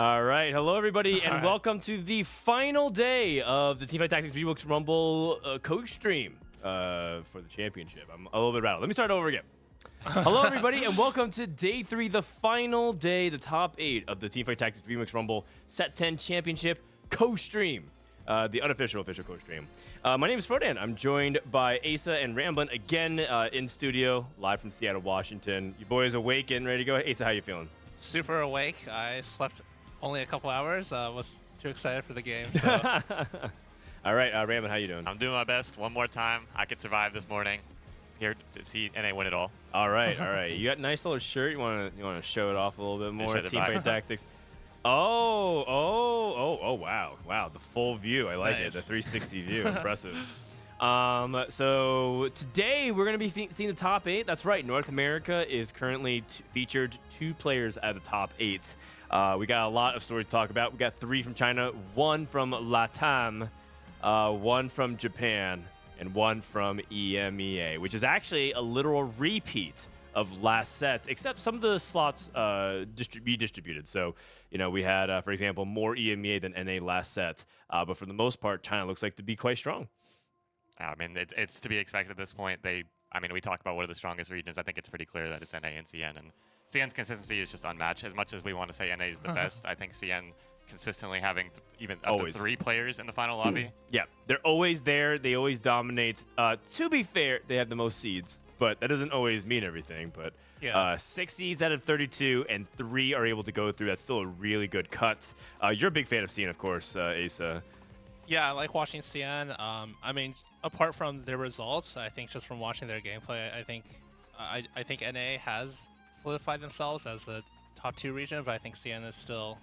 All right, hello everybody, and welcome to the final day of the Teamfight Tactics VBooks Rumble Costream for the championship. I'm a little bit rattled. Let me start over again. Hello everybody, and welcome to day 3, the final day, the top 8 of the Teamfight Tactics VBooks Rumble Set 10 Championship Costream, the unofficial official Costream. My name is Frodan. I'm joined by Aesah and Ramblinnn again in studio, live from Seattle, Washington. You boys awake and ready to go? Aesah, how you feeling? Super awake. I slept only a couple hours. Was too excited for the game. So. All right, Ramblinnn, how you doing? I'm doing my best. One more time. I could survive this morning. Here to see NA win it all. All right, all right. You got a nice little shirt. You want to show it off a little bit more? Teamfight Tactics. Oh, wow. The full view. I like it. The 360 view. Impressive. So today we're going to be seeing the top 8. That's right. North America is currently featured 2 players at the top 8. We got a lot of stories to talk about. We got 3 from China, 1 from LATAM, 1 from Japan, and 1 from EMEA, which is actually a literal repeat of last set, except some of the slots redistributed. So, we had, for example, more EMEA than NA last set. But for the most part, China looks like to be quite strong. I mean, it's to be expected at this point. We talk about what are the strongest regions. I think it's pretty clear that it's NA and CN. And CN's consistency is just unmatched. As much as we want to say NA is the best, I think CN consistently having even up to 3 players in the final lobby. Yeah, they're always there. They always dominate. To be fair, they have the most seeds, but that doesn't always mean everything. But 6 seeds out of 32 and 3 are able to go through. That's still a really good cut. You're a big fan of CN, of course, Aesah. Yeah, I like watching CN. Apart from their results, I think just from watching their gameplay, I think NA has solidified themselves as a top 2 region, but I think CN is still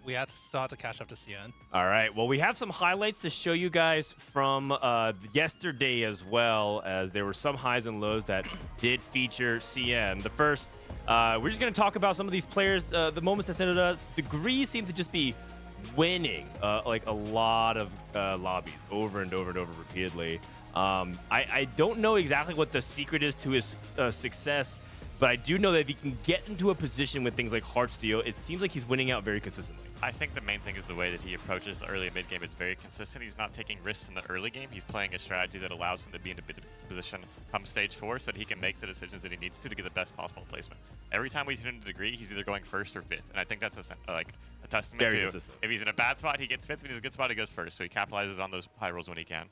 we still have to catch up to CN. All right. Well, we have some highlights to show you guys from yesterday, as well as there were some highs and lows that did feature CN. The first, we're just going to talk about some of these players. The moments that ended us. Degree seemed to just be winning like a lot of lobbies over and over and over repeatedly. I don't know exactly what the secret is to his success, but I do know that if he can get into a position with things like Heartsteel, it seems like he's winning out very consistently. I think the main thing is the way that he approaches the early and mid game is very consistent. He's not taking risks in the early game. He's playing a strategy that allows him to be in a position come stage 4 so that he can make the decisions that he needs to get the best possible placement. Every time we hit him to Degree, he's either going 1st or 5th, and I think that's a testament very to consistent. If he's in a bad spot, he gets 5th. If he's in a good spot, he goes 1st. So he capitalizes on those high rolls when he can.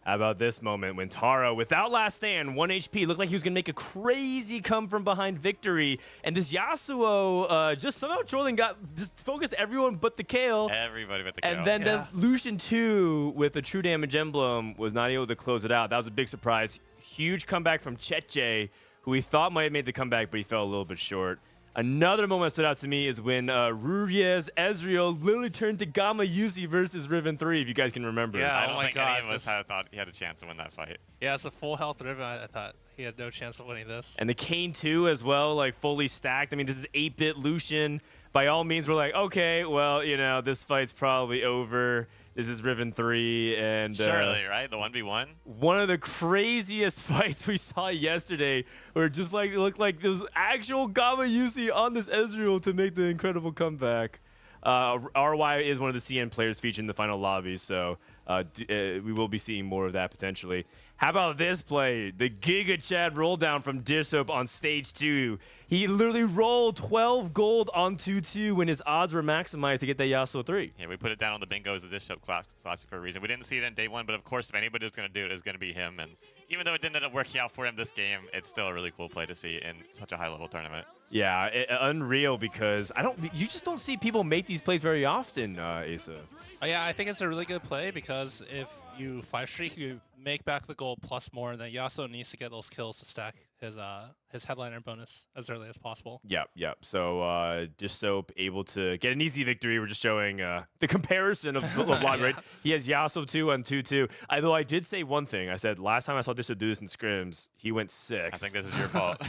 How about this moment when Taro, without last stand, 1 HP, looked like he was going to make a crazy come from behind victory. And this Yasuo just somehow trolling just focused everyone but the Kale. Everybody but the Kale. And then the Lucian 2 with the True Damage Emblem was not able to close it out. That was a big surprise. Huge comeback from Cheche, who we thought might have made the comeback, but he fell a little bit short. Another moment that stood out to me is when Ruriez Ezreal literally turned to Gamma Yusi versus Riven 3, if you guys can remember. Yeah, I don't think any of us had thought he had a chance to win that fight. Yeah, it's a full health Riven. I thought he had no chance of winning this. And the Kayn 2 as well, like fully stacked. I mean, this is 8-bit Lucian. By all means, we're like, okay, well, this fight's probably over. This is Riven 3, and surely, right? The 1v1. One of the craziest fights we saw yesterday, where just like it looked like there was actual Gamma Yusi on this Ezreal to make the incredible comeback. RY is one of the CN players featured in the final lobby, so we will be seeing more of that potentially. How about this play? The Giga Chad roll down from Dishsoap on stage 2. He literally rolled 12 gold on 2-2 when his odds were maximized to get that Yasuo 3. Yeah, we put it down on the bingo as a Dishsoap classic for a reason. We didn't see it in day 1, but of course, if anybody was going to do it, it's going to be him. And even though it didn't end up working out for him this game, it's still a really cool play to see in such a high-level tournament. Yeah, unreal, because you just don't see people make these plays very often, Aesah. Yeah, I think it's a really good play because if you 5-streak, you make back the gold plus more, and then Yasuo needs to get those kills to stack his headliner bonus as early as possible. Yep. So Dishsoap able to get an easy victory. We're just showing the comparison of log, right? He has Yasuo 2 on 2-2. Although I did say one thing. I said last time I saw Dishsoap do this in scrims, he went 6th. I think this is your fault.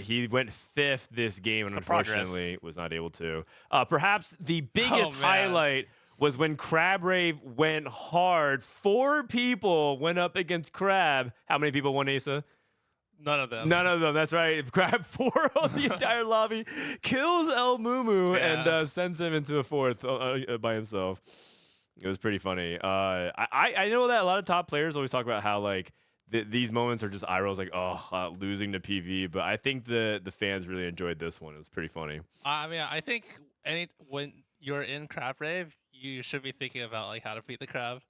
He went 5th this game and unfortunately was not able to. Perhaps the biggest highlight was when Crabrave went hard. 4 people went up against Crab. How many people won, Aesah? None of them. None of them. That's right. Grab 4 on the entire lobby, kills El Mumu, and sends him into a 4th by himself. It was pretty funny. I know that a lot of top players always talk about how like these moments are just eye rolls, like losing to PV. But I think the fans really enjoyed this one. It was pretty funny. I mean, I think when you're in Crab Rave, you should be thinking about like how to beat the crab.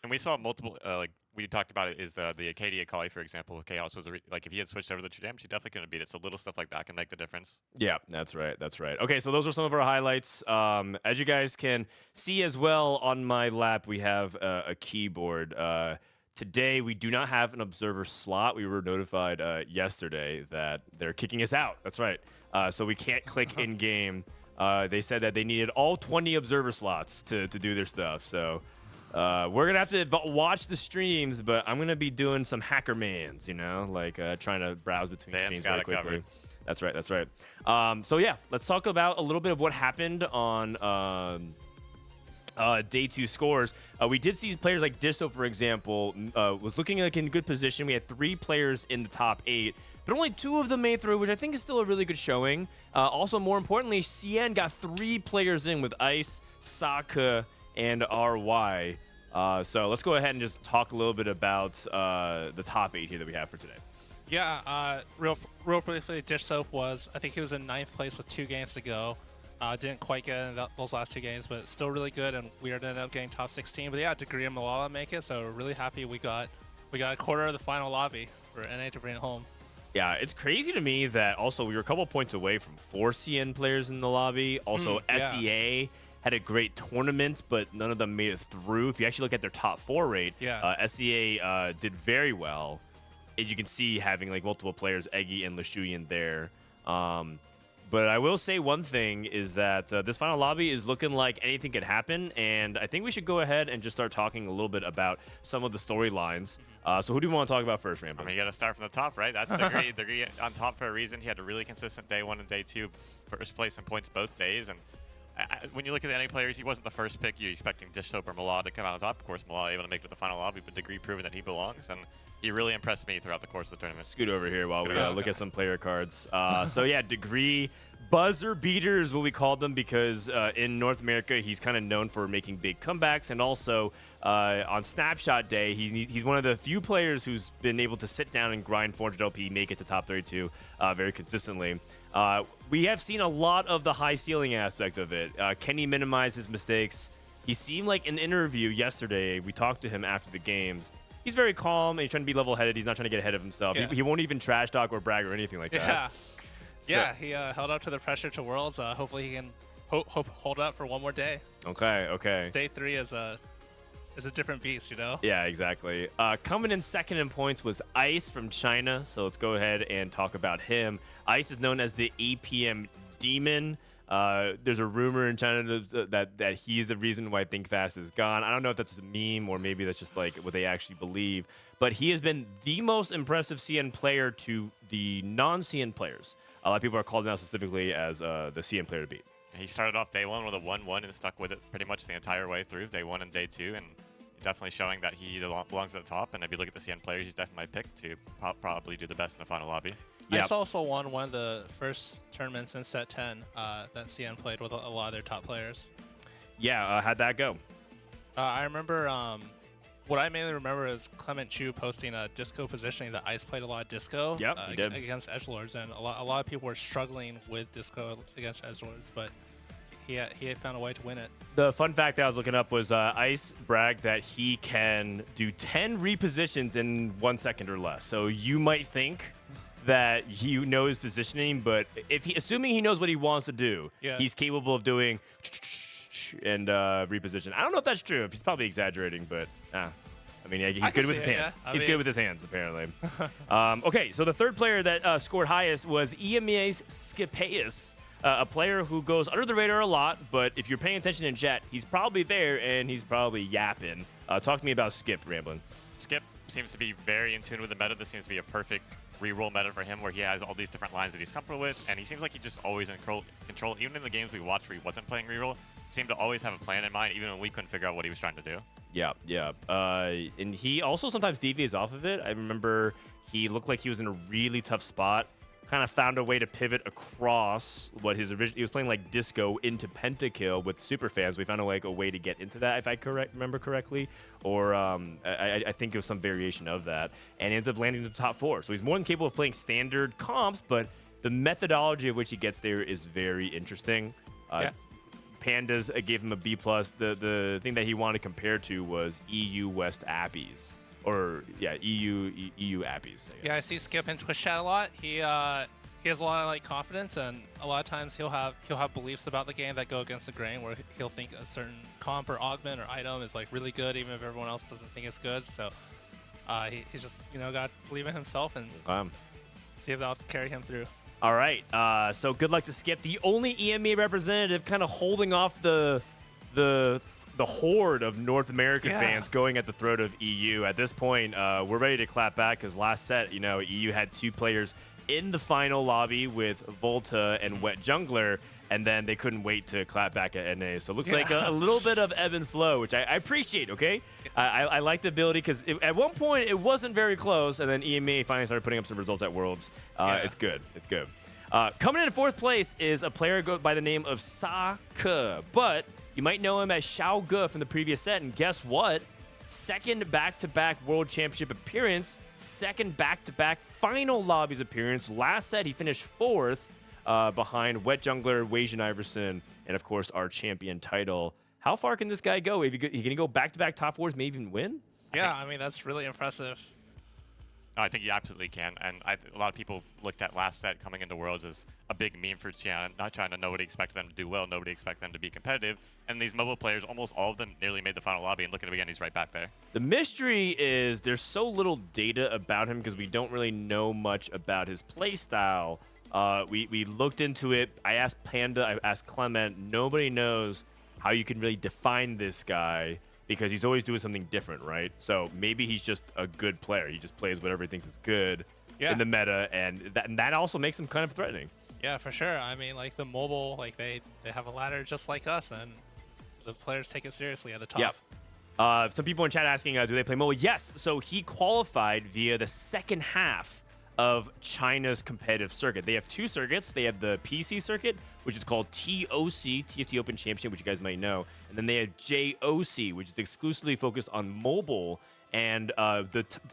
And we saw multiple, like we talked about it, is the Acadia Kali, for example. Chaos was like if he had switched over to True Damage, he definitely couldn't beat it. So little stuff like that can make the difference. Yeah, that's right. That's right. Okay, so those are some of our highlights. As you guys can see as well on my lap, we have a keyboard. Today, we do not have an observer slot. We were notified yesterday that they're kicking us out. That's right. So we can't click in-game. They said that they needed all 20 observer slots to do their stuff. So we're going to have to watch the streams, but I'm going to be doing some hacker mans, you know, like trying to browse between streams very quickly. Covered. That's right. That's right. So, yeah, let's talk about a little bit of what happened on day 2 scores. We did see players like Disso, for example, was looking like in good position. We had 3 players in the top 8, but only 2 of them made through, which I think is still a really good showing. Also, more importantly, CN got 3 players in with Ice, Saka, and RY. So let's go ahead and just talk a little bit about the top 8 here that we have for today. Yeah, real briefly, Dish Soap I think he was in 9th place with 2 games to go. Didn't quite get in those last 2 games, but still really good, and we ended up getting top 16. But yeah, Degree and Milala make it, so we're really happy we got a quarter of the final lobby for NA to bring it home. Yeah, it's crazy to me that also we were a couple points away from 4 CN players in the lobby. Also, SEA had a great tournament, but none of them made it through. If you actually look at their top 4 rate, SEA did very well. As you can see, having like multiple players, Eggy and Lashuyan there. But I will say one thing is that this final lobby is looking like anything could happen, and I think we should go ahead and just start talking a little bit about some of the storylines. So who do you want to talk about first, Ramblinnn? I mean, you got to start from the top, right? That's Degree. Degree on top for a reason. He had a really consistent day 1 and day 2, first place in points both days. And when you look at the NA players, he wasn't the first pick. You're expecting Dish Soap or Milala to come out on top. Of course, Milala able to make it to the final lobby, but Degree proving that he belongs. And he really impressed me throughout the course of the tournament. Scoot over here while we look at some player cards. So yeah, Degree, buzzer beater is what we called them because in North America, he's kind of known for making big comebacks. And also on Snapshot Day, he's one of the few players who's been able to sit down and grind 400 LP, make it to top 32 very consistently. We have seen a lot of the high ceiling aspect of it. Can he minimize his mistakes? He seemed like in an interview yesterday, we talked to him after the games. He's very calm, and he's trying to be level-headed. He's not trying to get ahead of himself. Yeah. He won't even trash talk or brag or anything like that. Yeah, So, yeah. He held up to the pressure to Worlds. Hopefully, he can hold up for one more day. Okay. Day 3 is a different beast, you know. Yeah, exactly. Coming in second in points was Ice from China. So let's go ahead and talk about him. Ice is known as the APM Demon. There's a rumor in China that he's the reason why ThinkFast is gone. I don't know if that's a meme or maybe that's just like what they actually believe. But he has been the most impressive CN player to the non-CN players. A lot of people are calling him out specifically as the CN player to beat. He started off day 1 with a 1-1 and stuck with it pretty much the entire way through, day 1 and day 2, and definitely showing that he belongs at the top. And if you look at the CN players, he's definitely my pick to probably do the best in the final lobby. Yep. Ice also won one of the first tournaments in Set 10 that CN played with a lot of their top players. Yeah, how'd that go? I remember, what I mainly remember is Clement Chu posting a disco positioning that Ice played a lot of disco against edgelords, and a lot of people were struggling with disco against edgelords, but he had found a way to win it. The fun fact that I was looking up was Ice bragged that he can do 10 repositions in 1 second or less. So you might think that he knows positioning, but assuming he knows what he wants to do, he's capable of doing and reposition. I don't know if that's true. He's probably exaggerating, but I mean, he's good with his hands. He's good with his hands, apparently. Okay, so the third player that scored highest was EMEA's Skipeus, a player who goes under the radar a lot, but if you're paying attention in chat, he's probably there and he's probably yapping. Talk to me about Skip, Ramblinnn. Skip seems to be very in tune with the meta. This seems to be a perfect reroll meta for him where he has all these different lines that he's comfortable with, and he seems like he's just always in control. Even in the games we watched where he wasn't playing reroll, he seemed to always have a plan in mind, even when we couldn't figure out what he was trying to do. Yeah. And he also sometimes deviates off of it. I remember he looked like he was in a really tough spot. Kind of found a way to pivot across what his original. He was playing like disco into pentakill with super fans. We found a way to get into that, if I remember correctly, or I think it was some variation of that, and ends up landing in the top 4. So he's more than capable of playing standard comps, but the methodology of which he gets there is very interesting. Pandas gave him a B+. The thing that he wanted to compare to was EU West Appies. Or EU Appies. I see Skip in Twitch chat a lot. He has a lot of like confidence, and a lot of times he'll have beliefs about the game that go against the grain, where he'll think a certain comp or augment or item is like really good, even if everyone else doesn't think it's good. So he's just got to believe in himself and see if that'll carry him through. All right. So good luck to Skip, the only EMEA representative, kind of holding off the horde of North American fans going at the throat of EU. At this point, we're ready to clap back because last set, EU had 2 players in the final lobby with Volta and Wet Jungler, and then they couldn't wait to clap back at NA. So it looks like a little bit of ebb and flow, which I appreciate, okay? I like the ability because at one point it wasn't very close, and then EMEA finally started putting up some results at Worlds. It's good. It's good. Coming in 4th place is a player by the name of Sa Ke, but you might know him as Xiao Ge from the previous set, and guess what? Second back-to-back World Championship appearance, second back-to-back final lobbies appearance. Last set, he finished 4th behind Wet Jungler, Wasian Iverson, and of course, our champion title. How far can this guy go? Can he go back-to-back top 4s, maybe even win? Yeah, I mean, that's really impressive. I think he absolutely can, and a lot of people looked at last set coming into Worlds as a big meme for Xian. Not China, nobody expected them to do well, nobody expected them to be competitive, and these mobile players, almost all of them nearly made the final lobby, and look at him again, he's right back there. The mystery is there's so little data about him because we don't really know much about his playstyle. We looked into it. I asked Panda, I asked Clement. Nobody knows how you can really define this guy, because he's always doing something different, right? So maybe he's just a good player. He just plays whatever he thinks is good in the meta, and that also makes him kind of threatening. Yeah, for sure. I mean, like the mobile, like they have a ladder just like us, and the players take it seriously at the top. Yeah. Some people in chat asking, do they play mobile? Yes. So he qualified via the second half of China's competitive circuit. They have 2 circuits. They have the PC circuit, which is called TOC, TFT Open Championship, which you guys might know. And then they have JOC, which is exclusively focused on mobile. And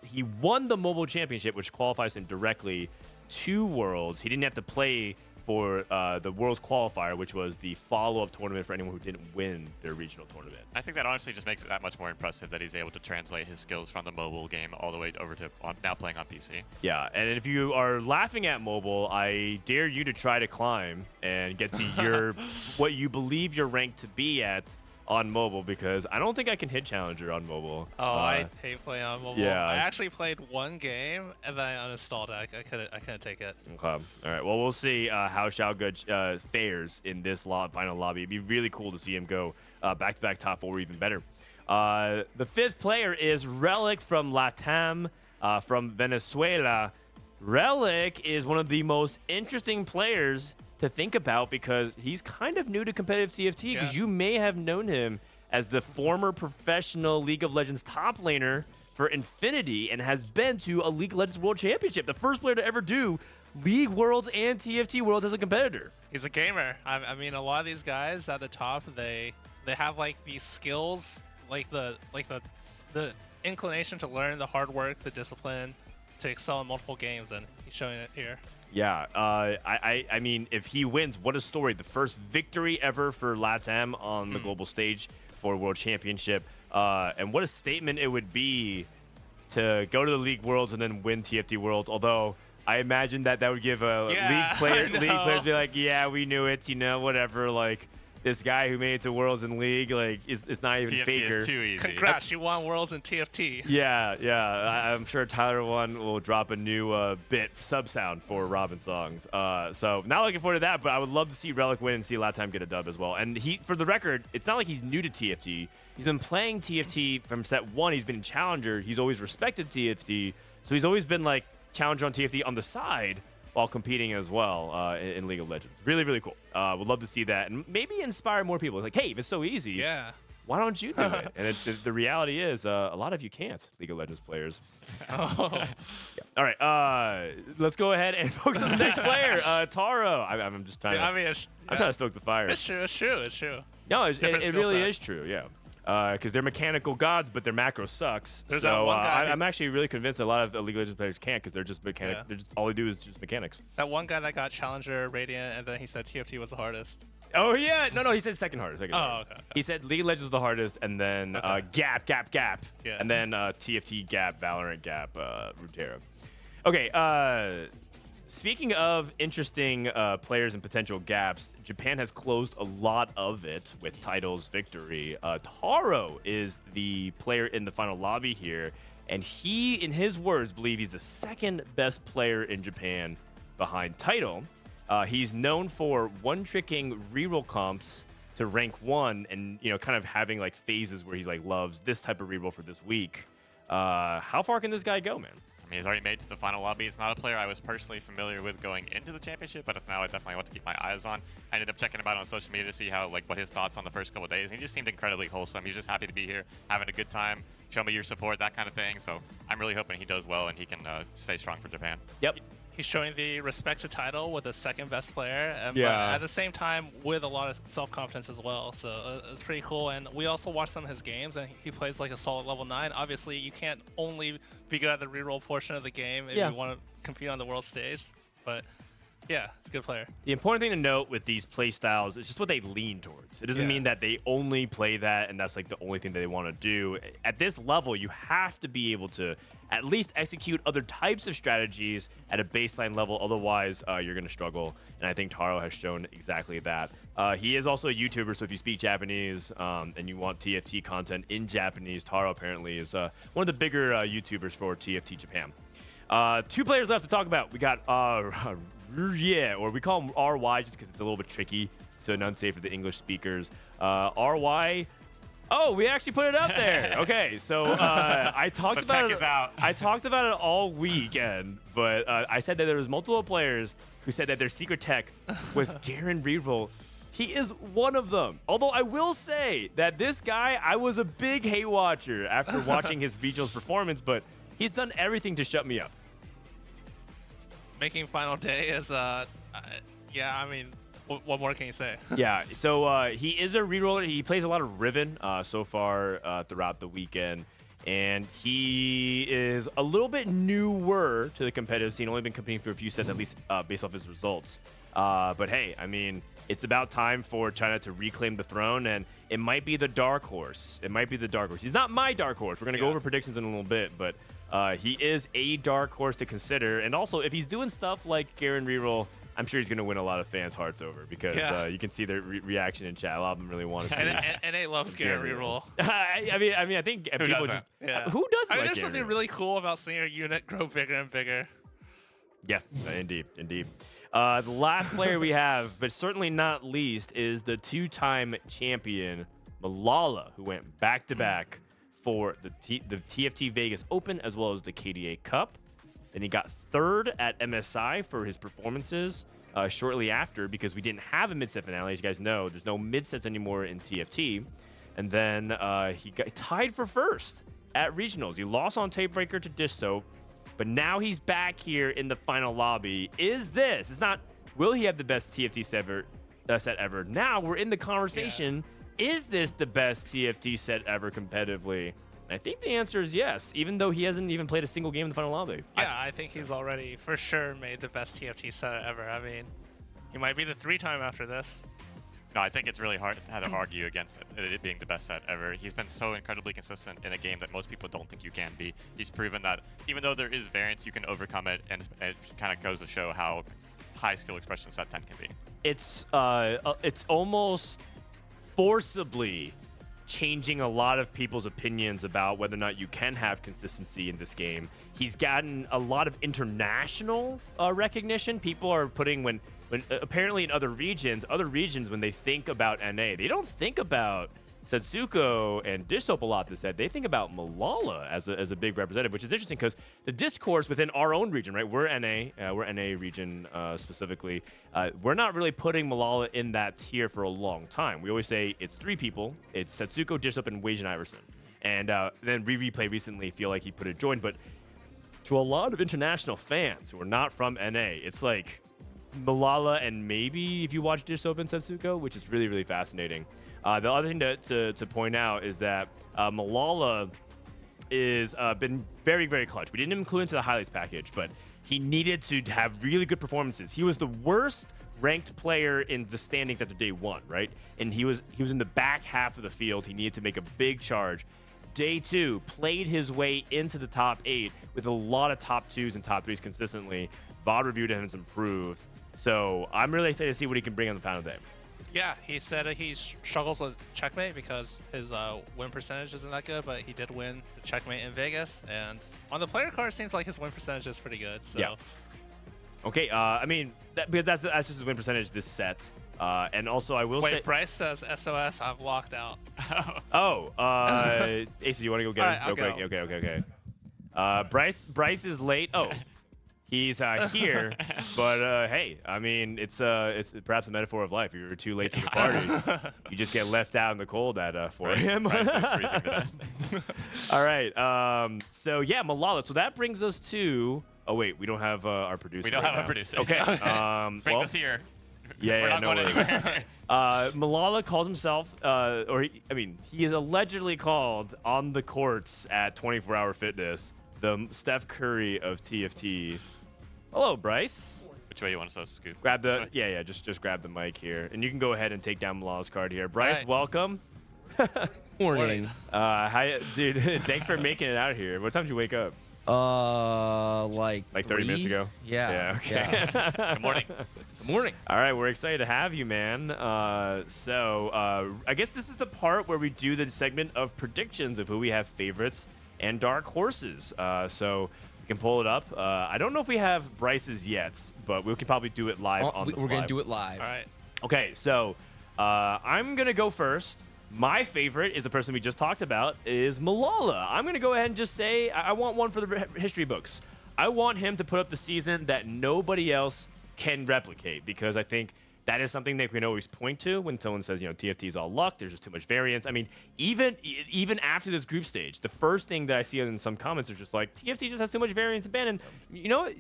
he won the mobile championship, which qualifies him directly to Worlds. He didn't have to play for the Worlds qualifier, which was the follow-up tournament for anyone who didn't win their regional tournament. I think that honestly just makes it that much more impressive that he's able to translate his skills from the mobile game all the way over to now playing on PC. Yeah, and if you are laughing at mobile, I dare you to try to climb and get to your what you believe your rank to be at on mobile, because I don't think I can hit Challenger on mobile. Oh, I hate playing on mobile. Yeah, I actually played 1 game and then I uninstalled it. I couldn't take it. Okay. All right. Well, we'll see how Xiao Ge fares in this final lobby. It'd be really cool to see him go back-to-back top 4, or even better. The 5th player is Relic from Latam, from Venezuela. Relic is one of the most interesting players to think about because he's kind of new to competitive TFT, because you may have known him as the former professional League of Legends top laner for Infinity and has been to a League of Legends World Championship, the first player to ever do League Worlds and TFT Worlds as a competitor. He's a gamer. I mean, a lot of these guys at the top, they have like these skills, like the inclination to learn, the hard work, the discipline to excel in multiple games, and he's showing it here. Yeah, I mean, if he wins, what a story. The first victory ever for LATAM on the global stage for World Championship. And what a statement it would be to go to the League Worlds and then win TFT Worlds. Although, I imagine that would give league players be like, yeah, we knew it, whatever, like... This guy who made it to Worlds and League, like, it's not even TFT faker. is too easy. Congrats, you won Worlds and TFT. Yeah. I'm sure Tyler One will drop a new sub sound for Robin songs. So not looking forward to that, but I would love to see Relic win and see LATAM get a dub as well. And for the record, it's not like he's new to TFT. He's been playing TFT from set 1. He's been in Challenger. He's always respected TFT. So he's always been like Challenger on TFT on the side, while competing as well in League of Legends. Really, really cool. Would love to see that and maybe inspire more people. Like, hey, if it's so easy, why don't you do it? And the reality is, a lot of you can't, League of Legends players. Oh. Yeah. All right, let's go ahead and focus on the next player, Taro. I'm just trying. I mean, I'm trying to stoke the fire. It's true. It's true. It's true. No, it really set. is true. Yeah. Because they're mechanical gods, but their macro sucks. There's so that one guy I'm actually really convinced that a lot of League of Legends players can't because they're just mechanic. Yeah. They're just, all they do is just mechanics. That one guy that got Challenger Radiant, and then he said TFT was the hardest. Oh yeah, no, he said second hardest. Okay. He said League of Legends was the hardest, and then Gap, Yeah. and then TFT Gap, Valorant Gap, Runeterra. Okay. Speaking of interesting players and potential gaps, Japan has closed a lot of it with titles victory. Taro is the player in the final lobby here, and he, in his words, believe he's the second best player in Japan behind Title. He's known for one-tricking reroll comps to rank 1 and, kind of having like phases where he's like loves this type of reroll for this week. How far can this guy go, man? I mean, he's already made to the final lobby. He's not a player I was personally familiar with going into the championship, but now I definitely want to keep my eyes on. I ended up checking him out on social media to see what his thoughts on the first couple of days. He just seemed incredibly wholesome. He's just happy to be here, having a good time, show me your support, that kind of thing. So I'm really hoping he does well and he can stay strong for Japan. Yep. He's showing the respect to Title with the second best player, but Yeah. at the same time with a lot of self-confidence as well. So it's pretty cool. And we also watched some of his games, and he plays like a solid level 9. Obviously, you can't only be good at the reroll portion of the game if Yeah. you want to compete on the world stage. But yeah, it's a good player. The important thing to note with these play styles is just what they lean towards. It doesn't Yeah. mean that they only play that and that's like the only thing that they want to do. At this level, you have to be able to at least execute other types of strategies at a baseline level. Otherwise, you're going to struggle. And I think Taro has shown exactly that. He is also a YouTuber, so if you speak Japanese and you want TFT content in Japanese, Taro apparently is one of the bigger YouTubers for TFT Japan. 2 players left to talk about. We got yeah, or we call him RY just because it's a little bit tricky to enunciate for the English speakers. RY. Oh, we actually put it up there. Okay, so I talked about it. I talked about it all weekend, but I said that there was multiple players who said that their secret tech was Garen reroll. He is one of them. Although I will say that this guy, I was a big hate watcher after watching his regionals performance, but he's done everything to shut me up. Making final day is, yeah, I mean, what more can you say? Yeah, so he is a reroller. He plays a lot of Riven so far throughout the weekend, and he is a little bit newer to the competitive scene. Only been competing for a few sets, at least based off his results. But hey, I mean, it's about time for China to reclaim the throne, and it might be the dark horse. It might be the dark horse. He's not my dark horse. We're going to go over predictions in a little bit, but he is a dark horse to consider. And also, if he's doing stuff like Garen reroll, I'm sure he's going to win a lot of fans' hearts over because you can see their reaction in chat. A lot of them really want to see. And NA loves Garen reroll. I mean, I think Who people doesn't? just who doesn't? I mean, like there's Garen something reroll? really cool about seeing your unit grow bigger and bigger. Yeah, indeed. The last player we have, but certainly not least, is the 2-time champion Milala, who went back-to-back for the TFT Vegas Open as well as the KDA Cup. Then he got 3rd at MSI for his performances shortly after because we didn't have a mid-set finale. As you guys know, there's no mid-sets anymore in TFT. And then he got tied for 1st at Regionals. He lost on Tapebreaker to Disto, but now he's back here in the final lobby. It's not, will he have the best TFT set ever? Now we're in the conversation. Yeah. Is this the best TFT set ever competitively? And I think the answer is yes, even though he hasn't even played a single game in the final lobby. Yeah, I think he's already for sure made the best TFT set ever. I mean, he might be the 3-time after this. No, I think it's really hard to argue against it being the best set ever. He's been so incredibly consistent in a game that most people don't think you can be. He's proven that even though there is variance, you can overcome it, and it kind of goes to show how high skill expression set 10 can be. It's almost forcibly changing a lot of people's opinions about whether or not you can have consistency in this game. He's gotten a lot of international recognition. People are putting when apparently in other regions when they think about NA, they don't think about Setsuko and Dishsoap a lot this set. They think about Milala as a big representative, which is interesting because the discourse within our own region, right? We're NA region specifically. We're not really putting Milala in that tier for a long time. We always say it's 3 people. It's Setsuko, Dishsoap, and Wajan Iverson. And then Replay recently feel like he put a join, but to a lot of international fans who are not from NA, it's like Milala and maybe if you watch Dishsoap and Setsuko, which is really, really fascinating. The other thing to point out is that Milala is been very, very clutch. We didn't include into the highlights package, but he needed to have really good performances. He was the worst ranked player in the standings after day 1, right? And he was in the back half of the field. He needed to make a big charge. Day 2, played his way into the top 8 with a lot of top 2s and top 3s consistently. VOD reviewed him has improved. So I'm really excited to see what he can bring on the final day. Yeah, he said he struggles with checkmate because his win percentage isn't that good, but he did win the checkmate in Vegas. And on the player card, it seems like his win percentage is pretty good. So. Yeah. Okay, I mean, because that's just his win percentage this set. And also, I will say... Wait, Bryce says, SOS, I'm locked out. Aesah, you want to go get All right, him real quick? Okay. Bryce is late. Oh, he's here. But, hey, I mean, it's perhaps a metaphor of life. You're too late to the party. You just get left out in the cold at 4 a.m. Bryce is freezing to death. All right. So, yeah, Milala. So that brings us to... Oh, wait, we don't have our producer. We don't have a producer. Okay. Bring us here. Yeah, We're not going anywhere. Milala calls himself, he is allegedly called on the courts at 24 Hour Fitness, the Steph Curry of TFT. Hello, Bryce. Which way you want us to scoot? Grab just grab the mic here, and you can go ahead and take down Milala's card here. Bryce, right. Welcome. Morning. Hi, dude. Thanks for making it out here. What time did you wake up? Like 30 minutes ago. Yeah. Okay. Yeah. Good morning. Good morning. All right, we're excited to have you, man. I guess this is the part where we do the segment of predictions of who we have favorites and dark horses. So we can pull it up. I don't know if we have Bryce's yet, but we can probably do it live on the fly. We're gonna do it live. All right. Okay, so I'm gonna go first. My favorite is the person we just talked about, is Milala. I'm going to go ahead and just say I want one for the history books. I want him to put up the season that nobody else can replicate, because I think that is something that we can always point to when someone says, TFT is all luck, there's just too much variance. I mean, even after this group stage, the first thing that I see in some comments is just like, TFT just has too much variance and ban. And,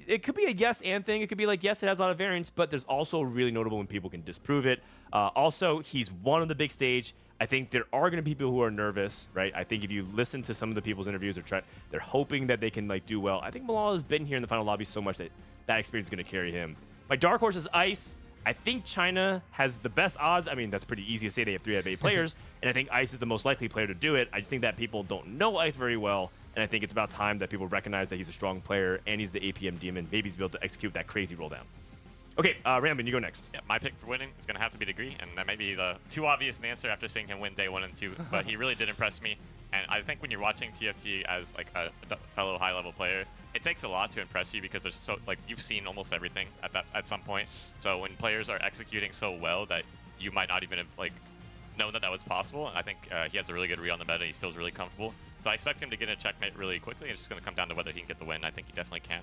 it could be a yes and thing. It could be like, yes, it has a lot of variance, but there's also really notable when people can disprove it. Also, he's won on the big stage. I think there are going to be people who are nervous, right? I think if you listen to some of the people's interviews, they're hoping that they can do well. I think Milala has been here in the final lobby so much that experience is going to carry him. My dark horse is Ice. I think China has the best odds. I mean, that's pretty easy to say. They have 3 out of 8 players, and I think Ice is the most likely player to do it. I just think that people don't know Ice very well, and I think it's about time that people recognize that he's a strong player and he's the APM demon. Maybe he's able to execute that crazy roll down. Okay, Ramblinnn, you go next. Yeah, my pick for winning is going to have to be Degree, and that may be the too obvious an answer after seeing him win day 1 and 2, but he really did impress me. And I think when you're watching TFT as a fellow high-level player, it takes a lot to impress you because there's you've seen almost everything at some point. So when players are executing so well that you might not even have known that was possible, and I think he has a really good read on the meta. He feels really comfortable. So I expect him to get a checkmate really quickly. It's just going to come down to whether he can get the win. I think he definitely can.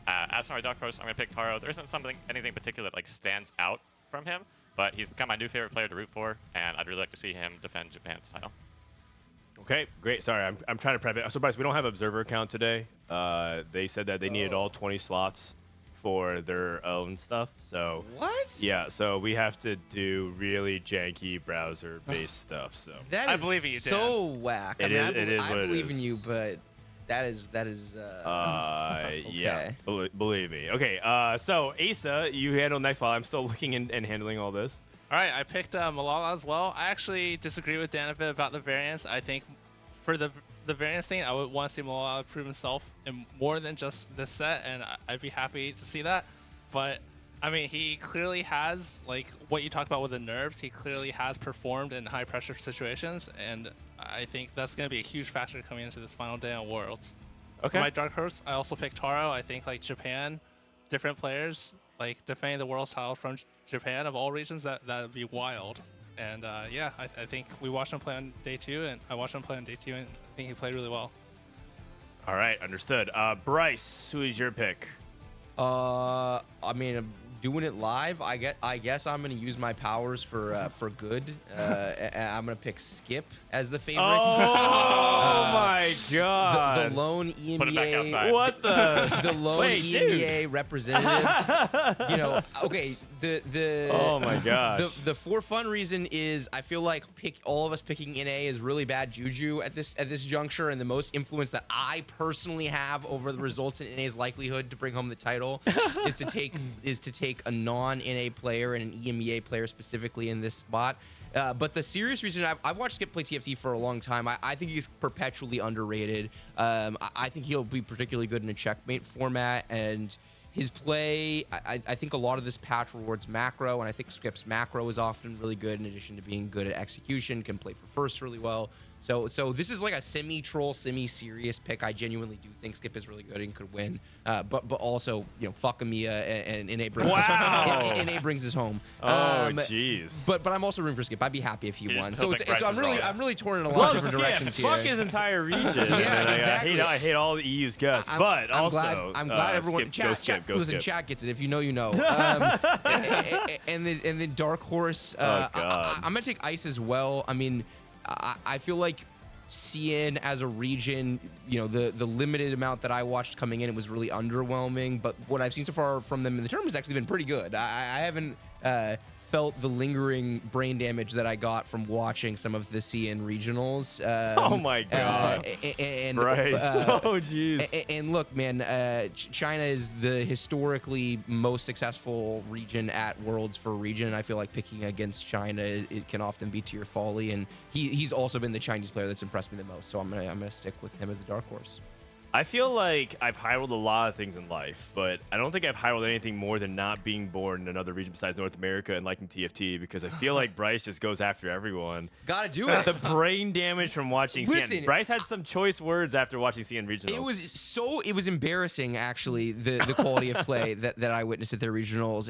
As for my dark horse, I'm going to pick Taro. There isn't anything particular that stands out from him, but he's become my new favorite player to root for, and I'd really like to see him defend Japan's title. Okay, great. Sorry, I'm trying to prep it. So, Bryce, we don't have Observer account today. They said that they needed all 20 slots for their own stuff. So What? Yeah, so we have to do really janky browser-based stuff. So That I is believe in you, Dan. so whack. It is I what it believe in is. you, but that is. yeah, believe me. Okay, so Aesah, you handle next while I'm still looking and handling all this. All right, I picked Milala as well. I actually disagree with Dan a bit about the variance. I think for the variance thing, I would want to see Milala prove himself in more than just this set, and I'd be happy to see that. But I mean, he clearly has, what you talked about with the nerves, he clearly has performed in high pressure situations, and I think that's going to be a huge factor coming into this final day on Worlds. Okay. For my dark horse, I also picked Taro. I think Japan, different players, defending the Worlds title from Japan of all regions, that would be wild. And yeah, I think we watched him play on day 2, and I watched him play on day 2, and I think he played really well. All right, understood. Bryce, who is your pick? I mean, I'm doing it live. I guess I'm gonna use my powers for good. I'm gonna pick Skip as the favorite. Oh my god! The lone EMEA. Put it back outside. What the? The lone Wait, EMEA dude. representative. You know, okay. The Oh my gosh. The for fun reason is I feel like all of us picking NA is really bad juju at this juncture, and the most influence that I personally have over the results in NA's likelihood to bring home the title is to take a non-NA player and an EMEA player specifically in this spot. But the serious reason, I've watched Skip play TFT for a long time. I think he's perpetually underrated. I think he'll be particularly good in a checkmate format, and his play, I think a lot of this patch rewards macro, and I think Skip's macro is often really good in addition to being good at execution, can play for first really well. So this is like a semi-troll, semi-serious pick. I genuinely do think Skip is really good and could win. But also, you know, fuck Amiya and NA brings NA brings us home. Oh jeez. But I'm also rooting for Skip. I'd be happy if he won. So I'm really torn in a lot Love of different Skip. directions here. Fuck his entire region. Yeah, exactly. I hate all the EU's guts. I'm glad everyone. Skip, go listen, Skip. chat gets it. If you know, you know. And then Dark Horse. God. I'm gonna take Ice as well. I mean, I feel like CN as a region, you know, the limited amount that I watched coming in, it was really underwhelming. But what I've seen so far from them in the tournament has actually been pretty good. I haven't felt the lingering brain damage that I got from watching some of the CN regionals. Oh my god. Bryce. Oh jeez. And look, man, China is the historically most successful region at Worlds for a region, and I feel like picking against China, it can often be to your folly. And he's also been the Chinese player that's impressed me the most, so I'm gonna stick with him as the dark horse. I feel like I've high rolled a lot of things in life, but I don't think I've high rolled anything more than not being born in another region besides North America and liking TFT, because I feel like Bryce just goes after everyone. Gotta do it. The brain damage from watching Listen, CN. Bryce had some choice words after watching CN regionals. It was embarrassing, actually, the quality of play that I witnessed at their regionals.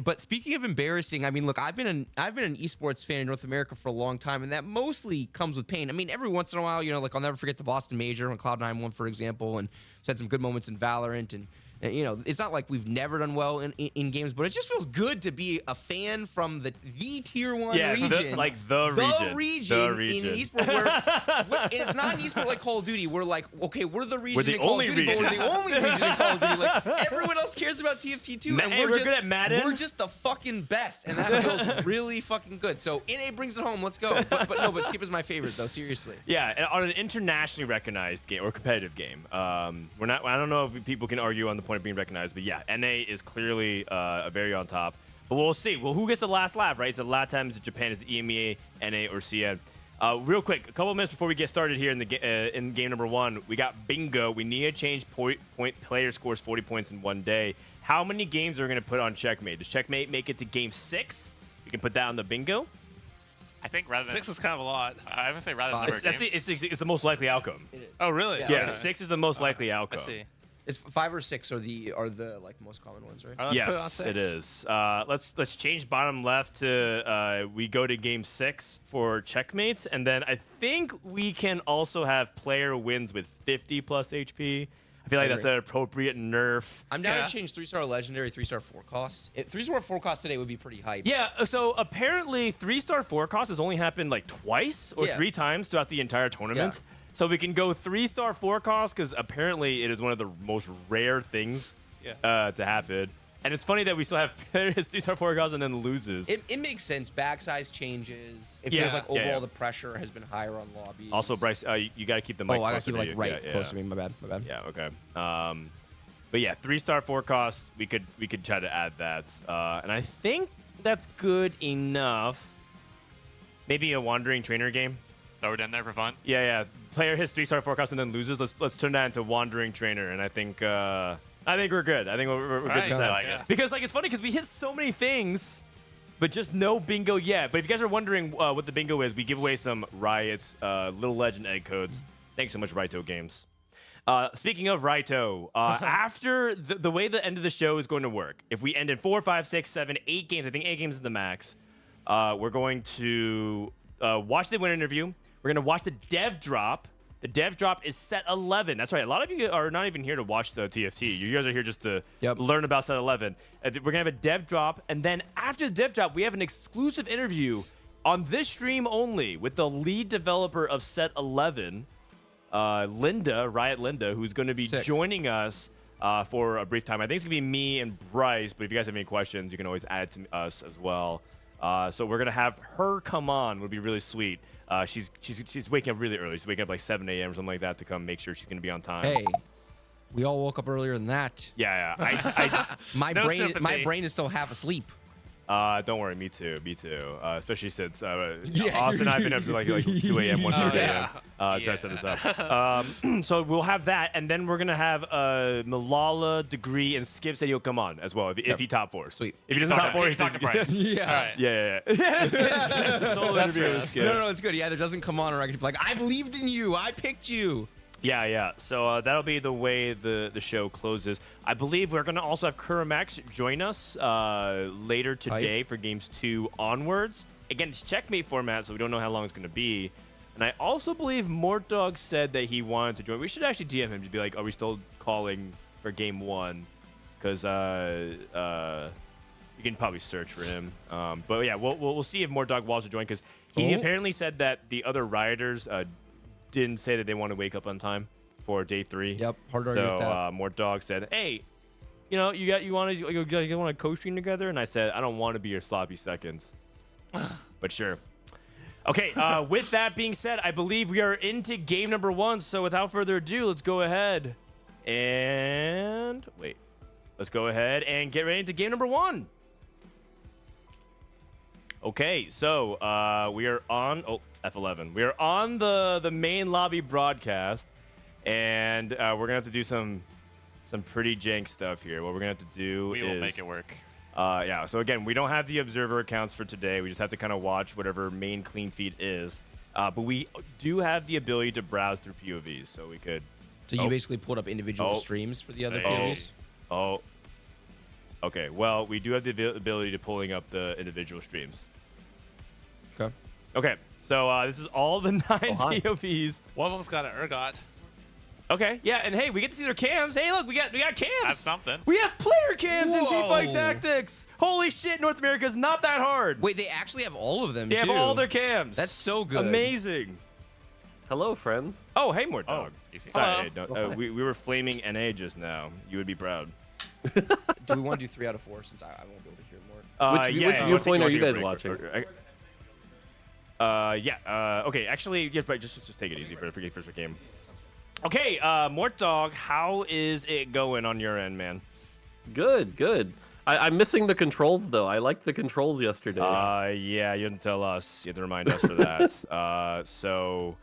But speaking of embarrassing, I mean, look, I've been an esports fan in North America for a long time, and that mostly comes with pain. I mean, every once in a while, you know, like I'll never forget the Boston Major when Cloud9 won, for example, and had some good moments in Valorant, and you know, it's not like we've never done well in games, but it just feels good to be a fan from the tier 1 region. The region in esports where and it's not an esport like Call of Duty. We're like, okay, we're the region in Call of Duty, but we're the only region in Call of Duty. Like, everyone else cares about TFT too, and we're good at Madden. We're just the fucking best, and that feels really fucking good. So NA brings it home. Let's go. But Skip is my favorite though. Seriously. Yeah, and on an internationally recognized game or competitive game, I don't know if people can argue on the point of being recognized, but yeah, NA is clearly very on top. But we'll see. Well, who gets the last laugh, right? So the last time is Japan, is EMEA, NA, or CN. Real quick, a couple of minutes before we get started here in game number 1, we got bingo. We need to change point player scores 40 points in one day. How many games are we going to put on checkmate? Does checkmate make it to game 6? We can put that on the bingo. I think rather than 6 is kind of a lot. I would say rather than number of games. It's the most likely outcome. It is. Oh, really? Yeah, Okay. 6 is the most likely outcome. I see. It's 5 or 6 are the like most common ones, right? All right, let's put it on Yes, 6. it is. Let's change bottom left to we go to game 6 for checkmates, and then I think we can also have player wins with 50 plus HP. I feel like that's an appropriate nerf. I'm down to change 3-star legendary, 3-star 4 cost. 3-star 4 cost today would be pretty hype. Yeah, so apparently 3-star 4 cost has only happened like twice or 3 times throughout the entire tournament. Yeah. So we can go 3-star 4 cost because apparently it is one of the most rare things to happen. And it's funny that we still have his 3-star 4 cost and then loses. It makes sense. Bag size changes. It feels like overall the pressure has been higher on lobbies. Also, Bryce, you got to keep the mic I got closer to keep it to you. close to me. My bad. Yeah, okay. But yeah, 3-star 4 cost. We could try to add that, and I think that's good enough. Maybe a wandering trainer game. Throw it in there for fun. Yeah. Player hits 3-star 4 cost and then loses. Let's turn that into wandering trainer, and I think we're good. I think we're good to set. Like it. Because like it's funny because we hit so many things, but just no bingo yet. But if you guys are wondering what the bingo is, we give away some Riots, Little Legend egg codes. Thanks so much, Raito Games. Speaking of Raito, after the way the end of the show is going to work, if we end in 4, 5, 6, 7, 8 games, I think 8 games is the max. We're going to watch the winner interview. We're going to watch the dev drop. The dev drop is set 11. That's right. A lot of you are not even here to watch the TFT. You guys are here just to learn about set 11. We're going to have a dev drop. And then after the dev drop, we have an exclusive interview on this stream only with the lead developer of set 11, Riot Linda, who's going to be joining us for a brief time. I think it's going to be me and Bryce, but if you guys have any questions, you can always add it to us as well. So we're going to have her come on. It would be really sweet. She's waking up really early. She's waking up like 7 a.m. or something like that to come make sure she's going to be on time. Hey, we all woke up earlier than that. Yeah. My No brain sympathy. is still half asleep. Don't worry, me too. Especially since Austin and I have been up to like 2 a.m., 1:30 a.m. Trying to set this up. So we'll have that, and then we're gonna have Milala, Degree, and Skip said he'll come on as well if he top fours. Sweet. If he doesn't top four, he's talking price. Yeah. All right. Yeah. That's the solo That's interview fair. with Skip. No, it's good. He either doesn't come on or I can be like, I believed in you. I picked you. Yeah. So that'll be the way the show closes. I believe we're going to also have Kurumx join us later today for games 2 onwards. Again, it's checkmate format, so we don't know how long it's going to be. And I also believe Mortdog said that he wanted to join. We should actually DM him to be like, are we still calling for game 1? Because you can probably search for him. But yeah, we'll see if Mortdog wants to join, because he apparently said that the other rioters didn't say that they want to wake up on time for day 3. Yep, hard to argue with that. So Mortdog said, hey, you want to co-stream together? And I said, I don't want to be your sloppy seconds. But sure. Okay, with that being said, I believe we are into game number 1. So without further ado, let's go ahead and get ready into game number 1. Okay, so we are on F11. We are on the main lobby broadcast, and we're gonna have to do some pretty jank stuff here. What we're gonna have to do We is will make it work. yeah. So again, we don't have the observer accounts for today. We just have to kind of watch whatever main clean feed is. But we do have the ability to browse through POVs, so we could. So you basically pulled up individual streams for the other POVs? Okay, well, we do have the ability to pulling up the individual streams. Okay, so this is all the 9 POVs. One of them's got an ergot. Okay, yeah, and hey, we get to see their cams. Hey, look, we got cams. That's something. We have player cams in Whoa. Teamfight Tactics. Holy shit, North America's not that hard. Wait, they actually have all of them, They too. have all their cams. That's so good. Amazing. Hello, friends. Oh, hey, Mortdog. Oh, easy. Sorry, hey, we were flaming NA just now. You would be proud. Do we want to do 3 out of 4 since I won't be able to hear more? Which viewpoint are you guys watching? Okay, actually, just take it easy for the first game. Okay, Mortdog, how is it going on your end, man? Good. I'm missing the controls, though. I liked the controls yesterday. Yeah, you didn't tell us. You have to remind us for that. So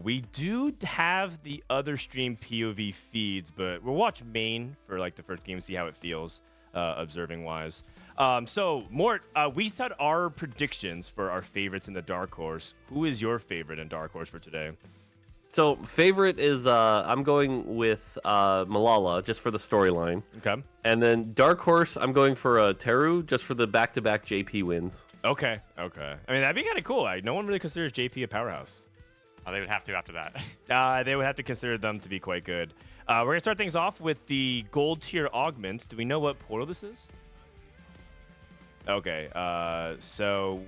we do have the other stream POV feeds, but we'll watch main for like the first game, see how it feels, observing wise. So Mort, we set our predictions for our favorites in the Dark Horse. Who is your favorite in Dark Horse for today? So favorite is I'm going with Milala just for the storyline. Okay. And then Dark Horse, I'm going for Teru just for the back-to-back JP wins. Okay. I mean, that'd be kind of cool. No one really considers JP a powerhouse. Oh, they would have to after that. They would have to consider them to be quite good. We're going to start things off with the gold tier augments. Do we know what portal this is? Okay, so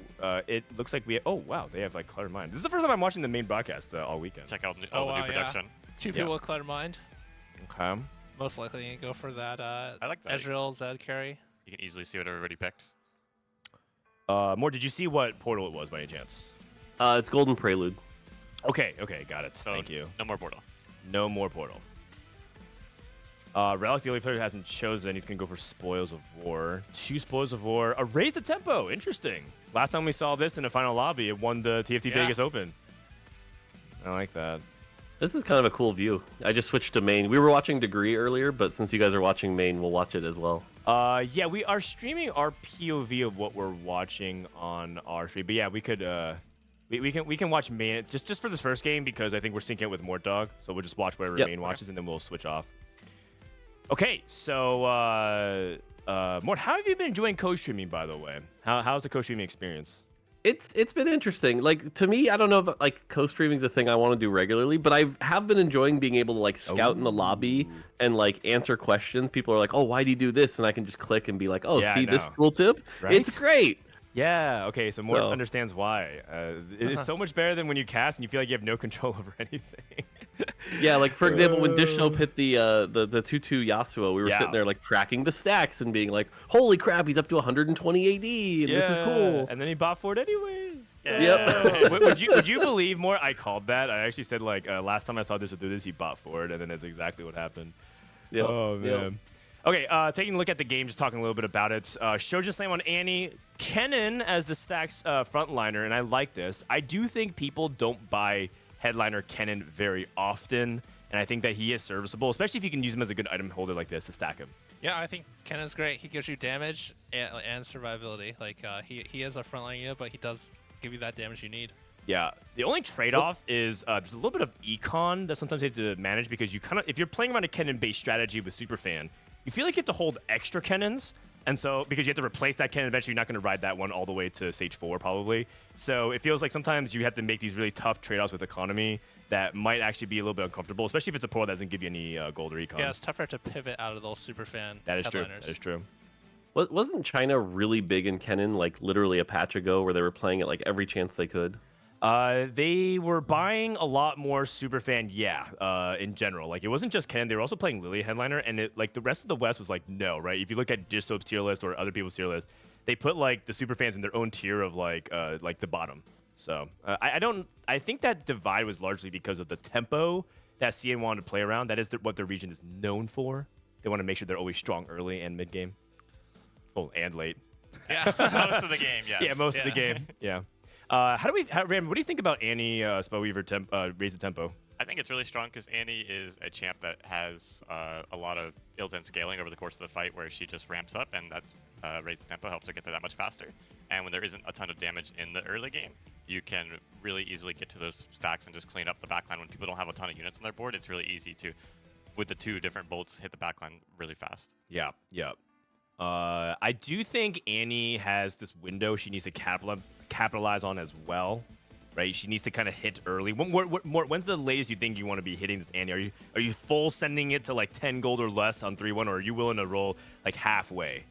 it looks like we... Oh, wow, they have, like, Cluttered Mind. This is the first time I'm watching the main broadcast all weekend. Check out all the new production. 2 people with Cluttered Mind. Okay. Most likely you go for that I like that. Ezreal Zed carry. You can easily see what everybody picked. More, did you see what portal it was by any chance? It's Golden Prelude. Okay, got it. So Thank you. No more Portal. No more portal. Relic, the only player who hasn't chosen, he's going to go for Spoils of War. 2 Spoils of War. A raise the tempo. Interesting. Last time we saw this in the final lobby, it won the TFT Vegas Open. I like that. This is kind of a cool view. I just switched to main. We were watching Degree earlier, but since you guys are watching main, we'll watch it as well. Yeah, we are streaming our POV of what we're watching on our stream. But yeah, we could we can watch main just for this first game because I think we're syncing it with Mortdog. So we'll just watch whatever main watches and then we'll switch off. Okay, so Mort, how have you been enjoying co-streaming, by the way? How's the co-streaming experience? It's been interesting. Like, to me, I don't know if like co-streaming is a thing I want to do regularly, but I have been enjoying being able to like scout in the lobby and like answer questions. People are like, "Oh, why do you do this?" And I can just click and be like, "Oh, Yeah, I see this know. cool tip? Right? It's great." Yeah. Okay. So Mort So- understands why. It's so much better than when you cast and you feel like you have no control over anything. Yeah, like for example, when Dishnope hit the 2-2 Yasuo, we were Yeah. sitting there like tracking the stacks and being like, "Holy crap, he's up to 120 AD, and this is cool." And then he bot for it anyways. Yeah. Yep. Would you believe more? I called that. I actually said like last time I saw this do this, he bot for it, and then that's exactly what happened. Yep. Oh man. Yep. Okay, taking a look at the game, just talking a little bit about it. Shojin Slam on Annie, Kennen as the stacks frontliner, and I like this. I do think people don't buy headliner Kennen very often, and I think that he is serviceable, especially if you can use him as a good item holder like this to stack him. Yeah, I think Kennen's great. He gives you damage and survivability. Like he is a frontline unit, but he does give you that damage you need. Yeah, the only trade-off is there's a little bit of econ that sometimes you have to manage because you kind of, if you're playing around a Kennen-based strategy with Superfan, you feel like you have to hold extra Kennens, and so because you have to replace that Kennen eventually, you're not going to ride that one all the way to stage 4 probably. So it feels like sometimes you have to make these really tough trade-offs with economy that might actually be a little bit uncomfortable, especially if it's a pro that doesn't give you any gold or econ. Yeah, it's tougher to pivot out of those Superfan That is true. headliners. That is true. Wasn't China really big in Kennen like literally a patch ago where they were playing it like every chance they could? They were buying a lot more Superfan, in general. Like, it wasn't just Ken, they were also playing Lily Headliner, and it, like, the rest of the West was like, no, right? If you look at Dishsoap's tier list or other people's tier list, they put, like, the Superfans in their own tier of, like the bottom. So, I think that divide was largely because of the tempo that CN wanted to play around. That is what their region is known for. They want to make sure they're always strong early and mid-game. Oh, and late. Yeah. Most of the game, yes. Yeah, most of the Yeah. game. Yeah. Ram, what do you think about Annie Spellweaver raise the tempo? I think it's really strong because Annie is a champ that has a lot of built-in scaling over the course of the fight where she just ramps up, and that's raised tempo helps her get there that much faster. And when there isn't a ton of damage in the early game, you can really easily get to those stacks and just clean up the backline. When people don't have a ton of units on their board, it's really easy to, with the 2 different bolts, hit the backline really fast. Yeah. I do think Annie has this window she needs to capitalize on as well, right? She needs to kind of hit early. When's the latest you think you want to be hitting this Annie? Are you full sending it to like 10 gold or less on 3-1, or are you willing to roll like halfway?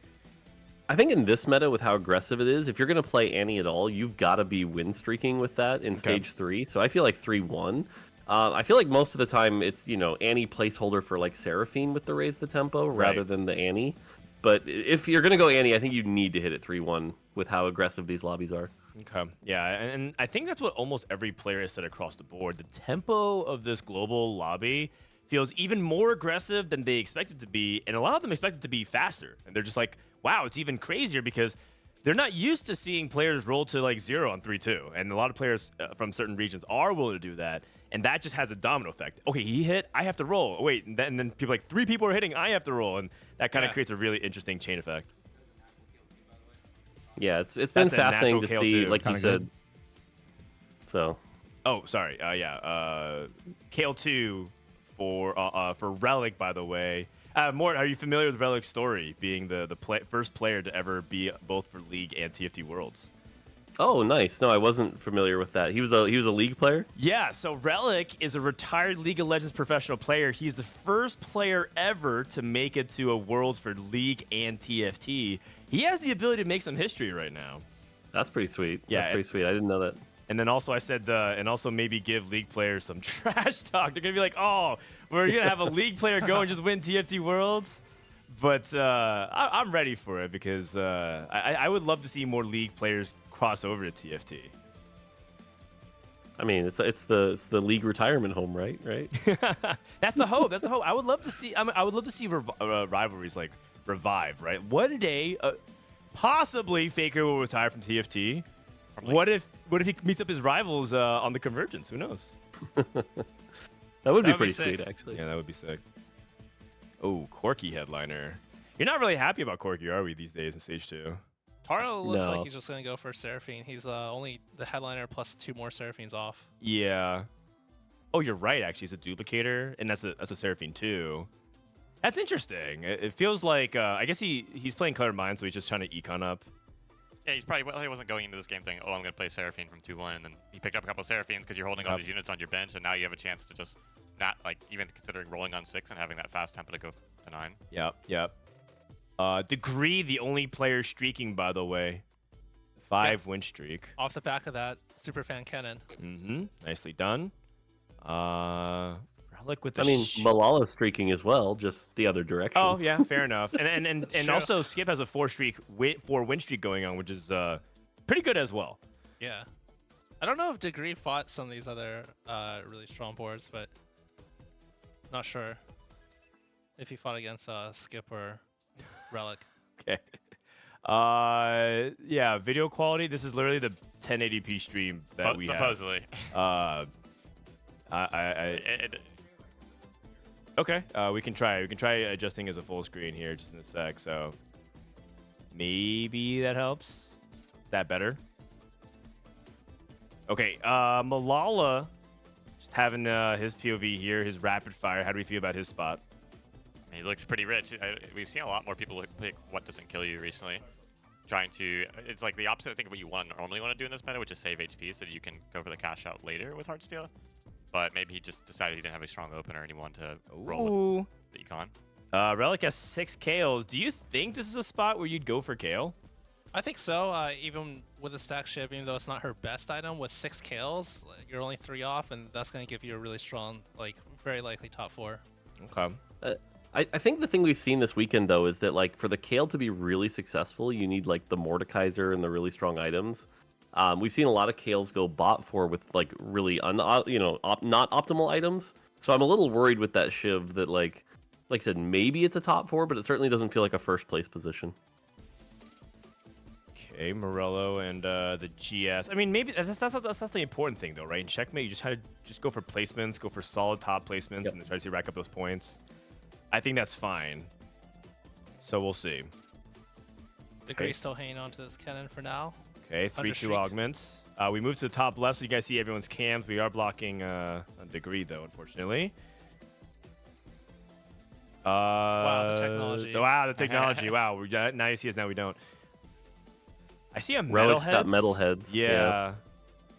I think in this meta with how aggressive it is, if you're going to play Annie at all, you've got to be win streaking with that in stage 3. So I feel like 3-1. I feel like most of the time it's, Annie placeholder for like Seraphine with the raise the tempo rather than the Annie. But if you're going to go Annie, I think you need to hit it 3-1 with how aggressive these lobbies are. Okay. Yeah, and I think that's what almost every player has said across the board. The tempo of this global lobby feels even more aggressive than they expect it to be, and a lot of them expect it to be faster. And they're just like, wow, it's even crazier because they're not used to seeing players roll to like 0 on 3-2. And a lot of players from certain regions are willing to do that, and that just has a domino effect. Okay, he hit, I have to roll. Oh, wait, and then people like 3 people are hitting, I have to roll, and that kind of creates a really interesting chain effect. Yeah, it's been That's a fascinating to natural see, kill, too. like you Kinda said. good. So, Oh, sorry. Kale 2 for Relic, by the way. Mort, are you familiar with Relic's story, being the first player to ever be both for League and TFT Worlds? oh, nice. No, I wasn't familiar with that. He was a League player. Yeah, so Relic is a retired League of Legends professional player. He's the first player ever to make it to a Worlds for League and TFT. He has the ability to make some history right now. That's pretty sweet. Yeah, That's pretty sweet. I didn't know that. And then also I said, and also maybe give League players some trash talk. They're going to be like, oh, we're going to have a League player go and just win TFT Worlds. But I'm ready for it because I would love to see more League players cross over to TFT. I mean, it's the League retirement home, right? Right. That's the hope. That's the hope. I would love to see. I would love to see rivalries like revive. Right. One day, possibly Faker will retire from TFT. What if he meets up his rivals on the Convergence? Who knows? That would be That would be pretty sick. sweet, actually. Yeah, that would be sick. Oh, Corki headliner. You're not really happy about Corki, are we, these days in Stage 2? Taro looks No. like he's just gonna go for Seraphine. He's only the headliner plus 2 more Seraphines off. Yeah. Oh, you're right, actually. It's a duplicator, and that's a Seraphine too. That's interesting. It feels like, I guess he's playing Color Mind, so he's just trying to econ up. Yeah, he's probably, well, he wasn't going into this game thinking, oh, I'm going to play Seraphine from 2-1, and then he picked up a couple of Seraphines because you're holding all these units on your bench, and now you have a chance to just not, like, even considering rolling on 6 and having that fast tempo to go to 9. Yep. Degree, the only player streaking, by the way. 5 win streak. Off the back of that, Superfan Kennen. Nicely done. Relic with the Milala's streaking as well, just the other direction. Oh, yeah, fair enough. And Sure. also Skip has a 4 win streak going on, which is pretty good as well. Yeah. I don't know if Degree fought some of these other really strong boards, but not sure if he fought against Skip or Relic. Okay. Yeah, video quality. This is literally the 1080p stream that we supposedly. have. Okay, we can try. We can try adjusting as a full screen here just in a sec. So maybe that helps. Is that better? Okay, Milala just having his POV here, his rapid fire. How do we feel about his spot? He looks pretty rich. We've seen a lot more people pick what doesn't kill you recently. Trying to, it's like the opposite, I think, of what you normally want to do in this meta, which is save HP so that you can go for the cash out later with Heartsteel. But maybe he just decided he didn't have a strong opener and he wanted to roll with the Econ. Relic has 6 KOs. Do you think this is a spot where you'd go for KO? I think so. Even with a stack shiv, even though it's not her best item, with 6 kills, you're only 3 off, and that's going to give you a really strong, like, very likely top 4. Okay. I think the thing we've seen this weekend, though, is that, like, for the Kale to be really successful, you need, like, the Mordekaiser and the really strong items. We've seen a lot of Kales go bot for with, like, really, not optimal items. So I'm a little worried with that Shiv that, like I said, maybe it's a top 4, but it certainly doesn't feel like a first-place position. Okay, Morello and the GS. I mean, maybe that's the important thing, though, right? In Checkmate, you just had to just go for placements, go for solid top placements, and then try to rack up those points. I think that's fine. So we'll see. Degree still hanging on to this Kennen for now. Okay, 3-2 augments. We move to the top left so you guys see everyone's cams. We are blocking a Degree, though, unfortunately. Wow, the technology. Wow, the technology. Wow, now you see us, now we don't. I see a Relic's metalhead. got metalheads. Yeah.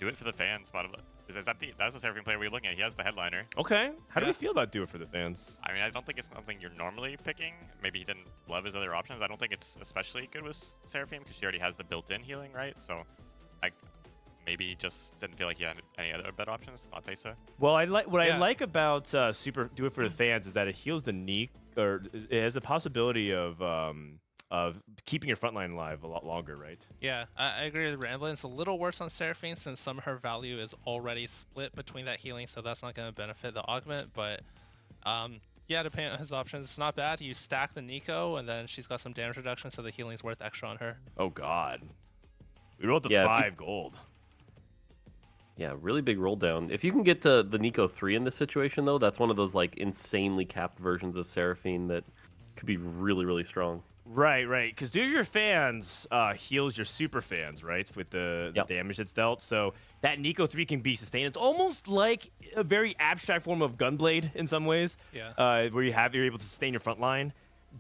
Do it for the fans, bottom. That's the Seraphine player we're looking at. He has the headliner. Okay. How do we feel about do it for the fans? I mean, I don't think it's something you're normally picking. Maybe he didn't love his other options. I don't think it's especially good with Seraphine because she already has the built-in healing, right? So, maybe he just didn't feel like he had any other better options. Thoughts, Aesah? Well, I like about Super Do It for the Fans is that it heals the Neek, or it has a possibility of keeping your frontline alive a lot longer, right? Yeah, I agree with Ramblinnn. It's a little worse on Seraphine since some of her value is already split between that healing, so that's not going to benefit the augment. But yeah, depending on his options, it's not bad. You stack the Nico, and then she's got some damage reduction, so the healing's worth extra on her. Oh God, we rolled the 5 gold. Yeah, really big roll down. If you can get to the Nico 3 in this situation, though, that's one of those like insanely capped versions of Seraphine that could be really, really strong. Right. Because Do Your Fans heals your super fans, right? With the damage that's dealt. So that Nico 3 can be sustained. It's almost like a very abstract form of Gunblade in some ways. Yeah. Where you're able to sustain your front line.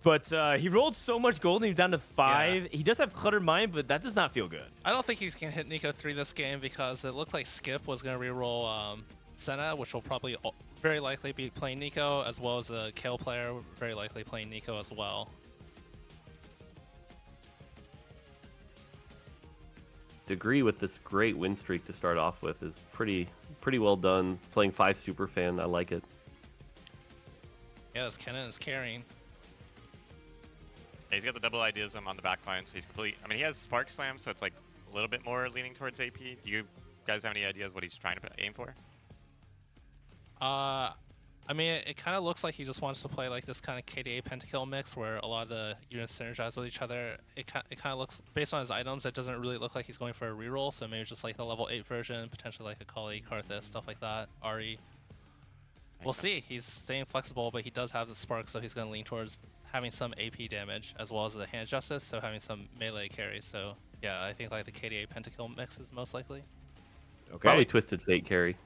But he rolled so much gold and he's down to 5. Yeah. He does have Cluttered Mind, but that does not feel good. I don't think he's going to hit Nico 3 this game because it looked like Skip was going to reroll Senna, which will probably very likely be playing Nico, as well as a Kale player very likely playing Nico as well. Degree with this great win streak to start off with is pretty well done. Playing 5 super fan, I like it. Yeah, this Kennen is carrying. Yeah, he's got the double idealism on the back line, so he's complete. I mean, he has Spark Slam, so it's like a little bit more leaning towards AP. Do you guys have any ideas what he's trying to aim for? I mean, it kind of looks like he just wants to play like this kind of KDA pentakill mix where a lot of the units synergize with each other. It kind of looks, based on his items, it doesn't really look like he's going for a reroll, so maybe just like the level 8 version, potentially like a Kali, Karthus, stuff like that, Ari. We'll see. He's staying flexible, but he does have the Spark, so he's going to lean towards having some AP damage as well as the Hand Justice, so having some melee carries. So yeah, I think like the KDA pentakill mix is most likely. Okay. Probably Twisted Fate carry.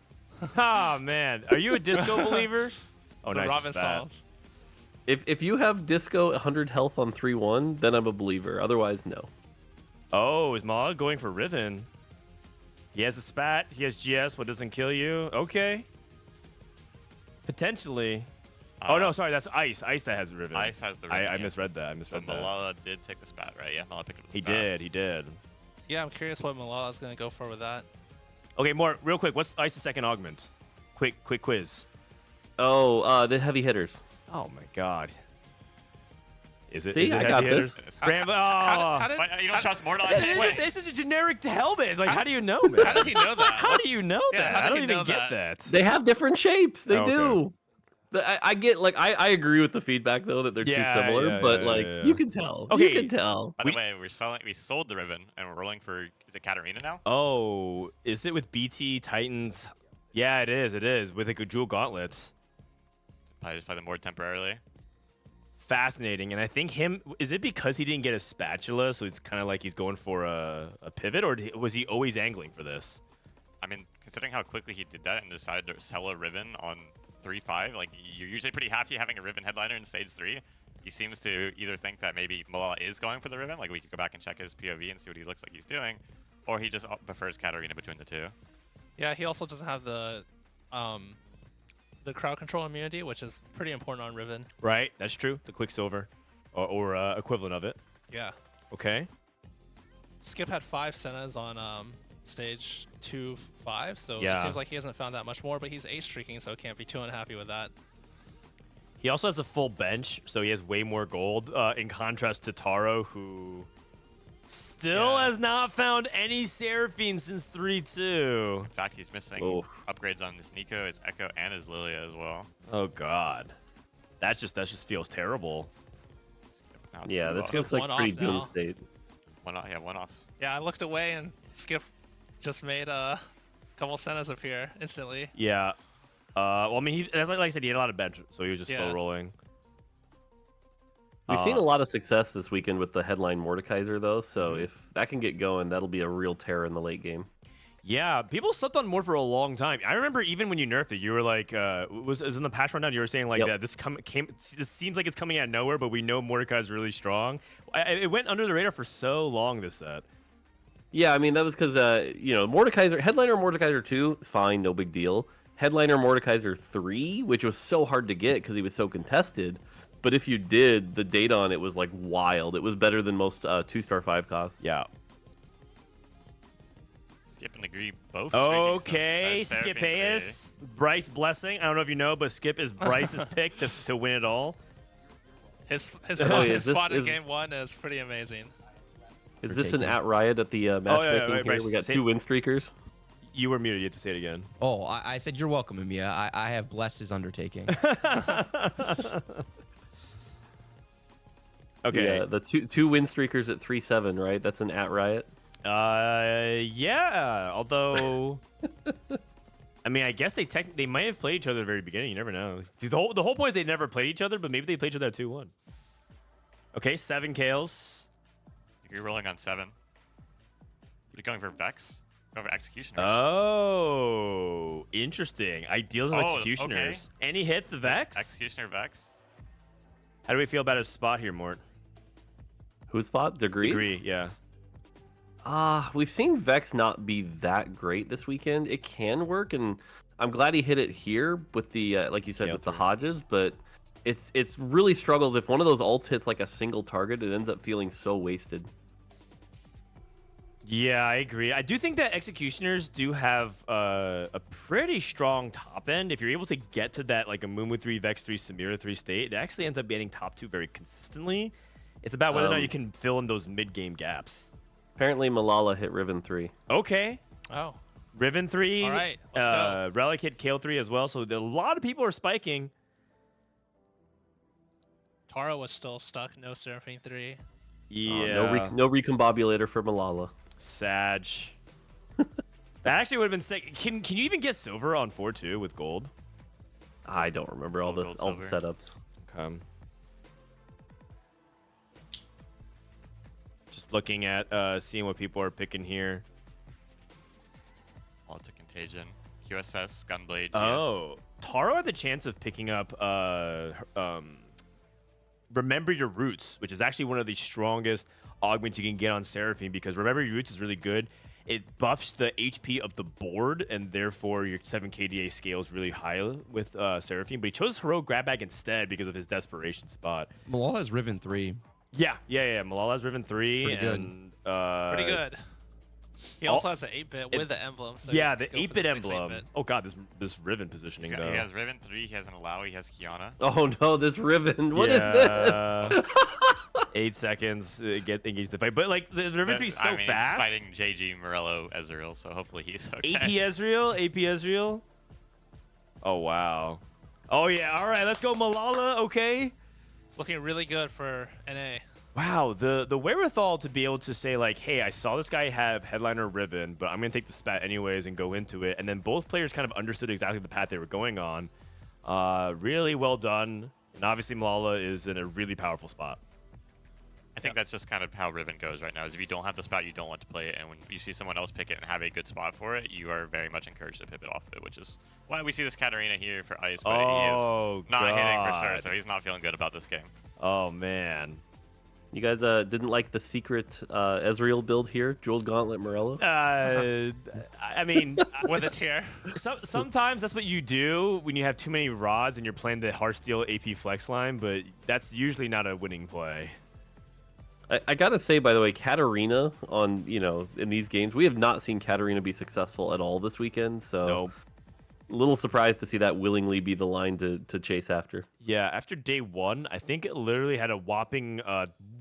Oh man, are you a disco believer? Oh, the nice Robin spat. songs. If you have Disco 100 health on 3-1, then I'm a believer. Otherwise, no. Oh, is Milala going for Riven? He has a spat. He has GS. What doesn't kill you? Okay. Potentially. Oh no, sorry, that's Ice. Ice that has Riven. Ice has the Riven. I misread that. I misread But that. Milala did take the spat, right? Yeah, Milala picked up the He spat. did. He did. Yeah, I'm curious what Milala's going to go for with that. Okay, more real quick. What's Ice's second augment? Quick quiz. Oh, the heavy hitters. Oh my God. Is it? See, is it I heavy got hitters? this. You don't trust Mortal? This is a generic helmet. Like, how do you know, man? How did he know that? How do you know Yeah, that? how did I don't he even know get that? that. They have different shapes. They Okay. do. I get like I agree with the feedback though that they're Yeah, too similar, yeah, but yeah, like yeah. you can tell. Okay. You can tell. By the way, we sold the Riven and we're rolling for, is it Katarina now? Oh, is it with BT Titans? Yeah, it is. It is with like dual gauntlets. Probably just play them more temporarily. Fascinating. And I think is it because he didn't get a spatula, so it's kind of like he's going for a pivot, or was he always angling for this? I mean, considering how quickly he did that and decided to sell a Riven on 3-5, like you're usually pretty happy having a Riven headliner in stage 3. He seems to either think that maybe Milala is going for the Riven, like we could go back and check his POV and see what he looks like he's doing, or he just prefers Katarina between the two. Yeah, he also doesn't have the crowd control immunity, which is pretty important on Riven. Right. That's true. The Quicksilver, or equivalent of it. Yeah. Okay. Skip had 5 Sennas on stage 2-5, so Yeah. it seems like he hasn't found that much more, but he's ace streaking, so can't be too unhappy with that. He also has a full bench, so he has way more gold. In contrast to Taro, who still has not found any Seraphine since 3-2. In fact, he's missing upgrades on his Nico, his Echo, and his Lilia as well. Oh God, that just feels terrible. Now Yeah, two this off. looks like one off pretty now. doom state. One off, yeah, one off. Yeah, I looked away and Skip just made a couple Sennas appear instantly. Yeah. Well, I mean, like I said, he had a lot of bench, so he was just Yeah. slow rolling. We've seen a lot of success this weekend with the headline Mordekaiser though, so if that can get going, that'll be a real terror in the late game. Yeah, people slept on Mord for a long time. I remember even when you nerfed it, you were like, was in the patch rundown, you were saying like Yep. that this seems like it's coming out of nowhere, but we know Mordecai is really strong. It went under the radar for so long this set. Yeah, I mean that was because Mordekaiser headliner Mordekaiser 2, fine, no big deal. Headliner Mordekaiser 3, which was so hard to get because he was so contested. But if you did, the data on it was like wild. It was better than most 2-star 5 costs. Yeah. Skip and Agree both. Okay, streaking Skip Seraphine Hayes, Bryce Blessing. I don't know if you know, but Skip is Bryce's pick to win it all. His Oh, yeah, his spot in game 1 is pretty amazing. Is this an at Riot at the matchmaking right, here? right. We got Say- 2 win streakers. You were muted. You have to say it again. Oh, I said you're welcome, Emiya. I have blessed his undertaking. Okay. Yeah, the two win streakers at 3-7, right? That's an at Riot. Yeah. Although, I mean, I guess they might have played each other at the very beginning. You never know. The whole point is they never played each other, but maybe they played each other at 2-1. Okay, 7 Kales. Agree rolling on 7. Are you going for Vex? Going for Executioners. Oh, interesting. Ideals of Oh, Executioners. Any hits the Vex? Executioner Vex. How do we feel about his spot here, Mort? Whose spot? Degrees? Degree, yeah. We've seen Vex not be that great this weekend. It can work, and I'm glad he hit it here with the, like you said, with the Hodges, but it's really struggles. If one of those ults hits like a single target, it ends up feeling so wasted. Yeah, I agree. I do think that Executioners do have a pretty strong top end. If you're able to get to that, like a Mumu 3, Vex 3, Samira 3 state, it actually ends up getting top 2 very consistently. It's about whether or not you can fill in those mid-game gaps. Apparently, Milala hit Riven 3. Okay. Oh. Riven 3. All right, let's go. Relic hit Kale 3 as well, so a lot of people are spiking. Taro was still stuck, no Seraphine 3. Yeah. No recombobulator for Milala. Sag. That actually would have been sick. Can you even get silver on 4-2 with gold? I don't remember all the Gold, silver. setups. Okay. Just looking at seeing what people are picking here. Alta Contagion. QSS, Gunblade, GS. Oh, Taro had the chance of picking up Remember Your Roots, which is actually one of the strongest augments you can get on Seraphine, because remember, your roots is really good. It buffs the HP of the board, and therefore your 7 KDA scales really high with Seraphine. But he chose Heroic Grab Bag instead because of his desperation spot. Milala has Riven 3. Yeah. Malala's Riven 3. Pretty good. And, Pretty good. He also has an 8-bit with the emblem. So yeah, the you can go for 8-bit emblem. 8-bit. Oh god, this Riven positioning though. He has Riven 3, he has an Allow, he has Kiana. Oh no, this Riven. What is this? 8 seconds, get engaged the fight. But like the Riven 3 is so fast. He's fighting JG, Morello, Ezreal, so hopefully he's okay. AP Ezreal. Oh wow. Oh yeah, alright, let's go Milala, okay. It's looking really good for NA. Wow, the wherewithal to be able to say like, hey, I saw this guy have headliner Riven, but I'm gonna take the spat anyways and go into it. And then both players kind of understood exactly the path they were going on. Really well done. And obviously Milala is in a really powerful spot. I think that's just kind of how Riven goes right now, is if you don't have the spot, you don't want to play it, and when you see someone else pick it and have a good spot for it, you are very much encouraged to pivot off of it, which is why we see this Katarina here for Ice, but he is not hitting for sure, so he's not feeling good about this game. Oh man. You guys didn't like the secret Ezreal build here, Jeweled Gauntlet Morello? I mean, with a tier. Sometimes that's what you do when you have too many rods and you're playing the Heartsteel AP flex line, but that's usually not a winning play. I gotta say, by the way, Katarina on, in these games, we have not seen Katarina be successful at all this weekend, so Nope. a little surprised to see that willingly be the line to chase after. Yeah, after day 1, I think it literally had a whopping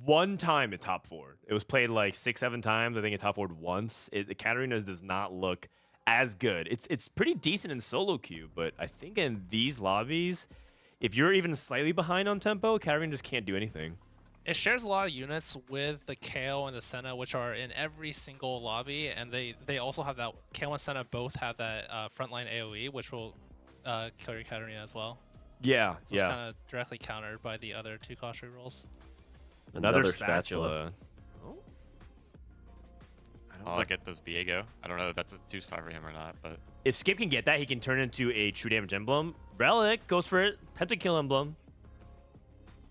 1 time at top 4. It was played like 6-7 times. I think it top 4'd once. The Katarina does not look as good. It's pretty decent in solo queue, but I think in these lobbies, if you're even slightly behind on tempo, Katarina just can't do anything. It shares a lot of units with the Kayle and the Senna, which are in every single lobby, and they also have that. Kayle and Senna both have that frontline AoE, which will kill your Katarina as well. Yeah, So it's kind of directly countered by the other 2 costly rolls. Another spatula. Oh. All I get those Diego. I don't know if that's a 2-star for him or not, but If Skip can get that, he can turn into a true damage emblem. Relic goes for it. Pentakill emblem.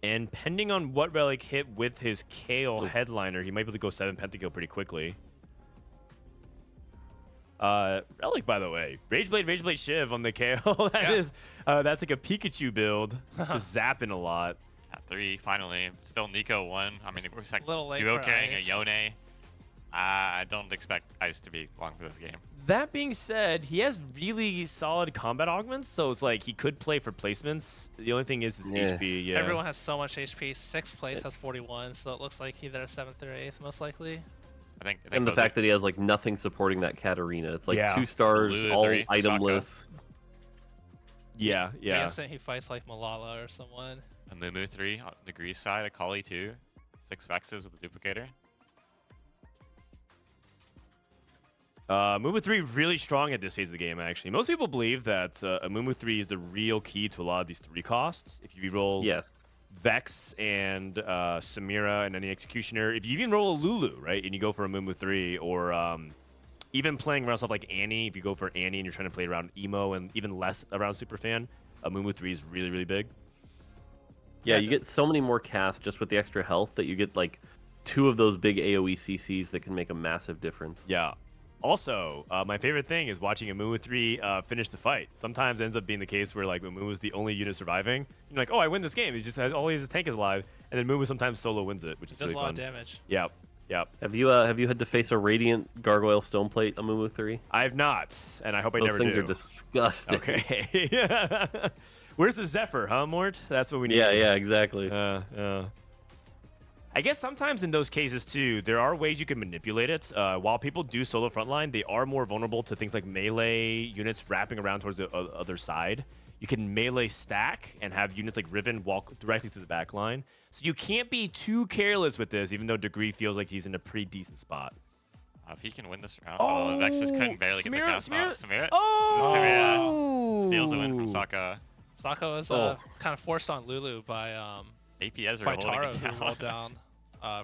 And depending on what Relic hit with his Kayle headliner, he might be able to go 7 pentakill pretty quickly. Relic, by the way, Rageblade Shiv on the Kayle. That's like a Pikachu build. Just zapping a lot. at 3 finally. Still Nico 1. I mean, we're like Little late duo for carrying Ice. a Yone. I don't expect Ice to be long for this game. That being said, he has really solid combat augments, so it's like he could play for placements. The only thing is his Yeah. HP. Yeah. Everyone has so much HP. 6th place has 41, so it looks like either 7th or 8th, most likely. I think And the both fact that he has like nothing supporting that Katarina. It's like Yeah. 2 stars, Lulu all 3, itemless. Yeah. The Yeah. instant he fights like Milala or someone. a Mumu 3 on the Grease side, a Kali 2, 6 Vexes with a duplicator. Mumu 3 really strong at this phase of the game, actually. Most people believe that a Mumu 3 is the real key to a lot of these 3 costs. If you roll Yes. Vex and Samira and any Executioner, if you even roll a Lulu, right, and you go for a Mumu 3, or even playing around stuff like Annie, if you go for Annie and you're trying to play around Emo and even less around Superfan, a Mumu 3 is really, really big. Yeah, you get so many more casts just with the extra health that you get like 2 of those big AoE CCs that can make a massive difference. Yeah. Also, my favorite thing is watching a Mumu 3 finish the fight. Sometimes it ends up being the case where like Mumu is the only unit surviving. You're like, oh, I win this game. He just has all his tank is alive, and then Mumu sometimes solo wins it, which is Does really a lot fun. of damage. Yep. Yep. Have you had to face a Radiant Gargoyle Stoneplate Amumu 3? I have not, and I hope I Those never things do. are disgusting. Okay. Where's the Zephyr, huh, Mort? That's what we need. Yeah, exactly. I guess sometimes in those cases, too, there are ways you can manipulate it. While people do solo frontline, they are more vulnerable to things like melee units wrapping around towards the other side. You can melee stack and have units like Riven walk directly to the back line. So you can't be too careless with this, even though Degree feels like he's in a pretty decent spot. If he can win this round, oh, Vex just couldn't barely get the cast Samira? off. Samira? Oh! Samira steals the win from Saka. Sako is kind of forced on Lulu by AP Ezreal by holding Taro, it who down. rolled down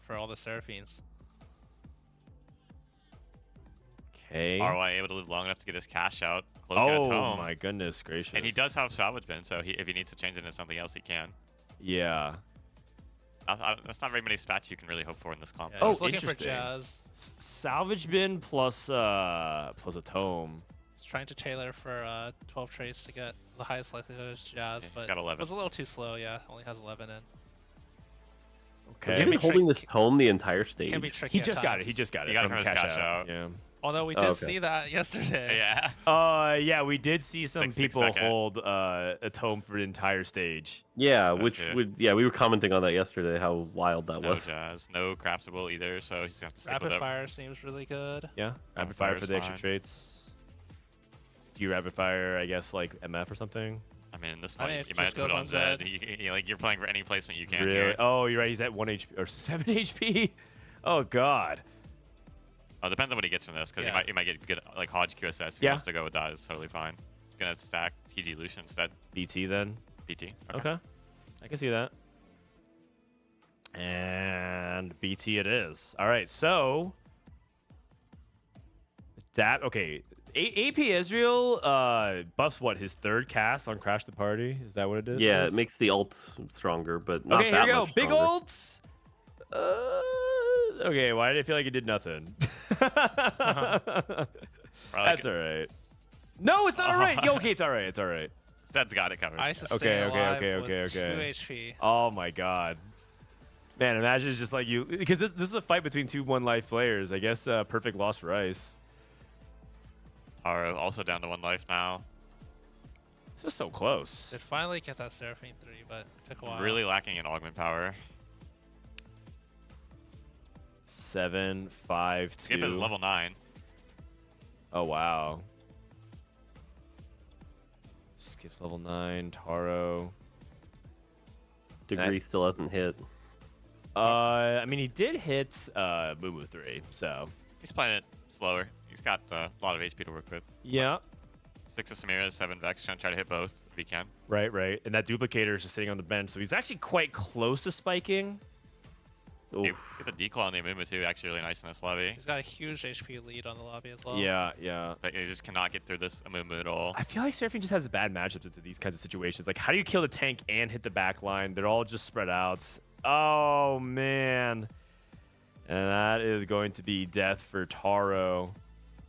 for all the Seraphines. Okay. RY able to live long enough to get his cash out. Cloak at Oh, home. my goodness gracious. And he does have Salvage Bin, so if he needs to change it into something else, he can. Yeah. That's not very many spats you can really hope for in this comp. Yeah, Oh, he's looking for interesting. Jazz. Salvage bin plus a tome. He's trying to tailor for 12 traits to get the highest likelihood of Jazz, Yeah, he's but got 11. was a little too slow. Yeah, only has 11 in. Okay. Have you been holding this home the entire stage? Can be tricky. He at just got it. times. He just got it. He got it from from his cash cash out. out. Yeah. Although we did okay. see that yesterday. Yeah. Yeah, we did see some 6 people second. hold a tome for the entire stage. Yeah, So, which yeah. would we were commenting on that yesterday. How wild that No was. Jazz, no craftable either, so he's gonna have to stick Rapid with it. fire seems really good. Yeah. Rapid Rapid fire fire's for the extra fine. traits. Do you rapid fire, I guess, like MF or something? I mean, this I might mean, you it might have just to put goes on on Zed. Zed. Like you're playing for any placement you can. Really? Here. Oh, you're right. He's at 1 HP or 7 HP. Oh God. It depends on what he gets from this, because Yeah. he might get good like Hodge QSS. If he Yeah. wants to go with that, it's totally fine. He's gonna stack TG Lucian instead. BT then. PT. Okay. I can see that. And BT it is. All right, so that okay. AP Israel buffs what, his third cast on Crash the Party? Is that what it is? Yeah, it makes the ult stronger, but not Okay, that here we go. much Big stronger. ults. Okay, why did I feel like it did nothing? That's all right. No, it's not all right. Yo, okay, it's all right. It's all right. Zed's got it covered. I sustain Okay, alive okay, with okay. 2 HP. Oh my God. Man, imagine it's just like you, because this is a fight between two 1-life players. I guess perfect loss for Ice. Taro also down to 1 life now. It's just so close. Did finally get that Seraphine 3, but it took a while. Really lacking in augment power. 7, 5, 2. Skip is level 9. Oh wow. Skips level 9. Taro. Degree still hasn't hit. I mean, he did hit Moo 3, so He's playing it slower. He's got a lot of HP to work with. yeah. 6 of Samira, 7 Vex. Trying to try to hit both if he can. Right. And that duplicator is just sitting on the bench, so he's actually quite close to spiking. Get Oof. the declaw on the Amumu too. Actually, really nice in this lobby. He's got a huge HP lead on the lobby as well. Yeah. But he just cannot get through this Amumu at all. I feel like Seraphine just has bad matchups into these kinds of situations. Like, how do you kill the tank and hit the back line? They're all just spread out. Oh, man. And that is going to be death for Taro.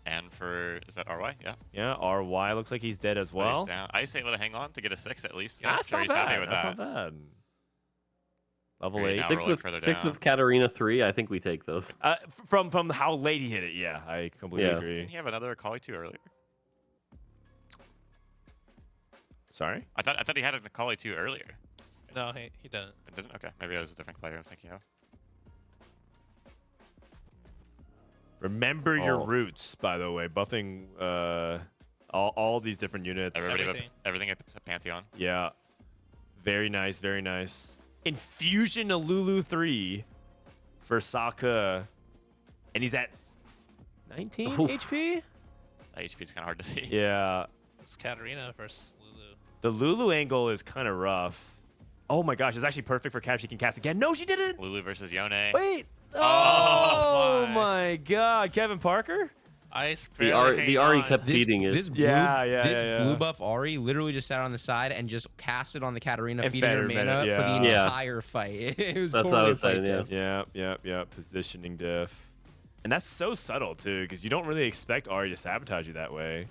And for, is that RY? Yeah. Yeah, RY looks like he's dead as But well. he's down. I say able to hang on to get a 6 at least. Yeah, that's Sure not he's happy bad. with That's that. not bad. Level Okay, 8. now Six rolling with further six down. with Katarina 3. I think we take those. From how late he hit it, yeah, I completely Yeah. agree. Didn't he have another Akali 2 earlier? Sorry? I thought he had an Akali 2 earlier. No, he didn't. It didn't? Okay. Maybe it was a different player I was thinking of. Remember your Oh. roots, by the way. Buffing all these different units. Everything except Pantheon. Yeah. Very nice, very nice. Infusion Lulu 3 for Saka. And he's at 19 Oof. HP? That HP is kind of hard to see. Yeah. It's Katarina versus Lulu. The Lulu angle is kind of rough. Oh my gosh, it's actually perfect for Cat. She can cast again. No, she didn't. Lulu versus Yone. Wait. Oh, my. my God. Kevin Parker? Ice The barely Ari hang on. kept beating it. This blue, Yeah, this yeah. blue buff Ari literally just sat on the side and just casted on the Katarina, And feeding her fed her mana mana, for the yeah. entire fight. It was That's what I totally was a fight saying, yeah. diff. Yeah. Positioning diff. And that's so subtle, too, because you don't really expect Ari to sabotage you that way.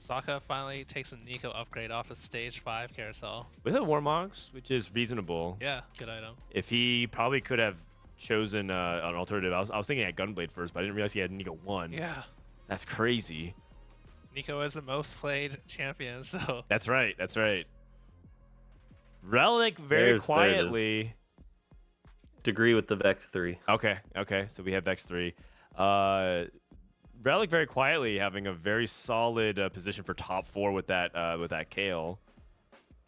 Sokka finally takes a Nico upgrade off the stage 5 carousel. With a Warmogs, which is reasonable. Yeah, good item. If he probably could have chosen an alternative. I was thinking at Gunblade first, but I didn't realize he had Nico 1. Yeah. That's crazy. Nico is the most played champion, so. That's right. Relic very There it is. quietly. Degree with the Vex 3. Okay. So we have Vex 3. Relic very quietly having a very solid position for top 4 with that Kale.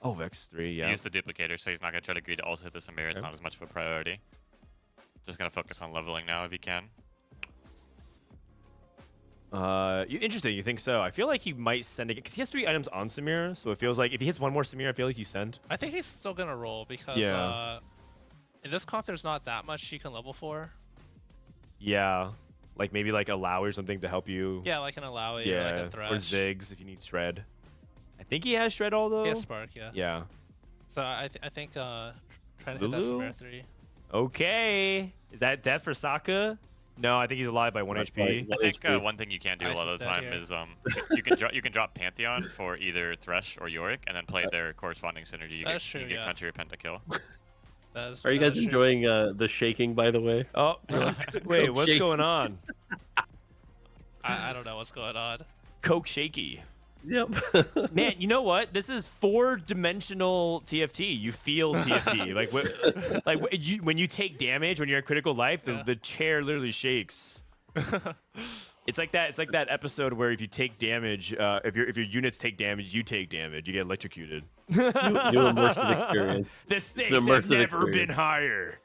Oh, Vex 3, yeah. He used the duplicator, so he's not going to try to agree to also hit the Samir. It's Okay. not as much of a priority. Just going to focus on leveling now if he can. Interesting. You think so? I feel like he might send it because he has 3 items on Samir, so it feels like if he hits one more Samir, I feel like you send. I think he's still going to roll because Yeah. in this comp, there's not that much you can level for. Yeah, like maybe like a Lao or something to help you. Yeah, like an Alawi or Yeah, like a Thresh. or Ziggs if you need Shred. I think he has Shred all though. He has Spark, yeah. Yeah. So I think trying to hit that Lulu? Samir 3. Okay. Is that death for Sokka? No, I think he's alive by 1 That's HP. I think one thing you can do a lot of the Aesah's time dead is you can drop Pantheon for either Thresh or Yorick, and then play their corresponding synergy. You That's get, true, you get yeah. Country or Pentakill. Are you guys enjoying the shaking, by the way? Oh, wait, what's Shaky. going on? I don't know what's going on. Coke shaky. Yep. Man, you know what? This is 4-dimensional TFT. You feel TFT. When you take damage when you're at critical life, the chair literally shakes. It's like that. It's like that episode where if you take damage, if your units take damage, you take damage. You get electrocuted. New immersive experience. The stakes It's an have immersive never been experience. higher.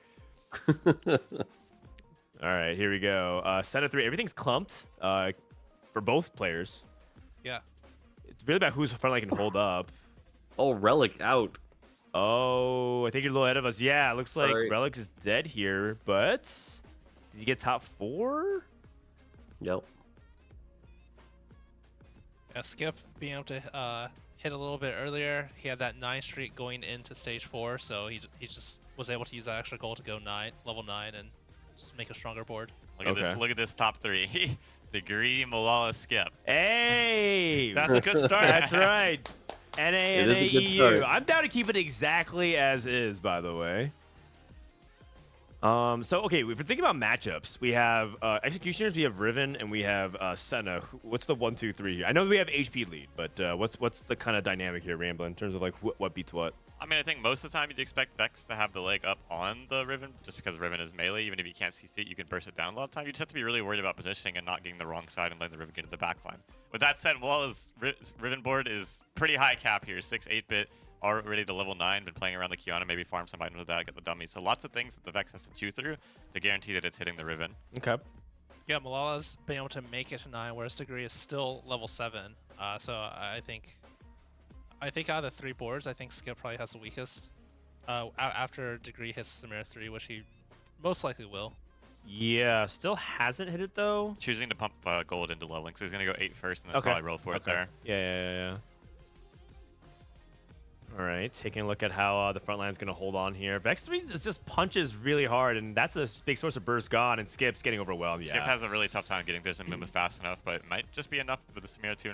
All right, here we go. Set of 3. Everything's clumped for both players. Yeah. It's really about whose front line can hold up. Oh, Relic out. Oh, I think you're a little ahead of us. Yeah, it looks like Sorry. Relics is dead here, but did you get top 4? Yep. Yeah, Skip being able to hit a little bit earlier. He had that 9 streak going into stage 4, so he just was able to use that extra gold to go level 9, and just make a stronger board. Look at this. Okay. Look at this top 3. Degree, Milala, Skip. Hey, That's a good start. that's right. NA, It NA, is a good EU. start. I'm down to keep it exactly as is, by the way. So okay, if we're thinking about matchups, we have Executioners, we have Riven, and we have Senna. What's the 1, 2, 3 here? I know we have HP lead, but what's the kind of dynamic here, Ramblinnn, in terms of like what beats what? I mean, I think most of the time you'd expect Vex to have the leg up on the Riven, just because Riven is melee. Even if you can't CC it, you can burst it down a lot of time. You just have to be really worried about positioning and not getting the wrong side and letting the Riven get into the backline. With that said, Milala's Riven board is pretty high cap here, 6-8-bit, already to level 9, been playing around the Kiana, maybe farm some items with that, get the dummies. So lots of things that the Vex has to chew through to guarantee that it's hitting the Riven. Okay. Yeah, Malala's been able to make it to 9, whereas Degree is still level 7. So I think out of the 3 boards, I think Skip probably has the weakest. After Degree hits Samir 3, which he most likely will. Yeah, still hasn't hit it though. Choosing to pump gold into leveling, so he's going to go 8 first and then Okay. probably roll for it there. Yeah. All right, taking a look at how the front line is going to hold on here. Vex 3 just punches really hard, and that's a big source of burst gone, and Skip's getting overwhelmed. Skip Yeah. has a really tough time getting through some movement fast enough, but it might just be enough with the Samir 2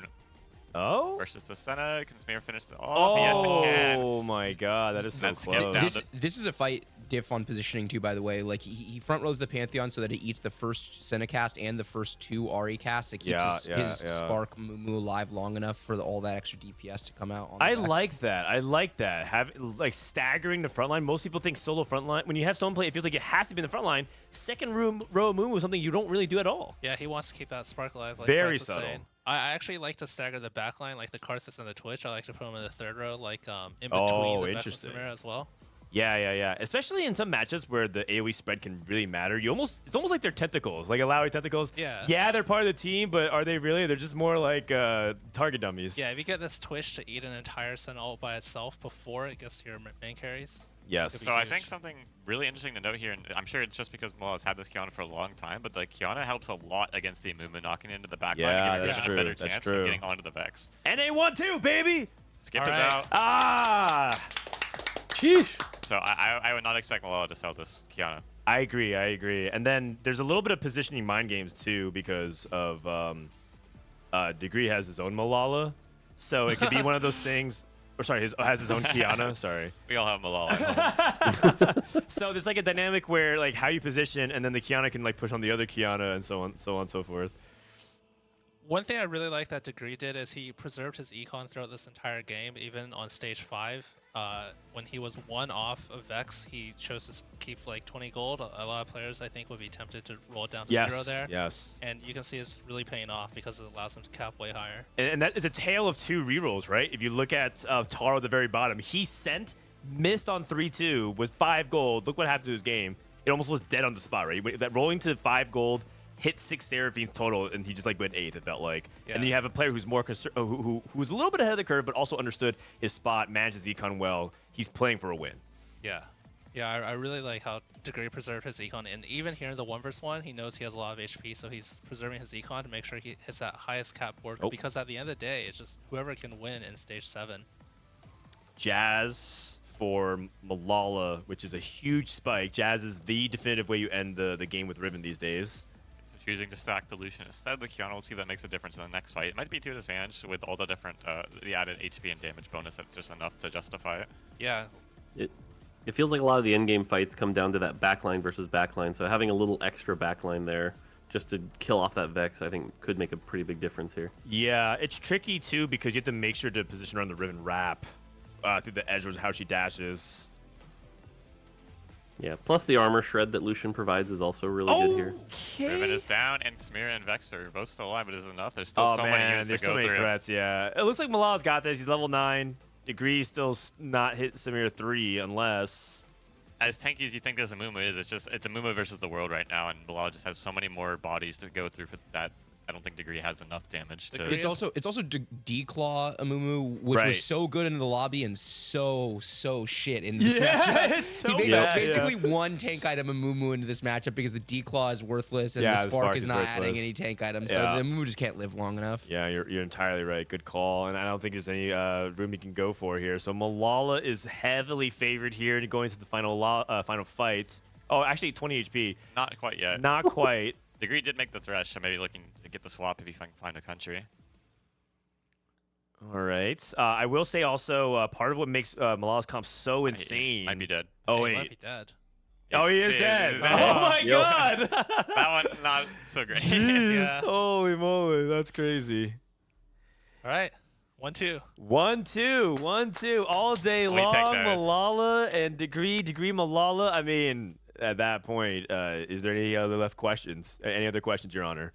Oh? versus the Senna. Can Samir finish the... Oh, yes, it can. Oh my god, that is so That's Skip close. down. This is a fight diff on positioning too, by the way. Like he front rows the Pantheon so that it eats the first Senna cast and the first 2 Ari casts. It keeps his Spark Moo alive long enough for all that extra DPS to come out. On the I Vex. like that. I like that. Like staggering the front line. Most people think solo front line. When you have someone play, it feels like it has to be in the front line. Second row of Moon was something you don't really do at all. Yeah, he wants to keep that spark alive. Like Very Bryce was subtle. saying. I actually like to stagger the backline, like the Karthus and the Twitch. I like to put them in the 3rd row, like in between Oh, the Vex and interesting. Samira as well. Yeah. Especially in some matchups where the AoE spread can really matter. It's almost like they're tentacles, like Alawi tentacles. Yeah. They're part of the team, but are they really? They're just more like target dummies. Yeah, if you get this Twitch to eat an entire Sen ult by itself before it gets to your main carries. Yes. So I think something really interesting to note here, and I'm sure it's just because Milala's had this Kiana for a long time, but the Kiana helps a lot against the movement, knocking into the backline Yeah, and giving that's Riven true. a better That's chance true. of getting onto the Vex. NA1-2, baby! Skip All is right. out. Ah! Sheesh. So I would not expect Milala to sell this Kiana. I agree. And then there's a little bit of positioning mind games too because of Degree has his own Milala, so it could be one of those things. Or sorry, has his own Kiana. Sorry. We all have Milala at home. So there's like a dynamic where like how you position, and then the Kiana can like push on the other Kiana, and so on and so forth. One thing I really like that Degree did is he preserved his econ throughout this entire game, even on stage 5. When he was 1 off of Vex, he chose to keep like 20 gold. A lot of players, I think, would be tempted to roll it down to 0 there. Yes. And you can see it's really paying off because it allows him to cap way higher. And that is a tale of 2 rerolls, right? If you look at Taro at the very bottom, he missed on 3-2 with 5 gold. Look what happened to his game. It almost was dead on the spot, right? That rolling to 5 gold, hit 6 Seraphines total, and he just like went 8th, it felt like. Yeah. And then you have a player who's more who's a little bit ahead of the curve, but also understood his spot, managed his econ well. He's playing for a win. Yeah. Yeah, I really like how Degree preserved his econ. And even here in the 1v1, he knows he has a lot of HP, so he's preserving his econ to make sure he hits that highest cap board. Because at the end of the day, it's just whoever can win in stage 7. Jazz for Milala, which is a huge spike. Jazz is the definitive way you end the game with Ribbon these days. So choosing to stack the Lucian instead of the Kiana, we'll see that makes a difference in the next fight. It might be to his advantage with all the different, the added HP and damage bonus. That's just enough to justify it. Yeah. It feels like a lot of the in-game fights come down to that backline versus backline, so having a little extra backline there just to kill off that Vex, I think could make a pretty big difference here. Yeah, it's tricky too because you have to make sure to position her on the Riven wrap through the edge of how she dashes. Yeah, plus the armor shred that Lucian provides is also really good here. Riven is down, and Samira and Vex are both still alive, but it is enough. There's still so many units there's to go so many through. threats, yeah. It looks like Milala's got this. He's level 9. Degree still not hit Samir 3 unless... As tanky as you think this Amumu is, it's Amumu versus the world right now, and Milala just has so many more bodies to go through for that. I don't think Degree has enough damage to... It's also declaw Amumu, which was so good in the lobby and so shit in this matchup. It's so He bad, basically one tank item Amumu into this matchup because the declaw is worthless and the Spark is not adding any tank items. So the Amumu just can't live long enough. Yeah, you're entirely right. Good call. And I don't think there's any room you can go for here. So Milala is heavily favored here to going to the final fight. Oh, actually 20 HP. Not quite yet. Not quite. Degree did make the thresh, so maybe looking to get the swap if you find a country. All right. I will say also part of what makes Milala's comp so insane. He might be dead. Oh, He wait. might be dead. Oh, he is dead. He's Oh, dead. my God. That one, not so great. Jeez. Yeah. Holy moly. That's crazy. All right. 1-2. 1-2. 1-2. All day We long. take those. Milala and Degree Milala. I mean, at that point, is there any other questions? Any other questions, Your Honor?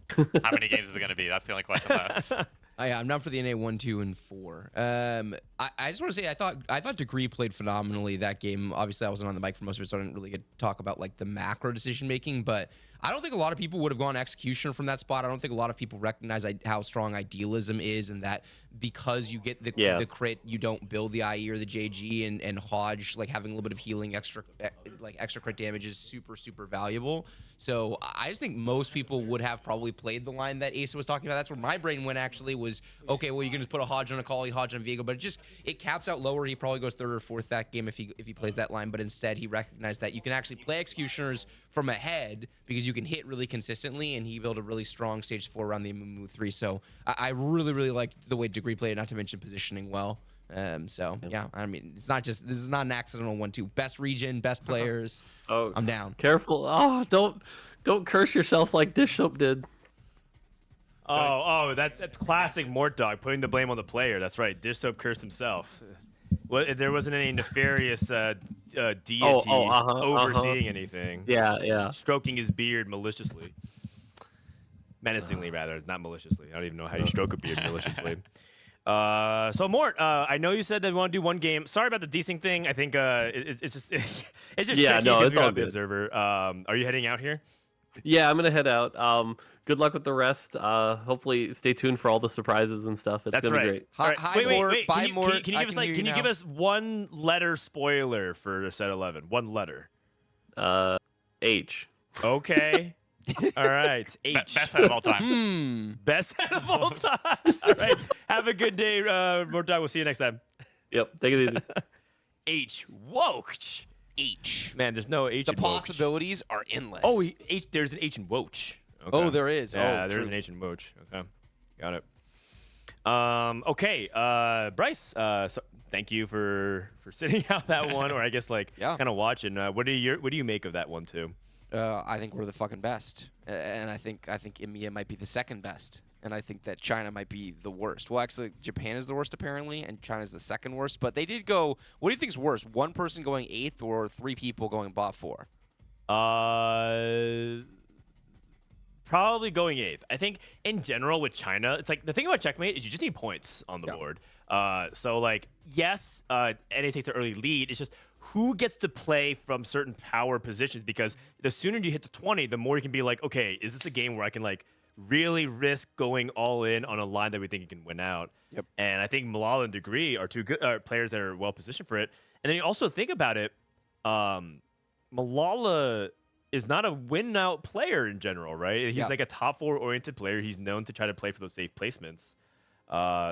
How many games is it going to be? That's the only question left. Yeah, I'm down for the NA 1, 2, and 4. I just want to say I thought Degree played phenomenally that game. Obviously, I wasn't on the mic for most of it, so I didn't really get to talk about like the macro decision making. But I don't think a lot of people would have gone Executioner from that spot. I don't think a lot of people recognize how strong Idealism is, and that because you get the crit, you don't build the IE or the JG, and Hodge like having a little bit of healing extra crit damage is super valuable. So I just think most people would have probably played the line that Aesah was talking about. That's where my brain went actually was, okay, well, you can just put a Hodge on a Kali, Hodge on Viego, but it caps out lower. He probably goes 3rd or 4th that game if he plays that line, but instead he recognized that you can actually play Executioners from ahead because you can hit really consistently, and he built a really strong stage 4 around the Amumu 3. So I really liked the way Degree played, not to mention positioning well. Yeah, I mean, this is not an accidental 1-2. Best region, best players. Oh, I'm down. Careful. Oh, don't curse yourself like Dish Soap did. Oh, that classic Mort Dog, putting the blame on the player. That's right. Dish Soap cursed himself. Well, there wasn't any nefarious deity overseeing anything. Yeah. Stroking his beard maliciously. Menacingly, rather. Not maliciously. I don't even know how you stroke a beard maliciously. So Mort, I know you said that we want to do one game. Sorry about the desync thing. I think it's just it's just Yeah, tricky no, because it's we all have the good. observer. Are you heading out here? Yeah, I'm gonna head out. Good luck with the rest. Hopefully, stay tuned for all the surprises and stuff. It's That's gonna right. be great. All right. Hi, Wait. Mort. Bye, Mort. Can you give us can you give us one letter spoiler for set 11? One letter. H. Okay. All right. H. Best set of all time. Best set of all time. All right. Have a good day, Mort Dog. We'll see you next time. Yep. Take it easy. H. Woach. H. Man, there's no H The in Woach. possibilities are endless. Oh, H. There's an H in Woach. Okay. Oh, there is. Yeah, Oh, there's true. an H in Woach. Okay, got it. Okay, Bryce. So thank you for sitting out that one, or I guess like Yeah. kind of watching. What do you make of that one too? I think we're the fucking best, and I think EMEA might be the second best, and I think that China might be the worst. Well, actually, Japan is the worst apparently, and China's the second worst. But they did go. What do you think is worse? One person going 8th, or 3 people going bot 4? Probably going 8th. I think in general with China, it's like the thing about checkmate is you just need points on the board. So like yes, NA takes the early lead. It's just who gets to play from certain power positions, because the sooner you hit to 20, the more you can be like, okay, is this a game where I can like really risk going all in on a line that we think you can win out? Yep. And I think Milala and Degree are two good players that are well positioned for it. And then you also think about it, Milala is not a win-out player in general, right? He's like a top 4 oriented player. He's known to try to play for those safe placements.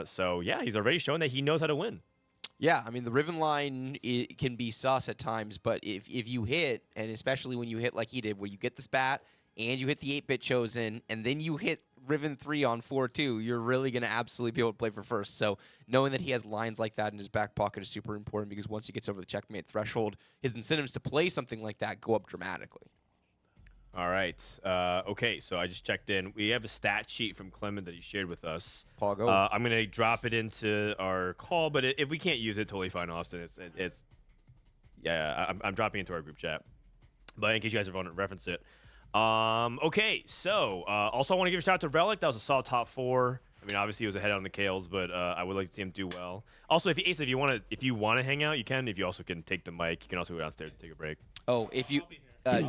So yeah, he's already shown that he knows how to win. Yeah, I mean the Riven line can be sus at times, but if you hit, and especially when you hit like he did, where you get the spat and you hit the 8-bit chosen, and then you hit Riven 3 on 4-2, you're really going to absolutely be able to play for first. So knowing that he has lines like that in his back pocket is super important, because once he gets over the checkmate threshold, his incentives to play something like that go up dramatically. All right. Okay, so I just checked in. We have a stat sheet from Clement that he shared with us. Paul, go. I'm going to drop it into our call, but if we can't use it, totally fine, Austin. I'm dropping it into our group chat. But in case you guys want to reference it. Okay, so also I want to give a shout out to Relic. That was a solid top 4. I mean, obviously he was ahead on the Kales, but I would like to see him do well. Also, Aesah, if you want to hang out, you can. If you also can take the mic, you can also go downstairs and take a break. Oh, if you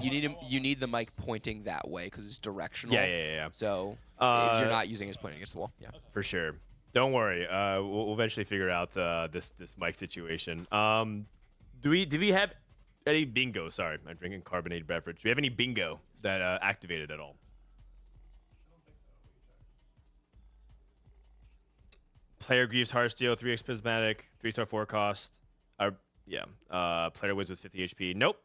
you need the mic pointing that way because it's directional. Yeah. So if you're not using it, it's pointing against the wall. Yeah. For sure. Don't worry. We'll eventually figure out this mic situation. Do we have any bingo? Sorry, I'm drinking carbonated beverage. Do we have any bingo that activated at all? Player grieves Heartsteel, 3x Prismatic, 3-star 4 cost. Player wins with 50 HP. Nope.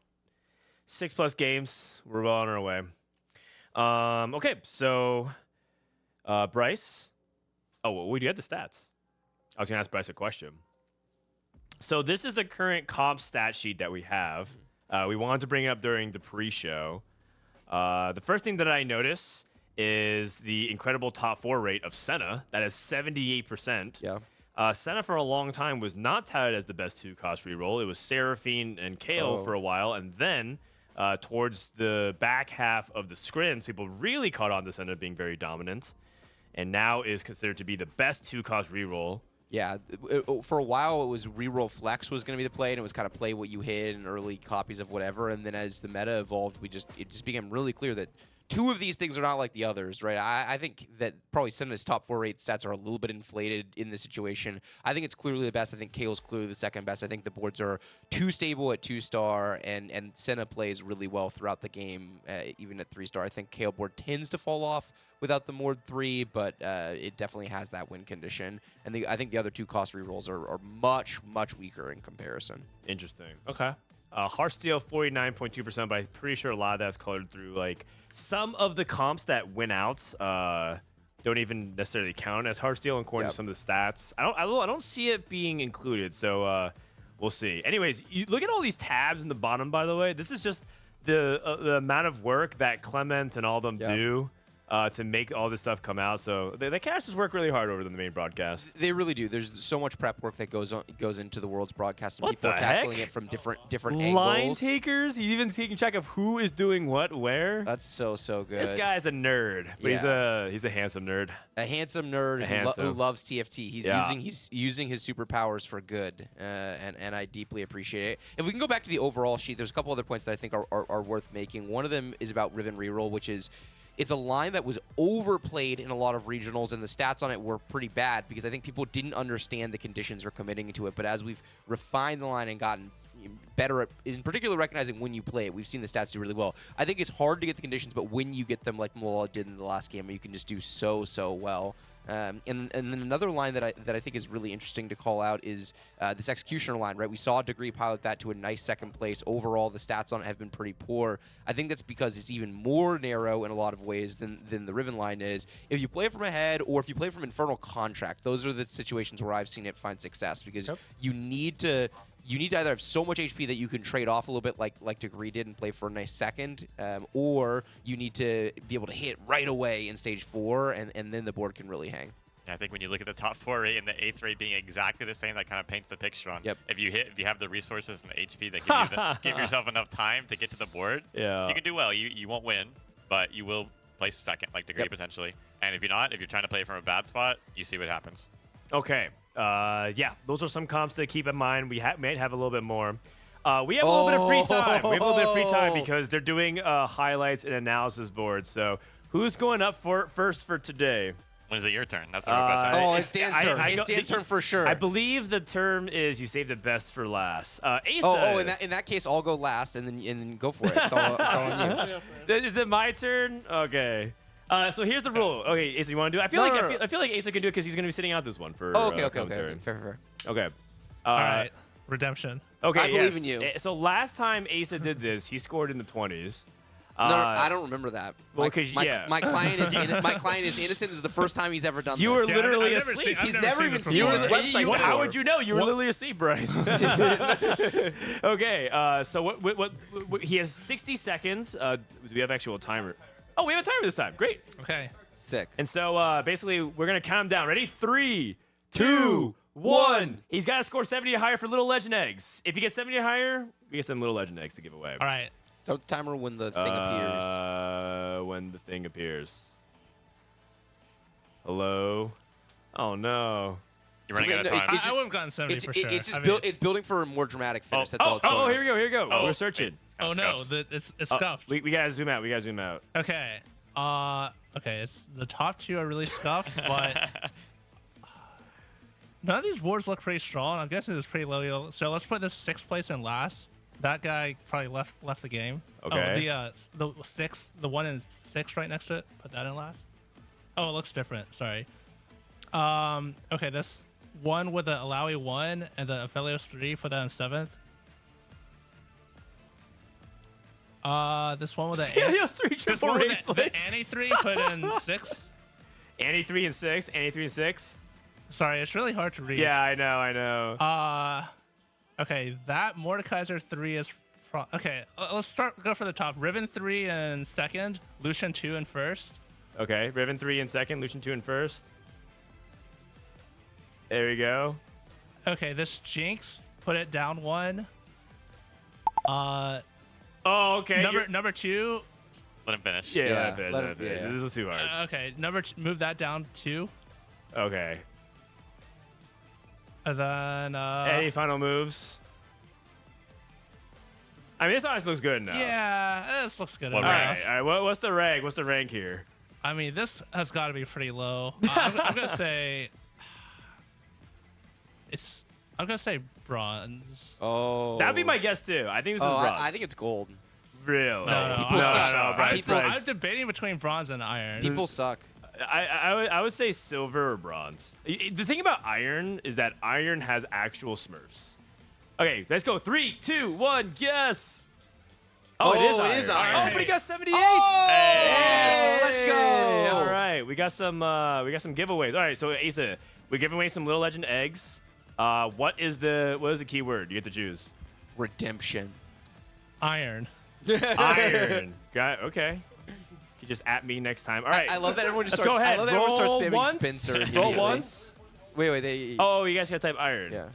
6+ games. We're well on our way. Okay, so Bryce. Oh, well, we do have the stats. I was gonna ask Bryce a question. So this is the current comp stat sheet that we have. We wanted to bring it up during the pre-show. The first thing that I notice is the incredible top 4 rate of Senna. That is 78%. Yeah. Senna for a long time was not touted as the best 2-cost reroll. It was Seraphine and Kale for a while, and then towards the back half of the scrims, people really caught on to Senna being very dominant, and now is considered to be the best 2-cost reroll. Yeah, for a while it was reroll flex was going to be the play, and it was kind of play what you hit in early copies of whatever. And then as the meta evolved, it just became really clear that 2 of these things are not like the others, right? I think that probably Senna's top 4 rate stats are a little bit inflated in this situation. I think it's clearly the best. I think Kale's clearly the second best. I think the boards are too stable at 2-star, and Senna plays really well throughout the game, even at 3-star. I think Kale board tends to fall off without the Mord 3, but it definitely has that win condition. And I think the other 2-cost rerolls are much, much weaker in comparison. Interesting. Okay. Heartsteel 49.2%, but I'm pretty sure a lot of that's colored through like some of the comps that went out don't even necessarily count as Heartsteel according to some of the stats. I don't see it being included, so we'll see. Anyways, you look at all these tabs in the bottom. By the way, this is just the amount of work that Clement and all of them do to make all this stuff come out. So the casters work really hard over the main broadcast. They really do. There's so much prep work that goes into the World's broadcast, and What people the tackling heck? it from different Line angles. takers. He's even taking track of who is doing what where. That's so good. This guy's a nerd, but he's a handsome nerd. A handsome nerd who loves TFT. He's using his superpowers for good, and I deeply appreciate it. If we can go back to the overall sheet, there's a couple other points that I think are worth making. One of them is about Riven Reroll, which is it's a line that was overplayed in a lot of regionals, and the stats on it were pretty bad because I think people didn't understand the conditions or committing to it. But as we've refined the line and gotten better at, in particular, recognizing when you play it, we've seen the stats do really well. I think it's hard to get the conditions, but when you get them, like Milala did in the last game, you can just do so well. And then another line that I think is really interesting to call out is this Executioner line, right? We saw Degree pilot that to a nice second place. Overall, the stats on it have been pretty poor. I think that's because it's even more narrow in a lot of ways than the Riven line is. If you play from ahead or if you play from Infernal Contract, those are the situations where I've seen it find success because you need to either have so much HP that you can trade off a little bit like Degree did and play for a nice second, or you need to be able to hit right away in stage 4, and then the board can really hang. Yeah, I think when you look at the top 4 rate and the 8th rate being exactly the same, that kind of paints the picture on. Yep. If you have the resources and the HP that give yourself enough time to get to the board, you can do well. You won't win, but you will place second, like Degree potentially. And if you're trying to play from a bad spot, you see what happens. Okay. Those are some comps to keep in mind. We might have a little bit more. We have a little bit of free time. We have a little bit of free time because they're doing highlights and analysis boards. So who's going up first for today? When is it your turn? That's the real question. Oh, it's Dan's turn. It's Dan's turn for sure. I believe the term is you save the best for last. Aesah. In that case, I'll go last and then go for it. It's all on you. Is it my turn? Okay. So here's the rule. Okay, Aesah, you want to do it? I feel like Aesah can do it because he's going to be sitting out this one for. Okay. commentary. Fair. Okay. All right, redemption. Okay, I believe in yes. you. So last time Aesah did this, he scored in the 20s. No, I don't remember that. well, 'cause, yeah. my client is my client is innocent. This is the first time he's ever done You this. were literally I've never asleep. seen- I've He's never never seen even this seen before. his website How before. would you know? You were literally asleep, Bryce. Okay, so what? He has 60 seconds. Do we have actual timer? Oh, we have a timer this time. Great. Okay. Sick. And so basically, we're gonna count him down. Ready? 3, 2, 1. He's got to score 70 or higher for Little Legend Eggs. If he gets 70 or higher, we get some Little Legend Eggs to give away. All right. Start the timer when the thing appears. When the thing appears. Hello? Oh no. You're running out of no, time. it I just- would have gotten 70 for sure. It's just I mean- it's building for a more dramatic finish. That's all it's Oh, doing. here we go. Here we go. Oh, We're searching. Oh no, it's scuffed. We gotta zoom out. We gotta zoom out. Okay. Okay. It's the top 2 are really scuffed, but none of these boards look pretty strong. I'm guessing it's pretty low. So let's put this 6th place in last. That guy probably left the game. Okay. Oh, the 1 in 6 right next to it. Put that in last. Oh, it looks different. Sorry. Okay, this one with the Alawi 1 and the Aphelios 3. Put that in 7th. This one with the Yeah, those 3 this triple one race with the plays. Annie 3 put in 6th. Annie 3 and 6. Annie 3 and 6. Sorry, it's really hard to read. Yeah, I know. Okay, that Mordekaiser 3 is. Okay, let's go for the top. Riven 3 in 2nd, Lucian 2 in 1st. Okay, Riven 3 in 2nd, Lucian 2 in 1st. There we go. Okay, this Jinx put it down 1. Oh, okay. Number 2. Let him finish. Yeah, Yeah, let it finish, let let it- it finish. yeah. This is too hard. Okay, move that down 2. Okay. And then Any final moves? I mean, this honestly looks good enough. yeah, this looks good What All enough. right. All right. What's the rank? What's the rank here? I mean, this has got to be pretty low. I'm gonna say I'm gonna say bronze. Oh. That'd be my guess too. I think this is Oh, bronze. I think it's gold. real. No, people no, suck. no, Bryce, People- Bryce. I'm debating between bronze and iron. People suck. I would say silver or bronze. The thing about iron is that iron has actual Smurfs. Okay, let's go. 3, 2, 1, guess. Oh, it is iron. Oh, but he got 78. Oh, Hey, let's go. All right, we got some giveaways. All right, so Aesah, we're giving away some Little Legend eggs. What is the keyword? You get to choose. Redemption. Iron. Iron. Got okay. You just at me next time. All right. I love that everyone just Let's starts. go ahead. I love that everyone starts Roll spamming once. Spencer Roll immediately. once. Wait, they. Oh, you guys gotta type iron. Yeah.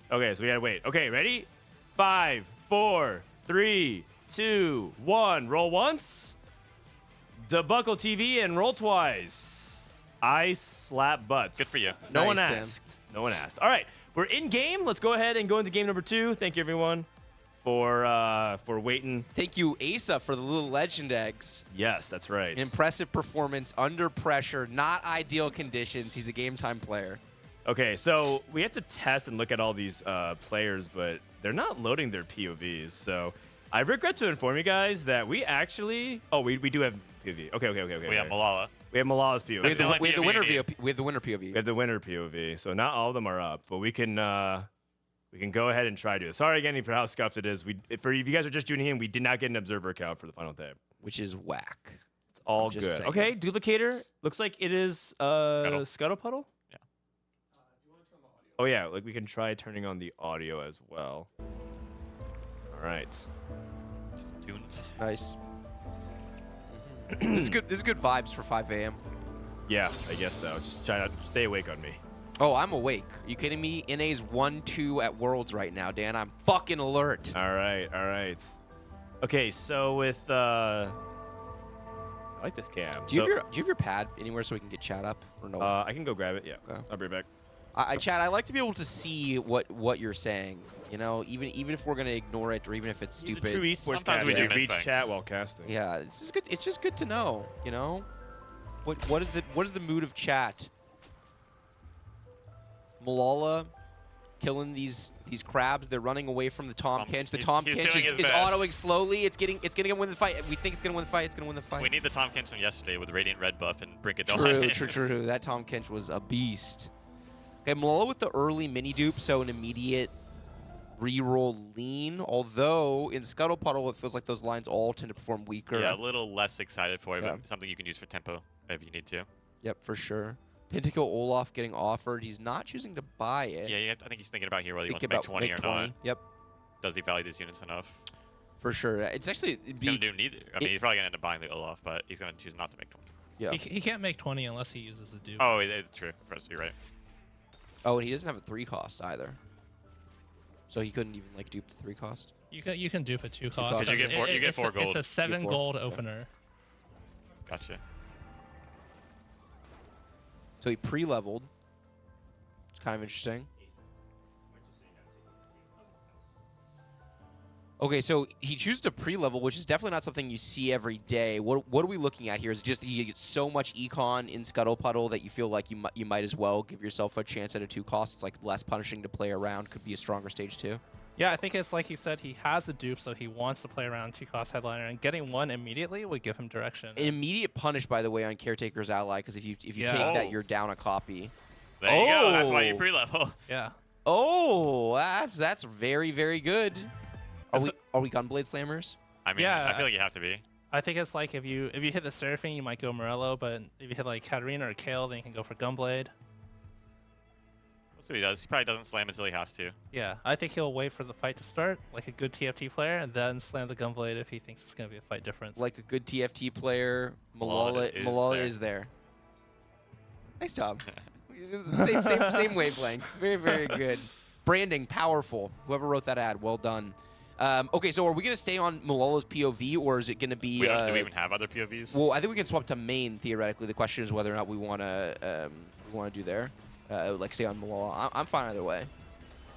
Okay, so we gotta wait. Okay, ready? 5, 4, 3, 2, 1. Roll once. Debuckle TV and roll twice. I slap butts. Good for you. No one Nice, Dan. asked. No one asked. All right, we're in game. Let's go ahead and go into game number 2. Thank you everyone for waiting. Thank you, Aesah, for the Little Legend eggs. Yes, that's right. An impressive performance under pressure, not ideal conditions. He's a game time player. Okay, so we have to test and look at all these players, but they're not loading their POVs. So I regret to inform you guys that we actually... Oh, we do have POV. Okay. We have Milala. We have Milala's POV. We have the, only we have the POV winner you need. POV. We have the winner POV. We have the winner POV. So not all of them are up, but we can go ahead and try to. Sorry again for how scuffed it is. If you guys are just tuning in, we did not get an observer account for the final tab. Which is whack. It's all I'm just good. saying. Okay, duplicator. Looks like it is Scuttle Puddle. Yeah. Oh yeah, like we can try turning on the audio as well. All right. Some tunes. Nice. This is good. This is good vibes for 5 a.m. Yeah, I guess so. Just try to stay awake on me. Oh, I'm awake. Are you kidding me? NA's 1-2 at Worlds right now, Dan. I'm fucking alert. All right. Okay, so with I like this cam. Do you have your pad anywhere so we can get chat up or no? I can go grab it. Yeah, Okay. I'll be right back. Chat. I like to be able to see what you're saying. You know, even if we're gonna ignore it or even if it's He's stupid. a true esports Sometimes we caster. do miss Reads things. chat while casting. Yeah, it's just good. It's just good to know. You know, what is the mood of chat? Milala killing these crabs. They're running away from the Tom Kench. The he's- Tom he's Kench doing is his best. autoing slowly. It's gonna win the fight. We think it's gonna win the fight. It's gonna win the fight. We need the Tom Kench from yesterday with Radiant Red buff and bring it True. That Tom Kench was a beast. Okay, Milala with the early mini dupe, so an immediate reroll lean, although in Scuttle Puddle, it feels like those lines all tend to perform weaker. Yeah, a little less excited for it, Yeah. but something you can use for tempo if you need to. Yep, for sure. Pentakill Olaf getting offered. He's not choosing to buy it. Yeah, I think he's thinking about here whether he Think wants to make about 20 or not. Yep, Does he value these units enough? for sure. It's actually it'd He's be gonna do neither. I mean, he's probably gonna end up buying the Olaf, but he's gonna choose not to make 20. yeah. He can't make 20 unless he uses the dupe. Oh, it's true. Chris, you're right. Oh, and he doesn't have a 3 cost either. So he couldn't even like dupe the 3 cost. You can dupe a 2 cost. cost. You get four- you get 4 gold. It's a 7 4. gold Okay. opener. Gotcha. So he pre-leveled. It's kind of interesting. Okay, so he chooses to pre-level, which is definitely not something you see every day. What are we looking at here? Is it just you get so much econ in Scuttle Puddle that you feel like you might as well give yourself a chance at a 2 cost? It's like less punishing to play around. Could be a stronger stage 2. Yeah, I think it's like you said, he has a dupe, so he wants to play around 2 cost headliner, and getting 1 immediately would give him direction. An immediate punish, by the way, on Caretaker's Ally, because if you Yeah. take that, Oh. you're down a copy. There you go. That's why you Oh. pre-level. Yeah. Oh, that's very, very good. Are we Gunblade Slammers? I mean, Yeah. I feel like you have to be. I think it's like if you hit the Seraphine, you might go Morello, but if you hit like Katarina or Kale, then you can go for Gunblade. That's what he does. He probably doesn't slam until he has to. Yeah, I think he'll wait for the fight to start, like a good TFT player, and then slam the Gunblade if he thinks it's going to be a fight difference. Like a good TFT player, Milala Milala is is there. Nice job. same wavelength. Very, very good. Branding, powerful. Whoever wrote that ad, well done. Okay, so are we going to stay on Milala's POV, or is it going to be... Do we even have other POVs? Well, I think we can swap to main, theoretically. The question is whether or not we want to do there. Like, stay on Milala. I'm fine either way.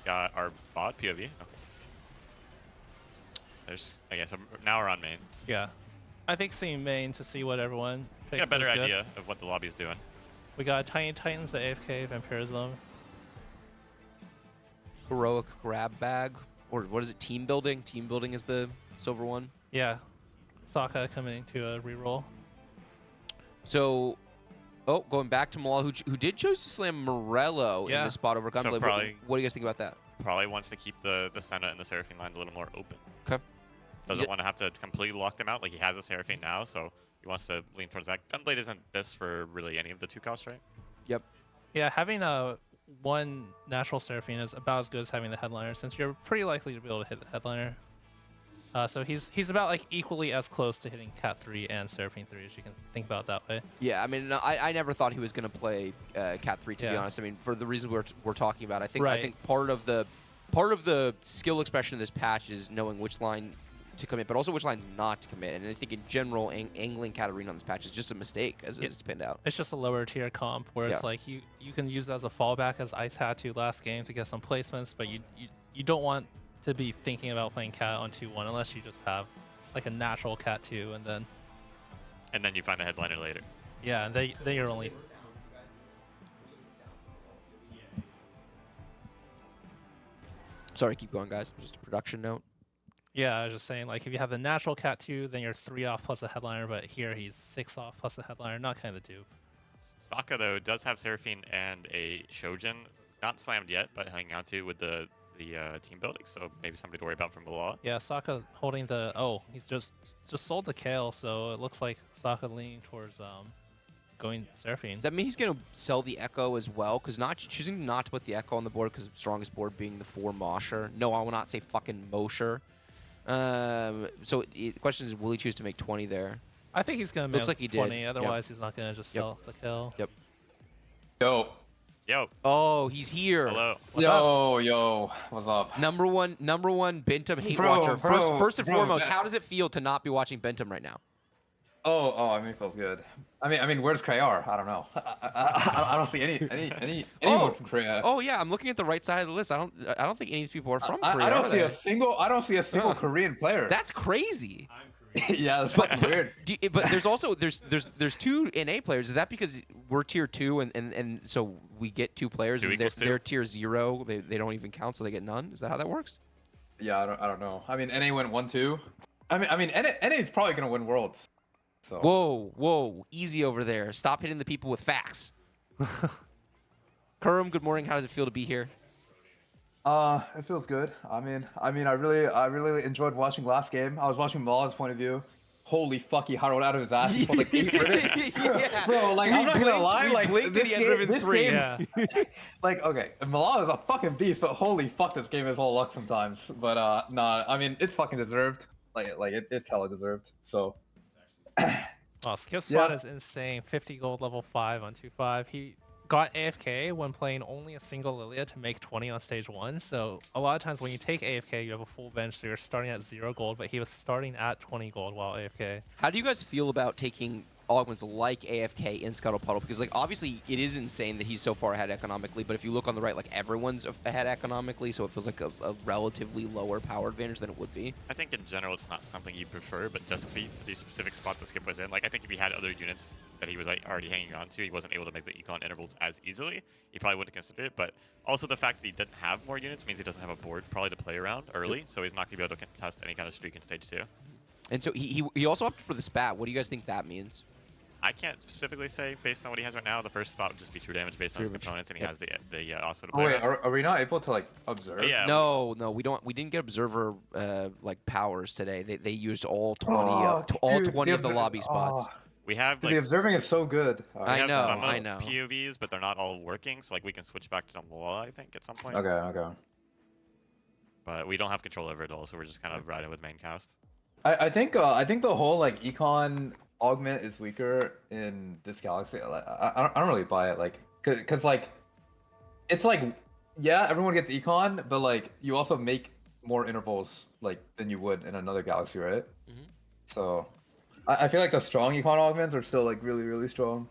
Got our bot POV. Oh. There's, I guess, now we're on main. Yeah. I think seeing main to see what everyone Get picks a better is good. idea of what the lobby's doing. We got Tiny Titans, the AFK, Vampirism. Heroic grab bag. Or what is it? Team building? Team building is the silver one. Yeah. Sokka coming into a reroll. So, going back to Milala, who did choose to slam Morello in Yeah. this spot over Gunblade. probably- What do you guys think about that? Probably wants to keep the Senna and the Seraphine lines a little more open. Okay. Doesn't Yeah. want to have to completely lock them out. Like, he has a Seraphine now, so he wants to lean towards that. Gunblade isn't best for really any of the 2 costs, right? Yep. Yeah, having one natural Seraphine is about as good as having the headliner, since you're pretty likely to be able to hit the headliner. So he's about like equally as close to hitting Cat 3 and Seraphine 3 as you can think about it that way. Yeah, I mean, no, I never thought he was going to play Cat 3, to be Yeah. honest. I mean, for the reasons we're talking about, I think Right. part of the skill expression of this patch is knowing which line to commit, but also which lines not to commit. And I think in general, angling Katarina on this patch is just a mistake, as it's pinned out. It's just a lower tier comp where it's Yeah. like you can use it as a fallback, as Ice had to last game to get some placements, but you don't want to be thinking about playing Cat on 2-1 unless you just have like a natural Cat 2, and then You find the headliner later. yeah, and then you're only Sorry, keep going, guys. Just a production note. yeah. I was just saying, like if you have the natural Cat 2, then you're 3 off plus a headliner, but here he's 6 off plus a headliner, not kind of the dupe. Sokka, though, does have Seraphine and a Shojin. Not slammed yet, but hanging on to with the team building, so maybe somebody to worry about from Milala. Yeah, Sokka holding the he's just sold the Kale, so it looks like Sokka leaning towards going Seraphine. Does that mean he's going to sell the Echo as well? Because choosing not to put the Echo on the board because strongest board being the 4 Mosher. No, I will not say fucking Mosher. So the question is, will he choose to make 20 there? I think he's gonna Looks make like he did. 20. Yep. Otherwise, he's not gonna just sell the Kill. Yep. Yo, Yo, Oh, he's here. hello. What's up? yo, what's up? Number one Bentham hate Bro, watcher. bro, First and bro, foremost, that- how does it feel to not be watching Bentham right now? I mean, it feels good. I mean, where's Krayar? I don't know. I don't see anyone from Krayar. Oh yeah, I'm looking at the right side of the list. I don't think any of these people are from Korea. I don't are see they? a single Korean player. That's crazy. yeah, that's fucking weird. But there's also there's 2 NA players. Is that because we're tier 2 and so we get 2 players 2 and equals 2. they're tier 0? They don't even count, so they get none. Is that how that works? Yeah, I don't know. I mean, NA went 1-2. I mean, NA is probably gonna win Worlds. So. Whoa, easy over there. Stop hitting the people with facts. Kurum, good morning. How does it feel to be here? It feels good. I really enjoyed watching last game. I was watching Milala's point of view. Holy fuck, he harrowed out of his ass. He pulled like 8 ribbons. Yeah. Bro, like, I'm not gonna lie, We like, blinked and this he had game, ribbon this 3. game, Yeah. like, okay, Milala is a fucking beast, but holy fuck, this game is all luck sometimes. But, nah, I mean, it's fucking deserved. It's hella deserved, so. Oh, skip spot Yeah. is insane. 50 gold level 5 on 2-5. He got AFK when playing only a single Lilia to make 20 on stage 1. So a lot of times when you take AFK, you have a full bench, so you're starting at 0 gold, but he was starting at 20 gold while AFK. How do you guys feel about taking augments like AFK in Scuttle Puddle? Because like obviously it is insane that he's so far ahead economically, but if you look on the right, like everyone's ahead economically, so it feels like a relatively lower power advantage than it would be. I think in general it's not something you prefer, but just for the specific spot the skip was in, like I think if he had other units that he was like already hanging on to, he wasn't able to make the econ intervals as easily, he probably wouldn't consider it. But also the fact that he didn't have more units means he doesn't have a board probably to play around early, so he's not going to be able to contest any kind of streak in stage 2. And so he also opted for the spat. What do you guys think that means? I can't specifically say based on what he has right now. The first thought would just be true damage based on his components, and he has the also to Oh, play wait, around. are we not able to, like, observe? Yeah. No, we don't. We didn't get observer like powers today. They used all 20 Oh, all dude, 20 of the obser- lobby spots. oh, We have dude, like the observing is so good. we I have know, some I know. POVs, but they're not all working. So like we can switch back to Milala, I think, at some point. Okay. But we don't have control over it all, so we're just kind of riding with main cast. I think the whole like econ augment is weaker in this galaxy. I don't really buy it, like, cause like it's like, yeah, everyone gets econ, but like you also make more intervals like than you would in another galaxy, right? Mhm. So I feel like the strong econ augments are still like really strong,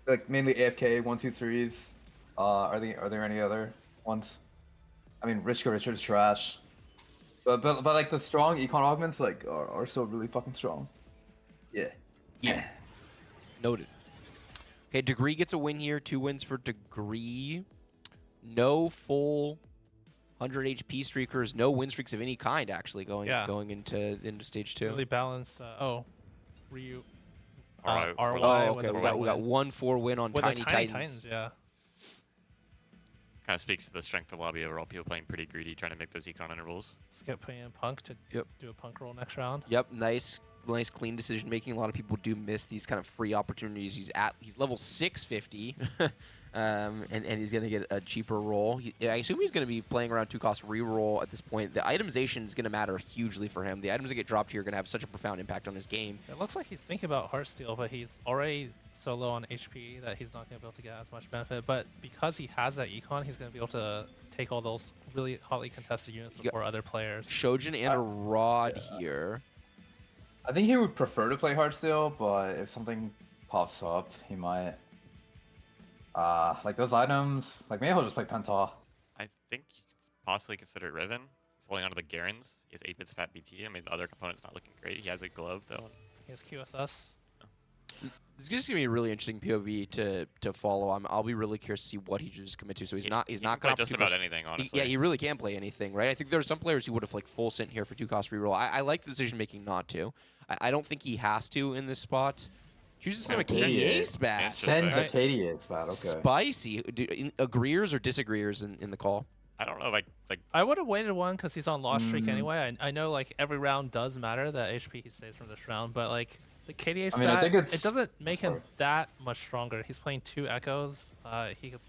like mainly AFK 1-2-3s. Are there any other ones? I mean, Richard's trash. But like the strong econ augments like are still really fucking strong. Yeah. Yeah. Noted. Okay, Degree gets a win here. 2 wins for Degree. No full 100 HP streakers. No win streaks of any kind actually going into stage 2. Really balanced. Ryu. Alright, RY Oh, with okay. a We full got win. 1-4 win on With Tiny the Tiny Titans. Titans, yeah. Kind of speaks to the strength of the lobby overall. People playing pretty greedy, trying to make those econ intervals. Skip putting in Punk to Yep. do a Punk roll next round. Yep, nice clean decision making. A lot of people do miss these kind of free opportunities. He's level 650, and he's gonna get a cheaper roll. I assume he's gonna be playing around 2-cost reroll at this point. The itemization is gonna matter hugely for him. The items that get dropped here are gonna have such a profound impact on his game. It looks like he's thinking about Heartsteel, but he's already so low on HP that he's not going to be able to get as much benefit. But because he has that econ, he's going to be able to take all those really hotly contested units before other players. Shojin and a Rod here. I think he would prefer to play Heartsteel, but if something pops up, he might. Like those items, like maybe he'll just play Penta. I think you could possibly consider Riven. He's holding onto the Garens. He has 8-bit spat BT. I mean, the other component's not looking great. He has a glove though. He has QSS. This is just gonna be a really interesting POV to follow. I'll be really curious to see what he just commit to. So he's not He gonna can play opt just for about 2-cost anything, honestly. Yeah, he really can play anything, right? I think there are some players who would have like full sent here for 2-cost reroll. I like the decision making not to. I don't think he has to in this spot. Chooses some Okay. KDA spat. Interesting. Sends a Right. KDA spot. Okay. Spicy. Agreeers or disagreeers in the call? I don't know, like I would have waited one because he's on lost streak Mm. anyway. I know like every round does matter that HP he says from this round, but like the KDA I stat, mean, I think it's- it doesn't make him sorry. that much stronger. He's playing 2 Echoes. He could.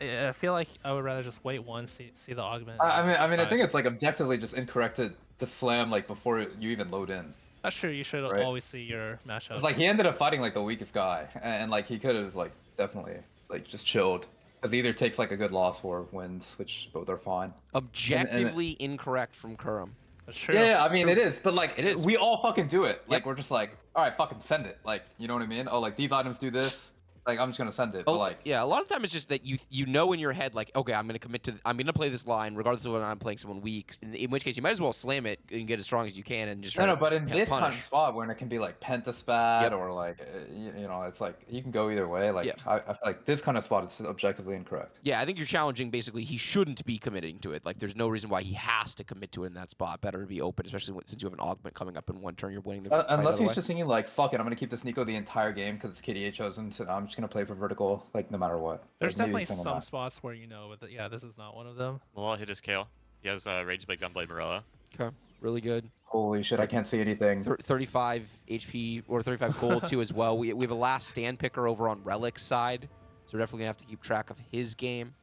I feel like I would rather just wait one, see the augment. I mean, I decide. think it's like objectively just incorrect to slam like before you even load in. That's true. You should Right. always see your matchup. It's like he ended up fighting like the weakest guy, and like he could have like definitely like just chilled, because he either takes like a good loss or wins, which both are fine. Objectively incorrect from Kurum. That's true. Yeah, I mean it is, but like It is. we all fucking do it. Like Yep. we're just like, all right, fucking send it. Like, you know what I mean? Oh, like these items do this. Like I'm just gonna send it. But like, yeah, a lot of time it's just that you know in your head, like, okay, I'm gonna commit to, I'm gonna play this line regardless of whether I'm playing someone weak. In which case, you might as well slam it and get as strong as you can and just try no, to but in this kind of punish. spot when it can be like pentaspat Yep. or like you know, it's like you can go either way. Like Yeah. I feel like this kind of spot is objectively incorrect. Yeah, I think you're challenging. Basically, he shouldn't be committing to it. Like, there's no reason why he has to commit to it in that spot. Better to be open, especially since you have an augment coming up in one turn. You're winning the fight Unless either he's way. just thinking like, fuck it, I'm gonna keep this Nico the entire game because it's KDA chosen, so I'm just just gonna play for vertical, like no matter what. There's Like, maybe definitely single some match. spots where you know, but yeah, this is not one of them. Milala hit his Kale. He has Rage Blade Gunblade Morella. Okay, really good. Holy shit, I can't see anything. 35 HP or 35 gold too as well. We have a last stand picker over on Relic's side, so we're definitely gonna have to keep track of his game.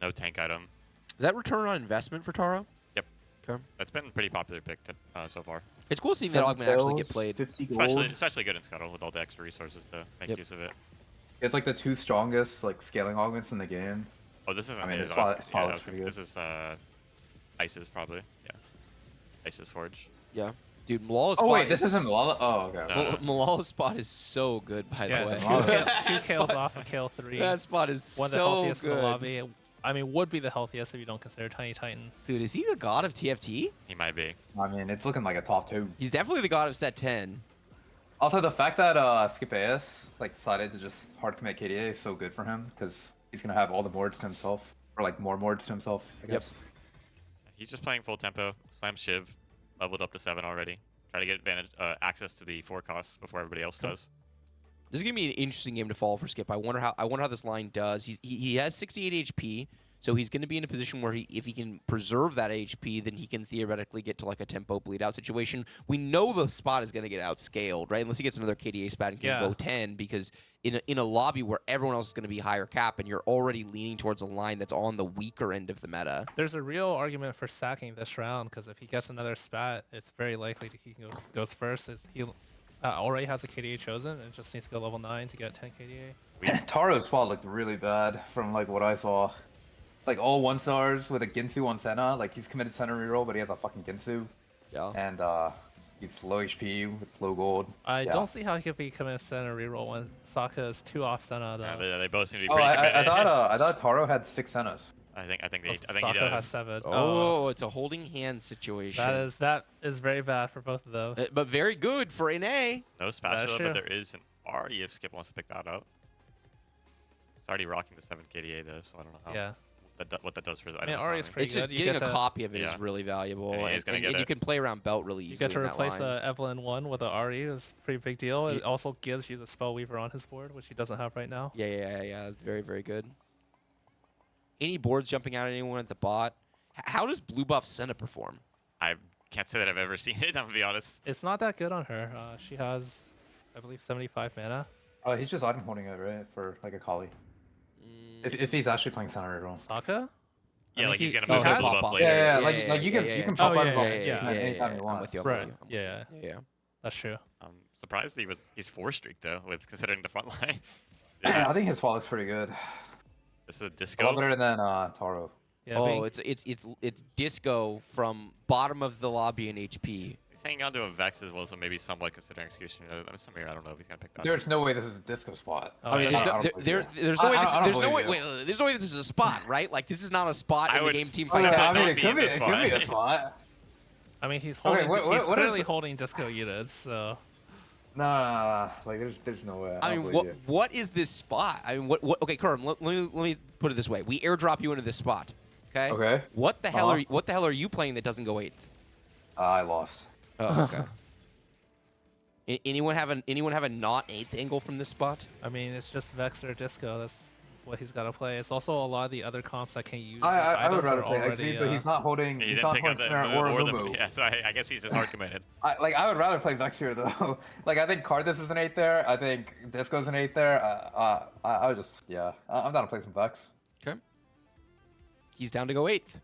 No tank item. Is that return on investment for Taro? Yep. Okay. That's been a pretty popular pick so far. It's cool seeing that 7 augment actually get kills, played. 50 gold. Especially good in Scuttle with all the extra resources to make Yep. use of it. It's like the 2 strongest like scaling augments in the game. Oh, this isn't I mean, his. his I was- file- his yeah, file that looks was pretty good. good. This is Ice's probably. Yeah. Ice's Forge. Yeah. Dude, Malala's Oh spot wait, this is... isn't Milala. Oh okay. No. Malala's spot is so good, by Yeah, the way. two, Wow. two kills off of kill 3. That spot is One of the so healthiest in the good. lobby. I mean, would be the healthiest if you don't consider Tiny Titans. Dude, is he the god of TFT? He might be. I mean, it's looking like a top 2. He's definitely the god of set 10. Also, the fact that Skip AS like decided to just hard commit KDA is so good for him because he's gonna have all the mords to himself, or like more mords to himself. I Yep. guess. He's just playing full tempo. Slam Shiv, leveled up to 7 already. Try to get access to the 4 costs before everybody else does. This is gonna be an interesting game to follow for Skip. I wonder how this line does. He has 68 HP, so he's gonna be in a position where if he can preserve that HP, then he can theoretically get to like a tempo bleed out situation. We know the spot is gonna get outscaled, right? Unless he gets another KDA spot and can Yeah. go 10, because in a lobby where everyone else is gonna be higher cap and you're already leaning towards a line that's on the weaker end of the meta. There's a real argument for sacking this round because if he gets another spat, it's very likely that he goes first. He already has a KDA chosen and just needs to go level 9 to get 10 KDA. Taro's spot looked really bad from like what I saw. Like all 1-stars with a Ginsu on Senna. Like he's committed center reroll, but he has a fucking Ginsu, Yeah. and he's low HP with low gold. I Yeah. don't see how he could be committed center reroll when Sokka is 2 off Senna though. Yeah, they both seem to be Oh, pretty I committed. thought Taro had 6 Sennas. I think he Sokka does. has 7. Oh, it's a holding hand situation. That is very bad for both of them. But very good for NA. No spatula, true. but there is an Artie if Skip wants to pick that up. It's already rocking the 7 KDA though, so I don't know how Yeah. what that does for his I mean, item Ari's economy. pretty It's just good. You getting get a to- copy of it is Yeah. really valuable, And he's gonna and, get and you it. can play around belt really You easily. get to in that replace line. Evelyn 1 with a Ari. It's a pretty big deal. It Ye- also gives you the Spellweaver on his board, which he doesn't have right now. Yeah. Very, very good. Any boards jumping out at anyone at the bot? How does blue buff Senna perform? I can't say that I've ever seen it. I'm gonna be honest. It's not that good on her. She has, I believe, 75 mana. Oh, he's just item holding it, right? For like a Kali. If he's actually playing center reroll. Sokka? Yeah, mean, like he's he- gonna he move the has- blue pop buff off. later. Yeah, Yeah, like you yeah. can Oh, pop out yeah, of buff yeah. anytime you want. I'm with you. Right. I'm with Yeah, you. Yeah. that's true. I'm surprised he's 4 streak though, with considering the front line. I think his fall looks pretty good. This is a A lot disco. better than Taro. Yeah, Oh, being- it's disco from bottom of the lobby in HP. He's hanging on to a Vex as well, so maybe somewhat considering execution. Samir, I don't know if he's gonna pick that. There's no way this is a disco spot. Oh, I mean, yeah. I don't there's believe no way you. this, I don't there's no believe way you. wait, there's no way this is a spot, right? Like this is not a spot I in the would game team say fight. that I mean, don't it see could be, this it could be spot. a spot. I mean, he's Okay, holding. what he's is clearly it? holding disco units. So Nah, like there's no way. I don't mean, believe you. what is this spot? I mean, what? Okay, Kurum, let me put it this way: we airdrop you into this spot. Okay. Okay. What the hell Uh-huh. what the hell are you playing that doesn't go 8th? I lost. Oh, okay. Anyone have a not 8th angle from this spot? I mean, it's just Vex or disco. That's what he's got to play. It's also a lot of the other comps that can use. I items would rather are play already, XZ, but he's not holding. He He's didn't not pick holding up the Snare move or or the Mumu. yeah, so I guess he's just hard committed. I would rather play Vexier though. Like I think Cardis is an 8 there. I think Disco's an 8 there. I would just I'm down to play some Vex. Okay. He's down to go 8th.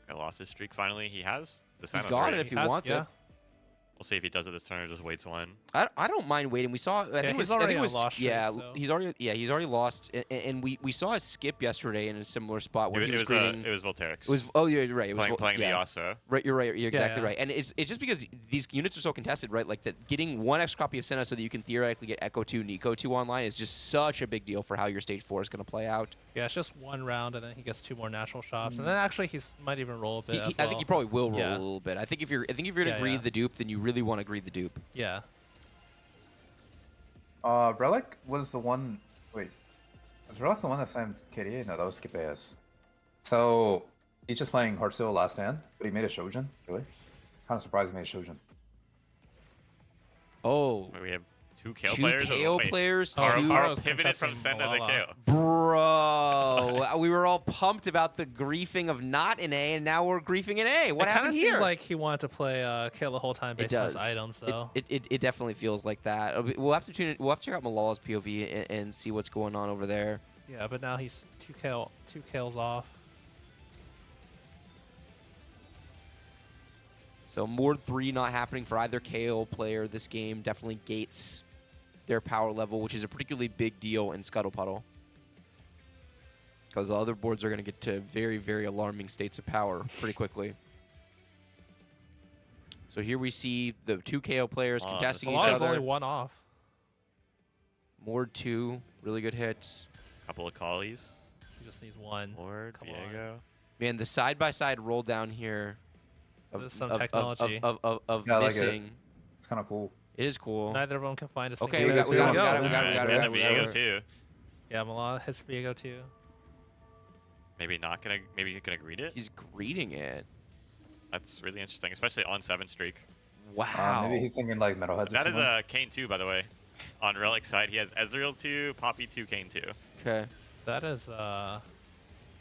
I lost his streak finally. He has the He's Senna got already. it if he wants it. We'll see if he does it this turn or just waits one. I don't mind waiting. We saw. I think it was. he's I think already it on was. lost streak, Yeah, so- he's already lost. And we saw a skip yesterday in a similar spot where It he was was creating. it was Volterix. It was. Oh, yeah, you're right. It was playing yeah. the Aesah. Right, you're right. You're exactly yeah. right. And it's just because these units are so contested, right? Like that, getting one extra copy of Senna so that you can theoretically get Echo 2, Nico 2 online is just such a big deal for how your stage 4 is going to play out. Yeah, it's just one round, and then he gets 2 more natural shops, and then actually he might even roll a bit. as I think he probably will roll Yeah. a little bit. I think if you're gonna Yeah, greed yeah. the dupe, then you really want to greed the dupe. Yeah. Relic was the one. Wait, was Relic the one that signed KDA? No, that was Skip AS. So he's just playing Heartsteel last hand, but he made a Shojin. Really? Kind of surprised he made a Shojin. Oh, We have Two KO Two players. KO Wait, players. Taro- two- Taro's pivoted from contesting Senna to Milala. KO. Bro, we were all pumped about the griefing of not an A, and now we're griefing an A. What it kind happened of here? seemed like he wanted to play kill the whole time It based on his does. items, though. It definitely feels like that. We'll have to tune in. We'll have to check out Malala's POV and see what's going on over there. Yeah, but now he's two kills off. So Mord 3 not happening for either KO player this game definitely gates their power level, which is a particularly big deal in Scuttle Puddle. Because the other boards are going to get to very, very alarming states of power pretty quickly. So here we see the two KO players contesting each Milala's other. only one off. Mord 2, really good hits. Couple of collies. He just needs one. Lord, Come on. Diego. Man, the side-by-side roll down here There's some technology. of Yeah, I like it. missing. It's kind of cool. It is cool. Neither of them can find a single. Okay, we got it. There We got it. We go. got it. We got it. And We then got Viego it. too. Yeah, Milala hits Viego too. Maybe not gonna. Maybe he's gonna greet it. He's greeting it. That's really interesting, especially on 7 streak. Wow. Maybe he's thinking like metalheads. That is a Kane 2, by the way. On Relic's side, he has Ezreal 2, Poppy 2, Kane 2. Okay.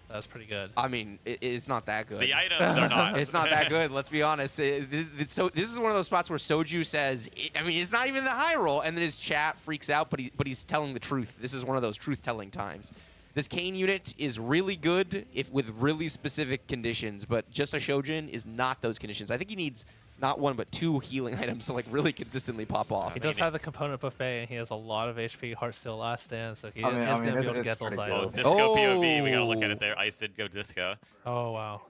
That's pretty good. I mean, it's not that good. The items are not. It's not that good. Let's be honest. So this is one of those spots where Soju says, I mean, it's not even the high roll, and then his chat freaks out, but he's telling the truth. This is one of those truth-telling times. This Kane unit is really good with really specific conditions, but just a Shojin is not those conditions. I think he needs not one but 2 healing items to like really consistently pop off. He does have the component buffet, and he has a lot of HP. Heart still last stand, so he I mean, is going to be able to it's get those pretty Well, items. good. Disco POV, we gotta look at Oh. it there. Ice did go Disco. Oh wow.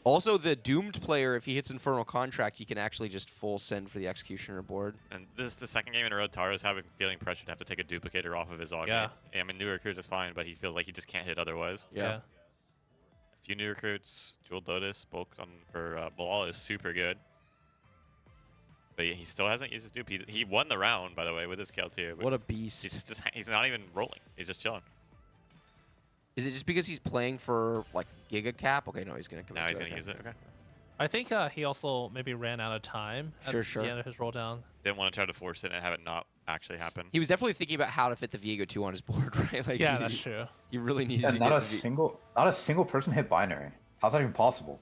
Also, the Doomed player, if he hits Infernal Contract, he can actually just full send for the Executioner board. And this is the second game in a row Taro's feeling pressure to have to take a duplicator off of his augment. Yeah. I mean, new recruit is fine, but he feels like he just can't hit otherwise. Yeah. A few new recruits, Jeweled Lotus, bulk on for Bilal is super good. But he still hasn't used his dupe. He won the round, by the way, with his KL2. but What a beast. he's not even rolling. He's just chilling. Is it just because he's playing for like Giga Cap? Okay, no, he's gonna come. Now he's into going to use it. Okay. I think he also maybe ran out of time at Sure. the end of his roll down. Didn't want to try to force it and have it not actually happen. He was definitely thinking about how to fit the Viego 2 on his board, right? Like Yeah, he, that's true. He really needed Yeah, to not get a the not a single person hit binary. How's that even possible?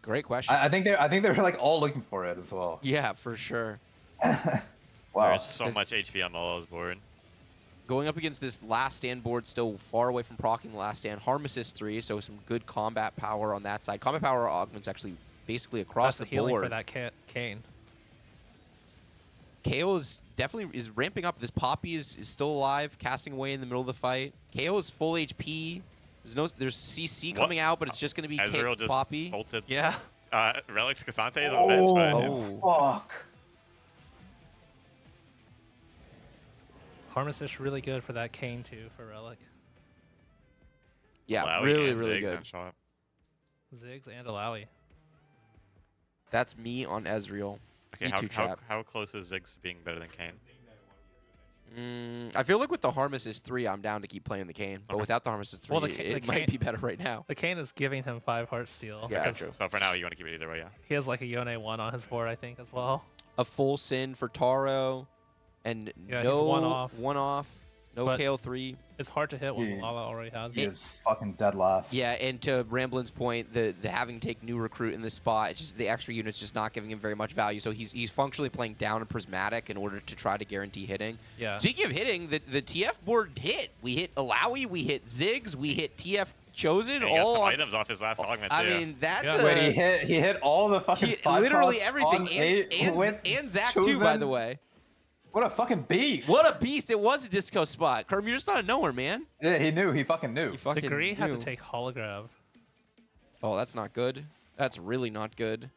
Great question. I think they were like all looking for it as well. Yeah, for sure. Wow. There's so much HP on Malala's board. Going up against this last stand board, still far away from proccing the last stand. Harm assist 3, so some good combat power on that side. Combat power augments actually basically across That's the the healing board. for that Kane. KO is definitely ramping up. This Poppy is still alive, casting away in the middle of the fight. KO is full HP. There's CC coming out, but it's just going to be Ezreal just Poppy. bolted. Yeah. Relics Cassante is on the bench, but Oh. Fuck. Harmonish really good for that Kane too for Relic. Yeah, Malawi really, and really Ziggs good. on shot. Ziggs and Alawi. That's me on Ezreal. Okay, Me too, chap. how close is Ziggs to being better than Kane? I feel like with the Harm Assist 3, I'm down to keep playing the Kane. But Okay. without the Harm Assist 3, Well, the it Kane- might be better right now. The Kane is giving him 5 heart steal. Yeah, because true. So for now, you want to keep it either way, yeah. He has like a Yone 1 on his board, I think, as well. A full sin for Taro. And Yeah, he's no one off. No But- KO3. It's hard to hit when Yeah. Milala already has. He is fucking dead last. Yeah, and to Ramblin's point, the having to take new recruit in this spot, it's just the extra unit's just not giving him very much value. So he's functionally playing down a Prismatic in order to try to guarantee hitting. Yeah. Speaking of hitting, the TF board hit. We hit Alawi, we hit Ziggs, we hit TF Chosen. And he got All some on, items off his last augment, too. I mean, that's Yeah. a, Wait, he hit all the fucking he- five literally procs everything, on eight with and Zach too, by Chosen. the way. What a fucking beast! What a beast! It was a disco spot. Kurm, you're just out of nowhere, man. Yeah, he knew. He fucking knew. You fucking Degree had to knew. take hologram. Oh, that's not good. That's really not good.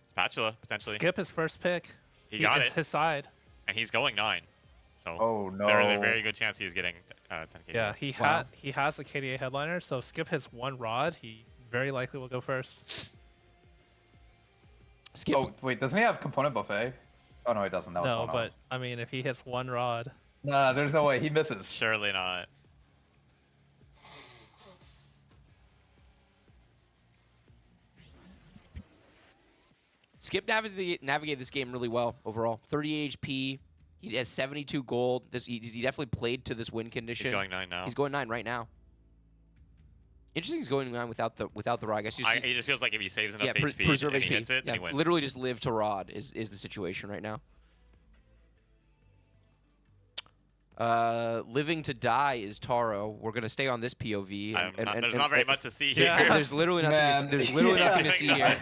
Spatula, potentially. Skip his first pick. He got it's it, his side. and he's going 9. So Oh no. there's a very good chance he's getting 10k. Yeah, he has a KDA headliner, so Skip his 1 rod. He very likely will go first. Skip. Oh wait, doesn't he have component buffet? Oh no, he doesn't. That was No, someone but else. I mean, if he hits 1 rod, Nah, there's no way he misses. Surely not. Skip navigated this game really well overall. 38 HP. He has 72 gold. He definitely played to this win condition. He's going 9 now. He's going 9 right now. Interesting. He's going 9 without the rod. I guess It just feels like if he saves enough HP preserve and HP. he hits it, then he wins. Literally just live to rod is the situation right now. Living to die is Taro. We're gonna stay on this POV. There's not very much to see here. Yeah, there's literally nothing. There's literally nothing to see here.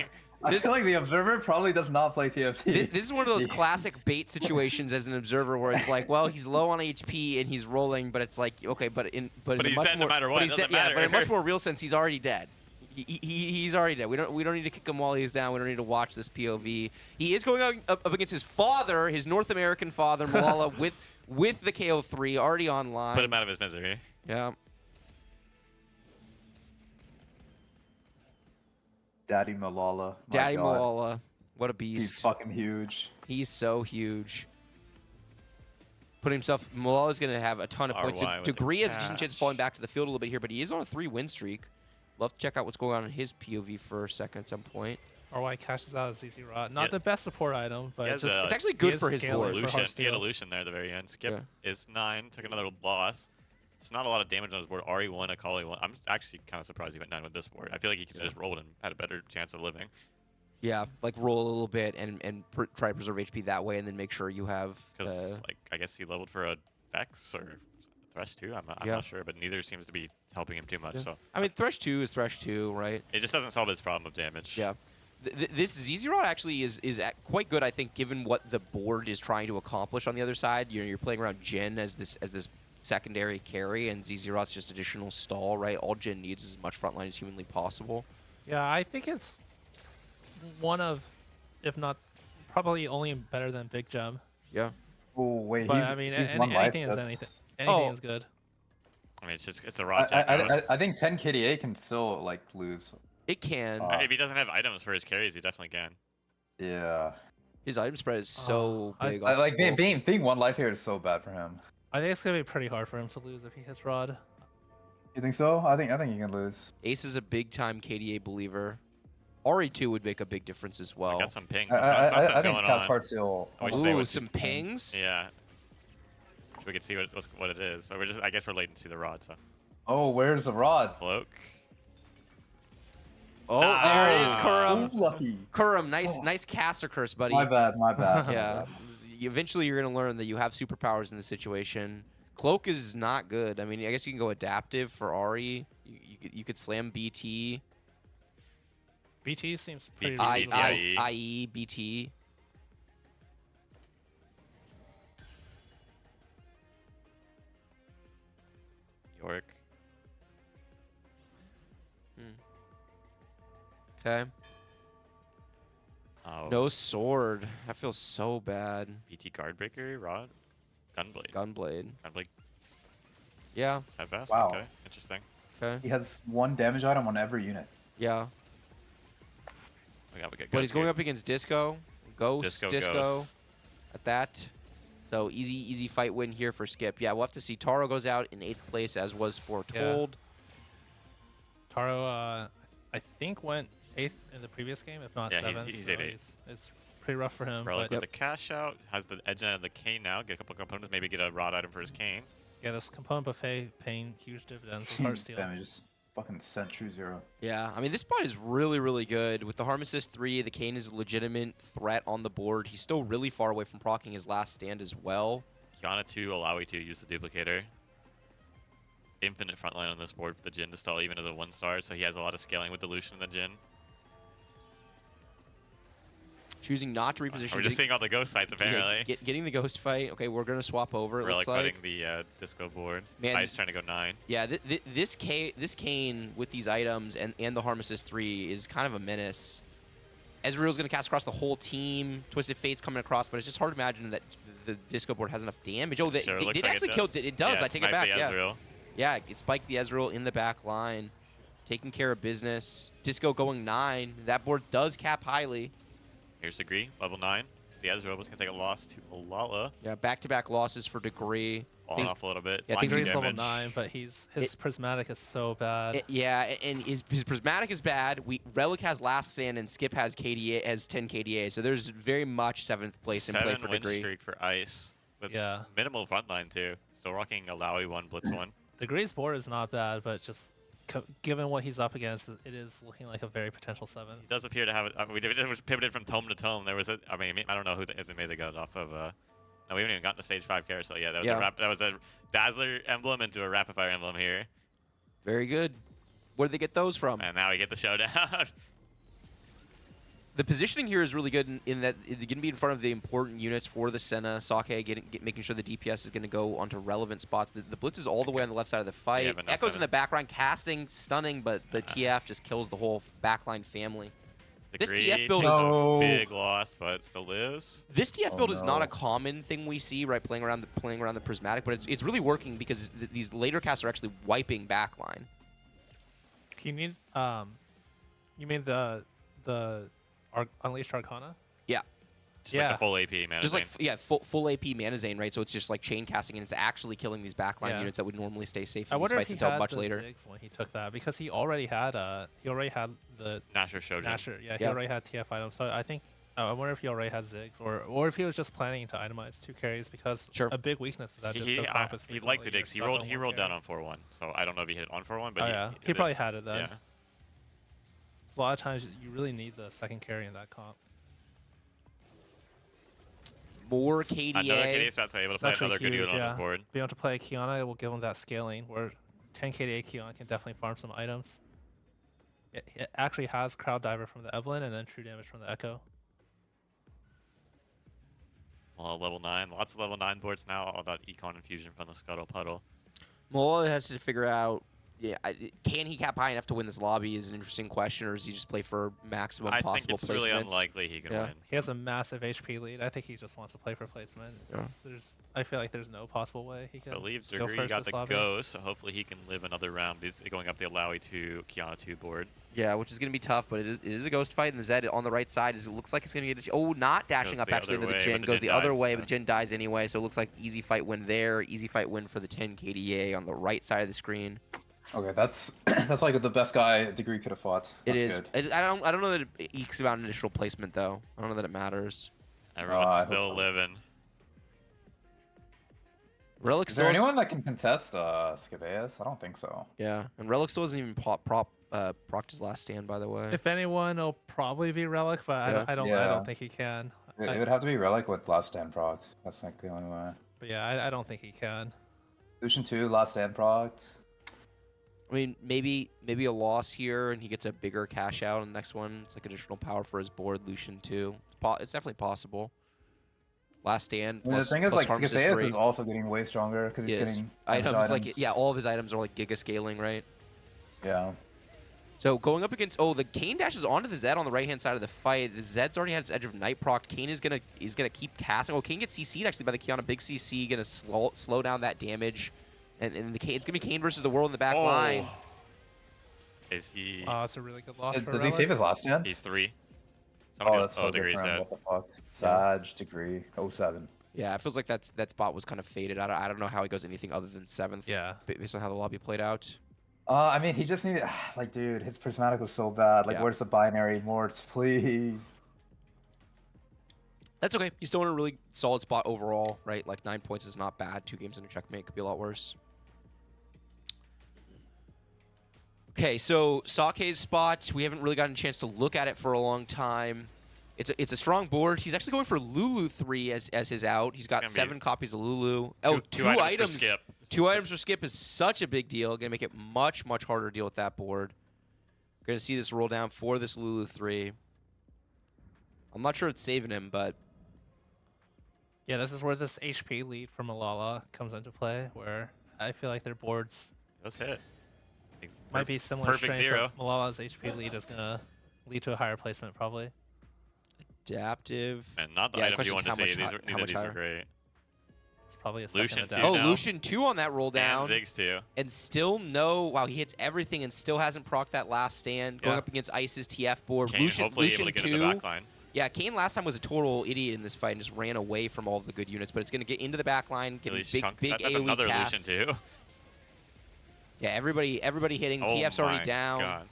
I feel like the observer probably does not play TFT. This is one of those classic bait situations as an observer where it's like, well, he's low on HP and he's rolling, but it's like, okay, but in he's much dead more, no matter what. But It doesn't matter. Yeah, but in a much more real sense, he's already dead. He's already dead. We don't need to kick him while he's down. We don't need to watch this POV. He is going up against his father, his North American father, Milala, with the KO3 already online. Put him out of his misery. Yeah. Daddy Milala. My Daddy God. Milala. What a beast. He's fucking huge. He's so huge. Milala's going to have a ton of points. RY with Degree the has a decent chance of cash. falling back to the field a little bit here, but he is on a 3-win streak. Love to check out what's going on in his POV for a second at some point. RY cashes out a ZZ Rod. Not Yeah. the best support item, but He it's has just a- It's actually he good is for his scaling board. for Lucian. He had a Heartsteel. Lucian there at the very end. Skip Yeah. is 9. Took another loss. It's not a lot of damage on his board. Ari 1, Akali 1. I'm actually kind of surprised he went 9 with this board. I feel like he could have just rolled and had a better chance of living. Yeah, like roll a little bit and try to preserve HP that way, and then make sure you have. Because I guess he leveled for a Vex or Thresh 2. I'm Yeah. not sure, but neither seems to be helping him too much. Yeah. So I mean, Thresh 2 is Thresh 2, right? it just doesn't solve his problem of damage. Yeah. This ZZ Rod actually is quite good, I think, given what the board is trying to accomplish on the other side. You're playing around Jhin as this secondary carry, and ZZ Rod's just additional stall, right? All Jhin needs is as much frontline as humanly possible. Yeah, I think it's one of, if not, probably only better than Big Gem. Yeah. Oh wait, But he's, I mean, he's one life. anything is That's- anything. Anything Oh. is good. I mean, it's a raw check. I think 10 KDA can still like lose. It can. If he doesn't have items for his carries, he definitely can. Yeah. His item spread is so I- big. I, off like the board. being one life here is so bad for him. I think it's gonna be pretty hard for him to lose if he hits Rod. You think so? I think he can lose. Ace is a big time KDA believer. RE2 would make a big difference as well. I got some pings. I Something's think going Cat's on. hard still. I wish they Ooh, would some just- pings. Yeah. We could see what it is, but I guess we're late to see the rod. So Oh, where's the rod? cloak. Oh, there it is, Ah. Kurum. So lucky. Kurum, nice caster curse, buddy. My bad. My bad. Yeah. Eventually, you're gonna learn that you have superpowers in this situation. Cloak is not good. I mean, I guess you can go adaptive for Ari. You could slam BT, BT seems pretty BT, reasonable. IE. IE, BT. York. Okay. Oh. No sword. I feel so bad. BT guard breaker. Rod. Gunblade. Gunblade. Gunblade. Yeah. That fast. Wow. Okay. Interesting. Okay. He has one damage item on every unit. Yeah. We got But he's going up against Disco. Ghost. Disco. Ghost. At that. So easy fight win here for Skip. Yeah, we'll have to see. Taro goes out in 8th place, as was foretold. Taro, I think went 8th in the previous game, if not Yeah, 7th. he's so 8-8. It's pretty rough for him. Relic But with the cash out. Has the edge end of the cane now. Get a couple components. Maybe get a rod item for his cane. yeah, this component buffet paying huge dividends with Huge Heartsteel. damage. Just fucking sent true 0. Yeah, I mean, this spot is really good. With the Harm Assist 3, the Kane is a legitimate threat on the board. He's still really far away from proccing his last stand as well. Kiana 2, Alawi 2, use the duplicator. Infinite frontline on this board for the Jhin to stall even as a 1-star, so he has a lot of scaling with the Lucian and the Jhin. Choosing not to reposition. We're just seeing all the ghost fights apparently. Getting the ghost fight. Okay, we're going to swap over, it Relic looks like. fighting the disco board. Man. I's trying to go 9. Yeah, this Kane with these items and the Harm Assist 3 is kind of a menace. Ezreal's going to cast across the whole team. Twisted Fate's coming across, but it's just hard to imagine that the disco board has enough damage. Oh, Sure, they looks did like actually it kill does. it. It does. Yeah, I take it sniped back. the Yeah. Ezreal. Yeah, it spiked the Ezreal in the back line. Taking care of business. Disco going 9. That board does cap highly. Here's Degree, level 9. The Ezreal was going to take a loss to Milala. Yeah, back-to-back losses for Degree. falling off a little bit. Yeah, I think things he's Blinding level damage. 9, but his Prismatic is so bad. Yeah, and his Prismatic is bad. Relic has Last Stand, and Skip has 10 KDA. So there's very much 7th place in play for 7-win Degree. streak for Ice with Yeah. minimal frontline too. Still rocking a Lowy 1, Blitz 1. Degree's board is not bad, but just given what he's up against, it is looking like a very potential 7th. He does appear to have. It was pivoted from tome to tome. There was a. I mean, I don't know who they made the got off of. No, we haven't even gotten to stage 5 carousel. Yeah, that was a Dazzler emblem into a Rapid Fire emblem here, Very good. Where did they get those from? and now we get the showdown. The positioning here is really good in that it's going to be in front of the important units for the Senna. Sake making sure the DPS is going to go onto relevant spots. The Blitz is all the way on the left side of the fight. Yeah, but no Echo's in Senna. the background, casting, stunning, but the TF just kills the whole backline family. This Degree TF build takes is No. a big loss, but still lives. This TF Oh, build is not no. a common thing we see, right? Playing around the Prismatic, but it's really working because these later casts are actually wiping backline. You need you mean the Unleashed Arcana? Yeah, Just Yeah. like the full AP, man. just like full AP mana Zane, right? So it's just like chain casting, and it's actually killing these backline Yeah. units that would normally stay safe I in these wonder if fights he until had much the later. Ziggs when he took that, because he already had the Nasher showed Nasher. Yeah, he Yeah. already had TF items. So I think I wonder if he already had Ziggs, or if he was just planning to itemize 2 carries, because Sure. a big weakness of that just go comp is He likely frequently did. you're 'Cause He stuck rolled. on He one rolled down carry. on 4-1. So I don't know if he hit it on 4-1, but Oh yeah, he did. probably had it then. Yeah. 'Cause a lot of times you really need the second carry in that comp. More Another KDA. KDA spot, so able to It's play actually another good huge, unit on yeah. this board. Being able to play Kiana will give him that scaling, where 10 KDA Kiana can definitely farm some items. It actually has Crowd Diver from the Evelyn and then True Damage from the Echo. Well, level 9. Lots of level 9 boards now. All about Econ Infusion from the Scuttle Puddle. Mulala has to figure out, can he cap high enough to win this lobby is an interesting question, or does he just play for maximum I think possible it's placements? really unlikely he can Yeah. win. He has a massive HP lead. I think he just wants to play for placement. Yeah. I feel like there's no possible way he can So leave go Degree first got this the lobby. go, so hopefully he can live another round. He's going up the Alawi to Kiana 2 board. Yeah, which is going to be tough, but it is a ghost fight, and the Zed on the right side it looks like it's going to get not dashing Goes up the actually other into the way, Jin, but the goes Jin the other dies, way, so- but Jin dies anyway, so it looks like easy fight win there, easy fight win for the 10 KDA on the right side of the screen. Okay, that's that's like the best guy Degree could have fought. It That's is. good. I don't know that it ekes about an additional placement though. I don't know that it matters. Everyone's I hope still so. living. Relic Is still there has- anyone that can contest Scabeus? I don't think so. Yeah, and Relic still hasn't even procced his last stand, by the way. If anyone, it'll probably be Relic, but Yeah. I Yeah. don't think he can. It would have to be Relic with Last Stand proc. That's like the only way. But yeah, I don't think he can. Lucian 2, Last Stand proc. I mean, maybe a loss here, and he gets a bigger cash out on the next one. It's like additional power for his board, Lucian too. It's definitely possible. Last stand. I mean, the Plus, thing is, plus like, Harm's Scabeus history. is also getting way stronger because he's He is. getting Items like all of his items are like giga scaling, right? Yeah. So going up against the Kane dashes onto the Zed on the right hand side of the fight. The Zed's already had its Edge of Night proc. Kane is gonna keep casting. Kane gets CC'd actually by the Kiana, big CC, gonna slow down that damage, and it's gonna be Kane versus the world in the back line. Is he? It's a really good loss for Did he Relic. save his Last Stand? He's 3. Oh, that's so Degree's different. dead. What the fuck? Sag, Degree, 07. Yeah, it feels like that spot was kind of faded. I don't know how he goes anything other than 7th. Yeah. Based on how the lobby played out. I mean, he just needed, like, dude, his Prismatic was so bad. Like, Yeah. where's the binary? Morts, please. That's okay. He's still in a really solid spot overall, right? Like 9 points is not bad. 2 games in a checkmate could be a lot worse. Okay, so Sake's spot, we haven't really gotten a chance to look at it for a long time. It's a strong board. He's actually going for Lulu 3 as his out. He's got It's gonna be 7 copies of Lulu. Two items for Skip. 2 items for Skip is such a big deal. Gonna make it much harder to deal with that board. Gonna see this roll down for this Lulu 3. I'm not sure it's saving him, but Yeah, this is where this HP lead from Milala comes into play, where I feel like their boards Those hit. might be similar Perfect strength, zero. but Milala's HP lead is gonna lead to a higher placement probably. adaptive. And not the Yeah, items you question's wanted to how see. much Neither how of much these were higher? great. It's probably a second Lucian adapt. too. Oh, now. Lucian 2 on that roll down. And Ziggs too. And still no. Wow, he hits everything and still hasn't procced that last stand. Going Yeah. up against Ice's TF board. Kane hopefully able Lucian to get in 2. the back line. Yeah, Kane last time was a total idiot in this fight and just ran away from all of the good units, but it's going to get into the back line, get Really big that's AoE another casts. Lucian too. Yeah, everybody hitting. Oh TF's already my down. God.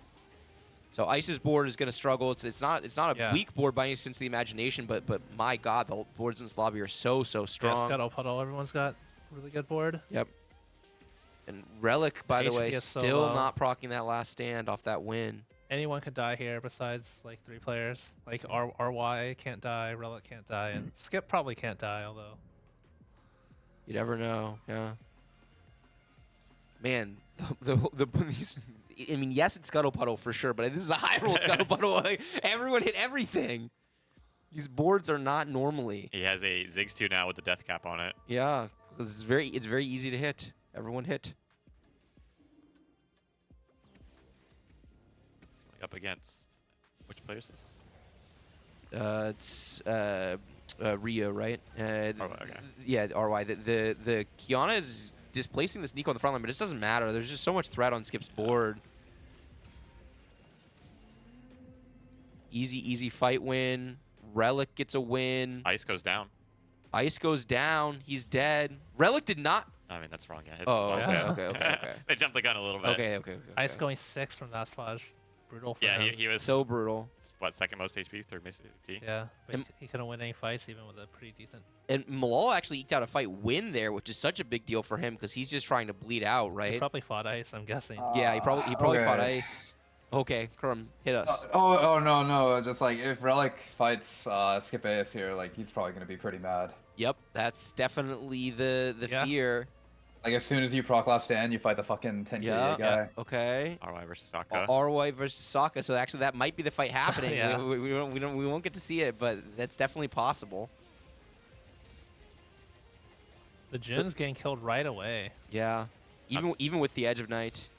So Aesah's board is going to struggle. It's not a Yeah. weak board by any sense of the imagination, but my God, the boards in this lobby are so strong. Yeah, Scuttle, Puddle, everyone's got really good board. Yep. And Relic, by the HP way, is so still low. not proccing that last stand off that win. Anyone could die here besides like 3 players. Like RY can't die, Relic can't die, and Skip probably can't die, although. You never know. Yeah. Man, these, I mean, yes, it's Scuttle Puddle for sure, but this is a high roll Scuttle Puddle. Like, everyone hit everything. These boards are not normally. He has a Ziggs 2 now with the death cap on it. Yeah, because it's very easy to hit. Everyone hit. Up against which players is It's Rio, right? okay. Yeah, RY. The Kiana is displacing this Nico on the front line, but it just doesn't matter. There's just so much threat on Skip's board. Easy fight win. Relic gets a win. Ice goes down. Ice goes down. He's dead. Relic did not. I mean, that's wrong. Yeah, it's Oh, slow. okay. They jumped the gun a little bit. Okay. Ice going 6 from that spot is brutal for Yeah, him. he was So brutal. what, second most HP, third most HP. Yeah, but And- he couldn't win any fights even with a pretty decent. And Milala actually eked out a fight win there, which is such a big deal for him because he's just trying to bleed out, He right? probably fought Ice, I'm guessing. Yeah, he probably okay. fought Ice. Okay, Kurum, hit us. Oh no! Just like if Relic fights Skip AS here, like he's probably gonna be pretty mad. Yep, that's definitely the Yeah. fear. Like as soon as you proc last stand, you fight the fucking 10k Yeah. guy. Okay. RY versus Sokka. RY versus Sokka. So actually, that might be the fight happening. Yeah. we won't get to see it, but that's definitely possible. The Jin's getting killed right away. Yeah. That's- Even with the Edge of Night.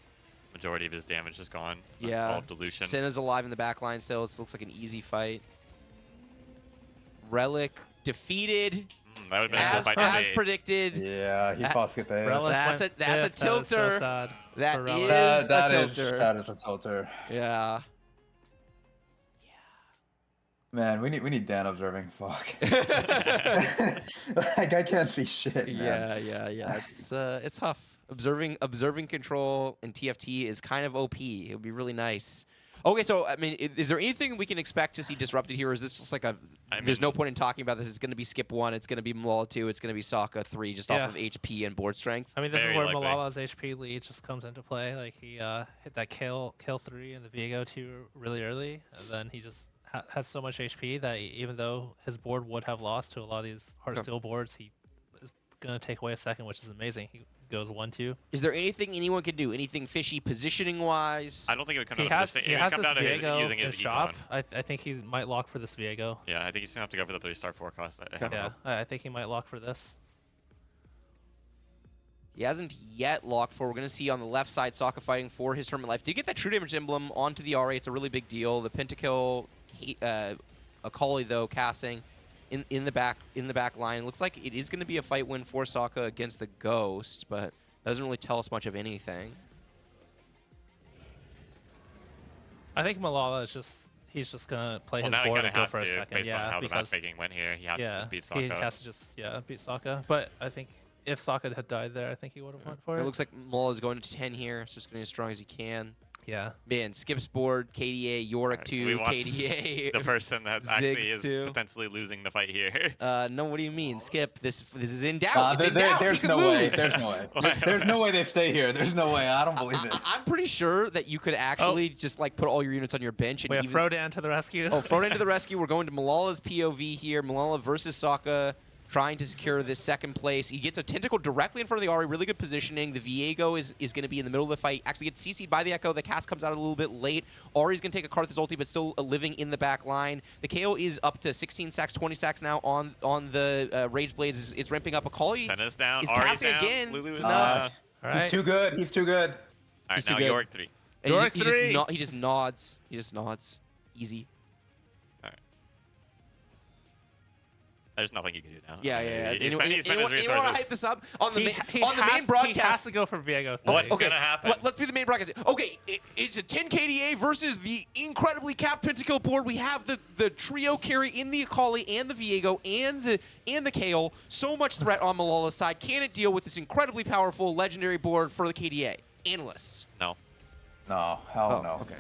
Majority of his damage is gone. Yeah. All dilution. Senna's alive in the back line still. It looks like an easy fight. Relic defeated That would have been a as, good fight to as see. predicted. Yeah, he That- fought Skip AS. Relic That's went a- that's a fifth. That is so tilter. sad That for Relic. is That a is tilter. a tilter. Yeah. Man, we need Dan observing. Fuck. Like I can't see shit. Man. Yeah. It's tough. Observing control and TFT is kind of OP. It would be really nice. Okay, so I mean, is there anything we can expect to see disrupted here? Or is this just like there's no point in talking about this. It's going to be Skip 1. It's going to be Milala 2. It's going to be Sokka 3, just off Yeah. of HP and board strength. I mean, this Very is where likely. Malala's HP lead just comes into play. Like he hit that kill 3 and the Viego 2 really early, and then he just has so much HP that even though his board would have lost to a lot of these hard steel boards, he is gonna take away a second, which is amazing. He goes 1-2. Is there anything anyone can do? Anything fishy positioning wise? I don't think it would come He down has to this. he It would has come this down to Viego using in his shop. econ. I think he might lock for this Viego. Yeah, I think he's gonna have to go for the 3-star 4 cost. Yeah, I think he might lock for this. He hasn't yet locked for. We're going to see on the left side Sokka fighting for his tournament life. Did get that true damage emblem onto the RA. It's a really big deal. The pentakill, Akali though casting in the back line. It looks like it is going to be a fight win for Sokka against the Ghost, but doesn't really tell us much of anything. I think Milala is he's just gonna play Well, his now he board kind and of go has for a to, second. based on Yeah, how the because matchmaking went here. He has to just beat he Sokka. has to just beat Sokka. But I think if Sokka had died there, I think he would have went for It it. looks like Mola is going to 10 here, so it's going to be as strong as he can. Yeah. Man, Skip's board, KDA, Yorick Alright, 2, we watched KDA. the person that actually Ziggs is too. potentially losing the fight here. No, what do you mean? Skip, this is in doubt. It's in There- doubt. He there's could no way. lose. There's no way. There's no way they stay here. There's no way. I don't believe it. I'm pretty sure that you could actually just like put all your units on your bench and We have even Frodan to the rescue. Oh, Frodan to the rescue. We're going to Milala's POV here. Milala versus Sokka, trying to secure this second place. He gets a tentacle directly in front of the Ari. Really good positioning. The Viego is going to be in the middle of the fight. Actually gets CC'd by the Echo. The cast comes out a little bit late. Ari's going to take a Karthus ulti, but still living in the back line. The KO is up to 16 stacks, 20 stacks now on the Rage Blades. It's ramping up. Akali Senna's down. is Ari's passing down. again. Lulu is It's down. enough. All right. He's too good. He's too good. All He's right, too now good. Yorick 3. And Yorick he three. just nods. He just nods. Easy. There's nothing you can do now. Yeah, I mean, yeah. He spent his Anyone want to resources. hype this up on the He main has broadcast? to go for Viego. What's Okay, gonna happen? Let's do the main broadcast. Okay, it's a 10 KDA versus the incredibly capped pentakill board. We have the trio carry in the Akali and the Viego and the Kayle. So much threat on Milala's side. Can it deal with this incredibly powerful legendary board for the KDA? Analysts. No. No, hell Oh, no. okay.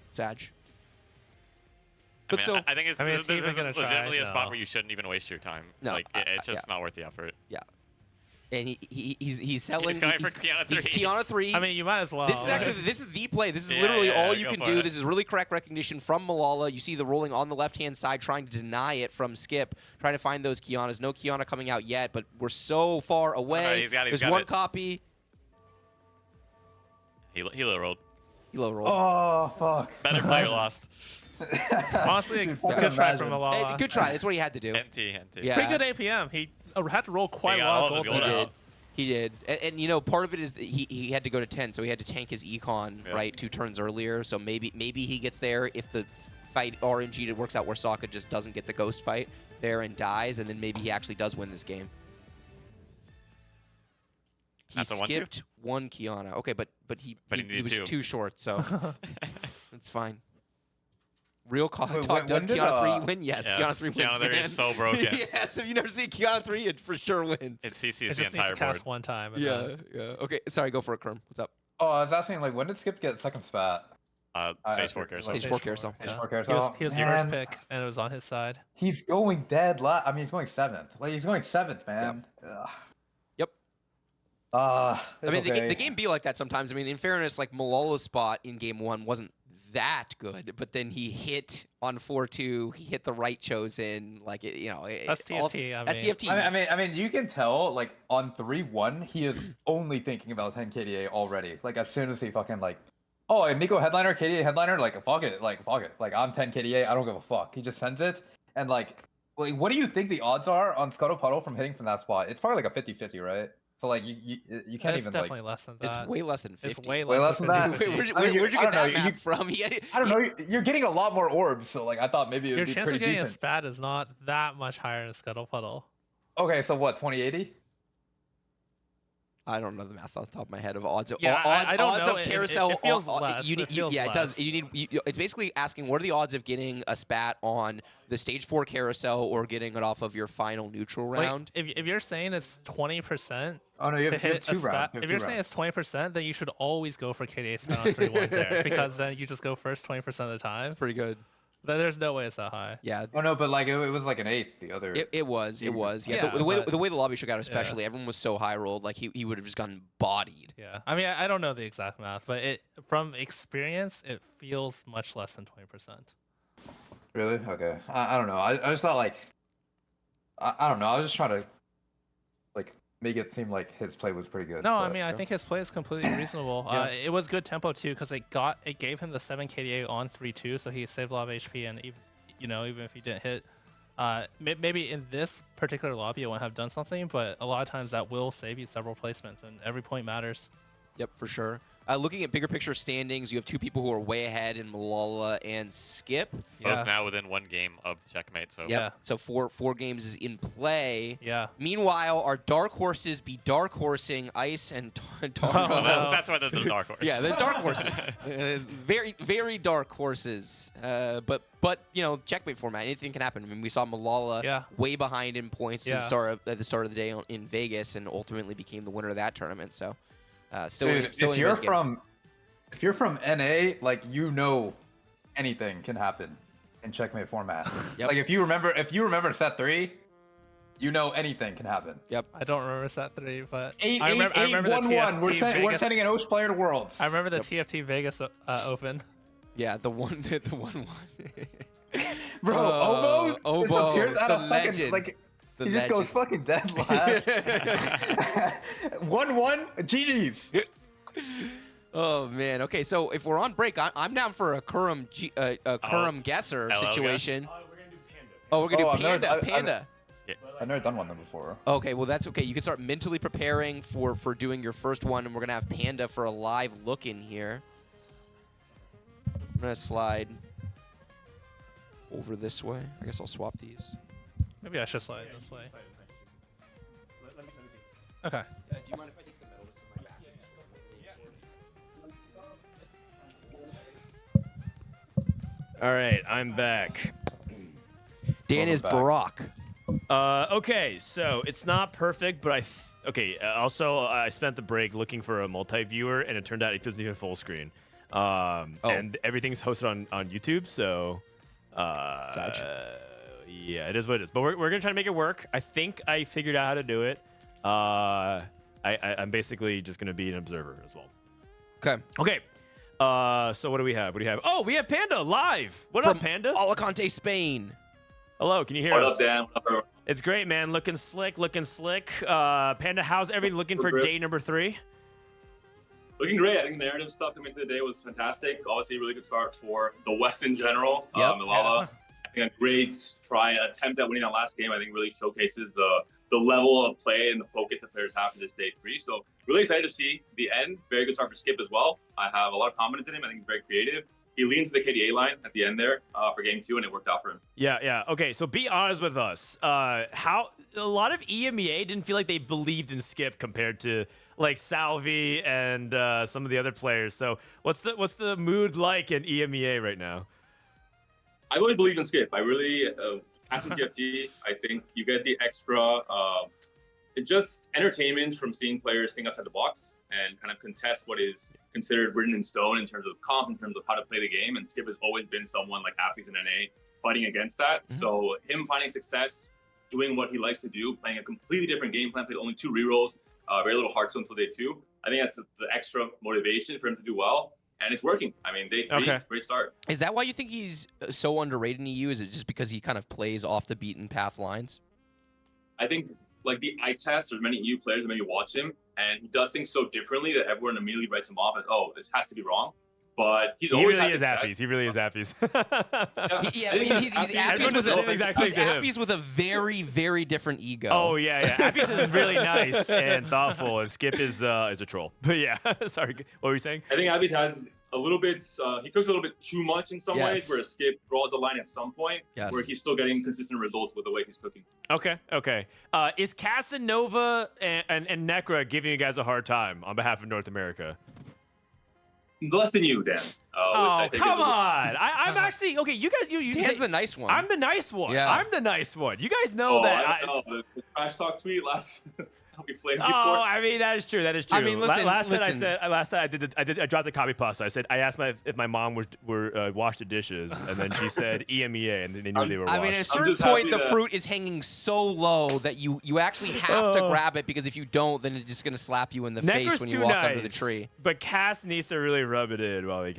Sag. I mean, I think it's this even is gonna try, legitimately a spot no. where you shouldn't even waste your time. No, Like, it's just not worth the effort. Yeah. And he's selling. He's going for Kiana 3. He's Kiana 3. I mean, you might as well. This is the play. This is Yeah, literally yeah, all you go can for do. it. This is really correct recognition from Milala. You see the rolling on the left-hand side, trying to deny it from Skip, trying to find those Kianas. No Kiana coming out yet, but we're so far away. he's There's got one it. copy. He low rolled. Elo roll. Oh, fuck. Better player lost. Honestly, a Dude, good fucking try from imagine. Milala. Good try. That's what he had to do. NT. Yeah. Pretty good APM. He had to roll quite a got all lot of of his gold. gold there. out. He did. And you know, part of it is that he had to go to 10, so he had to tank his econ, Yeah. right, 2 turns earlier. So maybe he gets there if the fight RNG it works out where Sokka just doesn't get the ghost fight there and dies, and then maybe he actually does win this game. He That's a 1-2? skipped one Kiana. Okay, but he needed was 2. too short, so it's fine. Real talk. when Does did, Kiana 3 win? Yes, Yes, Kiana 3 wins, Kiana 3 man. is so broken. Yes, if you never see Kiana 3, it for sure wins. It CCs It the just needs entire to board. cast one time. and Yeah, then- yeah. Okay, sorry, go for it, Kerm. What's up? Oh, I was asking, like, when did Skip get second spat? Stage 4 carousel. Stage 4 carousel. Stage Yeah. 4 He was, carousel. he was the Man, first pick, and it was on his side. He's going dead last. I mean, he's going 7th. Like, he's going 7th, man. Ugh. Yep. I I mean, the game be like that sometimes. I mean, in fairness, like Malala's spot in game 1 wasn't that good, but then he hit on 4-2. He hit the right chosen. Like, That's TFT. That's TFT. I mean, you can tell, like, on 3-1, he is only thinking about 10 KDA already. Like, as soon as he fucking, like, oh, Nico headliner, KDA headliner, like, fuck it. Like, I'm 10 KDA, I don't give a fuck. He just sends it, and, like, what do you think the odds are on Scuttle Puddle from hitting from that spot? It's probably like a 50-50, right? So, like, you can't It's even, definitely like... less than that. it's way less than 50. It's way Way less less than than 50. that. Where'd you I mean, get I don't that know, map you- from? I don't know, you're getting a lot more orbs, so, like, I thought maybe it Your would be chance of pretty getting a decent. spat is not that much higher in Scuttle Puddle. Okay, so what, 2080? I don't know the math off the top of my head of odds. Yeah, I don't odds know. of It carousel. feels less. You need, It feels yeah, it does. less. You need. It's basically asking what are the odds of getting a spat on the stage 4 carousel or getting it off of your final neutral Like, round. if you're saying it's 20% Oh, no, you to have, you have hit 2 a rounds. spat, You have if 2 you're saying rounds. it's 20%, then you should always go for KDA spat on 3-1 there, because then you just go first 20% of the time. Pretty good. Then there's no way it's that high. Yeah. Oh, no, but, like, it was like an 8th, the other... It was. Yeah. Yeah, the way but- the way the lobby shook out, especially, everyone was so high rolled. Like he would have just gotten bodied. Yeah, I mean, I don't know the exact math, but from experience, it feels much less than 20%. Really? Okay. I don't know. I just thought, like... I don't know. I was just trying to, like, make it seem like his play was pretty good. No, I but- mean, I think his play is completely reasonable. Yeah. It was good tempo too, because it gave him the 7 KDA on 3-2, so he saved a lot of HP, and even if he didn't hit, maybe in this particular lobby it wouldn't have done something, but a lot of times that will save you several placements, and every point matters. Yep, for sure. Looking at bigger picture standings, you have 2 people who are way ahead in Milala and Skip. Both now within 1 game of the checkmate. So Yep. Yeah. So four games is in play. Yeah. Meanwhile, our dark horses be dark horsing Ice and Taro. Well, Oh. that's why they're the dark horse. Yeah, they're dark horses. Very, very dark horses. But checkmate format, anything can happen. I mean, we saw Milala Yeah. way behind in points Yeah. at the start of the day in Vegas, and ultimately became the winner of that tournament. So, still, Dude, still if you're from NA, like, anything can happen in checkmate format. Yep. Like, if you remember set 3, anything can happen. I don't remember set 3, but 8, I remember the 1-1. TFT We're Vegas. sending an Osh player to Worlds. I remember the TFT Vegas Open. Yeah, the 1-1. Bro, Obo disappears out the of fucking, legend. like, The he just goes fucking dead last. 1-1, GG's. Oh man. Okay, so if we're on break, I'm down for a Kurumx guesser hello, situation. we're gonna do Panda. Oh, we're gonna Oh, do I've never- Panda. I've never done one of them before. Okay, well that's okay. You can start mentally preparing for doing your first one, and we're gonna have Panda for a live look in here. I'm gonna slide over this way. I guess I'll swap these. Maybe I should slide this way. Okay. Do you mind if I take the metal just to my back? All right, I'm back. Dan is Welcome Barack. Okay, so it's not perfect, but also I spent the break looking for a multi-viewer, and it turned out it doesn't even full screen. And everything's hosted on YouTube, so yeah, it is what it is. But we're gonna try to make it work. I think I figured out how to do it. I'm basically just gonna be an observer as well. Okay. Okay. So what do we have? Oh, we have Panda live. What From up, Panda? Alicante, Spain. Hello, can you hear What us? up, Dan? What up, everyone? It's great, man. Looking slick. Panda, how's everything looking for day number 3? Looking great. I think the narrative stuff coming into the day was fantastic. Obviously, a really good start for the West in general. Yep. Milala, I think a great attempt at winning that last game. I think really showcases the level of play and the focus that players have for this day 3. So really excited to see the end. Very good start for Skip as well. I have a lot of confidence in him. I think he's very creative. He leaned to the KDA line at the end there for game 2, and it worked out for him. Yeah. Okay, so be honest with us. How a lot of EMEA didn't feel like they believed in Skip compared to like Salvi and some of the other players. So what's the mood like in EMEA right now? I really believe in Skip. I really, as in TFT, I think you get the extra, just entertainment from seeing players think outside the box and kind of contest what is considered written in stone in terms of comp, in terms of how to play the game. And Skip has always been someone like Appy's in NA fighting against that. Mm-hmm. So him finding success, doing what he likes to do, playing a completely different game plan, played only 2 rerolls, very little Hearthstone until day 2. I think that's the extra motivation for him to do well. And it's working. I mean, day 3, great start. Is that why you think he's so underrated in EU? Is it just because he kind of plays off the beaten path lines? I think, like the eye test, there's many EU players, when you watch him, and he does things so differently that everyone immediately writes him off as, oh, this has to be wrong. But he's always really is Appy's. He really is Appy's. He's Appy's with a very, very different ego. Oh yeah. Appy's is really nice and thoughtful, and Skip is a troll. But yeah, sorry, what were you saying? I think Appy's has a little bit. He cooks a little bit too much in some ways, where Skip draws the line at some point, where he's still getting consistent results with the way he's cooking. Okay. Is Casanova and Necra giving you guys a hard time on behalf of North America? Less than you, Dan. Oh, come on. I'm actually, okay, you guys, you Dan's the nice one. I'm the nice one. Yeah. I'm the nice one. You guys know that. I don't know. The trash talk tweet last... we flamed before. I mean, that is true. I mean, listen, last time I dropped the copy pasta. I said, I asked if my mom were washed the dishes, and then she said EMEA, and they knew they were washed. I mean, at a certain point, the fruit is hanging so low that you actually have to grab it, because if you don't, then it's just going to slap you in the face when you walk under the tree. But Cass needs to really rub it in while they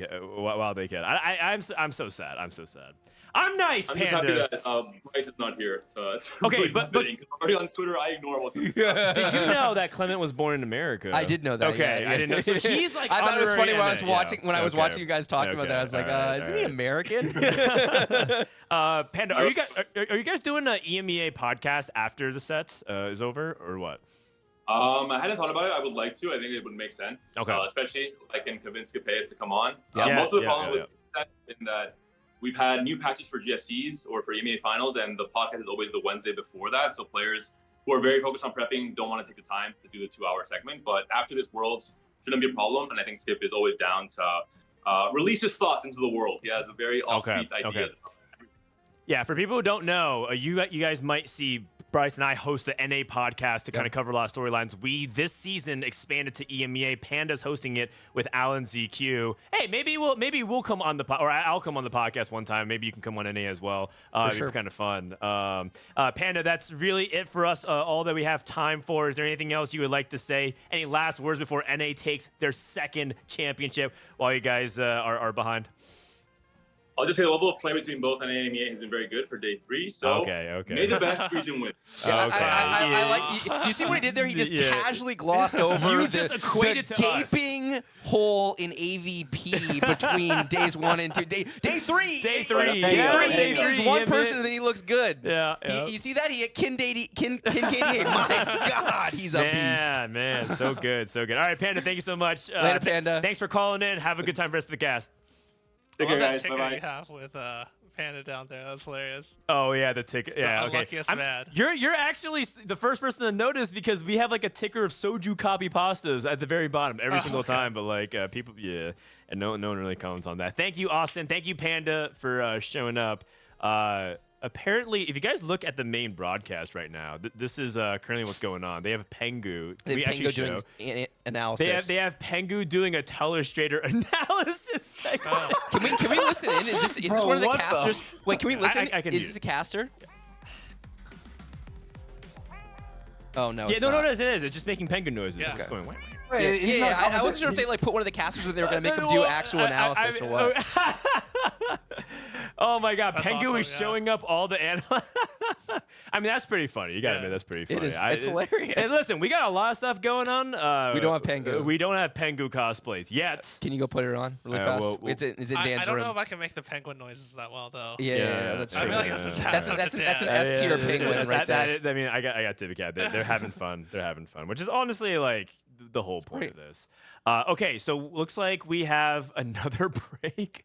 can. I'm so sad. I'm nice, I'm Panda. just happy that Bryce is not here. So it's okay, really but already on Twitter, I ignore what. Did you know that Clement was born in America? I did know that. Okay, yeah. I didn't know. So he's like. I thought it was funny when I was NA. watching I was watching you guys talking about that. I was like, isn't he American? Panda, are you guys doing an EMEA podcast after the sets is over, or what? I hadn't thought about it. I would like to. I think it would make sense. Okay. Especially I can convince Capes to come on. Yeah. Most of the problem with that in that we've had new patches for GSCs or for EMEA finals, and the podcast is always the Wednesday before that. So players who are very focused on prepping don't want to take the time to do the 2-hour segment. But after this Worlds, shouldn't be a problem. And I think Skip is always down to release his thoughts into the world. He has a very offbeat idea. Okay. Yeah, for people who don't know, you guys might see Bryce and I host the NA podcast to kind of cover a lot of storylines. We, this season, expanded to EMEA. Panda's hosting it with Alan ZQ. Hey, maybe we'll come on the or I'll come on the podcast one time. Maybe you can come on NA as well. It'd be kind of fun. Panda, that's really it for us. All that we have time for. Is there anything else you would like to say? Any last words before NA takes their 2nd championship while you guys are behind? I'll just say the level of play between both NA and EMEA has been very good for day 3. So may the best region win. I like you see what he did there? He just casually glossed over the gaping hole in AVP between days 1 and 2. Day 3. Day 3. There's one person and then he looks good. Yeah. You see that? He hit Kin KDA. My God, he's a beast. Man, so good. All right, Panda, thank you so much. Later, Panda. Thanks for calling in. Have a good time for the rest of the cast. Take I care, love that guys. ticker Bye-bye. you have with Panda down there. That's hilarious. Oh yeah, the ticker. Yeah, okay. Unluckiest man. You're actually the first person to notice because we have like a ticker of soju copy pastas at the very bottom every single okay. time. But like people, yeah, and no one really comments on that. Thank you, Austin. Thank you, Panda, for showing up. Apparently, if you guys look at the main broadcast right now, this is currently what's going on. They have Pengu. They have actually Pengu doing analysis. They have Pengu doing a Telestrator analysis segment. Can we listen in? Is this one of the casters? Wait, can we listen? I can is do this it. a caster? Oh no, Yeah, it's no, not. it is. It's just making Pengu noises. Yeah. It's just going. I wasn't sure if they like put one of the casters in. They were gonna make them do actual analysis or what. Oh my God, That's Pengu awesome, is yeah. showing up all the I mean, that's pretty funny. You gotta admit, that's pretty funny. It is. It's hilarious. Hey, listen, we got a lot of stuff going on. We don't have Pengu. We don't have Pengu cosplays yet. Can you go put it on really fast? well, it's in I Dan's don't room. know if I can make the penguin noises that well though. Yeah, that's I true. feel like that's a That's an S tier penguin right there. I mean, I got Tippy Cat. They're having fun. They're having fun, which is honestly like the whole point of this. Okay, so looks like we have another break.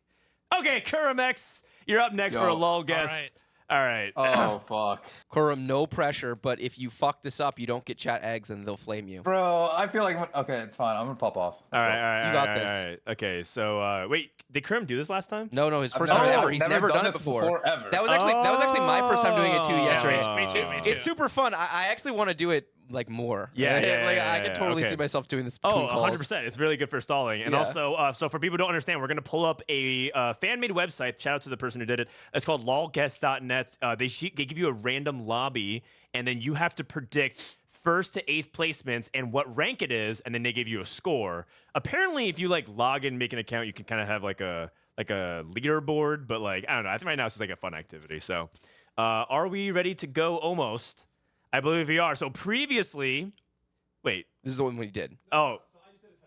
Okay, Kurumx, you're up next for a lull guess. All right. Oh fuck, Kurum, no pressure, but if you fuck this up, you don't get chat eggs and they'll flame you. bro. I feel like okay, it's fine. I'm gonna pop off. All right. You got all this. All right. Okay, so wait, did Kurum do this last time? No, his first I've time never- ever. I've He's never never done done it it before. before, ever. That was actually my first time doing it too yesterday. me too. It's super fun. I actually want to do it like more. Yeah, I could totally okay. see myself doing this. Oh, between calls. 100%. It's really good for stalling. And Yeah. also, so for people who don't understand, we're going to pull up a fan-made website. Shout out to the person who did it. It's called lolguest.net. They give you a random lobby, and then you have to predict first to eighth placements and what rank it is, and then they give you a score. Apparently, if you like log in, make an account, you can kind of have like a leaderboard. But like, I don't know. I think right now it's just like a fun activity. So, are we ready to go? Almost. I believe we are. So previously, wait. This is the one we did. Oh,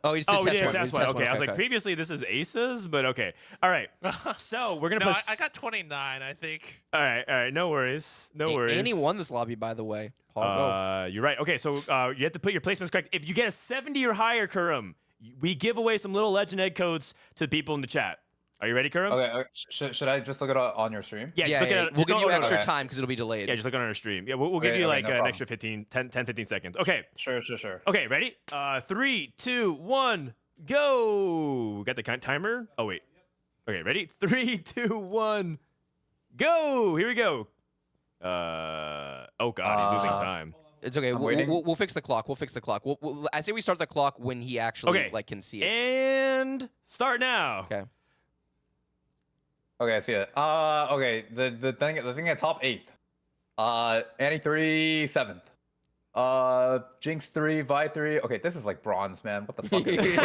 Oh, you just did we did a test test one. Okay, I was like, previously this is Aesah's, but okay. All right. So we're gonna No, put. I got 29, I think. All right. No worries. Annie won this lobby, by the way. Paul, go. You're right. Okay, so you have to put your placements correct. If you get a 70 or higher, Kurum, we give away some little legend egg codes to the people in the chat. Are you ready, Kurum? Okay, should I just look it up on your stream? Yeah, Yeah, just look at it. we'll give you extra okay. time because it'll be delayed. Yeah, just look on our stream. Yeah, we'll give Okay, you okay, like no an problem. extra 10-15 seconds. Okay. Sure. Okay, ready? 3, 2, 1, go. We got the timer? Oh, wait. Okay, ready? 3, 2, 1, go. Here we go. Oh, God, he's losing time. It's okay. I'm waiting. We'll fix the clock. I say we start the clock when he actually Okay. can see it. And start now. Okay. Okay, I see it. Okay, the thing at top 8th. Annie 3 7th. Jinx 3, Vi 3. Okay, this is like bronze, man. What the fuck? Is this?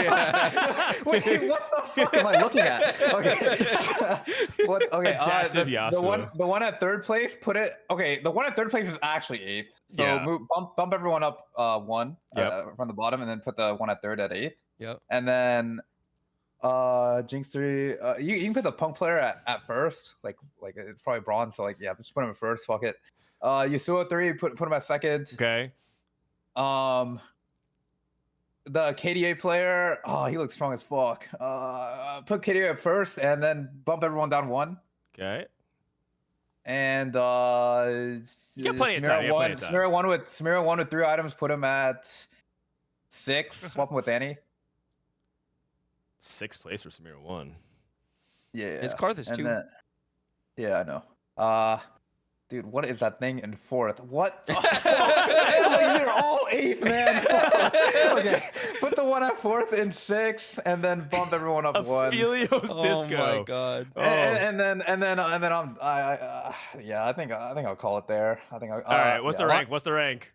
Wait, what the fuck am I looking at? Okay. What? Okay. Adaptive Yasuo. The one at third place. Okay, the one at third place is actually 8th. So Yeah. bump everyone up one Yep. from the bottom, and then put the one at third at 8th. Yep. And then Jinx 3. You can put the punk player at first. Like it's probably bronze. So like just put him at first. Fuck it. Yasuo 3. Put him at second. Okay. The KDA player. Oh, he looks strong as fuck. Put KDA at first, and then bump everyone down one. Okay. And You got plenty of time. You got plenty of time. Samira one with 3 items. Put him at 6. Swap him with Annie. 6th place for Samira 1. Yeah. His Karth is and 2. Yeah, I know. Dude, what is that thing in 4th? What? They're all 8th, man. Okay, put the one at 4th in 6th, and then bump everyone up one. Aphelios Oh Disco. my god. Oh. And then I think I'll call it there. I think. All right. What's the rank? What's the rank?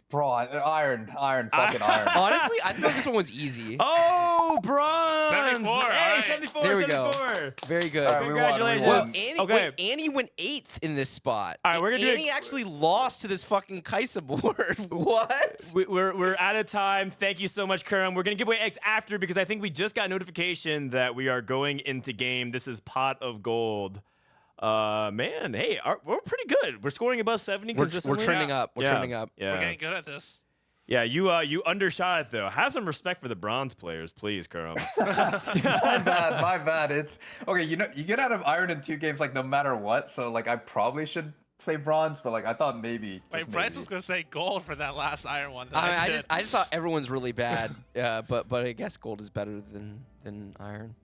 Bronze, iron, fucking iron. Honestly, I thought this one was easy. Oh, bronze. 74, Hey, all right. 74. There we go. 74. Very good. All right, we won, Congratulations. we Well, won. Annie, Okay. Annie went 8th in this spot. All right, we're gonna do Annie actually lost to this fucking Kaisa board. What? We're out of time. Thank you so much, Kurum. We're gonna give away eggs after because I think we just got notification that we are going into game. This is Pot of Gold. Man, hey, we're pretty good. We're scoring above 70 We're consistently. trending up. We're trending up. Yeah. We're getting good at this. Yeah, you undershot it though. Have some respect for the bronze players, please, Kurumx. My bad, my bad. It's okay. You know, you get out of iron in 2 games like no matter what. So like, I probably should say bronze, but like I thought maybe. Wait, just Bryce maybe. was gonna say gold for that last iron one. That I did. just thought everyone's really bad. But I guess gold is better than iron.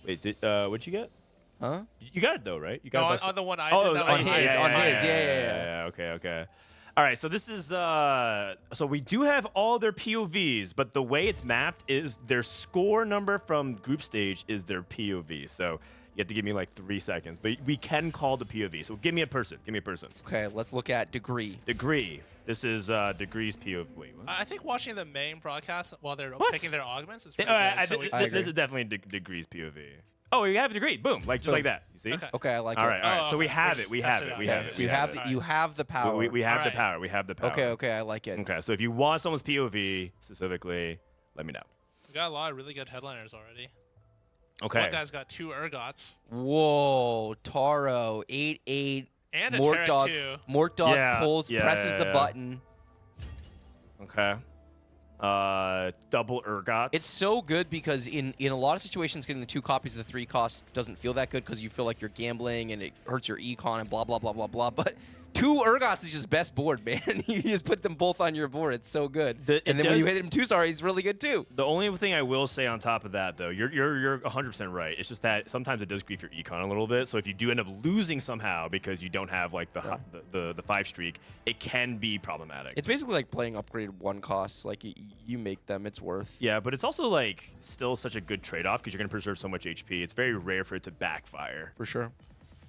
Wait, what'd you get? Huh? You got it though, right? You No, got it on the one I Oh, did. That on was his, on his, yeah. Okay. All right, so this is so we do have all their POVs, but the way it's mapped is their score number from group stage is their POV. So you have to give me like 3 seconds, but we can call the POV. So give me a person. Okay, let's look at degree. Degree. This is Degree's POV. Wait, what? I think watching the main broadcast while they're What? picking their augments is Th- pretty good. I- So th- we- th- this is definitely Degree's POV. Oh, you have Degree. Boom, like just like that. You see? Okay. Okay, I like All it. right. Oh, So we okay. have We're it. We just have testing it. it We out. have it. So we you have have it. you have the power. We have the Alright. power. We have the power. Okay, I like it. Okay, so if you want someone's POV specifically, let me know. We got a lot of really good headliners already. Okay. One guy's got 2 Urgots Whoa, Taro 8-8. and a Mort Tarek Dog. too. Mort Dog Yeah, presses yeah. the button. Okay. Double Urgots. It's so good because in a lot of situations, getting the 2 copies of the 3 cost doesn't feel that good because you feel like you're gambling and it hurts your econ and blah blah blah blah blah. But 2 Urgots is just best board, man. You just put them both on your board. It's so good. And then when you hit him 2-star, he's really good too. The only thing I will say on top of that, though, you're 100% right. It's just that sometimes it does grief your econ a little bit. So if you do end up losing somehow because you don't have like the 5 streak, it can be problematic. It's basically like playing upgraded 1 costs. Like you make them, it's worth. Yeah, but it's also like still such a good trade-off because you're gonna preserve so much HP. It's very rare for it to backfire. For sure.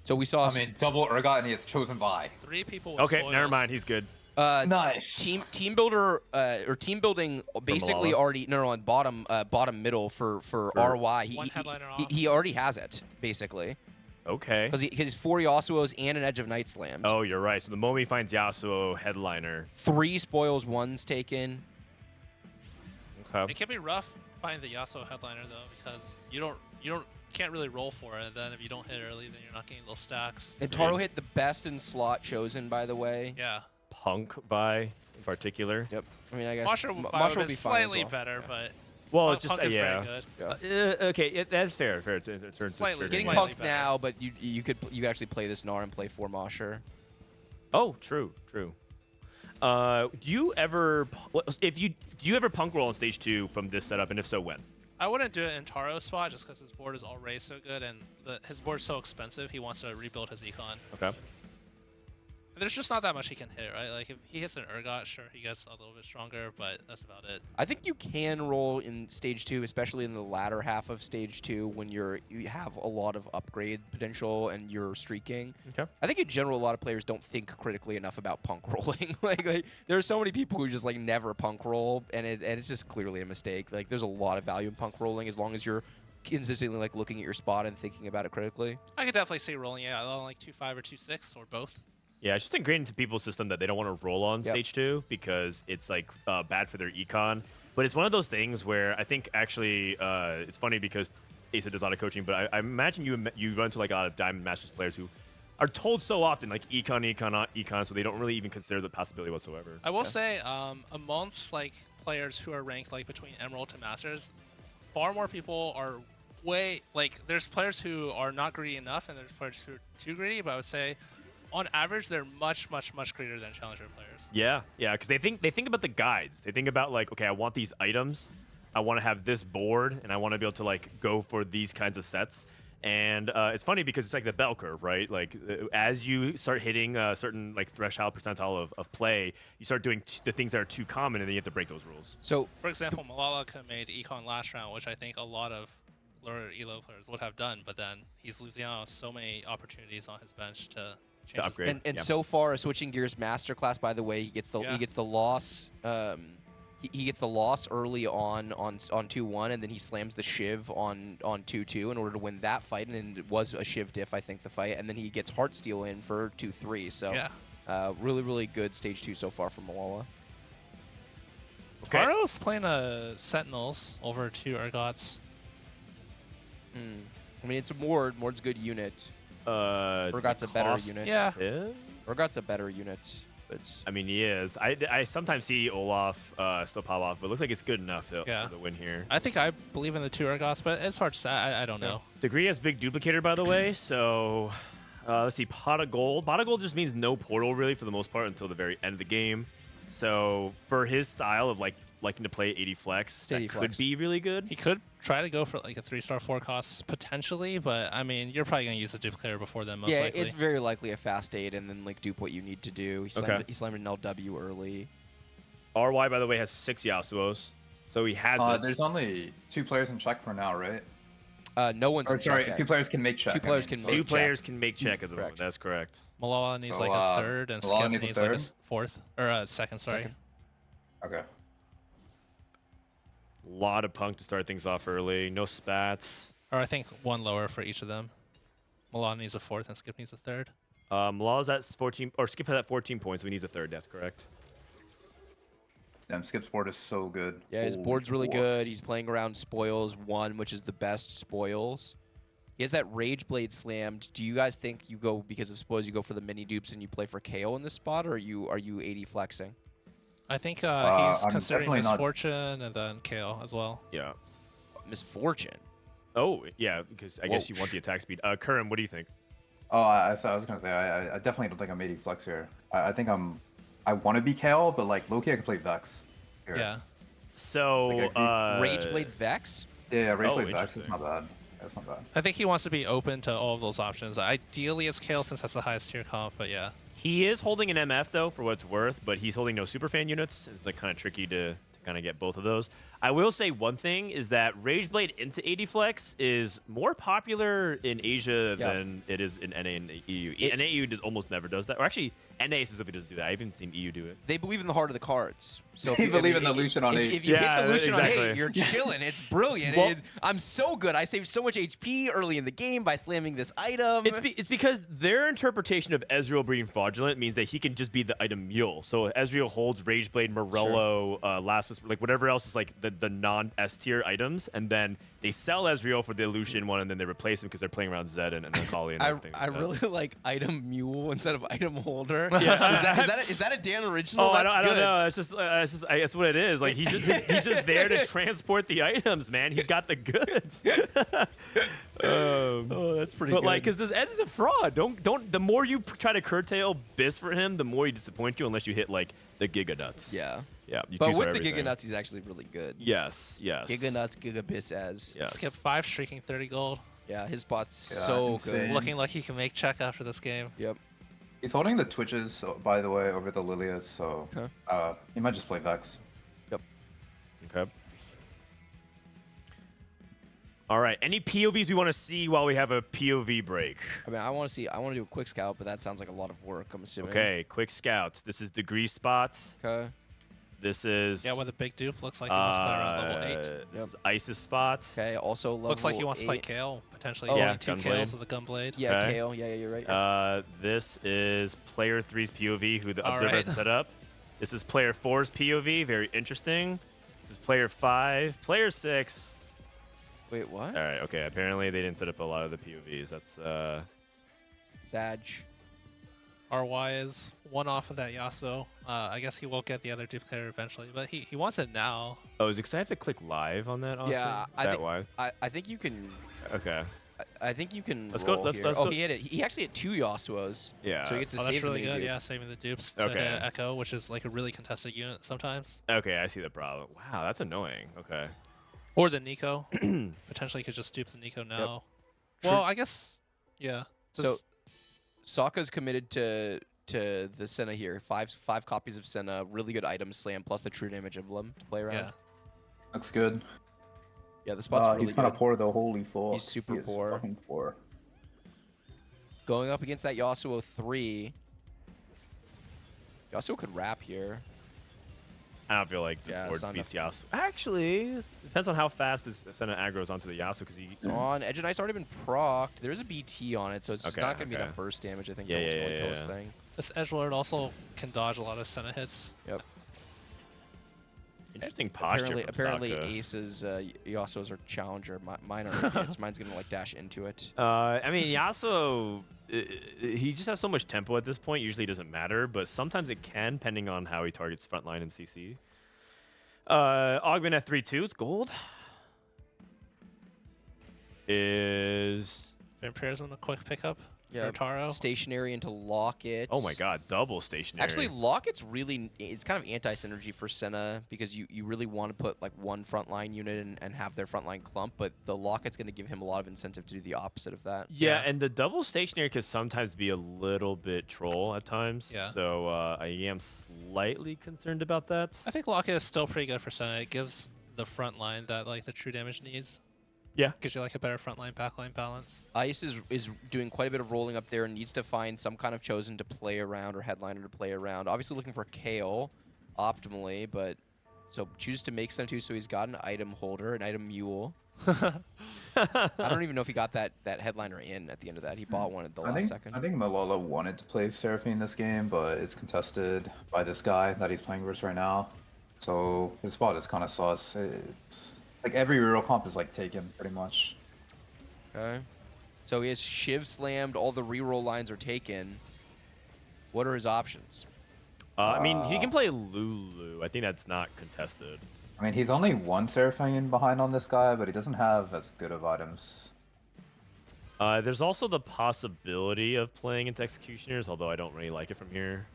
So we saw. I mean, double Urgot and he is chosen by. 3 people with Okay, spoils. never mind. He's good. Nice. Team builder or team building basically Milala? already on bottom middle for RY. One headliner off. He already has it basically Okay. because he's 4 Yasuos and an Edge of Night slammed. Oh, you're right. So the moment he finds Yasuo headliner. 3 spoils, 1's taken. Okay. It can be rough finding the Yasuo headliner though because you can't really roll for it. Then if you don't hit early, then you're not getting those stacks. And Taro hit the best in slot chosen, by the way. Yeah. Punk by in particular. Yep. I mean, I guess Masha Masha would will be be fine as slightly well. better, but Well, Punk, just Punk is yeah. very good. Yeah. Okay, that's fair. Fair. It's Slightly. Getting Slightly Punk better. now, but you could actually play this Gnar and play 4 Masha. Oh, true. Do you ever punk roll on stage 2 from this setup, and if so, when? I wouldn't do it in Taro's spot just because his board is already so good and his board's so expensive. He wants to rebuild his econ. Okay. There's just not that much he can hit, right? Like if he hits an Urgot, sure he gets a little bit stronger, but that's about it. I think you can roll in stage 2, especially in the latter half of stage 2 when you have a lot of upgrade potential and you're streaking. Okay. I think in general a lot of players don't think critically enough about punk rolling. like there are so many people who just like never punk roll and it's just clearly a mistake. Like there's a lot of value in punk rolling as long as you're consistently like looking at your spot and thinking about it critically. I could definitely see rolling it on like 2-5 or 2-6 or both. Yeah, it's just ingrained into people's system that they don't want to roll on stage 2 because it's like bad for their econ. But it's one of those things where I think actually it's funny because Aesah does a lot of coaching, but I imagine you run into like a lot of Diamond Masters players who are told so often like econ, so they don't really even consider the possibility whatsoever. I will say amongst like players who are ranked like between Emerald to Masters, far more people are there's players who are not greedy enough and there's players who are too greedy, but I would say on average, they're much greater than Challenger players. Yeah, because they think about the guides. They think about like, okay, I want these items, I want to have this board, and I want to be able to like go for these kinds of sets. And it's funny because it's like the bell curve, right? Like as you start hitting a certain like threshold percentile of play, you start doing the things that are too common, and then you have to break those rules. So for example, Milala could have made Econ last round, which I think a lot of lower elo players would have done, but then he's losing out on so many opportunities on his bench to upgrade. And so far, Switching Gears Masterclass, by the way, he gets the loss. He gets the loss early on 2-1, and then he slams the Shiv on 2-2 in order to win that fight, and it was a Shiv diff, I think, the fight, and then he gets Heartsteel in for 2-3. So really good stage 2 so far from Milala. Okay. Taro's playing Sentinels over 2 Urgots. I mean, it's a Mord. Mord's a good unit. Urgot's Urgot's a better unit. Yeah. Urgot's a better unit. But I mean, he is. I sometimes see Olaf still pop off, but it looks like it's good enough for the win here. I think I believe in the 2 Urgots, but it's hard to say. I don't know. Degree has big duplicator, by the way, so let's see. Pot of Gold. Pot of Gold just means no portal, really, for the most part, until the very end of the game. So for his style of liking to play 80 flex, that could be really good. He could try to go for like a 3-star 4 cost potentially, but I mean, you're probably gonna use the duplicator before then, most likely. It's very likely a fast 8 and then like dupe what you need to do. He slammed an LW early. RY, by the way, has 6 Yasuos, so he has it. There's only 2 players in check for now, right? No one's in check. 2 players can make check. 2 players can make check. 2 players can make check at the moment. Correct. That's correct. Milala needs like a 3rd, and Milala Skip needs a needs like a 3rd? 4th or a 2nd. Sorry. Okay. A lot of punk to start things off early. No spats. Or I think 1 lower for each of them. Milala needs a 4th, and Skip needs a 3rd. Malala's at 14, or Skip has at 14 points, so he needs a 3rd. That's correct. Damn, Skip's board is so good. Yeah, his board's really good. He's playing around Spoils 1, which is the best Spoils. He has that Rage Blade slammed. Do you guys think you go, because of Spoils, you go for the mini dupes and you play for KO in this spot, or are you 80 flexing? I think he's I'm considering definitely not- Misfortune and then KO as well. Yeah. Misfortune. Oh, yeah, because I guess you want the attack speed. Kurum, what do you think? Oh, I was gonna say I definitely don't think I'm 80 flex here. I think I want to be KL, but like low-key I can play Vex. Here. Yeah. So, Rage Blade Vex? Yeah, Rage Oh, Blade Vex. interesting. It's not bad. That's not bad. I think he wants to be open to all of those options. Ideally, it's KO since that's the highest tier comp, but yeah. he is holding an MF, though, for what it's worth, but he's holding no superfan units. It's like kind of tricky to kind of get both of those. I will say one thing is that Rage Blade into 80 Flex is more popular in Asia than it is in NA and EU. NA EU almost never does that. Or actually, NA specifically doesn't do that. I haven't seen EU do it. They believe in the heart of the cards. So They believe in the Lucian on 8. If you hit the Lucian on exactly. 8, you're chilling. It's brilliant. Well- I'm so good. I saved so much HP early in the game by slamming this item. It's because their interpretation of Ezreal being fraudulent means that he can just be the item mule. So Ezreal holds Rageblade, Morello, Last Whisper, like whatever else is like the non-S tier items, and then they sell Ezreal for the Lucian one, and then they replace him because they're playing around Zed and Akali and everything. I really like item mule instead of item holder. Yeah. Is that a Dan original? Oh, That's I don't good. know. It's just that's what it is. Like he's just there to transport the items, man. He's got the goods. Oh, that's pretty But good. like, because this Ed is a fraud. Don't. The more you try to curtail BIS for him, the more he disappoints you. Unless you hit like the Giga Nuts. Yeah. Yeah. You But choose with for the everything. Giga Nuts, he's actually really good. Yes. Yes. Giga Nuts, Giga Bis as. Yes. Skip 5, streaking 30 gold. Yeah, his spot's Yeah, so insane. good. Looking like he can make check after this game. Yep. He's holding the Twitches, by the way, over the Lilias, so he might just play Vex. Okay. All right. Any POVs we want to see while we have a POV break? I mean, I want to do a quick scout, but that sounds like a lot of work, I'm assuming. Okay. Quick scouts. This is degree spots. Okay. This is. Yeah, with a big dupe, looks like he wants to play around level 8. This is ISIS spots. Okay, also level Looks like he wants to play 8. KO, potentially. Oh, getting yeah, 2 Gunblade. kills with a Gunblade. Yeah, Okay. KO. Yeah, you're right. This is player 3's POV, who the All observer right. has set up. This is player 4's POV, very interesting. This is player 5, player 6. Wait, what? All right, okay. Apparently they didn't set up a lot of the POVs. That's Sag. RY is 1 off of that Yasuo. I guess he will get the other duplicator eventually, but he wants it now. Oh, is it because I have to click live on that? Also? Yeah, Is that why? I think you can. Okay. I think you can. Let's go- roll let's- here. let's Oh, go. he hit it. He actually hit 2 Yasuos. Yeah. So he gets to Oh, that's save really the good. dupe. Yeah, saving the dupes to Okay. hit Echo, which is like a really contested unit sometimes. Okay, I see the problem. Wow, that's annoying. Okay. Or the Nico. Potentially could just dupe the Nico now. True. Well, I guess, yeah. So, Sokka's committed to the Senna here. Five copies of Senna, really good item slam, plus the true damage emblem to play around. Yeah. Looks good. Yeah, the spot's really He's gonna good. pour the holy full. He's super He is poor. fucking poor. Going up against that Yasuo 3. Yasuo could wrap here. I don't feel like this Yeah, board it's not beats Yasuo. Actually, depends on how fast this Senna aggro's onto the Yasuo, because he. So on Edge of Knight's already been procced. There's a BT on it, so it's Okay, not going to be okay. enough burst damage, I think, Yeah, to yeah, ultimately yeah, kill this yeah. thing. This Edgelord also can dodge a lot of Senna hits. Yep. Interesting posture. Apparently from Sokka. Ace's Yasuo's are challenger. Mine are hits. Mine's going to like dash into it. I mean, Yasuo he just has so much tempo at this point. Usually it doesn't matter, but sometimes it can, depending on how he targets frontline and CC. Augment at 3-2. It's gold. Is Vampirism a quick pickup Yeah, for Taro? stationary into Locket. oh my god, double stationary. Actually, Locket's really, it's kind of anti-synergy for Senna because you really want to put like one frontline unit and have their frontline clump, but the Locket's going to give him a lot of incentive to do the opposite of that. yeah, and the double stationary can sometimes be a little bit troll at times. Yeah. So I am slightly concerned about that. I think Locket is still pretty good for Senna. It gives the front line that like the true damage needs. Yeah. Gives you like a better frontline backline balance. Ice is doing quite a bit of rolling up there and needs to find some kind of chosen to play around or headliner to play around. Obviously looking for Kale optimally, but so chooses to make Senna too, so he's got an item holder, an item mule. I don't even know if he got that headliner in at the end of that. He bought one at the last second. I think Milala wanted to play Seraphine this game, but it's contested by this guy that he's playing versus right now. So his spot is kind of sus. It's like every reroll comp is like taken pretty much. Okay. So he has Shiv slammed, all the reroll lines are taken. What are his options? I mean, he can play Lulu. I think that's not contested. I mean, he's only one Seraphine behind on this guy, but he doesn't have as good of items. There's also the possibility of playing into Executioners, although I don't really like it from here.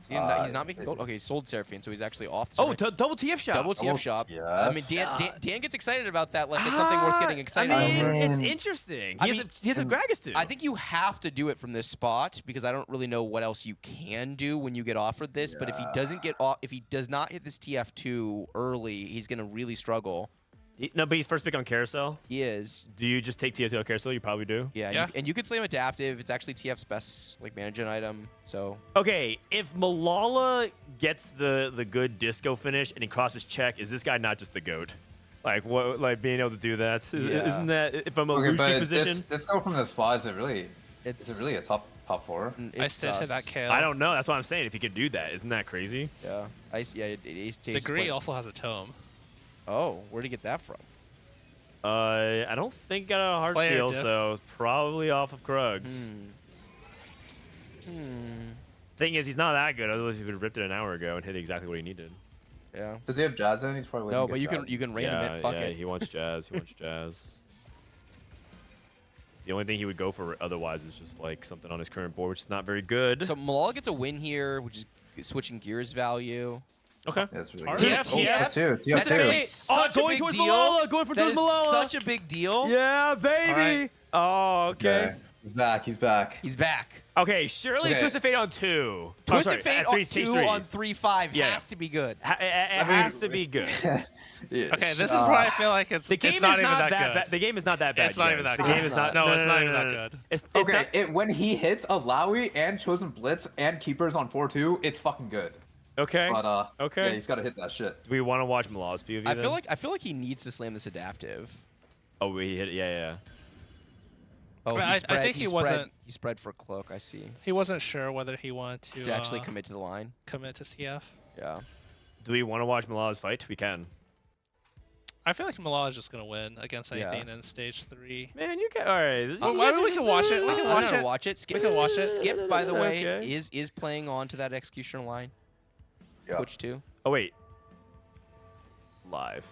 He's not making gold. Okay, he sold Seraphine, so he's actually off. The Oh, double TF shot. double TF shop. yeah. I mean, Dan gets excited about that like it's something worth getting excited I mean, over. it's interesting. He has a Gragas too. I think you have to do it from this spot because I don't really know what else you can do when you get offered this. But if he doesn't get off, if he does not hit this TF2 early, he's gonna really struggle. No, but he's first pick on Carousel. He is. Do you just take TF2 on Carousel? You probably do. Yeah. Yeah. And you could slam adaptive. It's actually TF's best like management item. So Okay, if Milala gets the good disco finish and he crosses check, is this guy not just the goat? Like what? Like being able to do that? Isn't that from a loose streak position? This go from the spot, is it really it's a top 4? I still hit that KO. I don't know. That's what I'm saying. If he could do that, isn't that crazy? Yeah. Ace Degree also has a tome. Oh, where'd he get that from? I don't think got a hard Player steal, diff. so probably off of Krugs. Thing is, he's not that good. Otherwise, he would have ripped it an hour ago and hit exactly what he needed. Yeah. Does he have Jazz in? He's probably No, waiting but to you get can random it. Fuck it. He wants Jazz. He wants Jazz. The only thing he would go for otherwise is just like something on his current board, which is not very good. So Milala gets a win here, which is switching gears value. Okay. That's really Alright. good. TF2. TF2. That's actually TF2. such a going big towards deal. Milala, going for That is Milala. such a big deal. Yeah, baby. Alright. Oh, okay. He's back. He's back. He's back. Okay, surely Okay. Twisted Fate on 2. Twisted Fate on 2 3. on 3-5 Yeah. has to be good. It has to be good. Okay, this is why I feel like it's The game it's not is even not that that good. bad. The game is not that bad. It's not you even guys. that The good. game is not. No, it's not even no, that no. good. It's Okay, not, when he hits a Lowy and Chosen Blitz and Keepers on 4-2, it's fucking good. okay. But Okay. yeah, he's got to hit that shit. Do we want to watch Milala's POV? I then? feel like he needs to slam this adaptive. Oh, we hit it. Yeah. Oh, I think he wasn't- He spread for cloak. I see. He wasn't sure whether he wanted To actually commit to the line. commit to CF. Yeah. Do we want to watch Milala's fight? We can. I feel like Milala is just gonna win against Yeah. anything in stage 3. Man, you can. All right. Oh, well, we can watch it. We can I'm watch gonna it. watch it. Skip, We can watch it. Skip, by the way, Okay. is playing on to that executioner line. Yeah. Twitch 2. Oh wait. Live.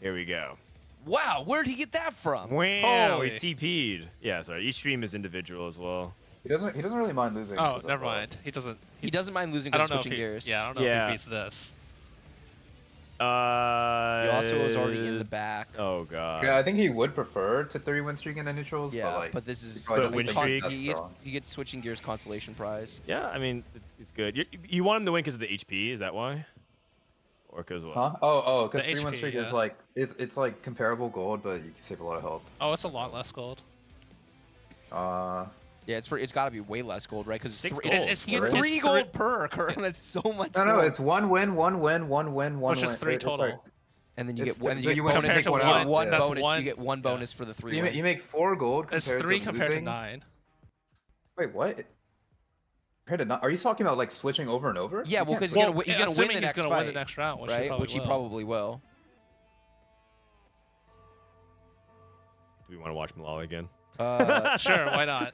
Here we go. Wow, where did he get that from? Wow, Holy. we TP'd. Yeah, sorry. Each stream is individual as well. He doesn't really mind losing. Oh, because never of, mind. He doesn't. He doesn't mind losing I because don't know if switching he, gears. Yeah, I don't know Yeah. if he beats this. He Yasuo was already in the back. Oh god. Yeah, I think he would prefer to 3-win streak in the neutrals. Yeah, but, like, but this is he probably But win doesn't think streak- that's strong. he gets switching gears consolation prize. Yeah, I mean it's good. You want him to win because of the HP? Is that why? Or because what? Huh? Oh, because The 3-win HP, streak yeah. is like it's like comparable gold, but you can save a lot of health. Oh, it's a lot less gold. Yeah, it's got to be way less gold, right? Because 6 it's, gold. he gets It's 3 three- gold per. That's so much. No, gold. it's 1 win, 1 win, 1 win, 1 Which win. is 3 It's total. like- And then you It's get one. the- You get you win bonus. compared to You one, get one that's bonus. one. You get one bonus for the 3 You, win. you make 4 gold It's compared 3 to compared losing. to 9. Wait, what? Compared to 9? Are you talking about like switching over and over? Yeah, You well, can't because switch. he's gonna win assuming the next he's gonna win the fight, next round, which right? Which he will. probably will. Do we want to watch Milala again? Sure, why not?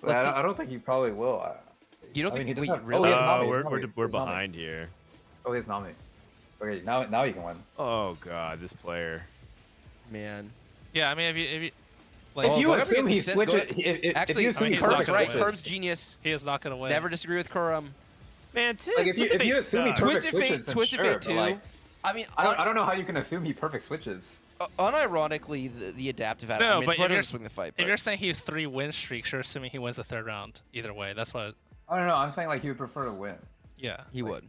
But I don't think he probably will. You don't I mean, think he wait, does have- really? Oh, he has Nami, we're he has Nami, we're he has Nami. behind here. Oh, he has Nami. Okay, now you can win. Oh god, this player. Man. Yeah, I mean, if you Like, If you go ahead, assume he go ahead. switches, Actually, if you assume he he's not Kurum's gonna right. win. Kurum's genius. he is not gonna win. Never disagree with Kurum. Man, like if you assume he perfect Twisted Fate, switches, then Twisted sure, Fate but, 2. like, I mean, I don't know how you can assume he perfect switches. unironically, the adaptive No, I mean, but Puddle if you're, doesn't swing the fight. if But you're saying he has 3 win streaks, you're assuming he wins the 3rd round. Either way, that's what. I don't know. I'm saying like he would prefer to win. Yeah. he would.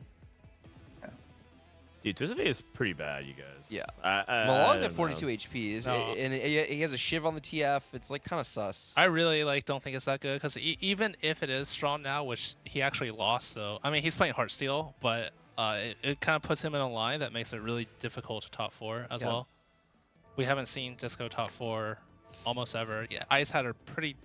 Dude, Twisted Fate is pretty bad, you guys. Yeah. Malala's Malala's at 42 HP, No. and he has a shiv on the TF. It's like kind of sus. I really don't think it's that good because even if it is strong now, which he actually lost, so I mean he's playing Heartsteel, but it kind of puts him in a line that makes it really difficult to top 4 as well. We haven't seen Disco top 4 almost ever. Yeah, Ice had a pretty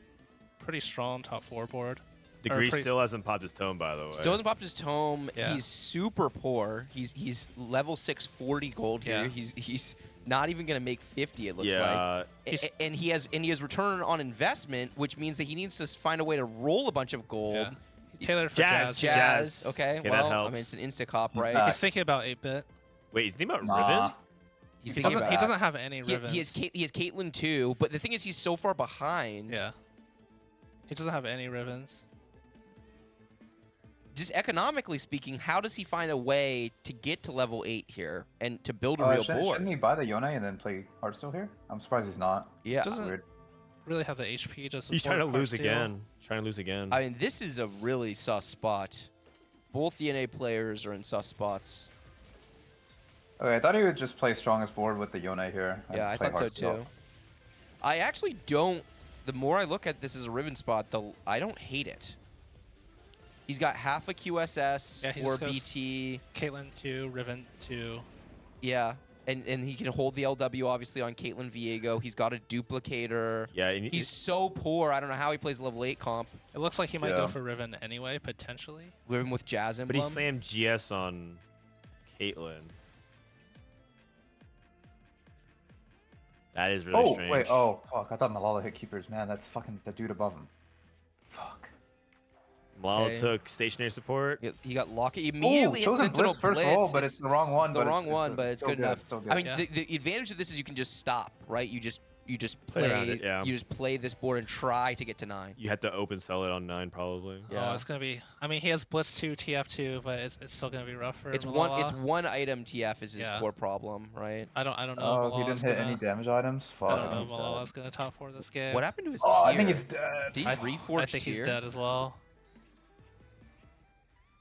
strong top 4 board. Degree pretty- still hasn't popped his tome, by the way. Still hasn't popped his tome. Yeah. He's super poor. He's level 640 gold here. Yeah. He's not even gonna make 50. It looks Yeah. like. And he has return on investment, which means that he needs to find a way to roll a bunch of gold. Yeah. He tailored for Jazz. Jazz. Jazz. Okay. Okay, that well, I helps. mean it's an insta cop, right? Uh, He's thinking about 8-bit. Wait, he's thinking about Nah. Riven? He's He thinking doesn't, about. he doesn't have any He, Rivens. he has Caitlyn too, but the thing is, he's so far behind. Yeah. He doesn't have any Rivens. Just economically speaking, how does he find a way to get to level 8 here and to build a real board? Shouldn't he buy the Yone and then play Heartsteel here? I'm surprised he's not. Yeah. Doesn't- Weird. Really have the HP to support He's trying to lose Heartsteel. again. Trying to lose again. I mean, this is a really sus spot. Both the NA players are in sus spots. Okay, I thought he would just play strongest board with the Yone here. and Yeah, I play thought so Heartsteel. too. I actually don't. The more I look at this as a Riven spot, I don't hate it. He's got half a QSS Yeah, he or just goes- BT. Caitlyn 2, Riven 2. Yeah, and he can hold the LW obviously on Caitlyn Viego. He's got a duplicator. yeah, and He's so poor. I don't know how he plays level 8 comp. It looks like he might Yeah. go for Riven anyway, potentially. Riven with Jazz but Emblem. he slammed GS on Caitlyn. That is really Oh strange. wait, oh fuck! I thought Milala hit keepers. Man, that's fucking the dude above him. Fuck. Malala Okay. took stationary support. He got Locket. He immediately hit chosen Sentinel Blitz first Blitz. roll, but it's the wrong one, It's the but wrong it's- one, it's but it's still good good, enough. still good. I mean, Yeah. the advantage of this is you can just stop, right? You just Play play. around it, yeah. You just play this board and try to get to 9. You had to open sell it on 9 probably. Yeah. Oh, it's gonna be. I mean, he has Blitz 2, TF2, but it's still gonna be rough for It's Milala. one item TF is his Yeah. core problem, right? I don't know. Oh, if he Malala's didn't hit gonna, any damage items. Fuck. I don't know. If he's Malala's dead. gonna top 4 this game. What happened to his Oh, tier? I think he's dead. Did he I reforge think tier? he's dead as well.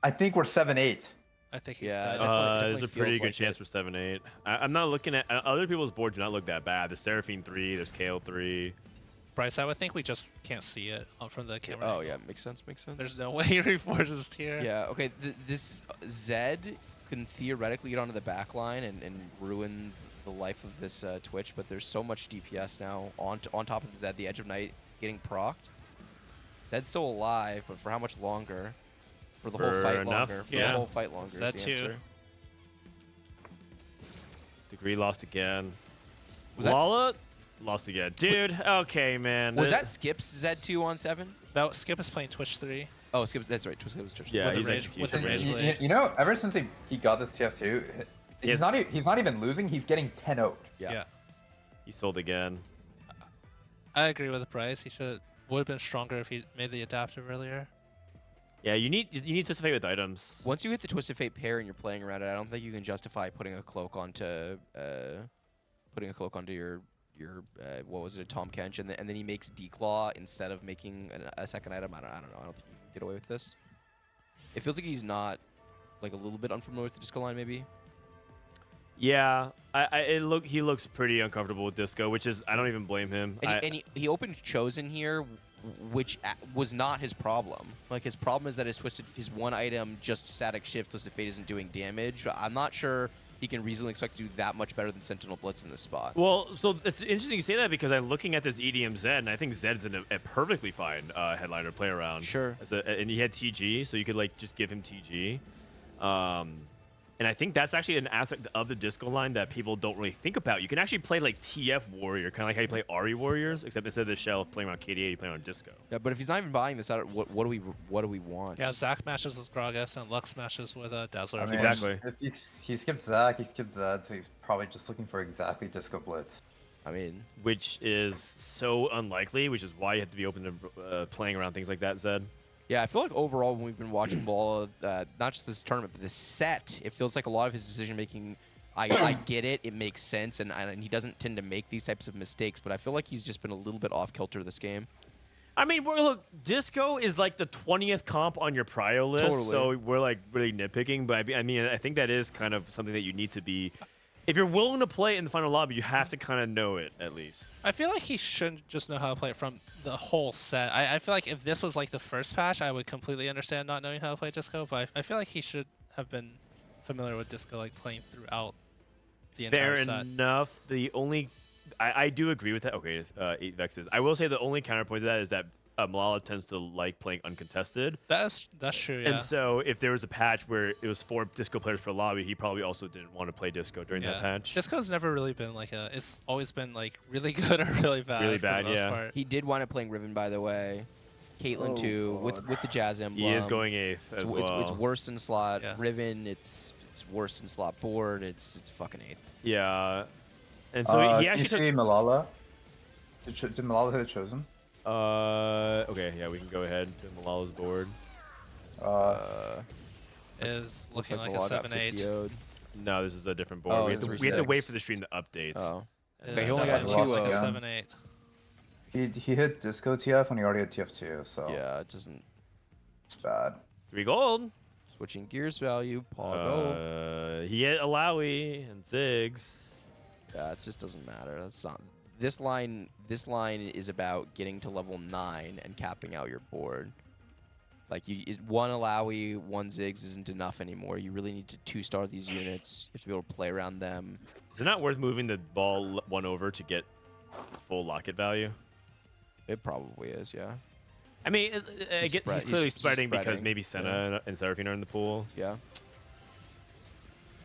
I think we're 7-8. I think he's Yeah, dead. definitely There's a pretty feels good like chance it. for 7-8. I'm not looking at other people's boards. Do not look that bad. There's Seraphine 3. There's Kale 3. Bryce, I would think we just can't see it from the camera. Oh angle. yeah, makes sense. Makes sense. There's no way he reforges tier. Yeah. Okay. This Zed can theoretically get onto the back line and ruin the life of this Twitch, but there's so much DPS now on top of Zed, the Edge of Night getting procced. Zed's still alive, but for how much longer? For the whole For fight enough, longer. For yeah. the whole fight longer Zed is the too. answer. Degree lost again. Was that- Malala lost again. Dude, okay, man. Was that Skip's Zed 2 on 7? That Skip is playing Twitch 3. Oh, Skip. That's right. Skip was Twitch. Yeah, with the he's rage- execution. with the rage man. blade. You know, ever since he got this TF2, Yes. he's not even losing. He's getting 10-0. Yeah. He sold again. I agree with Bryce. He would have been stronger if he made the adaptive earlier. Yeah, you need to participate with items. Once you hit the Twisted Fate pair and you're playing around it, I don't think you can justify putting a cloak onto your what was it, a Tom Kench, and then he makes Declaw instead of making a second item. I don't know. I don't think you can get away with this. It feels like he's not like a little bit unfamiliar with the disco line, maybe. Yeah, he looks pretty uncomfortable with disco, which is I don't even blame him. And he opened Chosen here, which was not his problem. Like his problem is that his one item just static shift Twisted Fate isn't doing damage. I'm not sure he can reasonably expect to do that much better than Sentinel Blitz in this spot. Well, so it's interesting you say that because I'm looking at this EDM Zed, and I think Zed's a perfectly fine headliner to play around. Sure. And he had TG, so you could like just give him TG. And I think that's actually an aspect of the disco line that people don't really think about. You can actually play like TF Warrior, kind of like how you play Ari Warriors, except instead of the shell playing on KDA, you play on disco. Yeah, but if he's not even buying this out, what do we want? Yeah, Zach matches with Gragas and Lux matches with Dazzler. I mean, Exactly. If he skipped Zach, he skipped Zed, so he's probably just looking for exactly Disco Blitz. I mean, Which is so unlikely, which is why you have to be open to playing around things like that, Zed. yeah, I feel like overall when we've been watching Milala, not just this tournament, but this set, it feels like a lot of his decision making. I get it, it makes sense, and he doesn't tend to make these types of mistakes. But I feel like he's just been a little bit off kilter this game. I mean, look, disco is like the 20th comp on your prio list, Totally. so we're like really nitpicking. But I mean, I think that is kind of something that you need to be. If you're willing to play it in the final lobby, you have to kind of know it at least. I feel like he shouldn't just know how to play it from the whole set. I feel like if this was like the first patch, I would completely understand not knowing how to play disco. But I feel like he should have been familiar with disco, like playing throughout the entire Fair set. enough. The only, I do agree with that. Okay, 8 Vexes. I will say the only counterpoint to that is that Milala tends to like playing uncontested. That's true. Yeah. And so if there was a patch where it was 4 disco players per lobby, he probably also didn't want to play disco during that patch. Disco's never really been like a. It's always been like really good or really bad. Really for bad, the most yeah. part. He did wind up playing Riven, by the way. Caitlyn too, with the Jazz Emblem. He is going 8th as well. It's worse in slot Yeah. Riven. It's worse in slot board. It's fucking 8th. Yeah. And so he actually you took. see Milala? Did Milala hit a Chosen? Okay, yeah, we can go ahead to Malala's board. Is Looks looking like the a log got 7-8. 50-0'd. No, this is a different board. Oh, we it's have to 3-6. wait for the stream to update. Oh. It's Okay, he only got definitely 2 like a yeah. 7-8. He hit Disco TF when he already had TF2, so Yeah, it doesn't. it's bad. 3 gold. Switching gears value. Poggo. He hit Alawi and Ziggs. Yeah, it just doesn't matter. That's not. This line is about getting to level 9 and capping out your board. Like one Alawi, one Ziggs isn't enough anymore. You really need to 2-star these units. You have to be able to play around them. Is it not worth moving the ball 1 over to get full locket value? It probably is, yeah. I mean, he's clearly he's spreading because spreading, maybe Senna and Seraphine are in the pool. Yeah.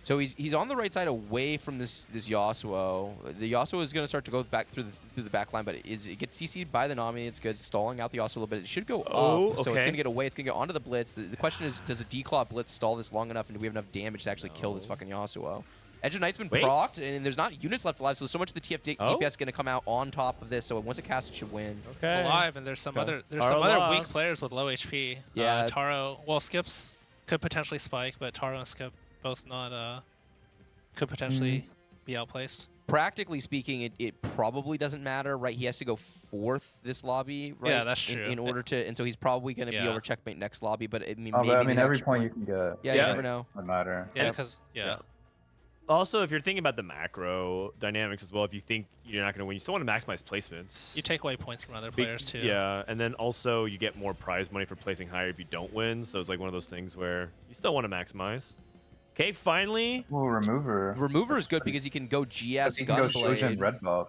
So he's on the right side away from this Yasuo. The Yasuo is going to start to go back through the back line, but it gets CC'd by the Nami. It's good, stalling out the Yasuo a little bit. It should go up, so it's going to get away. It's going to get onto the Blitz. The question is, does a Declaw Blitz stall this long enough, and do we have enough damage to actually kill this fucking Yasuo? Edge of Night's been procced, and there's not units left alive, so so much of the DPS is going to come out on top of this, so once it casts, it should win. Okay. It's alive, and there's some other weak players with low HP. Yeah. Taro. Well, Skips could potentially spike, but Taro and Skip both not could potentially be outplaced. Practically speaking, it probably doesn't matter, right? He has to go 4th this lobby, right? Yeah, that's true. In order to, and so he's probably going to be Yeah. over checkmate next lobby, but maybe Every extra point you can get. Yeah, you never know. Doesn't matter. Yeah, because Also, if you're thinking about the macro dynamics as well, if you think you're not going to win, you still want to maximize placements. you take away points from other players too. Yeah, and then also you get more prize money for placing higher if you don't win. So it's like one of those things where you still want to maximize. Okay, finally. Ooh, Remover. Remover is good because you can go GS You can go Shojin Gunblade. red buff.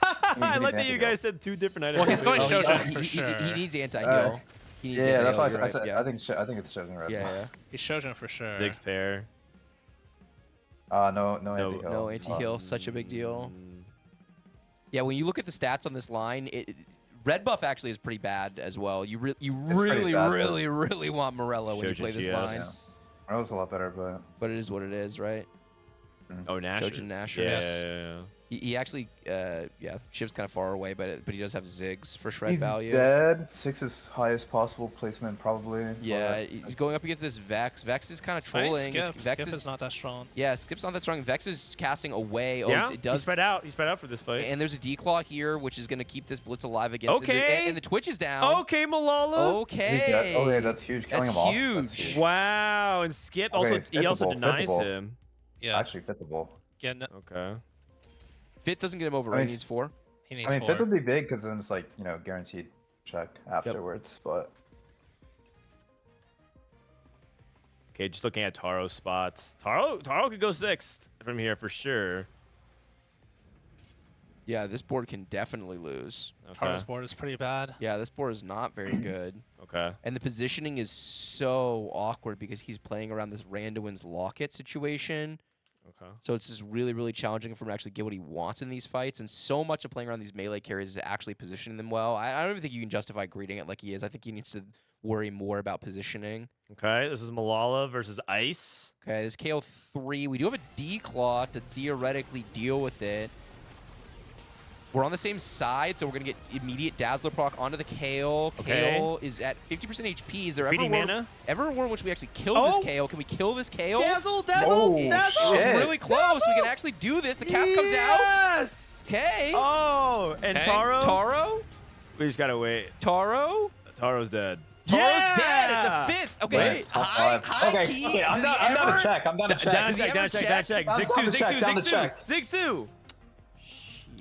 I like that you antidote. guys said 2 different items. Well, he's going Oh, Shojin for sure. He needs anti-heal. He needs Yeah, that's anti-heal, why you're I right, said. yeah. I think it's Shojin red Yeah, buff. yeah. He's Shojin for sure. 6 pair. No anti-heal. No anti-heal, such a big deal. Yeah, when you look at the stats on this line, red buff actually is pretty bad as well. You really want Morello when you Shojin play this GS. line. Yeah. Morello's a lot better, but But it is what it is, right? Oh, Nashers. Shojin Nashers. Yeah. He actually, Shiv's kind of far away, but he does have Ziggs for shred he's value. dead. 6 is highest possible placement, probably. Yeah, but- he's going up against this Vex. Vex is kind of Right, trolling. Skip is not that strong. Yeah, Skip's not that strong. Vex is casting away. Yeah, it he does. spread out. He spread out for this fight. And there's a Declaw here, which is going to keep this Blitz alive against. Okay. And the Twitch is down. Okay, Malala. Okay. Okay, that's huge. Killing That's him off. huge. Wow, and Skip Okay, he also fittable, denies fittable. him. Yeah. Actually, fittable. Yeah. No, Okay. Fit doesn't get him over. I Right? mean- He needs 4. he needs I mean, 4. fifth would be big because then it's like guaranteed check afterwards. But Okay, just looking at Taro's spots. Taro could go 6th from here for sure. Yeah, this board can definitely lose. Taro's board is pretty bad. Yeah, this board is not very good. Okay. And the positioning is so awkward because he's playing around this Randuin's Locket situation. Okay. So it's just really, really challenging for him to actually get what he wants in these fights. And so much of playing around these melee carries is actually positioning them well. I don't even think you can justify greeting it like he is. I think he needs to worry more about positioning. Okay, this is Milala versus Ice. Okay, this KO3. We do have a D-Claw to theoretically deal with it. We're on the same side, so we're going to get immediate Dazzler proc onto the Kale. Okay. Kale is at 50% HP. Is there Feeding mana? ever a world in which we actually kill Oh! this Kale? Can we kill this Kale? Dazzle! Oh, Dazzle! shit. It's really close. We can actually do this. The cast comes out. Yes! Okay. Oh, and Okay. Taro? Taro? We just gotta wait. Taro? Taro's dead. Taro's dead. It's a fifth. Okay. Wait. High Okay, key. okay, I'm Does he down to ever- check. I'm down to check. Down to Does he check, down ever to check, down to check. check? Zixu, Down to Zixu, check, down to Zixu. check. Zixu!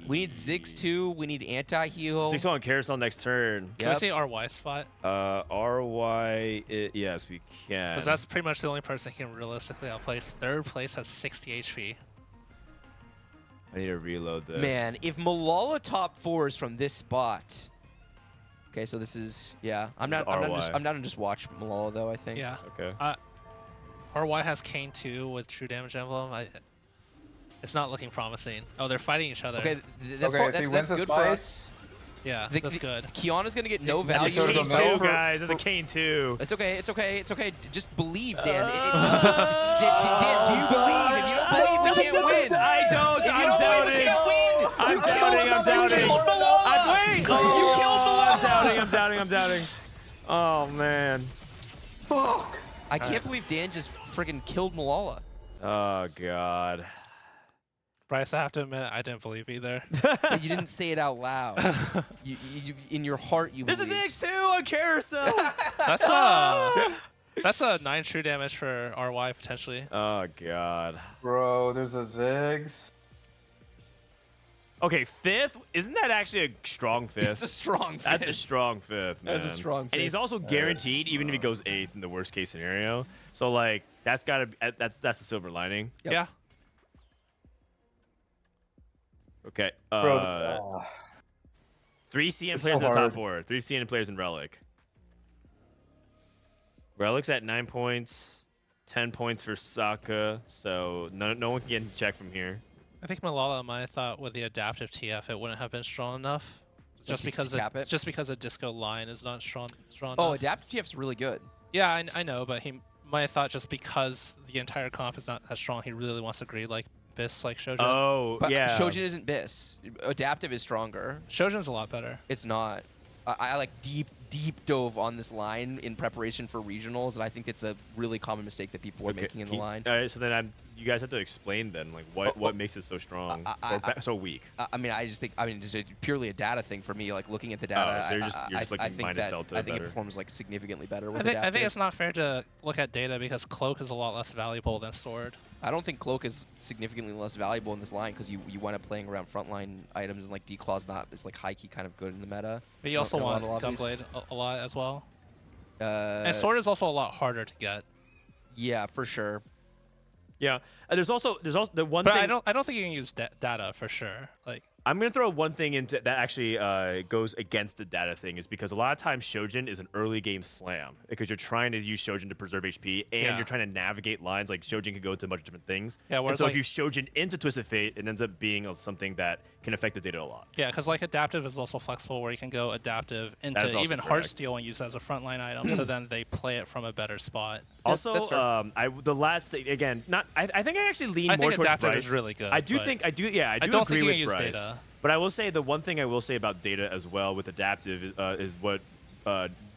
We need Ziggs 2. We need anti-heal. Zixu on carousel next turn. Can we see RY spot? RY, yes, we can. Because that's pretty much the only person he can realistically outplay. Third place has 60 HP. I need to reload this. Man, if Milala top 4 is from this spot. Okay, so this is I'm not gonna just watch Milala though, I think. Yeah. Okay. RY has Kane 2 with True Damage Emblem. It's not looking promising. Oh, they're fighting each other. Okay, that's Okay, if he that's wins this good for fight, us. Yeah, The- that's good. Kiana's gonna get no That's a value. in Kane this 2, fight. guys. That's a Kane 2. It's okay. It's okay. It's okay. Just believe, Dan. Dan, do you believe? If you don't believe, we can't win. I don't. If you I'm don't believe, doubting. we can't win. I'm You doubting. I'm killed doubting. Milala. Wait. You killed Milala. I'm doubting. Oh, man. Fuck. I can't believe Dan just friggin' killed Milala. Oh, God. Bryce, I have to admit, I didn't believe either. You didn't say it out loud. You, in your heart, you This is believed. X2 on carousel. That's a 9 true damage for RY potentially. Oh, God. Bro, there's a Ziggs. Okay, fifth? Isn't that actually a strong fifth? It's a strong That's a fifth. strong fifth, man. That's a strong And he's fifth. also guaranteed, even if he goes eighth in the worst case scenario. So like, that's gotta be, that's the silver lining. Yep. Yeah. Okay. Bro, 3 CN It's players so in the top hard. 4. 3 CN players in Relic. Relic's at 9 points, 10 points for Sokka. So no one can get in check from here. I think Milala might have thought with the adaptive TF it wouldn't have been strong enough. Just To because cap it? just because a disco line is not strong Oh, enough. adaptive TF's really good. Yeah, I know, but he might have thought just because the entire comp is not as strong, he really wants to greed like Biss, like Shojin. Oh, But yeah. Shojin isn't Biss. Adaptive is stronger. Shojin's a lot better. It's not. I like deep dove on this line in preparation for regionals, and I think it's a really common mistake that people are making in the line. All right, so then you guys have to explain then, like what makes it so strong or so weak. I mean, I just think, just purely a data thing for me. Like looking at the data, so you're just looking I think minus that delta I think better. it performs like significantly better with I think adaptive. it's not fair to look at data because Cloak is a lot less valuable than Sword. I don't think Cloak is significantly less valuable in this line because you wind up playing around frontline items and like D-Claw's not is like high key kind of good in the meta. But you also in a lot want of lobbies. Gunblade a lot as well. And And Sword is also a lot harder to get. Yeah, for sure. Yeah, there's also the one But thing. I don't think you can use data for sure. Like I'm gonna throw one thing into that actually goes against the data thing is because a lot of times Shojin is an early game slam because you're trying to use Shojin to preserve HP and Yeah. you're trying to navigate lines like Shojin can go into much different things. Yeah, And whereas, so like- if you Shojin into Twisted Fate, it ends up being something that can affect the data a lot. yeah, because like adaptive is also flexible where you can go adaptive That is into also even correct. Heartsteel and use it as a frontline item. So then they play it from a better spot. Also, that's fair. the last thing again, I think I actually lean I more think towards adaptive Bryce. is really good. I do but think I do don't agree think you with can use Bryce. data. But I will say the one thing I will say about data as well with adaptive is what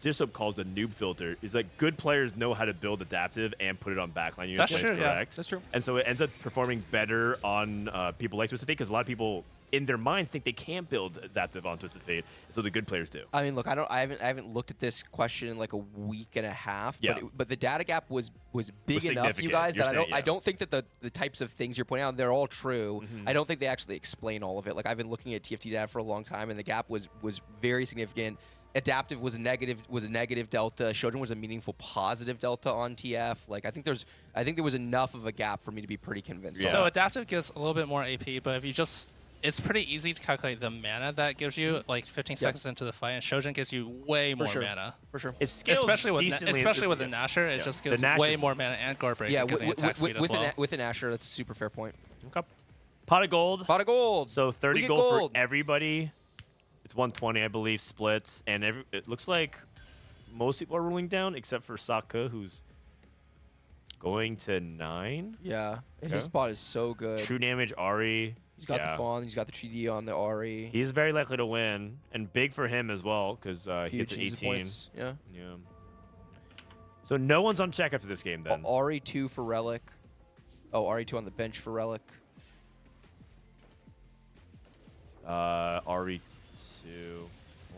Disop calls the noob filter. Is like good players know how to build adaptive and put it on backline units. That's when it's true, yeah. correct. That's true. And so it ends up performing better on people like Twisted Fate because a lot of people in their minds think they can't build adaptive on Twisted Fate. So the good players do. I mean, look, I haven't looked at this question in like a week and a half. Yeah. But the data gap was big enough, you significant, guys, you're that saying, I yeah. don't think that the types of things you're pointing out, they're all true. Mm-hmm. I don't think they actually explain all of it. Like I've been looking at TFT data for a long time, and the gap was very significant. Adaptive was a negative delta. Shojin was a meaningful positive delta on TF. Like I think there was enough of a gap for me to be pretty convinced. Yeah. So adaptive gives a little bit more AP, but if you just it's pretty easy to calculate the mana that gives you like 15 seconds into the fight, and Shojin gives you way more mana. For sure. It scales Especially with decently. the Nasher, it just gives Nash way is- more mana and guard break. Yeah, and gives you attack speed as well. with an Asher, that's a super fair point. Okay. Pot of gold. Pot of gold. So 30 get gold, gold. for everybody. It's 120, I believe, splits, and it looks like most people are ruling down except for Saka, who's going to 9. Yeah, and Okay. his spot is so good. True damage, Ari. He's got yeah. the Fawn, he's got the 3D on the Ari. He's very likely to win, and big for him as well, because he Huge gets to change of 18. points. Yeah. Yeah. So no one's on check after this game, then. Ari 2 for Relic. Oh, Ari 2 on the bench for Relic. Ari 2.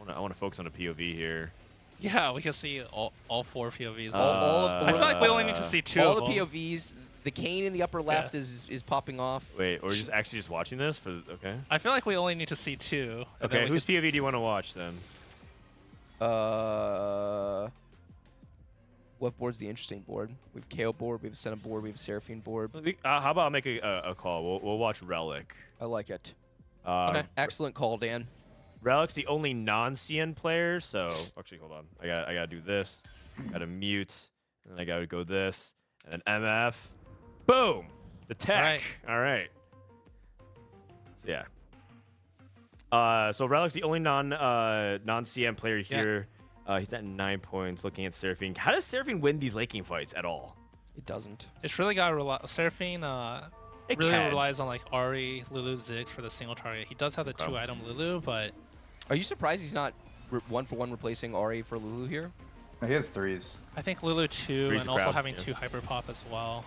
I want to focus on a POV here. Yeah, we can see all 4 POVs. All of the- I feel like we only need to see 2 All of the them. POVs. The cane in the upper left is popping off. Wait, or just watching this for okay. I feel like we only need to see 2. and then Okay, we whose can- POV do you want to watch then? What board's the interesting board? We have KO board, we have a Senna board, we have a Seraphine board. How about I make a call? We'll watch Relic. I like it. Okay. Excellent call, Dan. Relic's the only non-CN player, so actually hold on. I gotta do this. Gotta mute, and then I gotta go this, and then MF. Boom! The tech. All right. So yeah. So Relic's the only non-CN player here. He's at 9 points. Looking at Seraphine. How does Seraphine win these late game fights at all? It doesn't. It's really got to rely. Seraphine It really can. relies on like Ari, Lulu, Ziggs for the single target. He does have the 2-item Lulu, but Are you surprised he's not 1-for-1 replacing Ari for Lulu here? He has 3s. I think Lulu 2 Three's and a also crowd, having yeah. 2 hyper pop as well.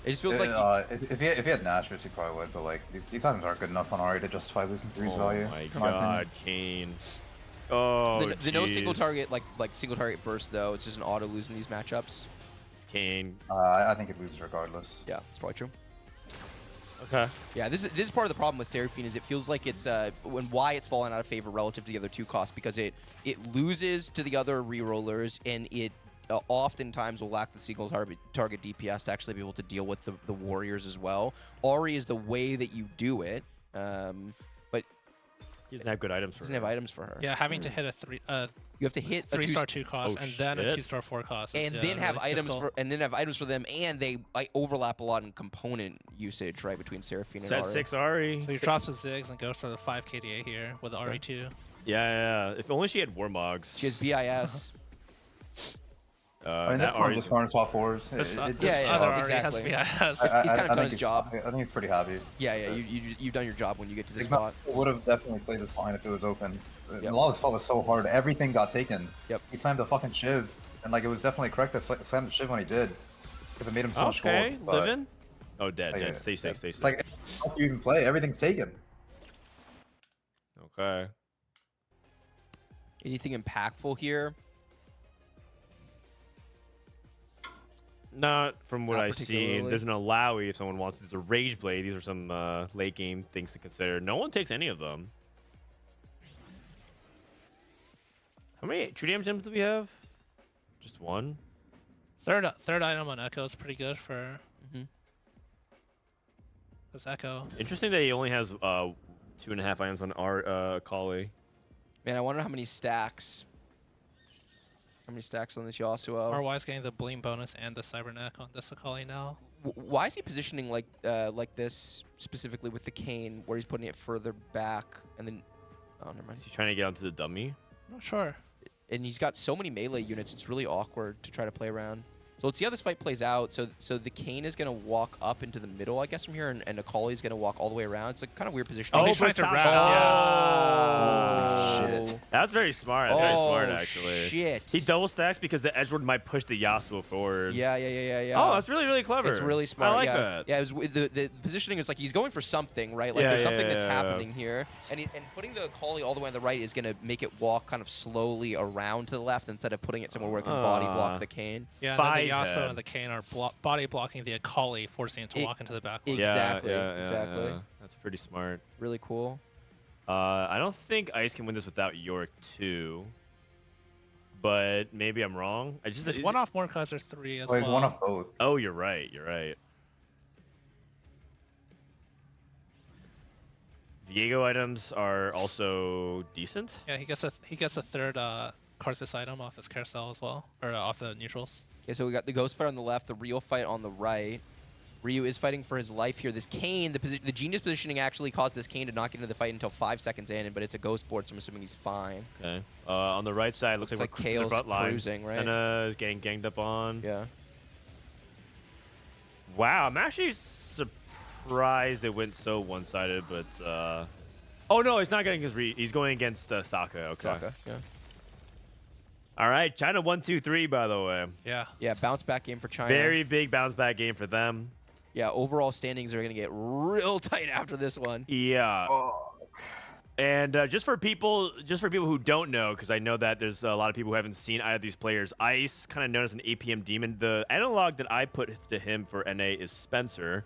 It just feels like If he had Nashers, he probably would, but like these items aren't good enough on Ari to justify losing 3's Oh value. my in opinion. God, Kane. Oh, the no single jeez. target like single target burst though. It's just an auto lose in these matchups. It's Kane. I think it loses regardless. Yeah, it's probably true. Okay. Yeah, this is part of the problem with Seraphine is it feels like it's why it's fallen out of favor relative to the other 2 costs because it loses to the other rerollers and it oftentimes will lack the single target DPS to actually be able to deal with the warriors as well. Ari is the way that you do it, but He doesn't have good items for doesn't have items for her. Yeah, having to hit a 3 You have to hit a 3-star 2 cost Oh, and then a shit. 2-star 4 cost. and It's, then have really items difficult. for them, and they overlap a lot in component usage, right, between Seraphine and Set Ari. 6 Ari. So he drops his Ziggs and goes for the 5 KDA here with the RE2. Yeah. If only she had Warmogs. She has BIS. I mean, that that's one of Ari's- the smartest top 4s. This, yeah, this yeah, other RE exactly. has BIS. He's kind of done think his job. I think he's pretty happy. Yeah, you've done your job when you get to this Like, spot. would have definitely played this line if it was open. Yep. Milala's fault was so hard. Everything got taken. Yep. He slammed the fucking Shiv, and like it was definitely correct to slam the Shiv when he did, because it made him so much Okay, gold. but, living. Oh, dead. yeah, Stay safe. Stay It's safe. like how do you even play? Everything's taken. Okay. Anything impactful here? Not from what Not I've seen. particularly. There's an Alawi if someone wants. There's a Rage Blade. These are some late game things to consider. No one takes any of them. How many true damage items do we have? Just one. Third item on Echo is pretty good for this Echo. Interesting that he only has 2.5 items on our Kali. Man, I wonder how many stacks. How many stacks on this Yasuo? RY's getting the Bling bonus and the Cyberneck on this Akali now. Why is he positioning like this specifically with the cane, where he's putting it further back and then? Oh, never mind. Is he trying to get onto the dummy? I'm not sure. And he's got so many melee units, it's really awkward to try to play around. So let's see how this fight plays out. So the Kayn is going to walk up into the middle, I guess, from here, and Akali is going to walk all the way around. It's a kind of weird position. Oh, he's trying to stop, wrap. stop. Yeah. Shit. That's very smart. That's very smart, Oh, actually. shit. He double stacks because the Edgelord might push the Yasuo forward. Yeah. Oh, that's really, really clever. It's really smart. I like yeah. that. Yeah, it was, the positioning is like he's going for something, right? Like Yeah, there's yeah, something that's yeah. happening here, and putting the Akali all the way on the right is going to make it walk kind of slowly around to the left instead of putting it somewhere where it can body block the Kayn. Yeah, and then Five the Yasuo head. and the Kayn are body blocking the Akali, forcing it to walk into the back. it- Yeah, Exactly, yeah, exactly. yeah. That's pretty smart. Really cool. I don't think Ice can win this without Yorick too, but maybe I'm wrong. There's one off Mordekaiser 3 as Oh, he's well. one of both. Oh, you're right. You're right. Viego items are also decent. Yeah, he gets a third Karthus item off his carousel as well, or off the neutrals. Okay, so we got the Ghost fight on the left, the Real fight on the right. Ryu is fighting for his life here. This Kayn, the genius positioning actually caused this Kayn to not get into the fight until 5 seconds in, but it's a Ghost board, so I'm assuming he's fine. Okay. On the right side, looks like we're cruising the front line. Cruising, right? Senna is getting ganged up on. Yeah. Wow, I'm actually surprised it went so one-sided, but oh no, he's not getting his he's going against Sokka. Okay. Sokka, yeah. All right, China 1-2-3, by the way. Yeah. Yeah, bounce back game for China. Very big bounce back game for them. Yeah, overall standings are going to get real tight after this one. Yeah. And just for people who don't know, because I know that there's a lot of people who haven't seen either of these players, Ice, kind of known as an APM demon. The analog that I put to him for NA is Spencer.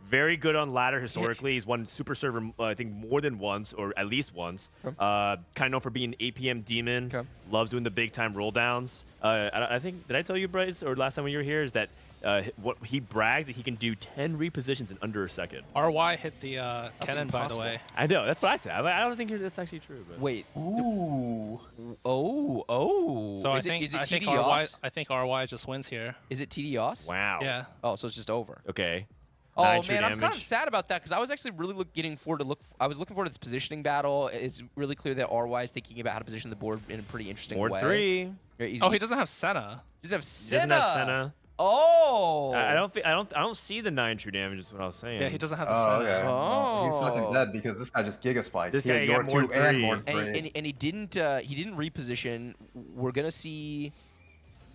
Very good on ladder historically. He's won Super Server, I think, more than once, or at least once. Kind of known for being an APM demon. Okay. Loves doing the big-time roll downs. I think, did I tell you, Bryce, or last time when you were here, is that what he brags that he can do 10 repositions in under a second. RY hit the cannon, by the way. I know, that's what I said. I don't think that's actually true. But. Wait. Ooh. Oh. So is I it think TD Yoss? I think RY just wins here. Is it TD Yoss? Wow. Yeah. Oh, so it's just over. Okay. Oh 9 true man, I'm kind of damage. sad about that because I was actually really I was looking forward to this positioning battle. It's really clear that RY is thinking about how to position the board in a pretty interesting Ward way. 3. Oh, He doesn't have Senna. doesn't have He Senna. doesn't have Senna. Oh. I don't see the 9 true damage. Is what I was saying. Yeah, he doesn't have the Oh, Senna. okay. Oh. He's fucking dead because this guy just Giga Spiked. This He guy had got Yord more 2 and three. Yord 3. And he didn't reposition. We're gonna see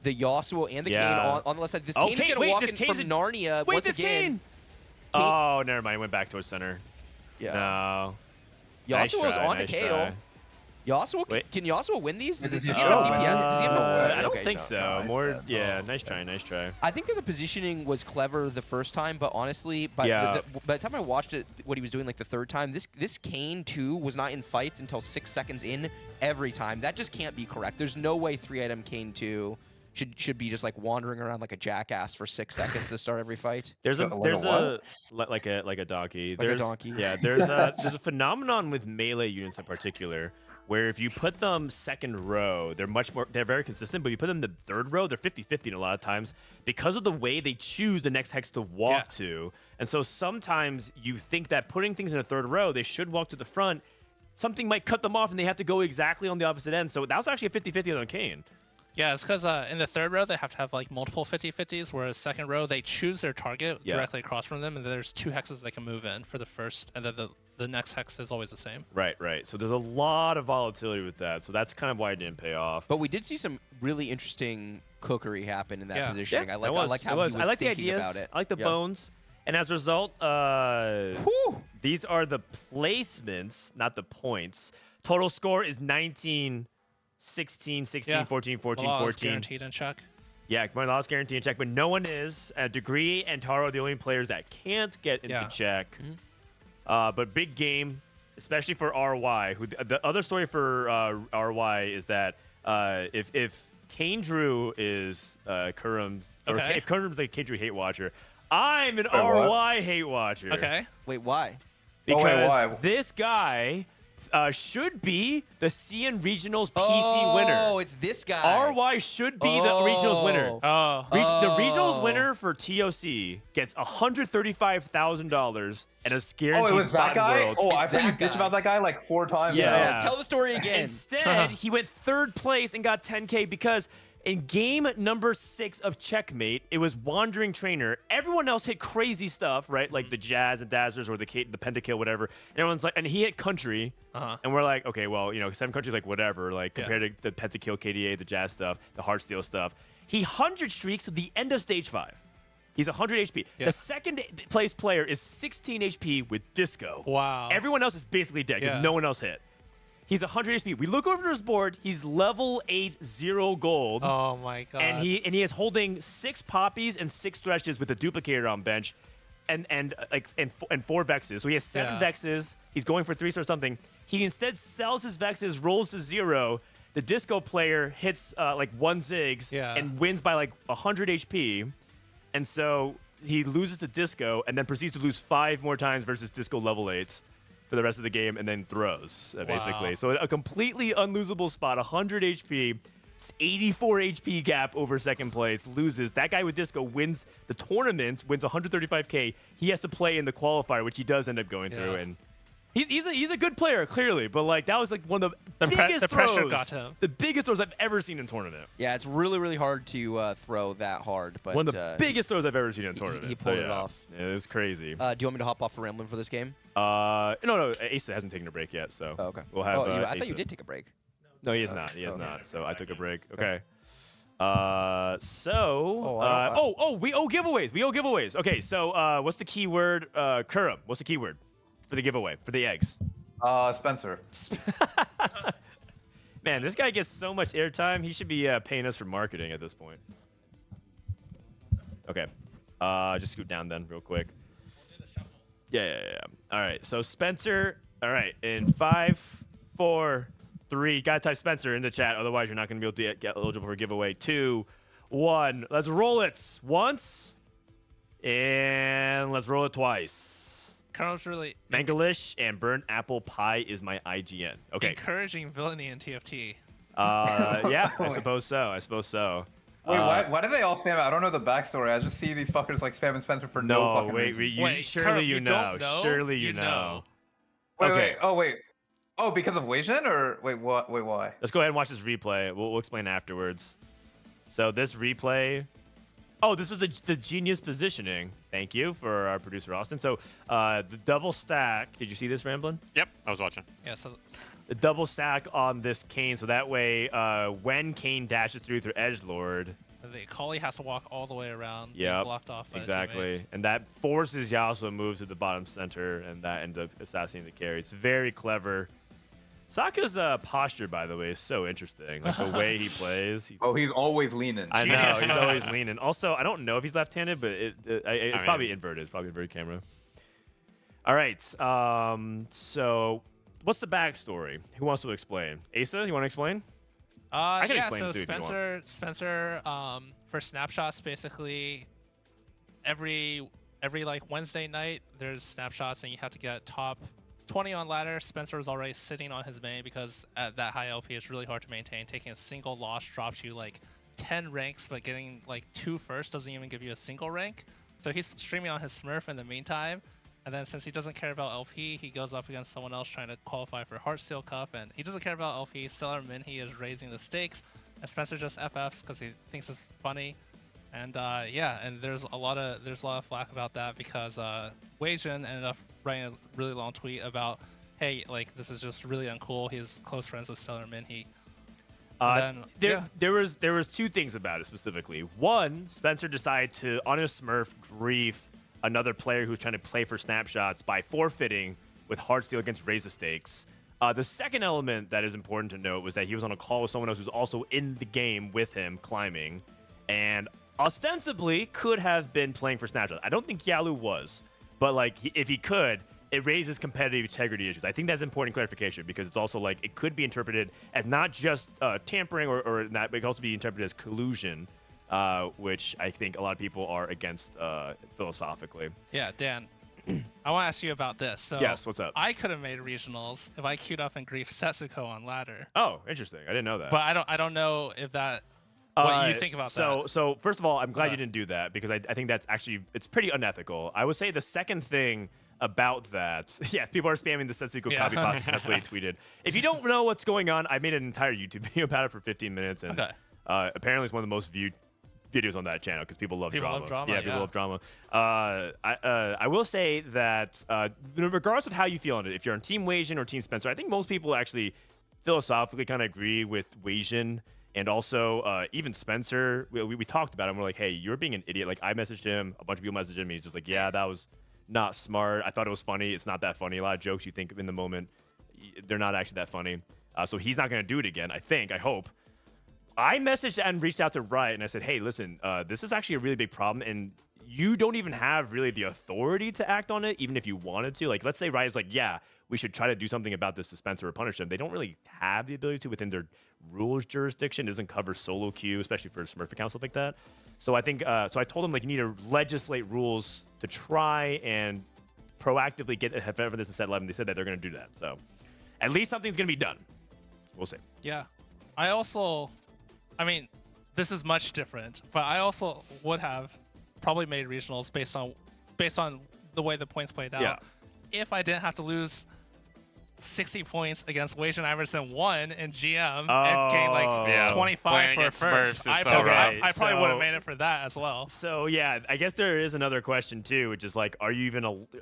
the Yasuo and the Yeah. Kayn on the left side. This Kayn is gonna walk in from Narnia Wait, once this again. Kayn! Oh, never mind. He went back towards center. Yeah. No. Yasuo's on nice to KO. try. Yasuo, Wait. can Yasuo win these? Does Does he he have have no DPS? Does he have no? I don't Okay, think no. so. he's More, dead. yeah. Oh. Nice try. Nice try. I think that the positioning was clever the first time, but honestly, by the time I watched it, what he was doing like the third time, this Kayn too was not in fights until 6 seconds in every time. That just can't be correct. There's no way 3-item Kayn 2 should be just like wandering around like a jackass for 6 seconds to start every fight. There's a Like like a donkey. Like a donkey. Yeah. There's a phenomenon with melee units in particular where if you put them second row, they're very consistent, but you put them in the third row, they're 50-50 a lot of times because of the way they choose the next hex to walk to. And so sometimes you think that putting things in the third row, they should walk to the front. Something might cut them off and they have to go exactly on the opposite end. So that was actually a 50-50 on Kayn. Yeah, it's because in the third row, they have to have like multiple 50-50s, whereas second row, they choose their target directly across from them, and then there's 2 hexes they can move in for the first, and then the next hex is always the same. Right. So there's a lot of volatility with that. So that's kind of why it didn't pay off. But we did see some really interesting cookery happen in that positioning. Yeah, I like how he was I like the thinking ideas. about it. I like the bones. And as a result, these are the placements, not the points. Total score is 19, 16, 16, 14, 14, Milala's 14. guaranteed in check. Yeah, Milala's guaranteed in check, but no one is. Degree and Taro are the only players that can't get into check. But big game, especially for RY. Who the other story for RY is that if Kayn Drew is Kurum's, or if Kurum's like Kayn Drew hate watcher, I'm an RY hate watcher. Okay. Wait, why? Because why? this guy should be the CN Regionals PC winner. Oh, it's this guy. RY should be the Regionals winner. Oh. The Regionals winner for TOC gets $135,000 and a guaranteed Oh, it was spot that guy? in Worlds. Oh, It's I've heard you that bitch guy. about that guy like 4 times. Yeah. now. Yeah. Tell the story again. Instead, he went 3rd place and got 10K because in game number 6 of Checkmate, it was Wandering Trainer. Everyone else hit crazy stuff, right? Like the Jazz and Dazzlers or the Pentakill, whatever. And everyone's like, and he hit Country. And we're like, okay, well, 7 Country's like whatever, like compared to the Pentakill, KDA, the Jazz stuff, the Heartsteel stuff. He 100 streaks to the end of stage 5. He's 100 HP. Yeah. The second place player is 16 HP with Disco. Wow. Everyone else is basically dead because no one else hit. He's 100 HP. We look over his board. He's level 8, 0 gold. Oh my god. And he is holding 6 poppies and 6 threshes with a duplicator on bench, and 4 vexes. So he has 7 vexes. He's going for 3 or something. He instead sells his vexes, rolls to 0. The Disco player hits like 1 Ziggs and wins by like 100 HP. And so he loses to Disco and then proceeds to lose 5 more times versus Disco level 8s. for the rest of the game and then throws, basically. Wow. So a completely unlosable spot, 100 HP, 84 HP gap over second place, loses. That guy with Disco wins the tournament, wins 135K. He has to play in the qualifier, which he does end up going through. And he's a good player, clearly, but like that was like one of the biggest the pressure throws, got to him. the biggest throws I've ever seen in tournament. Yeah, it's really, really hard to throw that hard. But One of the biggest throws I've ever seen in a tournament. he pulled So, it yeah, off. It was crazy. Do you want me to hop off for Ramblinnn for this game? No, Aesah hasn't taken a break yet, so Oh, okay. we'll have. I thought you Aesah. did take a break. No, he has not. He has okay. not. So I took a break. Okay. Okay. We owe giveaways. We owe giveaways. Okay, so what's the keyword? Kurum. What's the keyword for the giveaway for the eggs? Spencer. Man, this guy gets so much airtime. He should be paying us for marketing at this point. Okay. Just scoot down then real quick. Yeah. All right. So Spencer. All right. In 5, 4, 3. Gotta type Spencer in the chat. Otherwise, you're not gonna be able to get eligible for a giveaway. 2, 1. Let's roll it once. And let's roll it twice. Kurumx really Mangalish and burnt apple pie is my IGN. Okay. encouraging villainy in TFT. Yeah, I suppose so. Wait, why do they all spam it? I don't know the backstory. I just see these fuckers like spamming Spencer for no fucking reason. Wait, surely Kurum, you you know. don't know? Surely you You know. know. Wait, Okay. Oh, because of Weijin or wait, what? Wait, why? Let's go ahead and watch this replay. We'll explain afterwards. So this replay. Oh, this was the genius positioning. Thank you for our producer Austin. So the double stack. Did you see this, Ramblinnn? Yep, I was watching. Yeah, so The double stack on this Kayn, so that way when Kayn dashes through edgelord. the Kali has to walk all the way around, being Yep, blocked off by the exactly. teammates. And that forces Yasuo to move to the bottom center, and that ends up assassinating the carry. It's very clever. Sokka's posture, by the way, is so interesting. Like the way he plays. Oh, he's always leaning. I know, he's always leaning. Also, I don't know if he's left-handed, but it's probably inverted. It's probably inverted camera. All right. So what's the backstory? Who wants to explain? Aesah, you want to explain? I can yeah, explain so this too if you want. Spencer, for snapshots, basically every like Wednesday night, there's snapshots, and you have to get top 20 on ladder. Spencer is already sitting on his main because at that high LP, it's really hard to maintain. Taking a single loss drops you like 10 ranks, but getting like 2 first doesn't even give you a single rank. So he's streaming on his Smurf in the meantime. And then since he doesn't care about LP, he goes up against someone else trying to qualify for Heartsteel Cup. And he doesn't care about LP. Stellar Min, he is raising the stakes. And Spencer just FFs because he thinks it's funny. And yeah, and there's a lot of flack about that because Weijin ended up writing a really long tweet about, hey, like this is just really uncool. He's close friends with Stellar Min. There was 2 things about it specifically. One, Spencer decided to on his Smurf grief another player who's trying to play for snapshots by forfeiting with Heartsteel against Raise the Stakes. The second element that is important to note was that he was on a call with someone else who's also in the game with him climbing, and ostensibly could have been playing for snapshots. I don't think Yalu was, but like if he could, it raises competitive integrity issues. I think that's important clarification because it's also like it could be interpreted as not just tampering or that, but it could also be interpreted as collusion. Which I think a lot of people are against philosophically. Yeah, Dan, I want to ask you about this. So yes, what's up? I could have made regionals if I queued up and griefed Setsuko on ladder. Oh, interesting. I didn't know that. But I don't know if that what you think about that. So first of all, I'm glad you didn't do that because I think that's actually it's pretty unethical. I would say the second thing about that, yeah, people are spamming the Setsuko copy pasta. That's what he tweeted. If you don't know what's going on, I made an entire YouTube video about it for 15 minutes, and apparently it's one of the most viewed videos on that channel because people love drama. Yeah, people love drama. I will say that regardless of how you feel on it, if you're on Team Weijin or Team Spencer, I think most people actually philosophically kind of agree with Weijin and also even Spencer. We talked about him. We're like, hey, you're being an idiot. Like I messaged him, a bunch of people messaged him, and he's just like, yeah, that was not smart. I thought it was funny. It's not that funny. A lot of jokes you think in the moment, they're not actually that funny. So he's not going to do it again, I hope. I messaged and reached out to Riot and I said, hey, listen, this is actually a really big problem and you don't even have really the authority to act on it, even if you wanted to. Like, let's say Riot's like, yeah, we should try to do something about this to Spencer or punish them. They don't really have the ability to within their rules jurisdiction. It doesn't cover solo queue, especially for a Smurf account, stuff like that. So I think, so I told him, like, you need to legislate rules to try and proactively get ahead of this in set 11. They said that they're going to do that. So at least something's going to be done. We'll see. Yeah. I mean, this is much different, but I also would have probably made regionals based on the way the points played out. Yeah. If I didn't have to lose 60 points against Wajan Iverson 1 in GM and gain like 25 Playing for against first, Smurfs is I so rough. probably would have made it for that as well. So yeah, I guess there is another question too, which is like,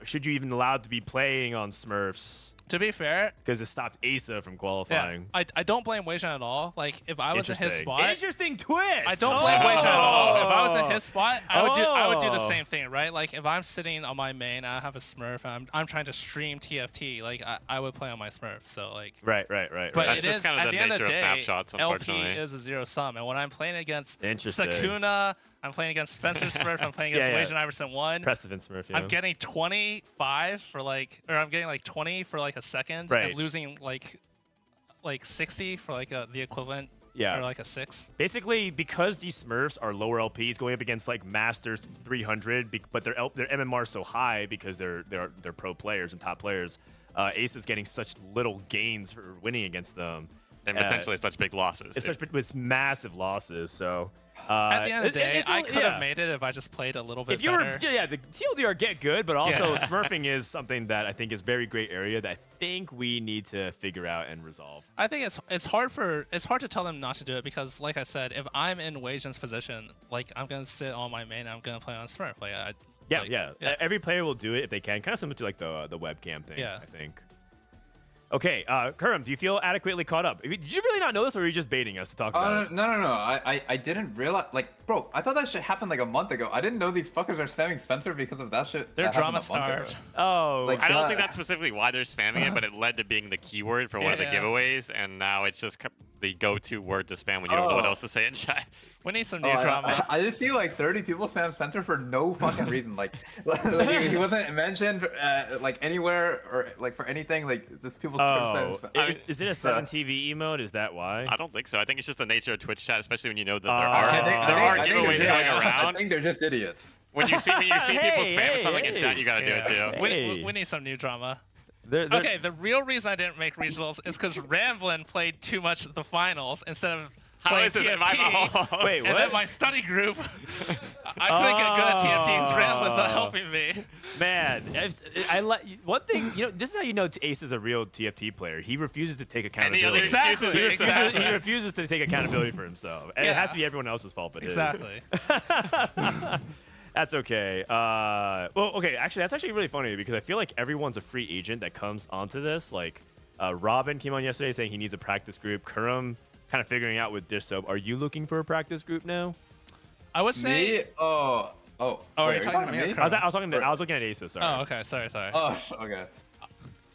should you even allowed to be playing on Smurfs? To be fair, Because it stopped Aesah from qualifying. I don't blame Wajan at all. Like, if I was in his spot, Interesting twist. I don't blame Wajan at all. If I was in Oh. his spot, I would do the same thing, right? Like, if I'm sitting on my main, I have a Smurf, and I'm trying to stream TFT, like, I would play on my Smurf. So like, Right. but That's it just is kind of at the the end of nature the of day, snapshots, LP unfortunately. is a zero sum, and when I'm playing against Interesting. Sakuna, I'm playing against Spencer Smurf, I'm playing against Yeah, yeah. Wajan Iverson 1. Precedent Smurf. Yeah. I'm getting 25 for like, or I'm getting like 20 for like a second, Right. and losing like 60 for like the equivalent, Yeah. or like a 6. Basically, because these Smurfs are lower LPs going up against like Masters 300, but their MMR is so high because they're pro players and top players. Ace is getting such little gains for winning against them. And potentially such big losses. It's massive losses. So At the end of the day, it's I a- could yeah. have made it if I just played a little bit If you better. were, the TLDR get good, but also Yeah. Smurfing is something that I think is very great area that I think we need to figure out and resolve. I think it's hard to tell them not to do it because, like I said, if I'm in Wajan's position, like I'm gonna sit on my main, and I'm gonna play on Smurf. Yeah. Every player will do it if they can, kind of similar to like the webcam thing. Yeah. I think. Okay, Kurum, do you feel adequately caught up? Did you really not know this, or were you just baiting us to talk about it? No. I didn't realize. Like, bro, I thought that shit happened like a month ago. I didn't know these fuckers are spamming Spencer because of that shit. They're that happened drama a month ago. starved. Oh, Like, I don't think that's specifically why they're spamming it, but it led to being the keyword for one of the Yeah. giveaways, and now it's just the go-to word to spam when you don't know what Oh. else to say in chat. We need some new Oh, drama. I just see like 30 people spam Spencer for no fucking reason. Like, he wasn't mentioned like anywhere or like for anything. Like just people spam. Is it a 7TV emote? Is that why? I don't think so. I think it's just the nature of Twitch chat, especially when you know that there I are think giveaways they're going just- I around. think they're just idiots. When you see people Hey, spamming something in chat, you gotta do it Yeah. too. We need some new drama. They're- Okay, the real reason I didn't make regionals is because Ramblinnn played too much the finals instead of How playing is this TFT. my fault? Wait, And what? then my study group, I couldn't get good at TFT because Ramblinn's not helping me. Man, one thing, this is how you know Ace is a real TFT player. He refuses to take Any other accountability. excuses? Exactly, are exactly. He refuses to take accountability for himself. And it has Yeah. to be everyone else's fault but his. Exactly. That's okay. Okay, actually, that's actually really funny because I feel like everyone's a free agent that comes onto this. Like, Robin came on yesterday saying he needs a practice group. Kurum kind of figuring out with Dish Soap. Are you looking for a practice group now? I would say. Me? Oh. are Wait, you talking to me or I was looking at Aesah, sorry. Oh, okay. Sorry. Oh, okay.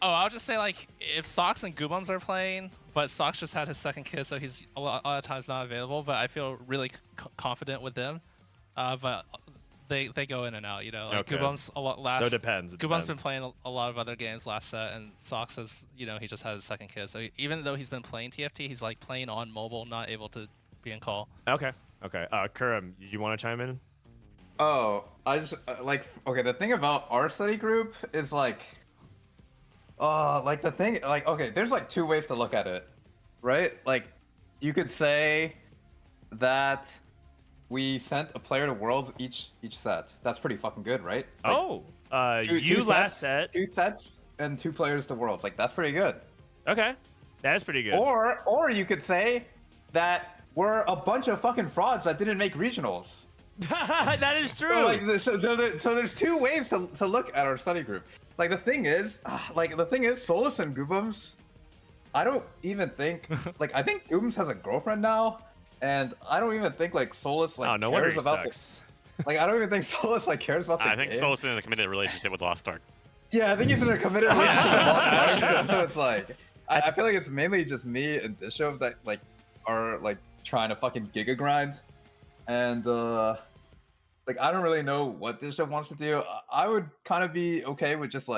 Oh, I'll just say, like, if Sox and Goobums are playing, but Sox just had his second kid, so he's a lot of times not available, but I feel really confident with them. But they go in and out, Like Okay. Goobums a lot last. So it depends. Goobums been playing a lot of other games last set, and Sox is, he just had his second kid. So even though he's been playing TFT, he's like playing on mobile, not able to be in call. Okay. Kurum, you want to chime in? Oh, I just okay. The thing about our study group is okay. There's like two ways to look at it, right? Like, you could say that we sent a player to Worlds each set. That's pretty fucking good, right? Like, You last set. 2 sets and 2 players to Worlds. Like, that's pretty good. Okay, that is pretty good. Or you could say that we're a bunch of fucking frauds that didn't make regionals. That is true. So there's 2 ways to look at our study group. Like, the thing is, Solus and Goobums, I don't even think, I think Goobums has a girlfriend now, and I don't even think, Solus, oh, no wonder cares he about sucks. I don't even think Solus, cares about the I think game. Solus is in a committed relationship with Lost Ark. Yeah, I think he's in a committed relationship. So it's I feel like it's mainly just me and Bishop that, are, trying to fucking giga grind. And, I don't really know what Bishop wants to do. I would kind of be okay with just,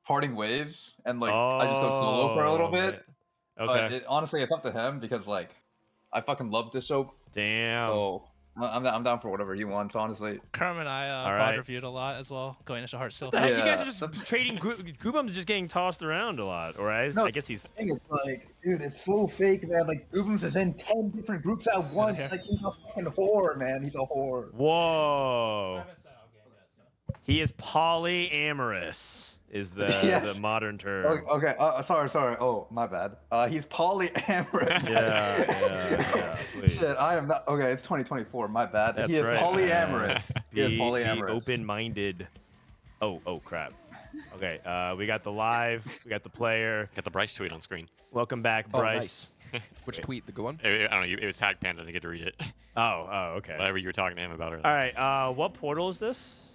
parting ways and, I just go solo for a little bit. Okay. But honestly, it's up to him because, I fucking love Bishop. Damn. So, I'm down for whatever he wants, honestly. Kerm and I All VOD right. reviewed a lot as well, going into Heartsteel. What the heck? You guys Yeah, are just trading. Grubum's just getting tossed around a lot, or I guess he's. Thing is, like, dude, it's so fake, man. Like, Ubums is in 10 different groups at once. Yeah. Like, he's a fucking whore, man. He's a whore. Whoa. He is polyamorous. Is the Yes. the modern term? Okay, sorry. Oh, my bad. He's polyamorous. Yeah, please. Shit, I am not. Okay, it's 2024. My bad. That's he is right. polyamorous. He is Be polyamorous. open-minded. Oh crap. Okay, we got the live, we got the player. Got the Bryce tweet on screen. Welcome back, Oh, Bryce. nice. Which tweet? The good one? I don't know. It was tag Panda. I didn't get to read it. Oh, okay. Whatever you were talking to him about earlier. All right, what portal is this?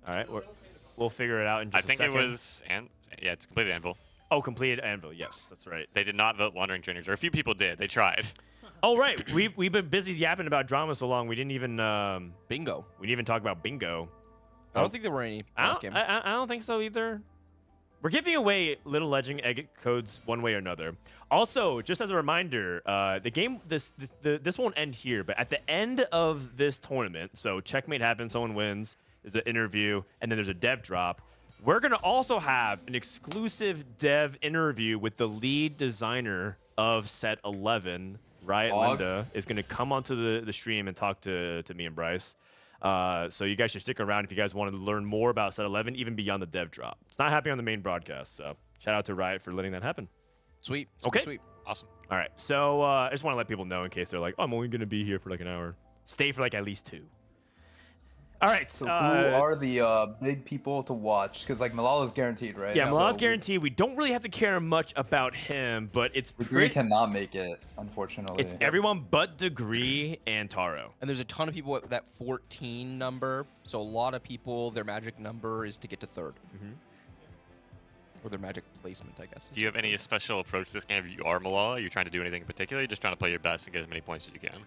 All right, we'll figure it out in I just a think second. it was, yeah, it's completed Anvil. Oh, completed Anvil. Yes, that's right. They did not vote Wandering Trainers, or a few people did. They tried. Oh, right. We've been busy yapping about drama so long. We didn't even Bingo. talk about bingo. I don't think there were any last game. I don't think so either. We're giving away Little Legend egg codes one way or another. Also, just as a reminder, the game this won't end here, but at the end of this tournament, so checkmate happens, someone wins, there's an interview, and then there's a dev drop. We're gonna also have an exclusive dev interview with the lead designer of Set 11, Riot Linda, is gonna come onto the stream and talk to me and Bryce. So you guys should stick around if you guys want to learn more about Set 11, even beyond the dev drop. It's not happening on the main broadcast, so shout out to Riot for letting that happen. Sweet. Okay. Sweet. Awesome. All right, so I just want to let people know in case they're like, oh, I'm only going to be here for like an hour. Stay for like at least 2. All right. So who are the big people to watch? Because like Milala's guaranteed, right? Yeah, Milala's So guaranteed. We don't really have to care much about him, but it's Degree cannot make it, unfortunately. it's everyone but Degree and Taro. And there's a ton of people at that 14 number. So a lot of people, their magic number is to get to 3rd. Or their magic placement, I guess. Do you have any special approach to this game? If you are Milala, are you trying to do anything in particular? You're just trying to play your best and get as many points as you can.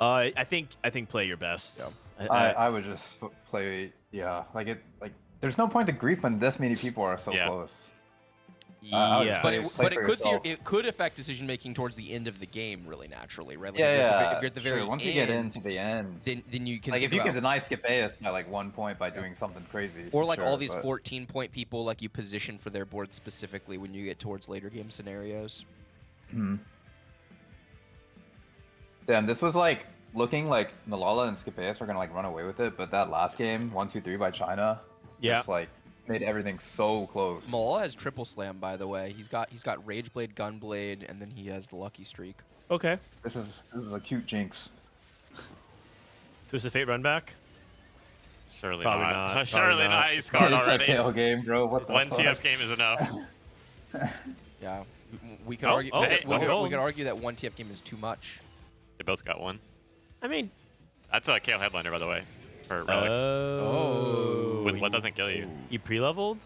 I think play your best. Yeah. I would just play. Yeah, there's no point to grief when this many people are so Yeah. close. Yeah. Play But for it could yourself. it could affect decision making towards the end of the game really naturally, right? Like Yeah, if you're at the very sure. Once end, you get into the end, then you can like think if you can about- deny skip Aesah by like 1 point by doing something crazy. or like sure, all these but- 14-point people, like you position for their board specifically when you get towards later game scenarios. Damn, this was like looking like Milala and skip Aesah are gonna like run away with it, but that last game, 1-2-3 by China, just like made everything so close. Milala has triple slam, by the way. He's got Rageblade, Gunblade, and then he has the Lucky Streak. Okay. This is a cute jinx. Twisted Fate run back. Surely Probably not. not, Surely probably not. not. He's scarred It's a already. KO game, bro. What the One fuck? TF game is enough. Yeah, we could Oh, argue. oh, we could- we could- oh. we could argue that one TF game is too much. They both got one. I mean, That's a KO headliner, by the way, for Relic. oh. With what doesn't kill you. He pre-leveled?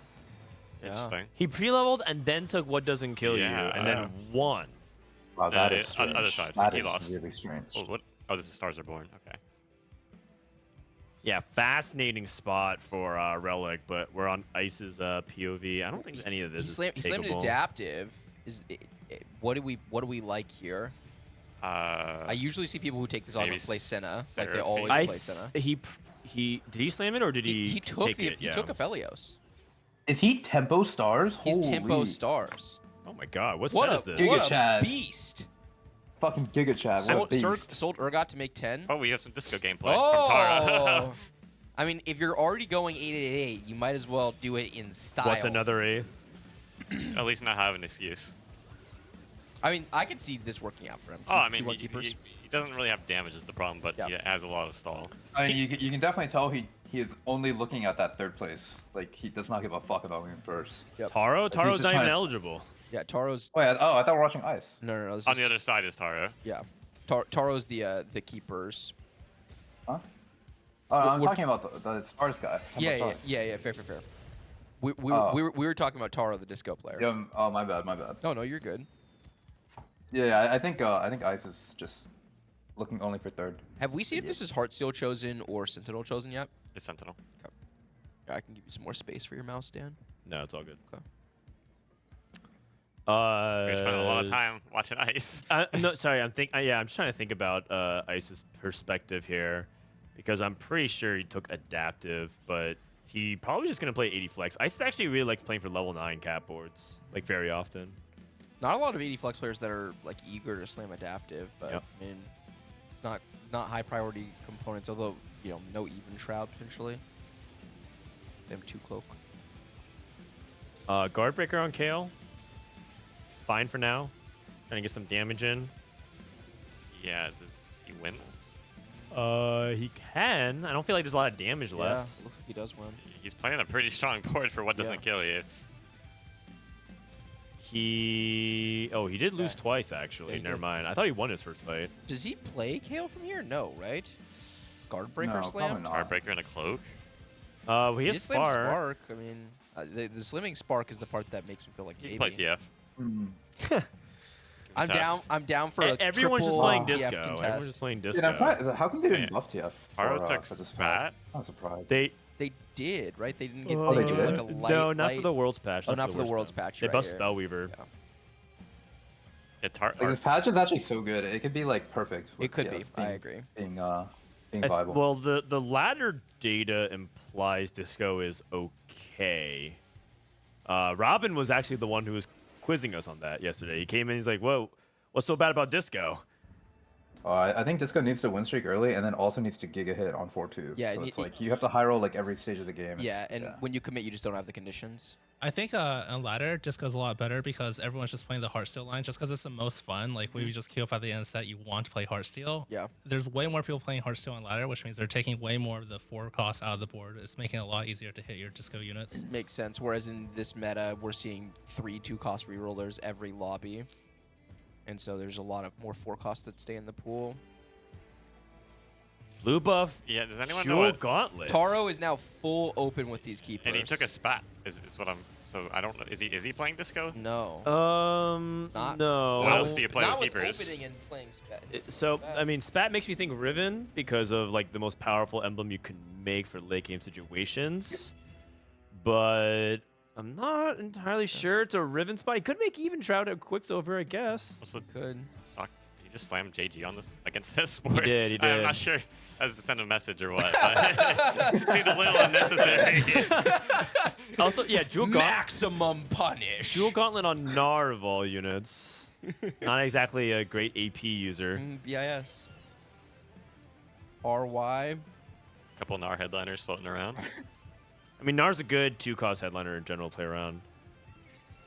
Yeah. Interesting. He pre-leveled and then took what doesn't kill Yeah, you, and then won. Wow, that Uh, is strange. other side, That he is lost. really strange. Oh, what? Oh, this is Stars Are Born. Okay. Yeah, fascinating spot for Relic, but we're on Ice's POV. I don't think any of this He is slammed takeable. adaptive. What do we like here? I I usually see people who take this off maybe and play Senna. Like they Seraphine. always I play Senna. he did he slam it or did he? He took take the it? he Yeah. took Aphelios. Is he tempo stars? He's Holy. tempo stars. Oh my god, what What set a, is this? Giga what a Chad. beast! Fucking Giga Chat. What a beast. Sold Urgot to make 10. Oh, we have some disco gameplay from Tara. Oh! I mean, if you're already going 8-8-8, you might as well do it in style. What's another 8th? At least not have an excuse. I mean, I could see this working out for him. Oh, I mean, Keyword he keepers. doesn't really have damage is the problem, but Yeah. he has a lot of stall. I mean, you can definitely tell he is only looking at that 3rd place. Like he does not give a fuck about being first. Yep. Taro's just not even trying to- eligible. Yeah, Taro's. Wait, I thought we were watching Ice. No. This On is, the other side is Taro. yeah, Taro's the keepers. Huh? Oh, I'm We're- talking about the Stars guy. Tempo Yeah. Stars. Fair. We Oh. were talking about Taro, the disco player. Yeah, oh, my bad. No, you're good. Yeah, I think Ice is just looking only for 3rd. Have we seen if this is Heartsteel chosen or Sentinel chosen yet? It's Sentinel. I can give you some more space for your mouse, Dan. No, it's all good. You're spending a lot of time watching Ice. No, sorry. I'm just trying to think about Ice's perspective here, because I'm pretty sure he took adaptive, but he probably just gonna play 80 flex. Ice actually really likes playing for level 9 cap boards, like very often. Not a lot of 80 flex players that are like eager to slam adaptive, but Yep. I mean, it's not high priority components. Although no even shroud potentially. They have 2 cloak. Guard breaker on Kale. Fine for now. Trying to get some damage in. Yeah, does he win this? He can. I don't feel like there's a lot of damage left. Yeah, looks like he does win. He's playing a pretty strong board for what doesn't Yeah. kill you. He did lose twice actually. Yeah, he Never did. mind. I thought he won his first fight. Does he play Kale from here? No, right? Guard breaker No, slam. probably not. Heartbreaker and a cloak. Well, he He has did slam Spark. spark. I mean, the slamming spark is the part that makes me feel like He can maybe. play TF. Mm. I'm down. Contest. I'm down for a Everyone's just triple playing TF disco. contest. Everyone's just playing Dude, disco. I'm quite, how come they didn't Yeah. buff TF? Taro for, took for this Spat. I'm surprised. They They did, right? They didn't get. Oh, they they gave did? like a light. no, not for light- the World's patch. Oh, not for the World's patch. patch. They right buffed here. Spellweaver. Yeah. Yeah, Like, this patch is actually so good. It could be like perfect. It with could TF be. Being, I agree. Being viable. Well, the ladder data implies disco is okay. Robin was actually the one who was quizzing us on that yesterday. He came in, he's like, "Whoa, what's so bad about disco?" I think Disco needs to win streak early, and then also needs to giga hit on 4-2. Yeah, so and it's y- like you have to high roll like every stage of the game. Yeah, It's- and when you commit, you just don't have the conditions. I think on ladder just goes a lot better because everyone's just playing the Heartsteel line just because it's the most fun. Like when you just queue up at the end of the set, you want to play Heartsteel. Yeah. There's way more people playing Heartsteel on ladder, which means they're taking way more of the 4 cost out of the board. It's making it a lot easier to hit your disco units. Makes sense. Whereas in this meta, we're seeing 3 2-cost rerollers every lobby, and so there's a lot of more 4 costs that stay in the pool. Blue buff. Yeah, does anyone know Jewel what? Gauntlet. Taro is now full open with these keepers. And he took a spat. Is what I'm. So I don't know. Is he playing disco? No. Not- no. What else do you play Not with with keepers? opening and playing spat. So, I mean, Spat makes me think Riven because of like the most powerful emblem you can make for late game situations. But I'm not entirely sure it's a Riven spot. He could make even Shroud at Quicksilver, I guess. Also, Could. Sock, did he just slam JG on this against this board? did, he I'm did. not sure as to send a message or what. But it seemed a little unnecessary. Also, yeah, Jewel Gauntlet. Maximum punish. Jewel Gauntlet on Gnar of all units. Not exactly a great AP user. BIS. RY. Couple Gnar headliners floating around. I mean, Gnar's a good 2-cost headliner in general, play around.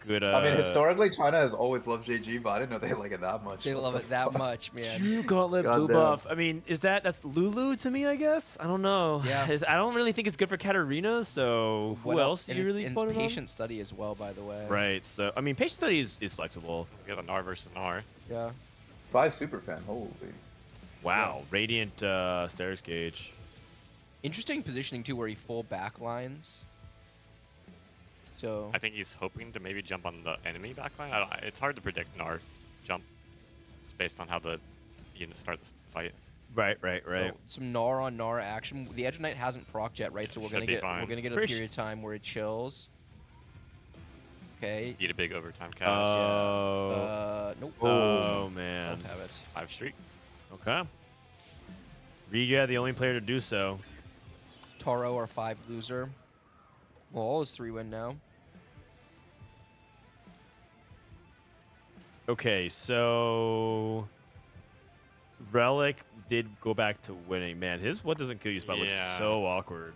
Good. I mean, historically, China has always loved JG, but I didn't know they like it that much. They What love the it that fuck? much, man. Jewel Gauntlet, blue Goddamn. buff. I mean, that's Lulu to me, I guess? I don't know. Yeah. I don't really think it's good for Katarina, so who What else do and you it's- really and put it's it on? patient study as well, by the way. Right, so, I mean, patient study is flexible. We got a Gnar versus Gnar. Yeah. 5 super fan. Holy. Wow, Radiant Stairs Gauge. Interesting positioning too, where he full backlines. So I think he's hoping to maybe jump on the enemy backline. It's hard to predict Gnar jump just based on how the units start the fight. Right. So some Gnar on Gnar action. The Edge Knight hasn't procced yet, right? So we're Should gonna be get fine. a Pretty period of time where it chills. Okay. Eat a big overtime cast. Nope. Oh, man. Don't have it. 5 streak. Okay. Riga, the only player to do so. Taro, our 5 loser. Well, all is 3 win now. Okay, so Relic did go back to winning. Man, his what doesn't kill you spot looks Yeah. so awkward.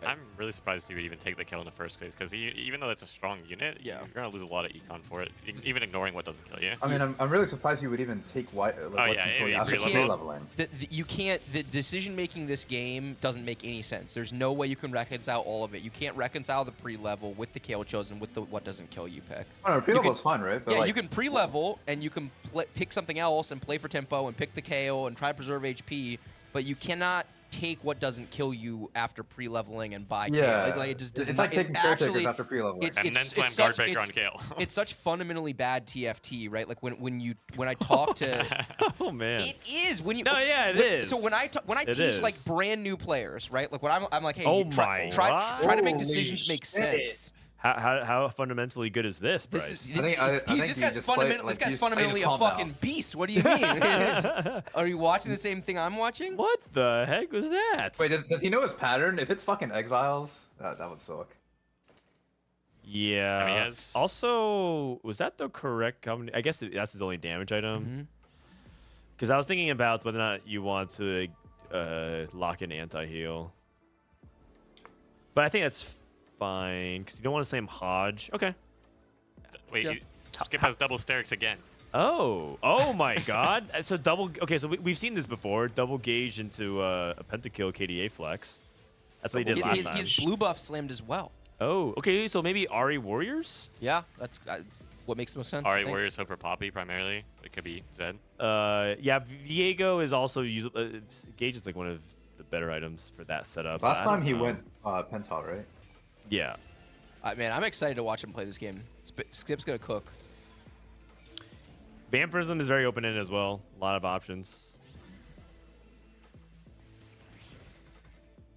I'm really surprised he would even take the kill in the first place because even though it's a strong unit, Yeah. you're gonna lose a lot of econ for it, even ignoring what doesn't kill you. I mean, I'm really surprised you would even take white. Like, Oh, white yeah, control yeah, after pre-level. leveling. You can't. The decision making this game doesn't make any sense. There's no way you can reconcile all of it. You can't reconcile the pre-level with the Kale chosen with the what doesn't kill you pick. I don't know, pre-level can- is fun, right? But Yeah, like, you can pre-level and you can pick something else and play for tempo and pick the KO and try to preserve HP, but you cannot take what doesn't kill you after pre-leveling and buy Yeah, KO. Like it just does it's not. like taking caretakers after pre-leveling. it's- And then slam it's guard such- breaker it's- on Kale. It's such fundamentally bad TFT, right? Like when I talk to. Oh man. It is when you. No, yeah, it is. So when I It teach like is. brand new players, right? Like when I'm like, hey, Oh you try my. try to make Holy decisions make shit. sense. How fundamentally good is this, Bryce? think This guy's just play- this like, guy's you just fundamentally a calm down. fucking beast. What do you mean? Are you watching the same thing I'm watching? What the heck was that? Wait, does he know his pattern? If it's fucking exiles, that would suck. Yeah. I mean, he has- Also, was that the correct combination? I guess that's his only damage item. Mm-hmm. Because I was thinking about whether or not you want to lock in anti-heal. But I think that's fine, because you don't want to slam Hodge. Okay. Wait, Yeah. Skip has double Sterix again. Oh my god. So okay, so we've seen this before. Double gauge into a pentakill KDA flex. That's what he did He last has time. blue buff slammed as well. Oh, okay, so maybe Ari Warriors? Yeah, that's what makes the most sense. I Alright, think. Warriors hope for Poppy primarily. It could be Zed. Yeah, Viego is also usable. Gauge is like one of the better items for that setup. Last I time don't he know. went Pental, right? Yeah. Man, I'm excited to watch him play this game. Skip's gonna cook. Vampirism is very open-ended as well. A lot of options.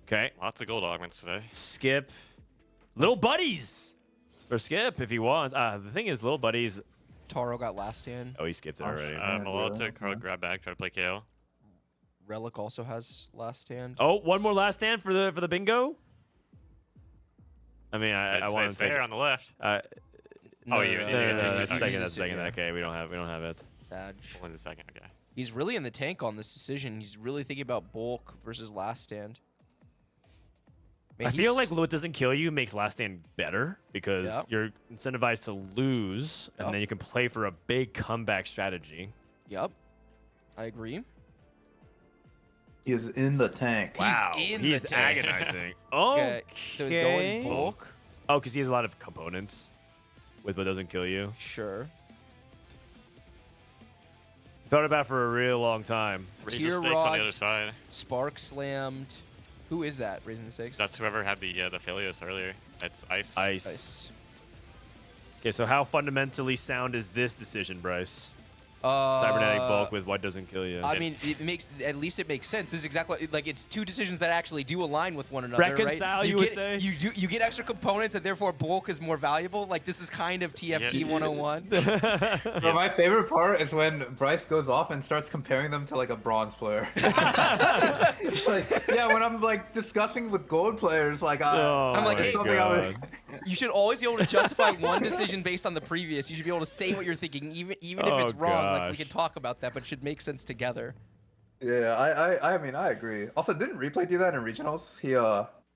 Okay. Lots of gold augments today. Skip. Little buddies for Skip if he wants. The thing is, little buddies. Taro got last stand. Oh, he skipped it Oh, already. Yeah, Milala really? took Carl grab back, try to play KO. Relic also has last stand. Oh, one more last stand for the bingo. I mean, I want It's to take there it. on the left. No, Oh, you- No, yeah, no, yeah, no, yeah, that's yeah, second. yeah. That's second. Okay, we don't have it. Sag. Only the second, okay. He's really in the tank on this decision. He's really thinking about bulk versus last stand. Man, I feel he's- like Lewis doesn't kill you makes last stand better because Yep. you're incentivized to lose, Yep. and then you can play for a big comeback strategy. Yep, I agree. He is in the tank. Wow, in he the is tank. agonizing. Okay, so he's going bulk. Oh, because he has a lot of components with what doesn't kill you. Sure. Thought about it for a real long time. Raise the Tier stakes on the other rods. side. Spark slammed. Who is that? Raising the stakes. That's whoever had the Philios earlier. It's Ice. Ice. Nice. Okay, so how fundamentally sound is this decision, Bryce? Cybernetic bulk with what doesn't kill you. I mean, at least it makes sense. This is exactly like it's two decisions that actually do align with one another. Reconcile, right? you would get, say? You get extra components and therefore bulk is more valuable. Like this is kind of TFT Yeah. 101. But my favorite part is when Bryce goes off and starts comparing them to like a bronze player. It's like, yeah, when I'm like discussing with gold players, like Oh I'm like, my hey, something I would. You should always be able to justify one decision based on the previous. You should be able to say what you're thinking, even if Oh, it's wrong. Like we gosh. can talk about that, but it should make sense together. Yeah, I mean, I agree. Also, didn't Replay do that in regionals? He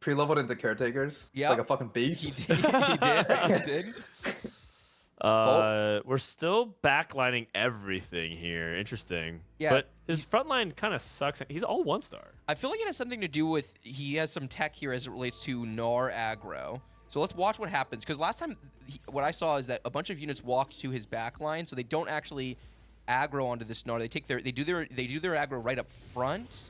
pre-leveled into caretakers. Yeah. Like a fucking beast. He did. He did. He did. We're still backlining everything here. Interesting. Yeah, But his front line kind of sucks. He's all 1-star. I feel like it has something to do with he has some tech here as it relates to Gnar aggro. So let's watch what happens. Because last time, what I saw is that a bunch of units walked to his back line, so they don't actually aggro onto this Gnar. They do their aggro right up front.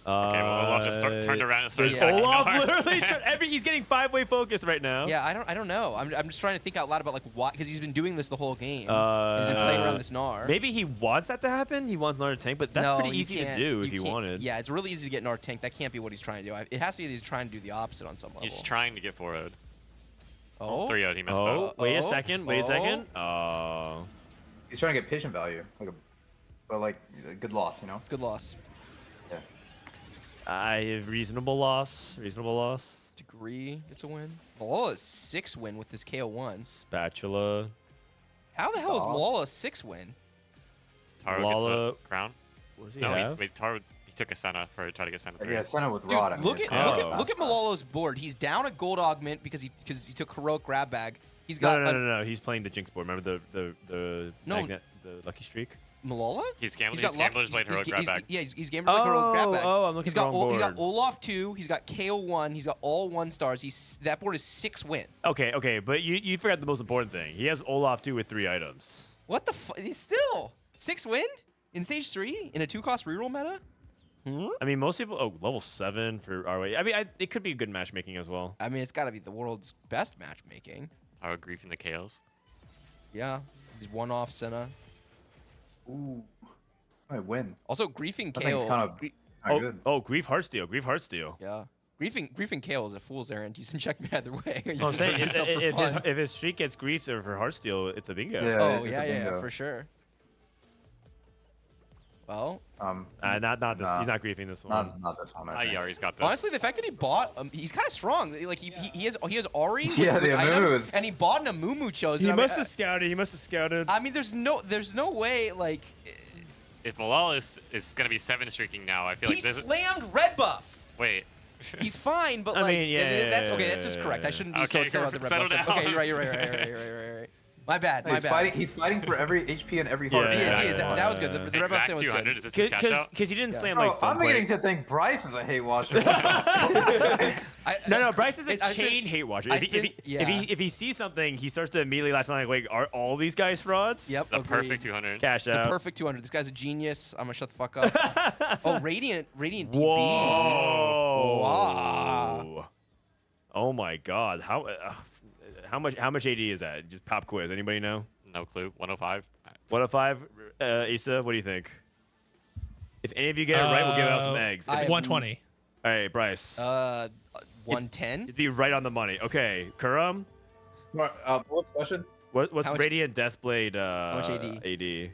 Okay, well, Olaf just turned around and started Yeah. attacking Olaf Gnar. literally he's getting 5-way focused right now. Yeah, I don't know. I'm just trying to think out loud about like why, because he's been doing this the whole game. He's been playing around this Gnar. Maybe he wants that to happen. He wants another tank, but that's No, pretty you easy to can't- do if you he can't- wanted. Yeah, it's really easy to get Gnar tank. That can't be what he's trying to do. It has to be that he's trying to do the opposite on some level. He's trying to get 4-0'd. Oh, 3-0'd, he messed Oh, up. wait a Oh, second. Wait a oh. second. Oh. He's trying to get patient value, but like a good loss, you know. good loss. Yeah. I have reasonable loss. Reasonable loss. Degree gets a win. Malala's 6 win with this KO1. Spatula. How the hell is Aw. Milala a 6 win? Taro Lala- gets a crown. What does he No, have? wait, Taro, he took a Senna for try to get Senna 3. Yeah, Senna with Dude, Rod. I mean, look it's at not Oh. look at fast. Malalo's board. He's down a gold augment because he took heroic grab bag. He's No, got no, a, no, no, no. He's playing the Jinx board. Remember the No. magnet, the lucky streak? Malala. He's Gambler's luck- played heroic grab bag. Yeah, he's Gamblers like heroic grab bag. I'm looking He's at the got wrong he's got board. Olaf 2. He's got KO1. He's got all 1-stars. That board is 6 win. Okay, but you forgot the most important thing. He has Olaf 2 with 3 items. What the fuck? Still 6 win in stage 3 in a 2-cost reroll meta. I mean, most people. Oh, level 7 for ROA. I mean, it could be good matchmaking as well. I mean, it's got to be the world's best matchmaking. Taro griefing the KOs. Yeah, he's one off Senna. Ooh, I win. Also, griefing I think it's KO. kind of Grie- good. Oh, Grief Heartsteel. Grief Heartsteel. yeah. Grief and Kale is a fool's errand. He's in checkmate either way. You I'm just saying, hurt yourself for fun. if his streak gets griefs or for Heartsteel, it's a bingo. Yeah. Oh it's a yeah, bingo. for sure. Well, Not this. Nah. He's not griefing this one. not this one. I think. Yari's got this. honestly, the fact that he bought, he's kind of strong. Like he has Ari Yeah, with the items, Amu's. and he bought an Amumu chosen. He I mean, must have scouted. He must have scouted. I mean, there's no way like If Milala is going to be 7 streaking now, I feel he like this. slammed red buff. Wait. He's fine, but I like mean, yeah, that's okay. yeah, That's just correct. I shouldn't be so Okay, upset about the red settle buff. Okay, down. you're right. My bad. He's fighting. He's fighting for every HP and every heart. Yeah, He is. yeah, That was good. The red buff Exact stand was 200. good. Is this his cash out? Because he didn't slam Bro, like Stone I'm beginning Plate. to think Bryce is a hate watcher. No, Bryce is a I spent- chain hate watcher. I If spent- yeah. if he sees something, he starts to immediately latch on like, wait, are all these guys frauds? Yep. The agreed. perfect 200. Cash The out. perfect 200. This guy's a genius. I'm gonna shut the fuck up. Oh, Radiant DB. Whoa. Wow. Oh my God. How much AD is that? Just pop quiz. Anybody know? No clue. 105. 105. Aesah, what do you think? If any of you get it right, we'll give out some eggs. I- 120. All right, Bryce. 110. It'd be right on the money. Okay, Kurum. What's question? What's How much- Radiant Deathblade much AD? AD?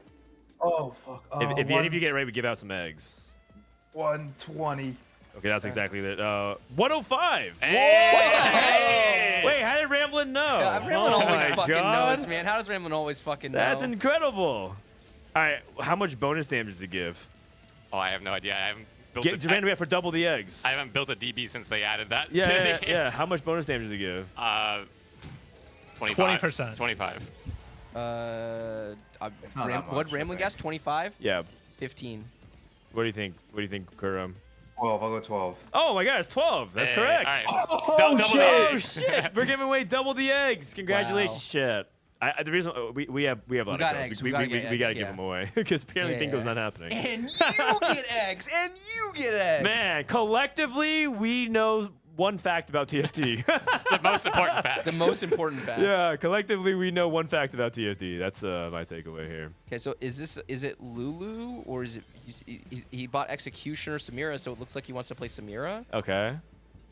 Oh fuck. If any of you get it right, we give out some eggs. 120. Okay, that's exactly it. 105. Hey! Wait, how did Ramblinnn know? Yeah, Ramblinnn Oh always my fucking God. knows, man. How does Ramblinnn always fucking know? That's incredible. All right, how much bonus damage does it give? Oh, I have no idea. I haven't built Get Javanda for double the eggs. I haven't built a DB since they added that. Yeah, to yeah, the- yeah. How much bonus damage does it give? 25. 20%. 25. not that what much, I Ramblinnn think. guessed? 25? Yeah. 15. What do you think? What do you think, Kurum? 12. I'll go 12. Oh my God, it's 12. That's Hey, correct. all right. Double the Oh eggs. shit! We're giving away double the eggs. Congratulations, chat. The reason we have a lot got of codes. eggs. We We gotta get we gotta eggs, give yeah. them away because apparently Yeah, bingo's yeah. not happening. And you get eggs! And you get eggs! Man, collectively we know one fact about TFT. The most important fact. The most important fact. Yeah, collectively we know one fact about TFT. That's my takeaway here. Okay, so is it Lulu or is it he bought Executioner Samira, so it looks like he wants to play Samira. Okay.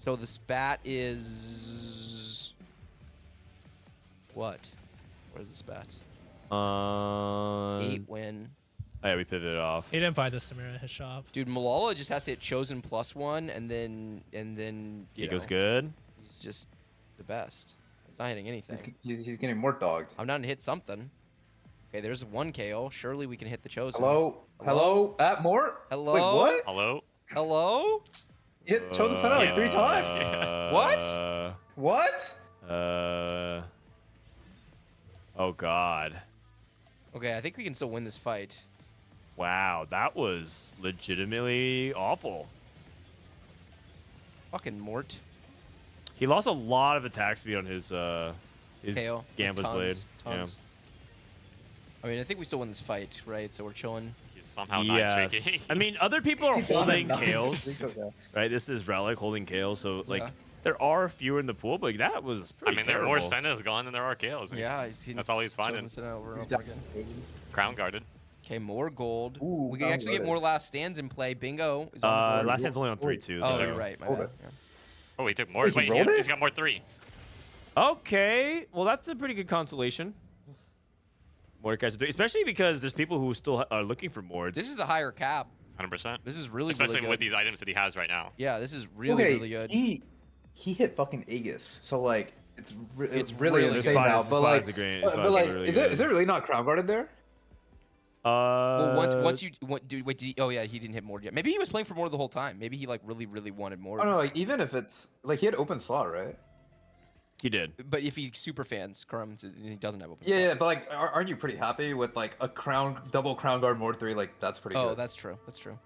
So the spat is what? What is the spat? 8 win. Oh, yeah, we pivoted off. He didn't buy the Samira at his shop. Dude, Milala just has to hit chosen +1 and then you It goes know, good. He's just the best. He's not hitting anything. He's getting more dogged. I'm not gonna hit something. Okay, there's 1 KO. Surely we can hit the chosen. Hello? Hello? At more? Hello? Wait, what? Hello? Hello? You hit Chosen Sun like 3 times? What? What? Oh God. Okay, I think we can still win this fight. Wow, that was legitimately awful. Fucking Mort. He lost a lot of attack speed on his KO. Gambler's Blade. Tons. I mean, I think we still win this fight, right? So we're chilling. He's somehow Yeah. not streaking. Yes. I mean, other people are holding Nine. Kales, Okay. right? This is Relic holding Kales, so like Yeah. there are fewer in the pool, but like, that was I pretty mean, terrible. there are more Senna's gone than there are Kales. Yeah, he's That's all he's finding. Over and He's over again. Crown guarded. Okay, more gold. Ooh, we can found actually get gold. more last stands in play. Bingo is on the board. Last hand's only on 3-2. Oh, though. you're right. My Hold bad. it. Yeah. Oh, he took more. Wait, he Wait, rolled it? he's got more 3. Okay, well that's a pretty good consolation. Mordecai's doing, especially because there's people who still are looking for Mords. This is the higher cap. 100%. This is really, Especially really good. with these items that he has right now. Yeah, this is really, Okay, really good. He hit fucking Aegis, so like it's It's really really insane good. now. This But spot like, is a great- this but spot is like, really is good. it really not crown guarded there? Well, once you dude, wait, oh yeah, he didn't hit more yet. Maybe he was playing for more the whole time. Maybe he like really, really wanted more. I don't know. Like even if it's like he had open slot, right? He did. But if he's super fans, Kurumx, he doesn't have open Yeah, slot. yeah. But like, aren't you pretty happy with like a double crown guard more 3? Like that's pretty Oh, good. that's true. That's true.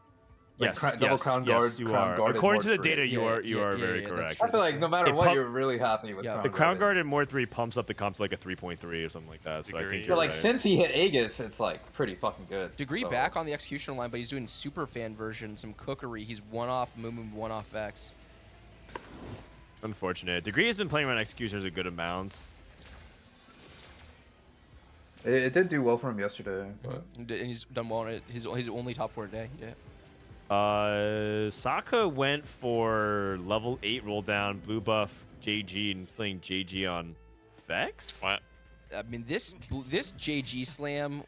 Like, Yes, double yes, crown yes, guard, you crown are. guard, According and to the more data, three. you are yeah, very that's correct. true. I feel like no matter It what, pump- you're really happy with Yeah. crown The Crown guarded. Guard and more 3 pumps up the comp to like a 3.3 or something like that. So I Agree. think But, you're But like right. since he hit Aegis, it's like pretty fucking good. Degree So- back on the executioner line, but he's doing super fan version, some cookery. He's one off Mumu, one off Vex. Unfortunate. Degree has been playing around Executioners a good amount. It did do well for him yesterday. But And he's done well on it. His only top 4 today. Yeah. Saka went for level 8 roll down, blue buff JG, and he's playing JG on Vex? What? I mean, this JG slam,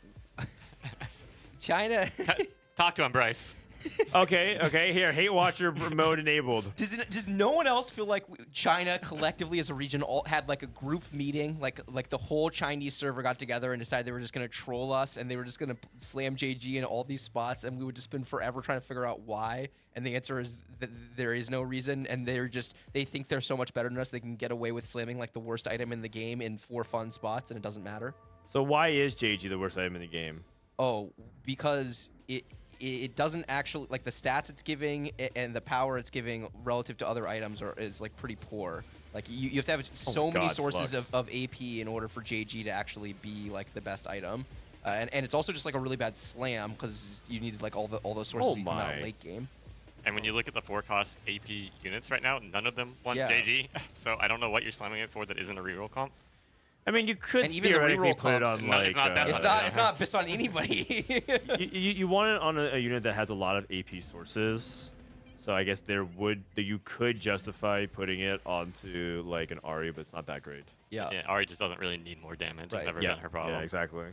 China. Talk to him, Bryce. Okay, here, hate watcher mode enabled. Does no one else feel like China collectively as a region all had like a group meeting, like the whole Chinese server got together and decided they were just gonna troll us and they were just gonna slam JG in all these spots and we would just spend forever trying to figure out why? And the answer is that there is no reason, and they think they're so much better than us they can get away with slamming like the worst item in the game in 4 fun spots and it doesn't matter. So why is JG the worst item in the game? Oh, because it doesn't actually, like, the stats it's giving and the power it's giving relative to other items is like pretty poor. Like you have to have so many God, sources Slux. of AP in order for JG to actually be like the best item. And it's also just like a really bad slam because you needed like all those sources to come out late game. And when you look at the 4-cost AP units right now, none of them want Yeah. JG. So I don't know what you're slamming it for that isn't a reroll comp. I mean, you could And even the theoretically reroll put it comps- on No, like... it's not that It's not based on anybody. you want it on a unit that has a lot of AP sources. So I guess you could justify putting it onto like an Ahri, but it's not that great. Yeah. Yeah, Ari just doesn't really need more damage. Right. It's never Yeah, been her problem. yeah, exactly.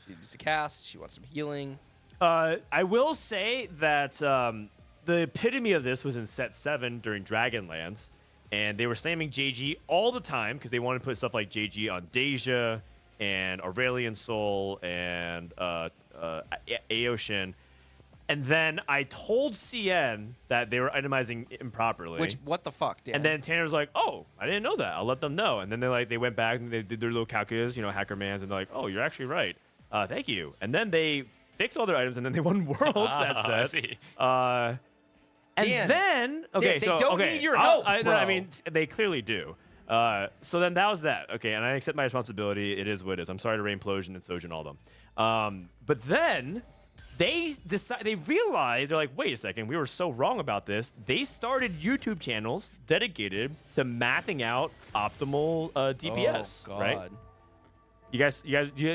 She needs a cast. She wants some healing. I will say that the epitome of this was in set 7 during Dragonlance, and they were slamming JG all the time because they wanted to put stuff like JG on Deja and Aurelian Soul and Aoshin. And then I told CN that they were itemizing improperly. Which, what the fuck, Dan? And then Tanner's like, "Oh, I didn't know that. I'll let them know." And then they went back and they did their little calculus, hacker mans, and they're like, "Oh, you're actually right. Thank you." And then they fixed all their items, and then they won Worlds that I set. see. And Dan, then they don't need your help, I bro. mean, they clearly do. So then that was that. Okay, and I accept my responsibility. It is what it is. I'm sorry to Rainplosion and Sojin all them. But then they realized, they're like, wait a second, we were so wrong about this. They started YouTube channels dedicated to mathing out optimal DPS, oh, God. right? You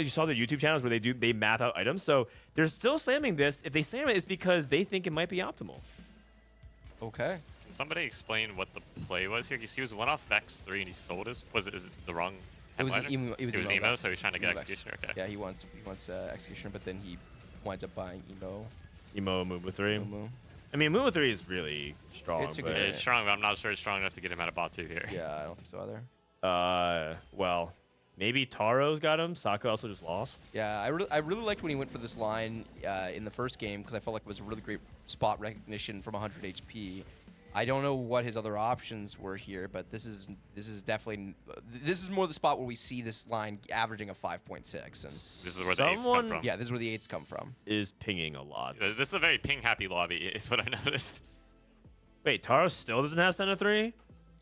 saw the YouTube channels where they math out items. So they're still slamming this. If they slam it, it's because they think it might be optimal. Okay. Can somebody explain what the play was here? He was one off Vex 3 and he sold his. Is it the wrong? It was headliner? Emo. It was Emo, Vex. so he's trying to get Emo Vex. Executioner. Okay. Yeah, he wants Executioner, but then he winds up buying Emo. Emo Mumu 3. Mumu. I mean, Mumu 3 is really strong. It's a but, good- It's strong, but I'm not sure it's strong enough to get him out of bot 2 here. Yeah, I don't think so either. Well, maybe Taro's got him. Saka also just lost. Yeah, I really liked when he went for this line in the first game because I felt like it was a really great spot recognition from 100 HP. I don't know what his other options were here, but this is definitely this is more the spot where we see this line averaging a 5.6, and This is where the 8s come from. yeah, this is where the 8s come from. Is pinging a lot. This is a very ping-happy lobby, is what I noticed. Wait, Taro still doesn't have Senna 3?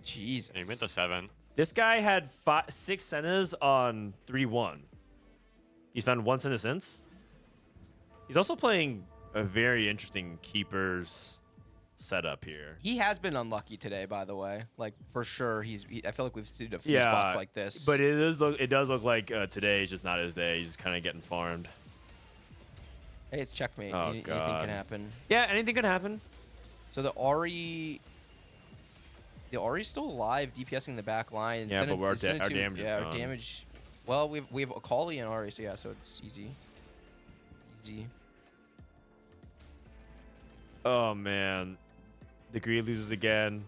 Jesus. He went to 7. This guy had 6 Sennas on 3-1. He's found 1 Senna since. He's also playing a very interesting keepers setup here. He has been unlucky today, by the way. Like for sure, I feel like we've seen a few spots like this. But it does look like today is just not his day. He's just kind of getting farmed. Hey, it's checkmate. Oh, Anything God. can happen. Yeah, anything could happen. So the Ahri's still alive, DPSing the back line. Yeah, but our damage is our gone. damage. Well, we have Akali and Ahri, so yeah, so it's easy. Easy. Oh man, Degree loses again.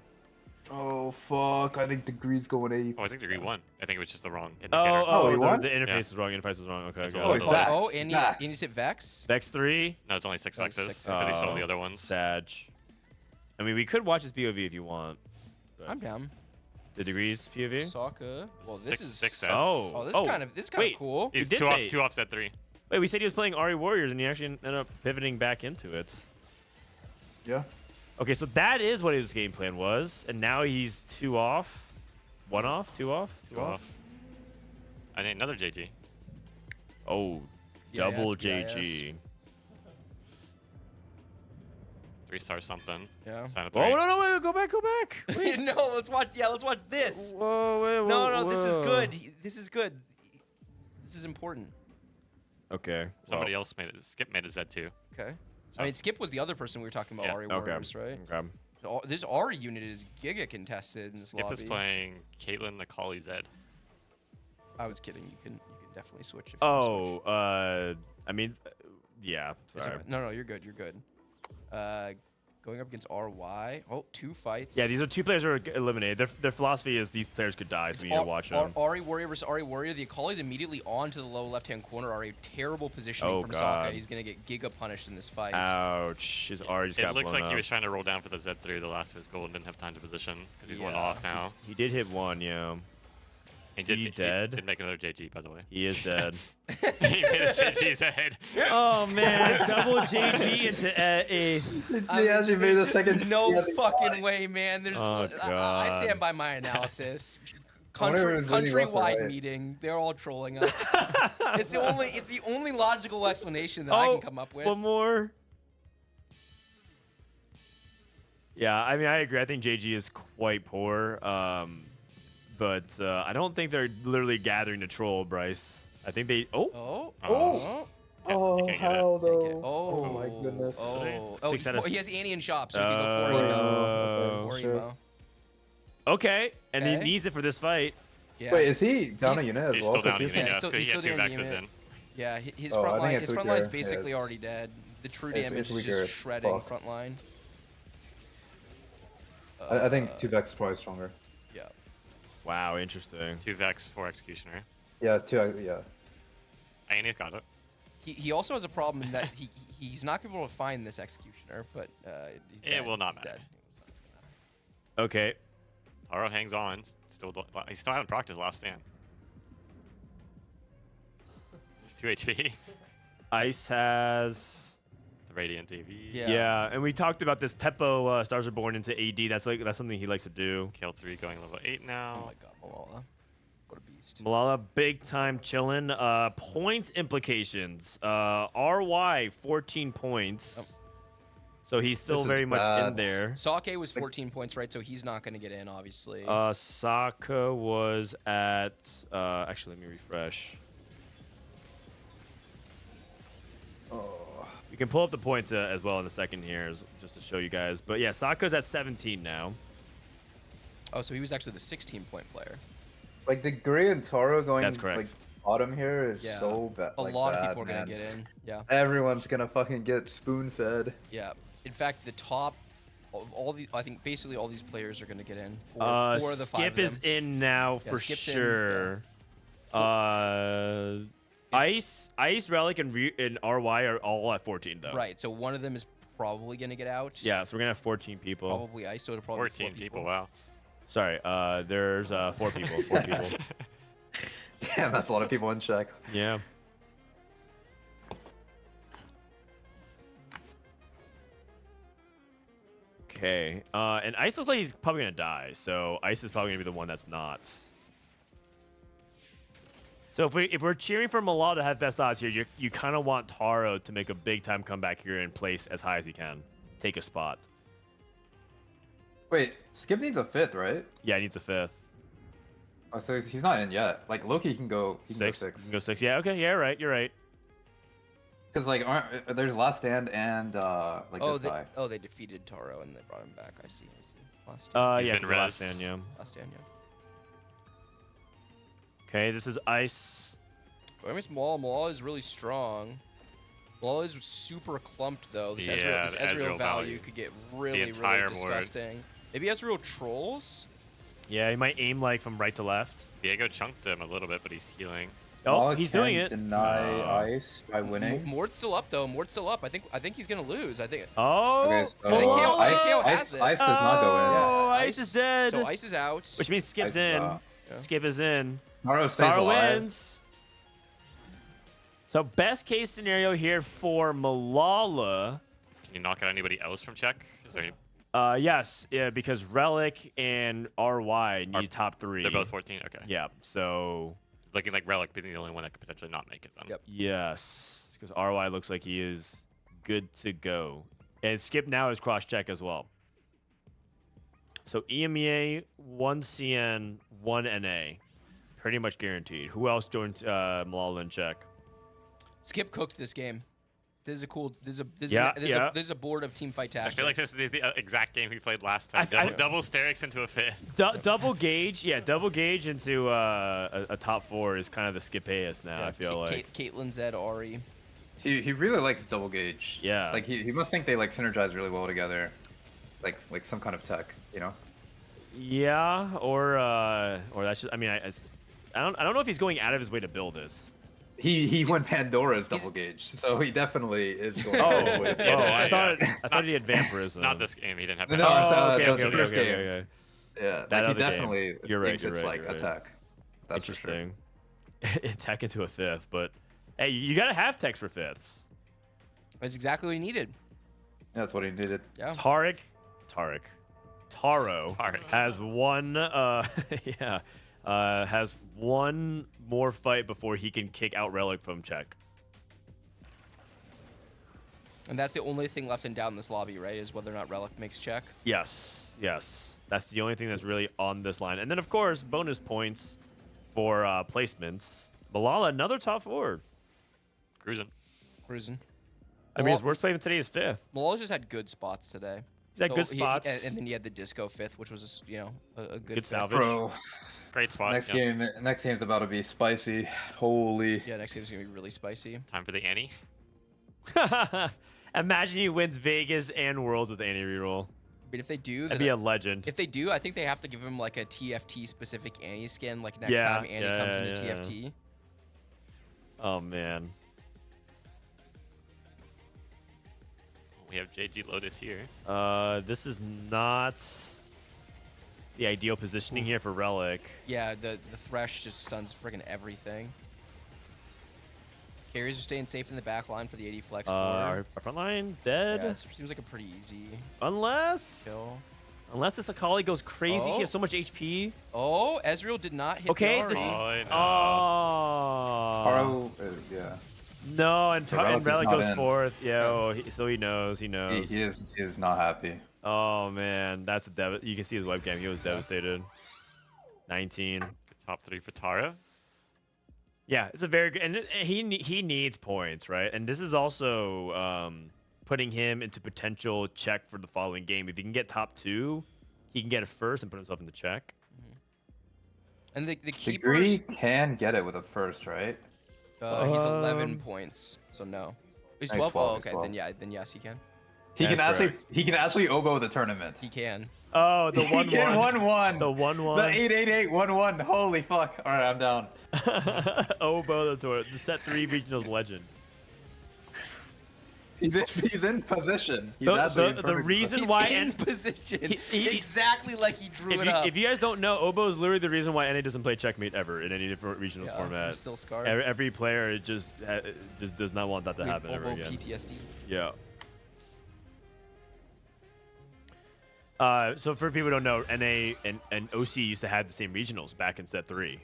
Oh fuck! I think the greed's going 8. Oh, I think Degree won. I think it was just the wrong indicator. Oh, he won? The interface Yeah. is wrong. Interface is wrong. Okay, It's got a it. little bit. Oh, back. and Back. he's hit Vex. Vex 3. No, it's only 6 Oh, Vexes 6 because he sold Oh, the other ones. Sag. I mean, we could watch his POV if you want. I'm down. The Degrees POV. Sokka. Well, this is. Six sets. Oh, this is kind of wait. cool. He's did 2 say- off, 2 offset 3. Wait, we said he was playing Ahri Warriors, and he actually ended up pivoting back into it. Yeah. Okay, so that is what his game plan was, and now he's 2 off. 1 off? 2 off? 2 off? I need another JG. Oh, Yeah, double yes, JG. 3-star something. Yeah. Sign a 3. Oh, no, wait, go back. Wait. No, let's watch. Yeah, let's watch this. Whoa, No, this is good. This is good. This is important. Okay. Somebody else made it. Skip made a Z2. Okay. I mean, Skip was the other person we were talking about, Yeah. Ari Okay. Warriors, right? Okay. This Ari unit is giga contested in this Skip lobby. is playing Caitlyn, Akali, Zed. I was kidding. You can definitely switch. If you wanna switch. Oh, I mean, yeah. It's Sorry. okay. No, you're good. You're good. Going up against RY. Oh, 2 fights. Yeah, these are 2 players who are eliminated. Their philosophy is these players could die, so we need to watch them. Ari Warrior versus Ari Warrior. The Akali's immediately on to the low left-hand corner. Ari, terrible positioning Oh, from God. Sokka. He's going to get giga punished in this fight. Ouch. His R just got It looks blown like he up. was trying to roll down for the Z3 the last of his gold and didn't have time to position because he's one Yeah. off now. He did hit 1, yeah. He he dead? Did make another JG, by the way. He is dead. He made a JG's head. Oh, man. Double JG into 8th. I He mean, actually made there's a just second. no yeah, fucking way, man. There's. Oh, I God. stand by my analysis. I wonder if it was really rough or Countrywide right. meeting. They're all trolling us. It's the only logical explanation that I can come up with. One more. Yeah, I mean, I agree. I think JG is quite poor. But I don't think they're literally gathering to troll, Bryce. I think they... Oh! Oh. Oh. Oh, can't get it. how though? Oh. my goodness. Oh. Six out of He has Annie in shop, so he can go 4 emo. Oh. 4 sure. emo. Okay, and he Okay. needs it for this fight. Yeah. Wait, is he down a He's- unit as He's well? still down 'Cause unit, Yeah, yes, he's 'cause he still had 2 down Vexes unit. in. Yeah, his Oh, I front think line, it's his front weaker. line's basically Yeah, already dead. The true it's damage is weaker just as shredding fuck. front line. I think 2 Vex is probably stronger. Yeah. Wow, interesting. 2 Vex, 4 Executioner. Yeah, 2. Yeah. Annie got it. He also has a problem in that he's not able to find this executioner, but he's It dead. will not He's matter. dead. Okay. Taro hangs on. He still hasn't procced his last stand. He's 2 HP. Ice has... The Radiant AV. Yeah. Yeah, and we talked about this Teppo Stars Are Born into AD. That's something he likes to do. Kill 3 going level 8 Oh now. my god, Milala. What a beast. Milala, big time chilling. Points implications. RY, 14 points. So he's still This is very much in bad. there. Sake was 14 points, right? So he's not going to get in, obviously. Saka was at... actually, let me refresh. Oh. We can pull up the points as well in a second here, just to show you guys. But yeah, Saka's at 17 now. Oh, so he was actually the 16-point player. Like the Gray and Taro going That's correct. like bottom here is Yeah. so bad. A like, lot of bad, people are going man. to get in. Yeah. Everyone's gonna fucking get spoon fed. Yeah. In fact, the top of all these, I think basically all these players are going to get in. Four of the 5 Skip of is them. in now for Skip's in, sure. Ice, Relic, and RY are all at 14 though. Right. So one of them is probably going to get out. Yeah, so we're gonna have 14 people. Probably Ice, so it'll probably be 14 people, wow. Sorry, there's 4 people. 4 people. Damn, that's a lot of people in check. Yeah. Okay. And Ice looks like he's probably gonna die, so Ice is probably gonna be the one that's not. So if we're cheering for Milala to have best odds here, you kind of want Taro to make a big time comeback here and place as high as he can, take a spot. Wait, Skip needs a 5th, right? Yeah, he needs a 5th. Oh, so he's not in yet. Like Loki can go. He can 6. go You 6. can go 6. Yeah. Okay. Yeah. Right. You're right. Because like there's Last Stand and like Oh, this guy. they defeated Taro and they brought him back. I see. Last stand. He's Yeah. been 'cause the last rezzed. stand. Yeah. Last stand, yeah. Okay. This is Ice. But I mean, Milala is really strong. Milala is super clumped though. This Yeah, Ezreal, the this Ezreal Ezreal value value. could get really, entire really board. disgusting. Maybe Ezreal trolls. Yeah. He might aim like from right to left. Diego chunked him a little bit, but he's healing. Oh, Mala he's can doing it. Deny Ice by winning. Mord's still up though. Mord's still up. I think he's gonna lose. I think. Oh. Okay, so I think KO Milala! has Ice this. does not go in. Oh, Yeah, Ice is dead. So Ice is out. Which means Skip's Ice is in. out. Yeah. Skip is in. Taro stays Taro alive. wins. So best case scenario here for Milala. Can you knock out anybody else from check? Is there any, Yes, yeah, because Relic and RY need top 3. they're both 14? Okay. Yeah, so Looking like Relic being the only one that could potentially not make it then. Yep. yes, because RY looks like he is good to go. And Skip now is cross-check as well. So EMEA, 1 CN, 1 NA. Pretty much guaranteed. Who else joins Milala in check? Skip cooked this game. This is a cool. There's Yeah. a board of team fight tactics. I feel like this is the exact game we played last time. Double Sterix into a fifth. Double gauge, double gauge into a top 4 is kind of the skip Aesah now. I feel like Caitlyn, Zed, Ari. He really likes double gauge. Yeah. Like he must think they like synergize really well together, like some kind of tech, you know. Yeah, or that's just. I mean, I don't know if he's going out of his way to build this. He went Pandora's double gauge, so he definitely is going. I thought he had vampirism. Not this game. He didn't have. No, okay. that was the first game. Okay. Yeah, That like he other game. definitely You're right, thinks you're it's right, like you're right. attack. That's for sure. Interesting. Tech into a fifth, but hey, you gotta have techs for fifths. That's exactly what he needed. That's what he needed. Yeah. Taro Tarek. has one. Has one more fight before he can kick out Relic from check. And that's the only thing left in doubt in this lobby, right? Is whether or not Relic makes check. Yes. That's the only thing that's really on this line. And then, of course, bonus points for placements. Milala, another top 4. Cruising. I mean, his worst placement today is 5th. Malala just had good spots today. He's had good spots. And then he had the disco 5th, which was just, a good fifth. salvage. Bro, Great spot. next game's about to be spicy. Holy. Yeah, next game's gonna be really spicy. Time for the Annie. Imagine he wins Vegas and Worlds with Annie reroll. But if they do, That'd be a legend. if they do, I think they have to give him like a TFT specific Annie skin, like next Yeah, time Annie comes into TFT. Oh, man. We have JG Lotus here. This is not the ideal positioning here for Relic. Yeah, the Thresh just stuns friggin' everything. Carries are staying safe in the back line for the 80 flex board. Our front line's dead. Yeah, it seems like a pretty easy Unless this Akali goes crazy. Oh. She has so much HP. Oh, Ezreal did not hit Okay, the Ari. this is... Oh, no. Oh. Taro, yeah. No, and Relic not goes in. 4th. Yeah, so he knows. He knows. He is not happy. Oh, man. That's a you can see his webcam. He was devastated. 19. Good top 3 for Tara. Yeah, it's a very good, and he needs points, right? And this is also putting him into potential check for the following game. If he can get top 2, he can get it first and put himself in the check. And the keepers, Degree can get it with a first, right? he's 11 points, so no. He's Nice 12. 12, Oh, he's okay, 12. then yes, he can. He That's can actually oboe the tournament. He can. Oh, the 1-1. He can 1-1. The 1-1. The 8-8-8-1-1. Holy fuck. All right, I'm down. Oboe the set 3 regionals legend. He's in position. He's The actually in the perfect reason He's why in position. he- exactly like he drew it up. if you guys don't know, Oboe is literally the reason why NA doesn't play checkmate ever in any different regionals Yeah, format. I'm still scarred. Every player just does not want that to happen ever Oboe again. PTSD. Yeah. So for people who don't know, NA and OC used to have the same regionals back in set 3.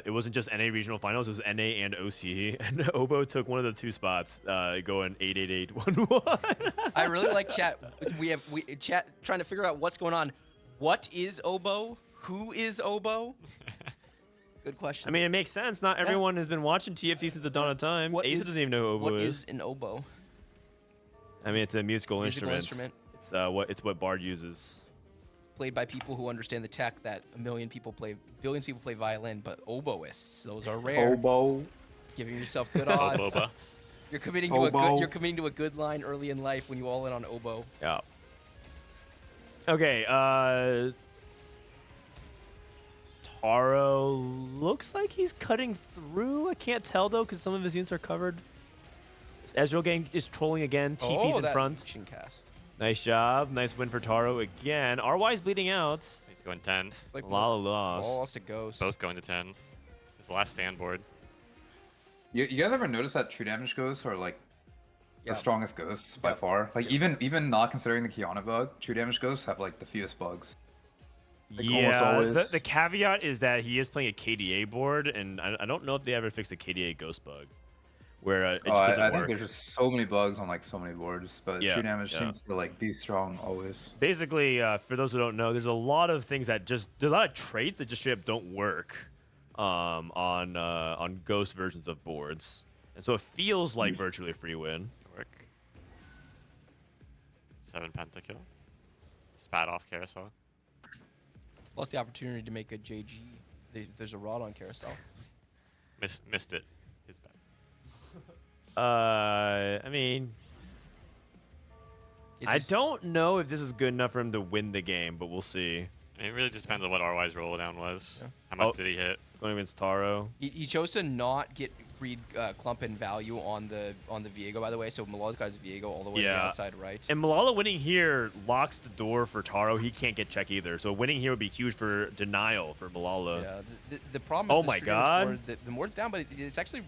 It wasn't just NA regional finals; it was NA and OC. And Oboe took one of the 2 spots, going 8-8-8-1-1. I really like chat. We chat trying to figure out what's going on. What is Oboe? Who is Oboe? Good question. I mean, it makes sense. Not everyone has been watching TFT since the dawn of time. What Aesah is- doesn't even know who Oboe what is. is an oboe? I mean, it's a musical instrument. instrument. It's what Bard uses. Played by people who understand the tech that billions of people play violin, but oboists, those are rare. Oboe. Giving yourself good odds. Boba. You're committing Oboe. to a good line early in life when you all in on oboe. Yeah. Okay. Taro looks like he's cutting through. I can't tell though because some of his units are covered. Ezreal gang is trolling again. TP's in front. Action cast. Nice job. Nice win for Taro again. RY's bleeding out. He's going 10. It's like Milala lost. all lost to Ghost. Both going to 10. His last stand board. You guys ever notice that true damage ghosts are like Yeah. the strongest ghosts by Yep. far? Like even not considering the Kiana bug, true damage ghosts have like the fewest bugs. Like, almost Yeah, always. the caveat is that he is playing a KDA board, and I don't know if they ever fixed the KDA ghost bug, where it just doesn't I think work. there's just so many bugs on like so many boards, but Yeah, true damage yeah. seems to like be strong always. Basically, for those who don't know, there's a lot of things that there's a lot of traits that just straight up don't work on ghost versions of boards, and so it feels like virtually a free win. Work. 7 pentakill. Spat off Carousel. Lost the opportunity to make a JG. There's a rod on Carousel. Missed it. His bad. I mean, I don't know if this is good enough for him to win the game, but we'll see. I mean, it really just depends on what RY's roll down was. Yeah. How much did he hit? Going against Taro. He chose to not get greed clump and value on the Viego, by the way. So Milala's got his Viego all the way to the outside right. And Milala winning here locks the door for Taro. He can't get check either. So winning here would be huge for denial for Milala. Yeah. The problem is my God. The Mord's down, but it's actually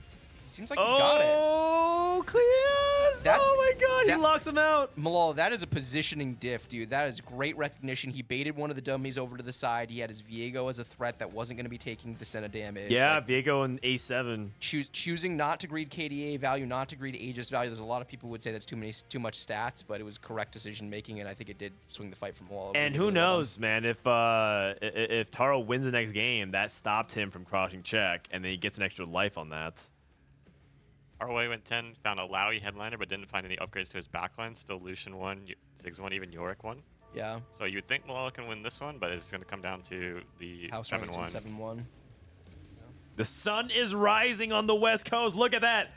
seems like he's got it. Oh, Cleus! Oh my God, he locks him out. Milala, that is a positioning diff, dude. That is great recognition. He baited one of the dummies over to the side. He had his Viego as a threat that wasn't going to be taking the center damage. Yeah, like, Viego and A7. Choosing not to greed KDA value, not to greed Aegis value. There's a lot of people who would say that's too much stats, but it was correct decision making, and I think it did swing the fight from Milala. And who knows, man? If Taro wins the next game, that stopped him from crossing check, and then he gets an extra life on that. RY went 10, found a Lowy headliner, but didn't find any upgrades to his backline. Still Lucian 1, Ziggs 1, even Yorick 1. Yeah. So you would think Milala can win this one, but it's going to come down to the 7-1. 7-1. The sun is rising on the West Coast. Look at that.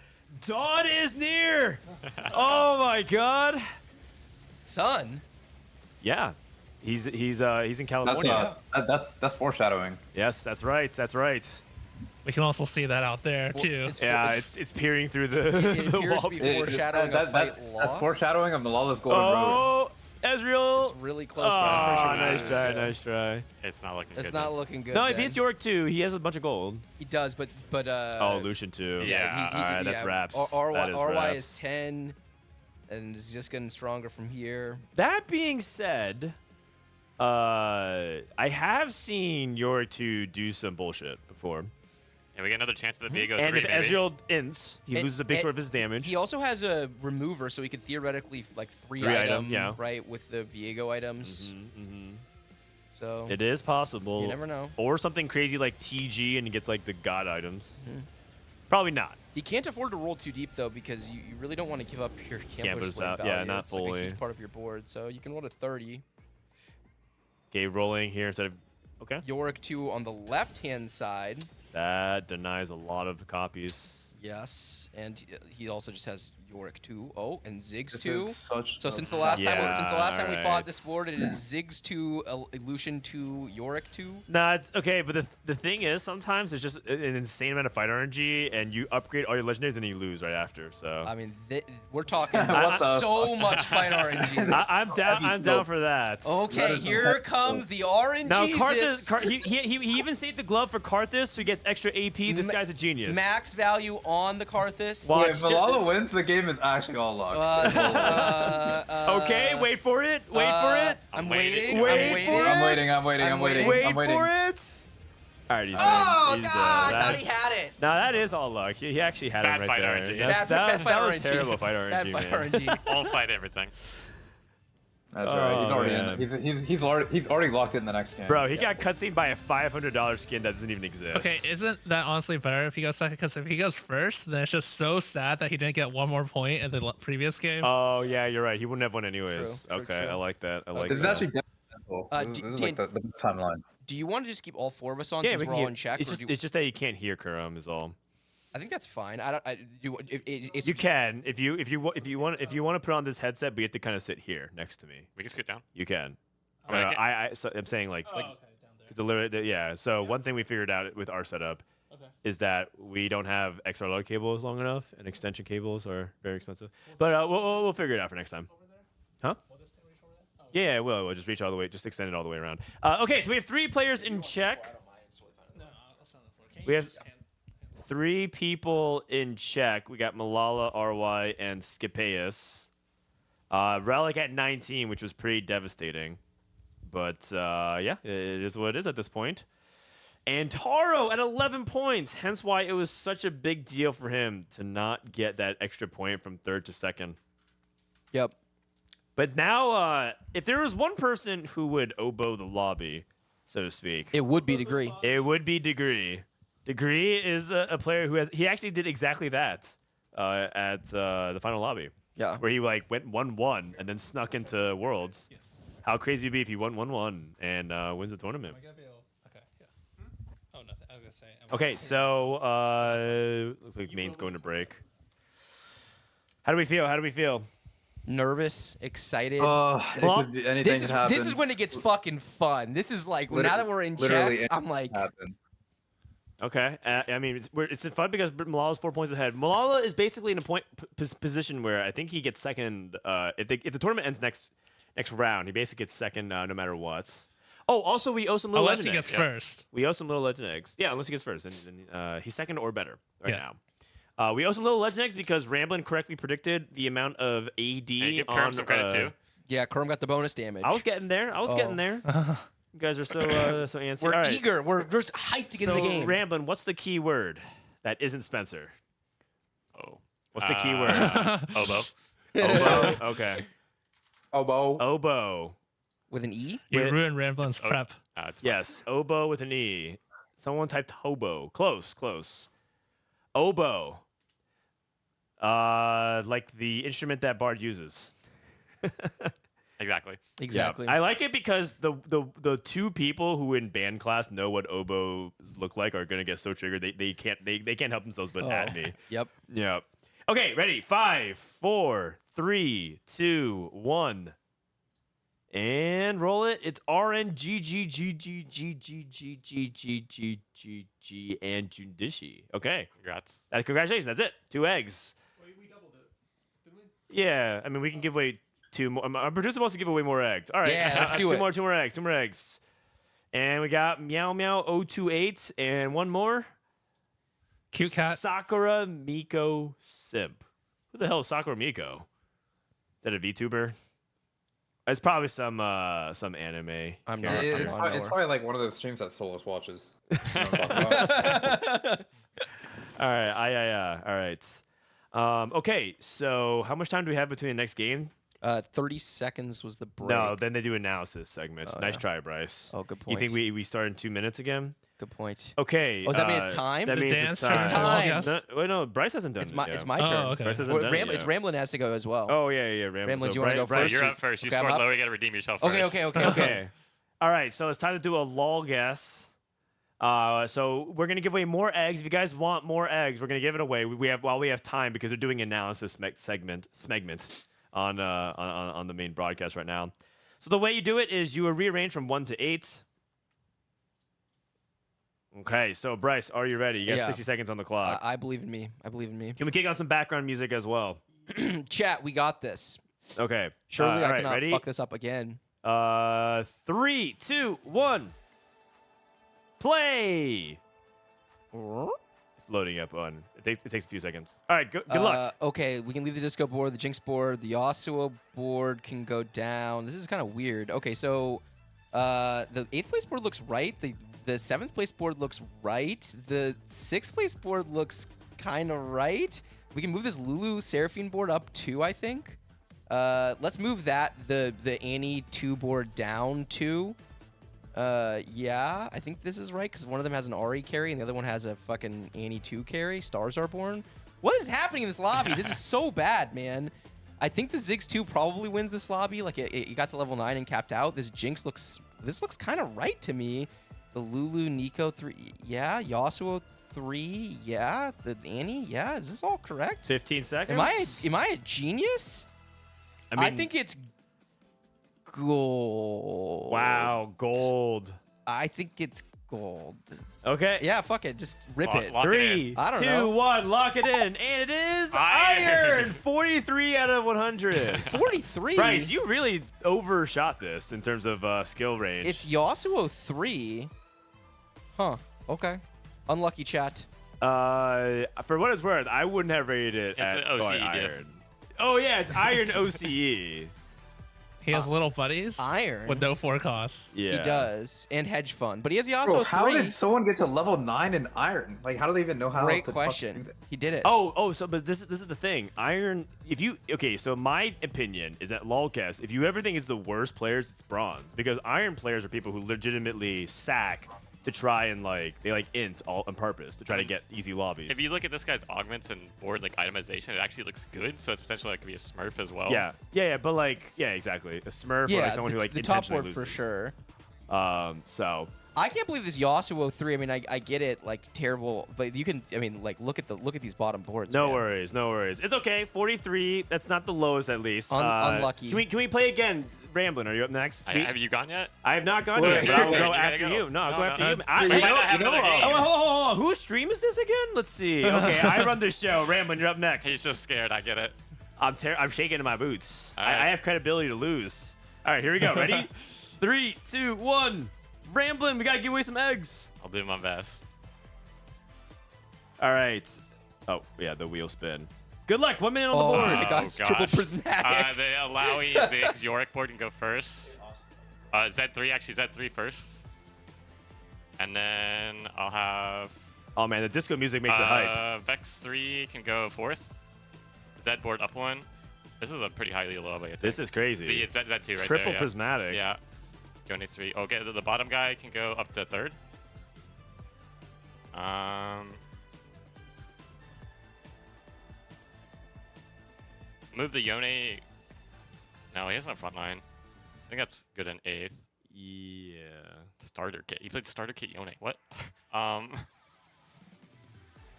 Dawn is near. Oh my God. Sun? Yeah. He's in California. That's foreshadowing. Yes, that's right. That's right. We can also see that out there too. It's peering through the it the appears wall. to be foreshadowing a fight lost. That's foreshadowing of Milala's golden road. Oh, Ezreal. It's really close, but I'm pretty sure nice try. It's not looking good. It's not looking good. No, if he's Yorick too, he has a bunch of gold. He does, but oh, Lucian too. Yeah. All right, that's wraps. RY is 10, and is just getting stronger from here. That being said, I have seen Yorick 2 do some bullshit before. And we get another chance at the Viego 3, And if maybe. Ezreal ints, he loses a big sort of his damage. He also has a remover, so he could theoretically like three item, right, with the Viego items. So it is possible. You never know. Or something crazy like TG and he gets like the god items. Probably not. He can't afford to roll too deep though, because you really don't want to give up your Campus Blade value. Yeah, not it's fully. Like a huge part of your board, so you can roll to 30. Okay, rolling here instead of Yorick 2 on the left-hand side. That denies a lot of copies. Yes, and he also just has Yorick 2. Oh, and Ziggs 2. So since the last time we fought this board, it is Ziggs 2, Lucian 2, Yorick 2. Nah, it's okay, but the thing is, sometimes it's just an insane amount of fight RNG, and you upgrade all your legendaries, and you lose right after. So I mean, we're talking so much fight RNG. I'm down. I'm down for that. Okay, here comes the RNG. Now, Karthus, he even saved the glove for Karthus, so he gets extra AP. This guy's a genius. Max value on the Karthus. If Milala wins, the game is actually all luck. Okay, wait for it. Wait for it. I'm waiting. Wait for it. I'm waiting. Wait for it. All right, he's in. Oh, He's God, I thought he had it. No, that is all luck. He actually had Bad it right fight there. RNG. That was terrible fight RNG, Bad fight man. RNG. All fight everything. That's right. He's already man. in. He's already locked in the next game. Bro, he got cutscene by a $500 skin that doesn't even exist. Okay, isn't that honestly better if he goes second? Because if he goes first, then it's just so sad that he didn't get one more point in the previous game. Oh yeah, you're right. He wouldn't have won anyways. True, Okay, true. I like that. I like This is that. actually difficult. This is like the timeline. Do you want to just keep all four of us on Yeah, since we we're can all get- in check? It's just that you can't hear Kurum is all. I think that's fine. It's You can if you want to put on this headset, but you have to kind of sit here next to me. We can scoot down. You can. I mean, I'm saying like, Oh, okay, down there. yeah. So one thing we figured out with our setup is that we don't have XLR cables long enough, and extension cables are very expensive. But we'll figure it out for next time. Huh? Yeah, we'll just reach all the way, just extend it all the way around. Okay, so we have 3 players in check. No, I'll stand on the floor. Can We you have just hand- 3 people in check. We got Milala, RY, and Scipeus. Relic at 19, which was pretty devastating. But yeah, it is what it is at this point. And Taro at 11 points, hence why it was such a big deal for him to not get that extra point from 3rd to 2nd. Yep. But now, if there was one person who would oboe the lobby, so to speak, It would be Degree. it would be Degree. Degree is a player who he actually did exactly that at the final lobby. Yeah. where he like went 1-1 and then snuck into Worlds. Yes. How crazy would it be if he won 1-1 and wins the tournament? Okay, yeah. Oh, nothing. I was gonna say. Okay, so looks like main's going to break. How do we feel? How do we feel? Nervous, excited. Oh, Well, anything this could is happen. this is when it gets fucking fun. This is like now that we're in literally check, I'm like, happen. Okay, I mean it's fun because Milala's 4 points ahead. Milala is basically in a position where I think he gets second. If the tournament ends next round, he basically gets second no matter what. Oh, also we owe some little unless he legend gets eggs. first. We owe some little legend eggs. Yeah, unless he gets first, then he's second or better right Yeah. now. We owe some little legend eggs because Ramblinnn correctly predicted the amount of AD And give on. Kurumx some credit too. yeah, Kurumx got the bonus damage. I was getting there. I was getting there. You guys are so antsy. We're All right. eager. We're just hyped to get So in the game. Ramblinnn, what's the key word that isn't Spencer? Oh. What's the key word? Oboe. Oboe. Okay. Oboe. Oboe. With an E? You With- ruined Ramblinn's prep. It's fine. Yes, oboe with an E. Someone typed hobo. Close, close. Oboe. Like the instrument that Bard uses. Exactly. Exactly. Yeah. I like it because the two people who in band class know what oboe look like are gonna get so triggered they can't help themselves but at me. Yep. Yeah. Okay, ready? 5, 4, 3, 2, 1. And roll it. It's RNGGGGGGGGGGG and Jundishi. Okay. Congrats. Congratulations. That's it. 2 eggs. We doubled it, didn't we? Yeah. I mean, we can give away 2 more. Our producer wants to give away more eggs. All right. Yeah, let's do it. 2 more eggs. 2 more eggs. And we got Meow Meow 028 and one more. Cute cat. Sakura Miko Simp. Who the hell is Sakura Miko? Is that a VTuber? It's probably some anime. I'm Can't not. remember. It's probably like one of those streams that Solos watches. You know what I'm talking about? All right. All right. Okay. So how much time do we have between the next game? 30 seconds was the break. No, then they do analysis segment. Oh, nice yeah. try, Bryce. Oh, good You think point. we start in 2 minutes again? Good point. Okay. Oh, does that mean it's time? That The means dance it's turn? time. It's time. Yes. No, wait, no, Bryce hasn't done It's it my yet. it's my Oh, turn. okay. Bryce hasn't done it It's yet. Ramblinnn has to go as well. Oh yeah. Ramblinnn. Ramblinnn, do you wanna go Bro, first? you're up first. You Okay, I'm scored up. low. You got to redeem yourself Okay, first. okay. Okay. All right. So it's time to do a lull guess. So we're gonna give away more eggs. If you guys want more eggs, we're gonna give it away. We have time because they're doing analysis segment on the main broadcast right now. So the way you do it is you rearrange from 1 to 8. Okay. So Bryce, are you ready? You got Yeah. 60 seconds on the clock. I believe in me. I believe in me. Can we kick out some background music as well? Chat, we got this. Okay. Surely all I right, cannot ready? fuck this up again. 3, 2, 1. Play. It's loading up on. It takes a few seconds. All right. Good luck. Okay, we can leave the disco board, the Jinx board, the Yasuo board can go down. This is kind of weird. Okay, so the 8th place board looks right. The 7th place board looks right. The 6th place board looks kind of right. We can move this Lulu Seraphine board up too, I think. Let's move that the Annie 2 board down too. Yeah, I think this is right because one of them has an Ari carry and the other one has a fucking Annie 2 carry. Stars are born. What is happening in this lobby? This is so bad, man. I think the Ziggs 2 probably wins this lobby. Like it got to level 9 and capped out. This Jinx looks kind of right to me. The Lulu Nico 3, yeah. Yasuo 3, yeah. The Annie, yeah. Is this all correct? 15 seconds. Am I a genius? I think it's gold. Wow, gold. I think it's gold. Okay. Yeah, fuck it. Just rip it. Lock it 3, in. I don't 2, know. 1. Lock it in, and it is Iron. iron. 43 out of 100. 43. Bryce, you really overshot this in terms of skill range. It's Yasuo 3. Huh. Okay. Unlucky chat. For what it's worth, I wouldn't have rated it It's at an OCE diff. iron. Oh yeah, it's iron OCE. He has little buddies Iron. with no 4 costs. Yeah. He does. And hedge fund. But he has Yasuo Bro, 3. how did someone get to level 9 in Iron? Like, how do they even know how? Great to fucking do question. that? He did it. But this is the thing. Iron. So my opinion is that lolcast. If you ever think it's the worst players, it's bronze because iron players are people who legitimately sack to try and they int all on purpose to try to get easy lobbies. If you look at this guy's augments and board itemization, it actually looks good. So it's potentially could be a Smurf as well. Yeah, but exactly. A Smurf or someone who the top intentionally board for loses. sure. So I can't believe this Yasuo 3. I mean, I get it, terrible, but you can. I mean, look at these bottom boards. no man. worries. It's okay. 43. That's not the lowest, at least. Unlucky. Can we play again? Ramblinnn, are you up next? Have you gone yet? I have not gone Well, yet, it's but your I'll turn. go You gotta after go. you. No, I'll go No, after no. you. You might not have another game. Oh, whose stream is this again? Let's see. Okay, I run this show. Ramblinnn, you're up next. He's just scared. I get it. I'm shaking in my boots. All right. I have credibility to lose. All right, here we go. Ready? 3, 2, 1. Ramblinnn, we gotta give away some eggs. I'll do my best. All right. Oh yeah, the wheel spin. Good luck. 1 minute on the Oh board. my God, it's triple gosh. prismatic. The Alawi Ziggs Yorick board can go first. Z3 first. And then I'll have Oh man, the disco music makes it hype. Vex 3 can go fourth. Z board up 1. This is a pretty highly low, I think. This is crazy. The Z2 right Triple there. Yeah. prismatic. Yeah. Going to 3. Okay, the bottom guy can go up to third. Move the Yone. No, he has no front line. I think that's good in 8th. Yeah. Starter kit. He played starter kit Yone. What?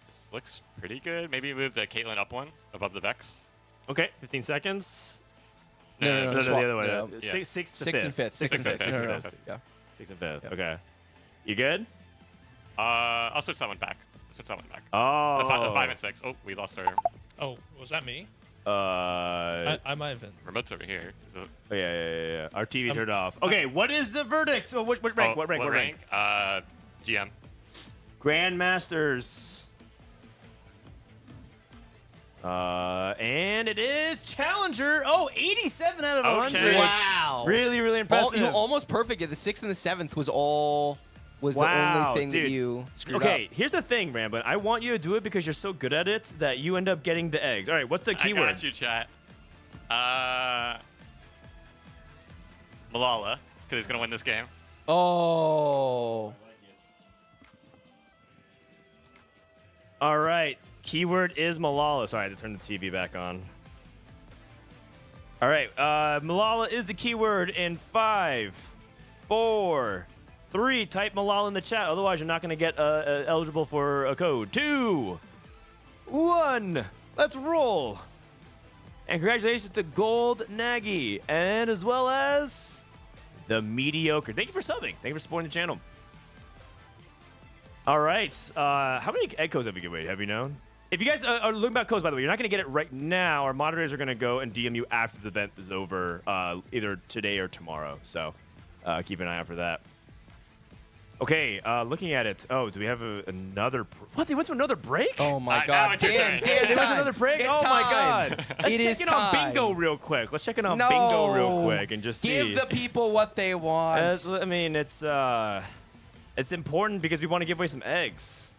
This looks pretty good. Maybe move the Caitlyn up 1 above the Vex. Okay, 15 seconds. No, the swap. other way. No. Yeah. Sixth to Sixth and fifth. Sixth and fifth. No, no, no. Sixth and Yeah. 6th and 5th. Yep. Okay. You good? I'll switch that one back. Oh. The 5 and 6. Oh, we lost our Oh, was that me? I I might have been. remote's over here. Is it, yeah. Our TV turned off. Okay, what is the verdict? So what rank? What rank? GM. Grandmasters. And it is Challenger. Oh, 87 out of 100. Okay. Wow. Really impressive. You almost perfect. The 6th and the 7th was the Wow, only thing dude. that you screwed Okay, up. here's the thing, Ramblinnn. I want you to do it because you're so good at it that you end up getting the eggs. All right, what's the I keyword? got you, chat. Milala, because he's going to win this game. Oh. All right, keyword is Milala. Sorry, I had to turn the TV back on. All right, Milala is the keyword in 5, 4, 3. Type Milala in the chat. Otherwise, you're not going to get eligible for a code. 2, 1. Let's roll. And congratulations to Gold Nagy, and as well as the Mediocre. Thank you for subbing. Thank you for supporting the channel. All right. How many egg codes have we given away? Have you known? If you guys are looking about codes, by the way, you're not going to get it right now. Our moderators are going to go and DM you after this event is over, either today or tomorrow. So keep an eye out for that. Okay, looking at it. Oh, do we have another? What? They went to another break? Oh my Now God. it's your turn. Dance They went to time. another break? It's Oh my time. God. Let's It check is in on time. bingo real quick. Let's check in on bingo real quick and just see. Give the people what they want. I mean, it's important because we want to give away some eggs.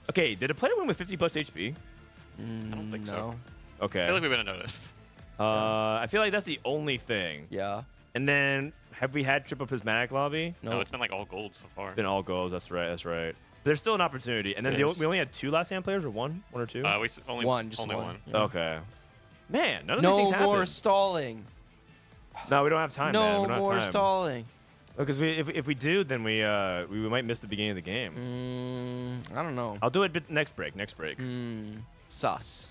Okay, did a player win with 50 plus HP? I don't think so. No. Okay. I feel like we would have noticed. I feel like that's the only thing. Yeah. And then, have we had triple prismatic lobby? No, No. it's been like all gold so far. It's been all goals. That's right. But there's still an opportunity. And then Yes. we only had 2 last hand players, or one or 2? Only Just only one. one. Yeah. Okay. Man, none of these things No happen. more stalling. No, we don't have time, man. No We don't more have time. stalling. Because if we do, then we might miss the beginning of the game. I don't know. I'll do it next break. Sus.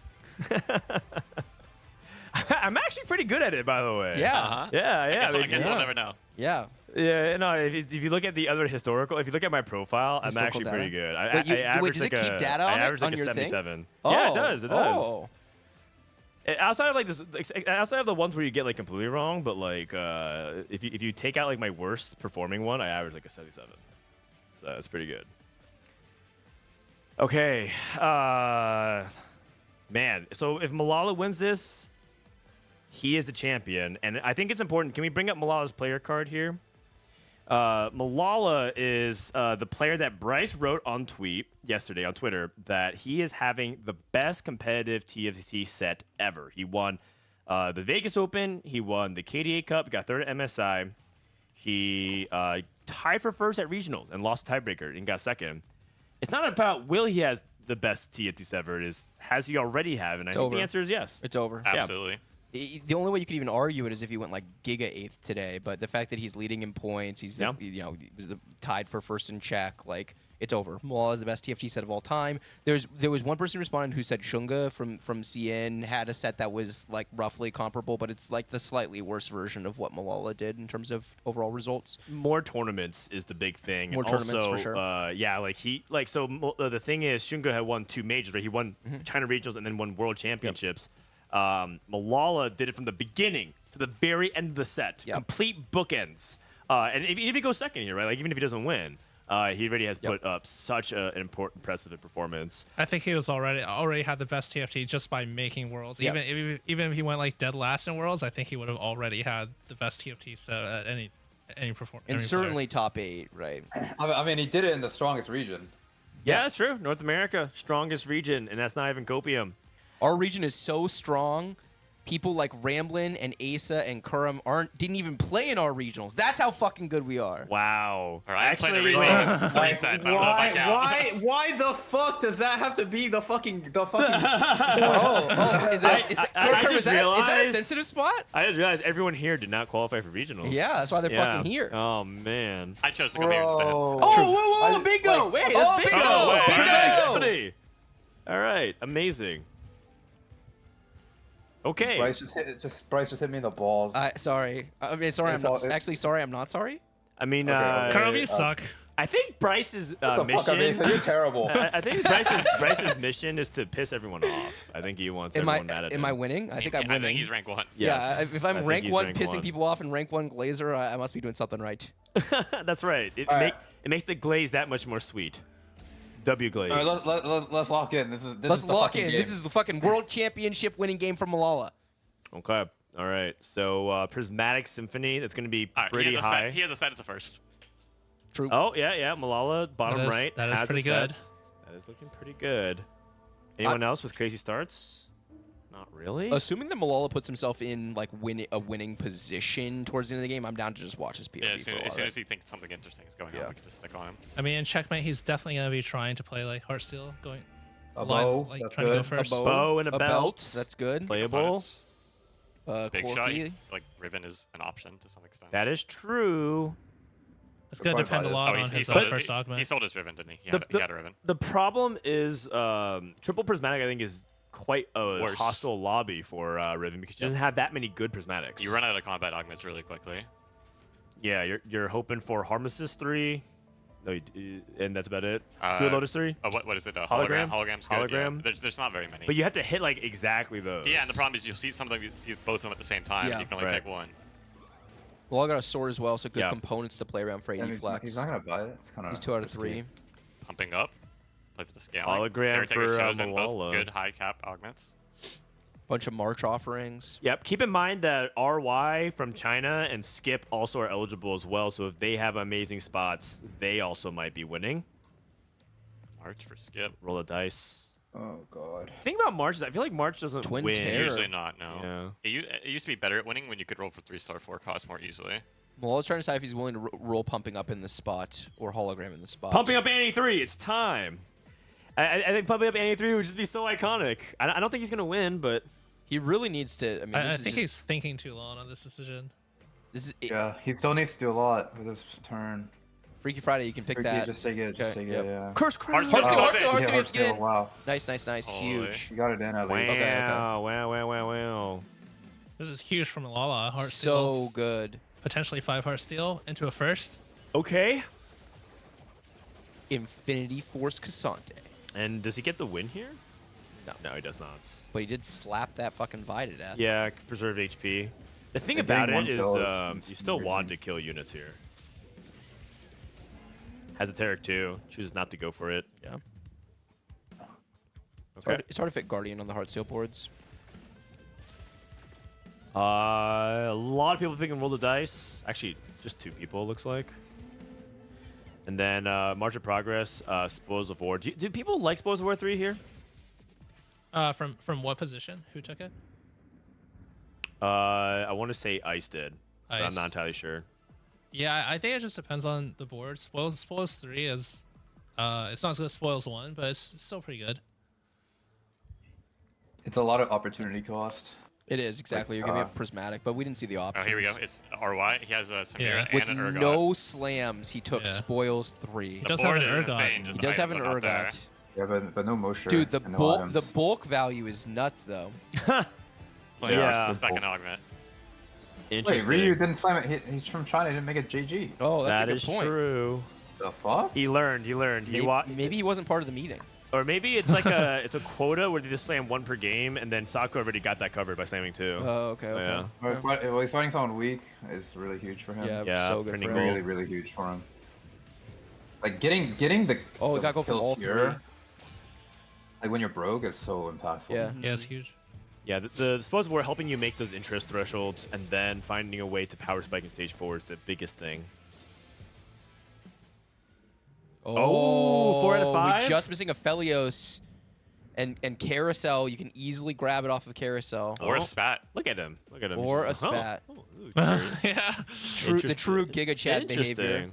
I'm actually pretty good at it, by the way. Yeah. Uh-huh. Yeah. I guess yeah. we'll never know. Yeah. Yeah, no. If you look at the other historical, if you look at my profile, I'm Historical actually pretty good. Wait, I average does it like keep data I on it, average like on a your thing? 77. Oh. Yeah, it does. It does. Oh. Outside of like this, outside of the ones where you get like completely wrong, but like if you take out like my worst performing one, I average like a 77. So it's pretty good. Okay, man. So if Milala wins this, he is the champion, and I think it's important. Can we bring up Malala's player card here? Milala is the player that Bryce wrote on tweet yesterday on Twitter that he is having the best competitive TFT set ever. He won the Vegas Open. He won the KDA Cup. Got third at MSI. He tied for first at regionals and lost the tiebreaker and got second. It's not about will he has the best TFT ever. It is has he already have? And I think the answer is yes. It's over. Absolutely. The only way you could even argue it is if he went like Giga 8th today, but the fact that he's leading in points, he's Yeah. he was tied for first in Czech, like it's over. Milala is the best TFT set of all time. There was one person who responded who said Shunga from CN had a set that was like roughly comparable, but it's like the slightly worse version of what Milala did in terms of overall results. More tournaments is the big thing. More and tournaments, also, for sure. Yeah, like the thing is, Shunga had won 2 majors, right? He won China regionals and then won world championships. Malala did it from the beginning to the very end of the set. Yep. Complete bookends. And if he goes second here, right? Like even if he doesn't win, he already has put up such an impressive performance. I think he was already had the best TFT just by making worlds. Yep. Even if he went like dead last in worlds, I think he would have already had the best TFT set at any performance. And certainly top 8, right? I mean, he did it in the strongest region. Yeah, that's true. North America, strongest region, and that's not even copium. Our region is so strong. People like Ramblinnn and Aesah and Kurumx didn't even play in our regionals. That's how fucking good we are. Wow. All right, Actually, I played the 3 sets. I don't know if I count. Why the fuck does that have to be the fucking? Oh, is that just is that a realized- sensitive spot? I just realized everyone here did not qualify for regionals. Yeah, that's why they're fucking here. Oh man. I chose to come here instead. Oh, Whoa, bingo! Wait, that's bingo! bingo! Bingo! Symphony! All right, amazing. Okay. Bryce just hit me in the balls. Sorry. I mean, sorry. I'm not, actually sorry. I'm not sorry. I mean, Okay. Kurumx, you suck. I think Bryce's What the fuck, I mean, mission. so you're terrible. I think Bryce's mission is to piss everyone off. I think he wants everyone mad at him. Am I winning? I think I'm I winning. think he's rank 1. Yes, Yeah, if I I'm think rank he's 1 rank pissing 1. people off and rank 1 Glazer, I must be doing something right. That's right. It All right. makes the glaze that much more sweet. W glaze. All right, let's lock in. Let's is the lock fucking in. game. This is the fucking world championship winning game for Malala. Okay. All right. So Prismatic Symphony. That's going to be All right, pretty high. He has a set as a first. True. Oh yeah. Malala, bottom right. that is has pretty the good. sets. That is looking pretty good. Anyone else with crazy starts? Not really. Assuming that Malala puts himself in like a winning position towards the end of the game, I'm down to just watch his POV Yeah, for a while, as soon right? as he thinks something interesting is going Yeah. on, we can just stick on him. I mean, in checkmate, he's definitely gonna be trying to play like Heartsteel, going A bow, like that's trying to go good. first. bow and a belt. That's good. Playable. Opponents, Big shot, Corky. like Riven is an option to some extent. That is true. It's gonna depend a lot on his sold first he augment. sold his Riven, didn't he? He The- had a Riven. The problem is triple prismatic. I think is quite a Worse. hostile lobby for Riven because she doesn't have that many good prismatics. You run out of combat augments really quickly. Yeah, you're hoping for Harmesis 3. No, and that's about it. Uh, Dual Lotus 3. What is it? Hologram? Hologram's good. Hologram? Yeah. There's not very many. But you have to hit like exactly those. Yeah, and the problem is you'll see something. You see both of them at the same time. Yeah. And you can only Right. take one. Well, I got a sword as well, so good Yeah. components to play around for Yeah, AD he's flex. not gonna buy it. It's kind of. He's 2 out of 3. Pumping up. Play for the scaling. Hologram Caretaker for, shows in both Milala. good high cap augments. Bunch of March offerings. Yep. Keep in mind that RY from China and Skip also are eligible as well. So if they have amazing spots, they also might be winning. March for skip. Roll a dice. Oh god. The thing about March is I feel like March doesn't Twin win. Terror. Usually not. No. Yeah. It used to be better at winning when you could roll for 3-star 4 cost more easily. Well, I was trying to decide if he's willing to roll pumping up in the spot or hologram in the spot. Pumping up Annie 3. It's time. I think pumping up Annie 3 would just be so iconic. I don't think he's gonna win, but He really needs to. I mean, I this is think just- he's thinking too long on this decision. This is Yeah, he still needs to do a lot with this turn. Freaky Friday. You can pick Freaky, that. just take it. Just Okay, take yep. it. Yeah. Curse Crown. Heartsteel, Heartsteel, Heartsteel, Heartsteel, Yeah, we have to get Heartsteel, in. wow. Nice, Holy. huge. You got it in at Wow, least. Okay. wow. This is huge from Milala. Heartsteel, So good. potentially 5 Heartsteel into a first. Okay. Infinity Force Cassante. And does he get the win here? No. No, he does not. But he did slap that fucking Vi to death. Yeah, preserve HP. The thing Yeah, about getting it one is kill is you still amazing. want to kill units here. Has a Taric too. Chooses not to go for it. Yeah. Okay. It's hard to fit Guardian on the Heartsteel boards. A lot of people picking roll the dice. Actually, just 2 people, it looks like. And then March of Progress, Spoils of War. Do people like Spoils of War 3 here? From what position? Who took it? I want to say Ice did. But I'm Ice. not entirely sure. Yeah, I think it just depends on the board. Spoils 3 is, it's not as good as Spoils 1, but it's still pretty good. It's a lot of opportunity cost. It is, exactly. You're giving up Prismatic, but we didn't see the Oh, options. here we go. It's RY. He has a Samira Yeah. and With an Urgot. no slams, he took Yeah. Spoils 3. The does have board an is Urgot. insane, just He the does have an items are not there. Urgot. Yeah, but no Mosher. Dude, the and no bulk items. the bulk value is nuts though. Playing Yeah. second augment. Wait, Interesting. Ryu didn't slam it. He's from China. He didn't make it JG. Oh, that's That a good is point. true. The fuck? He learned. He learned. Maybe he wasn't part of the meeting. Or maybe it's like it's a quota where they just slam 1 per game, and then Sako already got that covered by slamming 2. Oh, okay, So, okay. yeah. Well, he's fighting someone weak is really huge for him. Yeah, Yeah, so good pretty for cool. him. Really, really huge for him. Like getting the Oh, we the gotta go for kills all here, 3. like when you're broke, is so impactful. Yeah. Yeah, it's huge. Yeah, the disposable were helping you make those interest thresholds, and then finding a way to power spike in stage 4 is the biggest thing. Oh, 4 out of 5? We're just missing a Felios and Carousel. You can easily grab it off of Carousel. Or Oh. a spat. Look at him. Look at him. Or He's a just- spat. Oh, oh, Yeah. The true Giga Chad behavior. Interesting.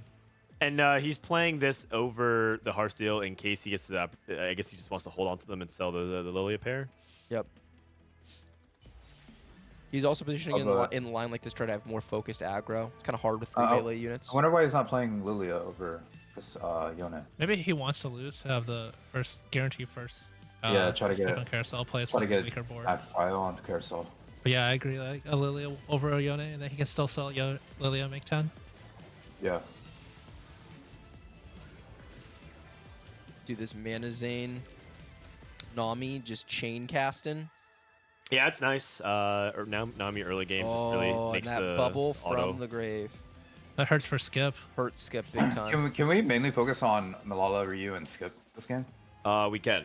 And he's playing this over the Hearthstone in case he gets up. I guess he just wants to hold on to them and sell the Lilia pair. Yep. He's also positioning in, Of, in the line like this, try to have more focused aggro. It's kind of hard with 3 Uh, melee units. I wonder why he's not playing Lilia over this Yone. Maybe he wants to lose to have the guarantee first. Yeah, try to get on carousel, play a Try to slightly get weaker board. Max Pile onto Carousel. But yeah, I agree. Like a Lilia over a Yone, and then he can still sell Lilia, make 10. Yeah. Dude, this Mana Zane Nami just chain casting. Yeah, it's nice. Or now Nami early game just really Oh, and makes that the bubble auto. from the grave. That hurts for Skip. Hurts Skip big time. Can we mainly focus on Milala, Ryu, and Skip this game? We can.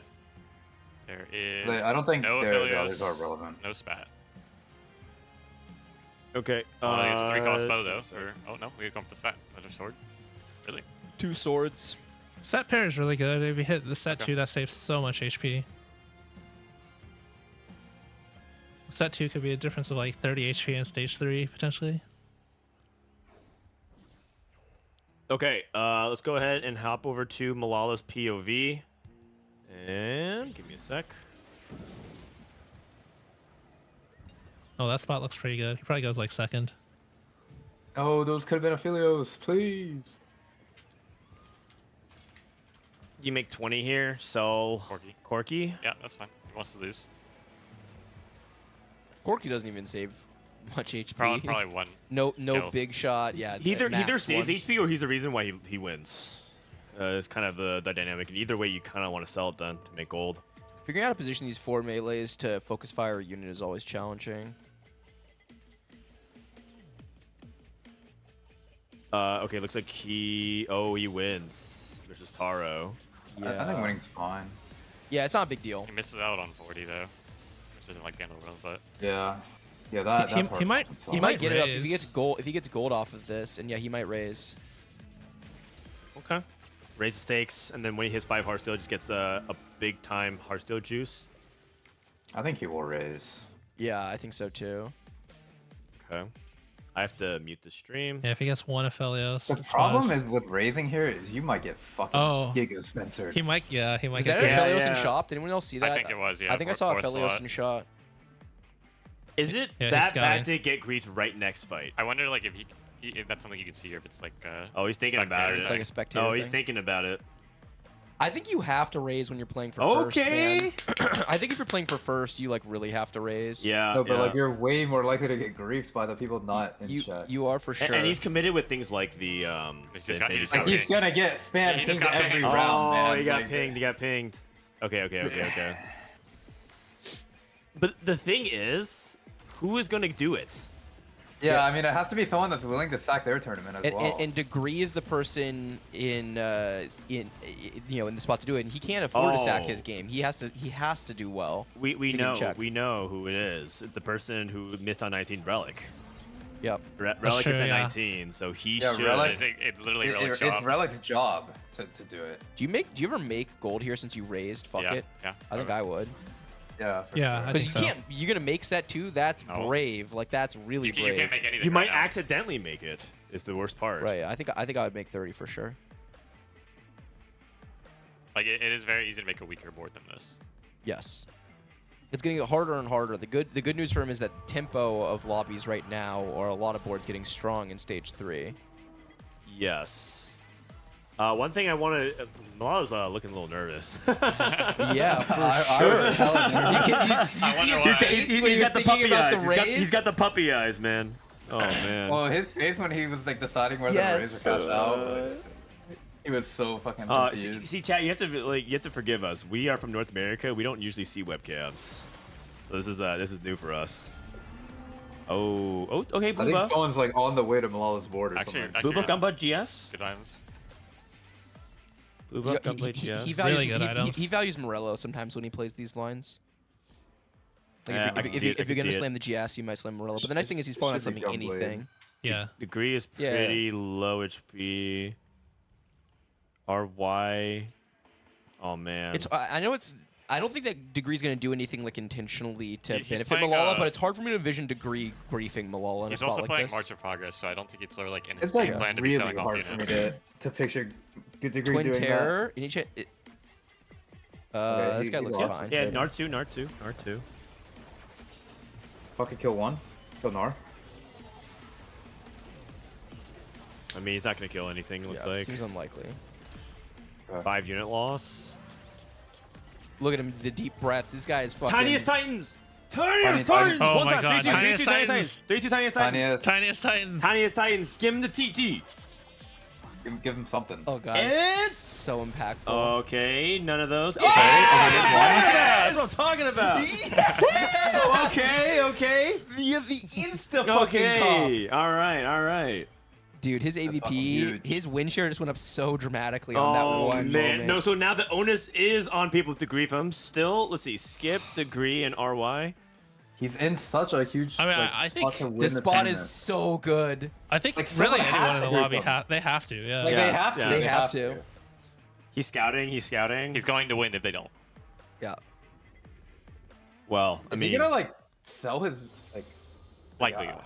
There is Like, I don't think no the affiliates, others are relevant. no spat. Okay. Oh, it's a 3-cost bow though. Or, oh no, we come for the set. Another sword. Really? 2 swords. Set pair is really good. If you hit the set Okay. 2, that saves so much HP. Set 2 could be a difference of like 30 HP in stage 3, potentially. Okay, let's go ahead and hop over to Milala's POV. And give me a sec. Oh, that spot looks pretty good. He probably goes like second. Oh, those could have been Affilios, please. You make 20 here, so Corky. Corky. Yeah, that's fine. He wants to lose. Corky doesn't even save much HP. Probably one. No kill. big shot. Yeah. Either max saves 1. HP or he's the reason why he wins. It's kind of the dynamic, and either way, you kind of want to sell it then to make gold. Figuring out how to position these 4 melees to focus fire a unit is always challenging. Okay, looks like he wins versus Taro. Yeah. I think winning's fine. Yeah, it's not a big deal. He misses out on 40 though, which isn't like the end of the world, but Yeah. Yeah, that He part might- would He suck. He might might get it up if he raise. gets gold. If he gets gold off of this, and yeah, he might raise. Okay. Raise the stakes, and then when he hits 5 Hearthstone, just gets a big time Hearthstone juice. I think he will raise. Yeah, I think so too. Okay. I have to mute the stream. Yeah, if he gets 1 Aphelios. The problem is with raising here is you might get fucking Oh. Giga Spencer. He might, yeah, he might Is get that Yeah, Aphelios yeah. in shop? Did anyone else see that? I think it was. Yeah. I think I for- saw fourth Aphelios slot. in shot. Is it Yeah, he's that scouting. bad to get Grease right next fight? I wonder like if that's something you can see or if it's like. Oh, he's thinking about spectator it. It's like thing. a spectator. Oh, he's thing. thinking about it. I think you have to raise when you're playing for first. Okay. Man. I think if you're playing for first, you like really have to raise. Yeah. No, but yeah. like you're way more likely to get griefed by the people not in You chat. you are for sure. And he's committed with things like the He's the just got- he things just that got we- He's gonna get spammed He just pinged got every pinged. round, man. Oh, he got Like, pinged. He got pinged. Okay. But the thing is, who is going to do it? Yeah, I mean, it has to be someone that's willing to sack their tournament as And, well. and Degree is the person in in the spot to do it, and he can't afford to sack Oh. his game. He has to do well. We You can check. know who it is. It's the person who missed on 19 Relic. Yep. Relic true, is at yeah. 19, so he Yeah, should. I Relic- think it's literally It- Relic it's shop. Relic's job to do it. Do you ever make gold here since you raised? Fuck Yeah, it. yeah. I think I would. Yeah, for Yeah, sure. I Because think you so. can't. You're gonna make set 2. That's No. brave. Like that's really You brave. can't make anything. You right might now. accidentally make it. is the worst part. Right. I think I would make 30 for sure. Like it is very easy to make a weaker board than this. Yes. It's getting harder and harder. The good news for him is that tempo of lobbies right now, or a lot of boards getting strong in stage 3. Yes. One thing I want to... Milala's looking a little nervous. Yeah, for sure. You see his face when he was thinking about the raise? He's got the puppy eyes, man. Oh, man. Well, his face when he was like deciding whether to raise or cash out, like, he was so fucking confused. See, chat, you have to forgive us. We are from North America. We don't usually see webcams, so this is new for us. Oh, okay, I Blue think Buff. someone's like on the way to Milala's board or something. Blue Buff Gunbutt GS. Good items. Blue Buff Gunblade GS. He values, Really good items. He values Morello sometimes when he plays these lines. Like Yeah, if you're gonna slam the GS, you might slam Morello. But the nice thing is he's probably not Should be slamming Gunblade. anything. Yeah. Degree is Yeah. pretty low HP. RY. Oh man. I know it's. I don't think that Degree's gonna do anything like intentionally to He's benefit playing, Milala, but it's hard for me to envision Degree griefing Milala in a He's spot also like playing this. March of Progress, so I don't think it's sort of like in his It's like game plan to be really selling off hard for me units. to picture good degree Twin doing Terror. You need to. Okay, This he- guy he looks lost fine. his Yeah, head. Nar2. that. Fucking kill one. Kill Nar. I mean, he's not gonna kill anything. Looks Yeah, like seems unlikely. 5 unit loss. Look at him, the deep breaths. This guy is fucking. Tiniest Titans. Tiniest Tiniest Titans. Oh One my time. God, 3-2, Tiniest 3-2 Tiniest Titans. Titans. 3-2 Tiniest Titans. Tiniest. Tiniest Titans. Tiniest Titans. Skim the TT. Give him something. Oh god, And- so impactful. Okay, none of those. Okay, Yes! that's what I'm talking about. Okay. The insta fucking cop. Okay. All right. Dude, his fucking AVP, huge. his win share just went up so dramatically on that Oh one man, moment. no. So now the onus is on people with degree from still. Let's see, skip degree and RY. He's in such a huge. I mean, like, I spot think to win This the spot tournament. is so good. I think Like, really someone anyone has in the to group lobby them. they have to. Yeah. Like Yes, they have to. yes. They have to. He's scouting. He's going to win if they don't. Yeah. Well, I Is mean, he gonna like sell his like? Likely. Yeah.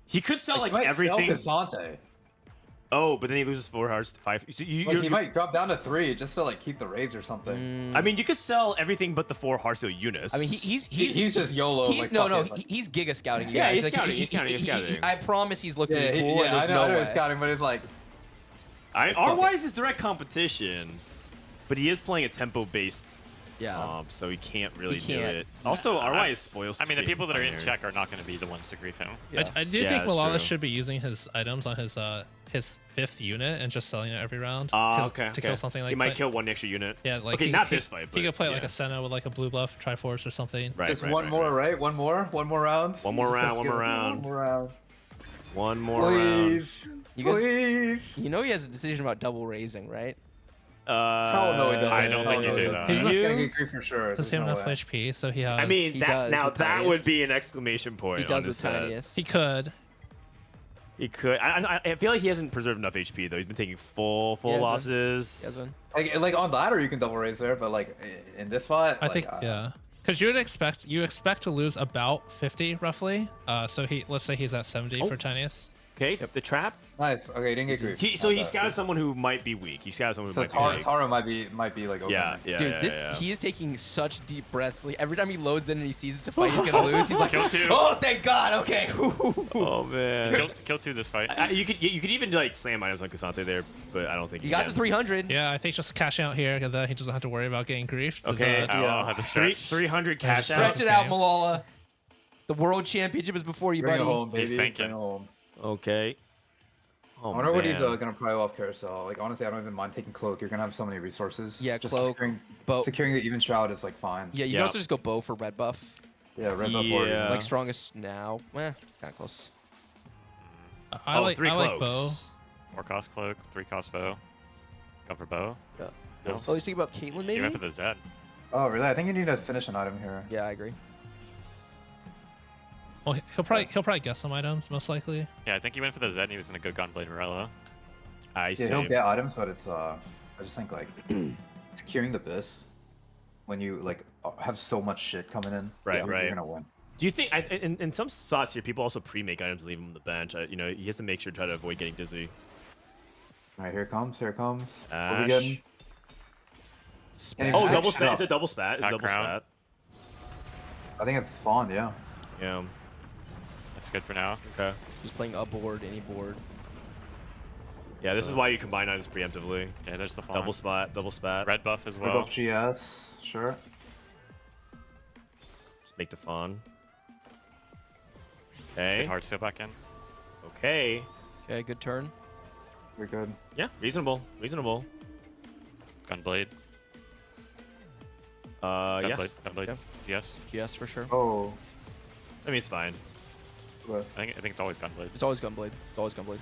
he could sell Like, like he might everything. Sell Casante. Oh, but then he loses 4 hearts to 5. So Like, he might drop down to 3 just to like keep the raids or something. I mean, you could sell everything but the 4 hearts to units. I mean, he's He's just YOLO. He's like, no, fuck it, like- he's giga scouting. You Yeah, guys. he's Like, scouting, he's scouting. I promise he's looked at Yeah, his pool and there's I know no he's way. scouting, but it's like RY is his direct competition, but he is playing a tempo-based Yeah. so he can't really He do can't. it. Also, RY is spoiled. I mean, the people that are in check are not going to be the ones to grief him. Yeah. I do Yeah, think that's Milala true. should be using his items on his 5th unit and just selling it every round. Okay. To kill something like he might that. kill one extra unit. Yeah, like okay, not this fight, but he could play yeah. like a Senna with like a blue buff Triforce or something. Right, just right, one right, more, right? right? One more round. One more Just round, let's one get more it. round. One more round. One more round. Please. You guys- Please. You know he has a decision about double raising, right? Hell no, he doesn't. I don't think Hell you no, do doesn't. that. He's Do gonna you? get grief for sure. Does There's he have no enough way. HP? So he has. I mean, He that does now with that tiniest. would be an exclamation point. He on does his with set. tiniest. he could. He could. I feel like he hasn't preserved enough HP though. He's been taking full He hasn't. losses. He hasn't. Like on ladder, you can double raise there, but like in this spot, I like, think yeah. Because you expect to lose about 50 roughly. So let's say he's at 70 Oh. for tiniest. Okay, the trap. Nice. Okay, he didn't get grief. So he scouted someone who might be weak. He scouted someone who So might be weak. Tara might be like okay. Yeah, yeah, Dude, yeah. he is taking such deep breaths. Like every time he loads in and he sees it's a fight he's gonna lose, he's like, Kill 2. "Oh, thank God!" Okay. Oh man. Kill 2 this fight. You could even like slam items on Casante there, but I don't think He got can. the 300. Yeah, I think just cashing out here, then he doesn't have to worry about getting griefed. Okay. Oh, I'll have to stretch. 300 cash out. Stretch it out, Okay. Malala. The world championship is before you, Bring it buddy. home, baby. He's thinking. Bring it home. Okay. Oh, I wonder what he's man. gonna pry off carousel. Like honestly, I don't even mind taking cloak. You're gonna have so many resources. Yeah, Just cloak, bow. securing the even shroud is like fine. Yeah, you Yeah. can also just go bow for red buff. Yeah, red buff Yeah. warrior. Like strongest now. Kind of close. I like 3 I like cloaks. bow. 4 cost cloak, 3 cost bow. Go for bow. Yeah. No. Oh, you thinking about Caitlyn You maybe? went for the Z. Oh really? I think you need to finish an item here. Yeah, I agree. Well, he'll probably guess some items most likely. Yeah, I think he went for the Z and he was in a good Gunblade Morello. I see. Yeah, he'll get items, but it's I just think like securing the abyss when you like have so much shit coming in. Right, you're right. gonna win. Do you think in some spots here, people also pre-make items and leave them on the bench? You know, he has to make sure to try to avoid getting dizzy. All right, here it comes. Here it comes. What are we Ash. getting? Oh, Ash? double spat. No. Is it double spat? Is it Top double crown. spat? I think it's spawned. Yeah. Yeah. That's good for now. Okay. Just playing a board, any board. Yeah, this is why you combine items preemptively. Yeah, there's the fawn. Double spot, double spat. Red buff as We're well. both GS. Sure. Just make the fawn. Good Okay. hard steal back in. Okay. Okay, good turn. We're good. Yeah, reasonable. Reasonable. Gunblade. Yes. Gunblade. Gunblade. Yep. Yes. GS for sure. Oh. I mean, it's fine. What? I think it's always Gunblade. It's always Gunblade. It's always Gunblade.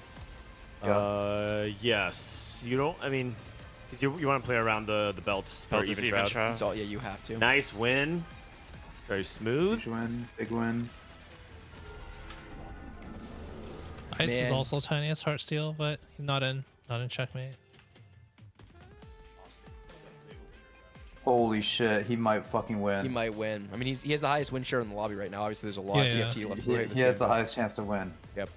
Yeah. Yes. You don't. I mean, 'cause you want to play around the belt for Belt is even even shroud. shroud. It's all, yeah, you have to. Nice win. Very smooth. Huge win. Big win. Ice is Man. also tiniest heart steal, but not in checkmate. Holy shit, he might fucking win. He might win. I mean, he has the highest win share in the lobby right now. Obviously, there's a lot of Yeah, TFT left to He, play this he has game, the but- highest chance to win. Yep.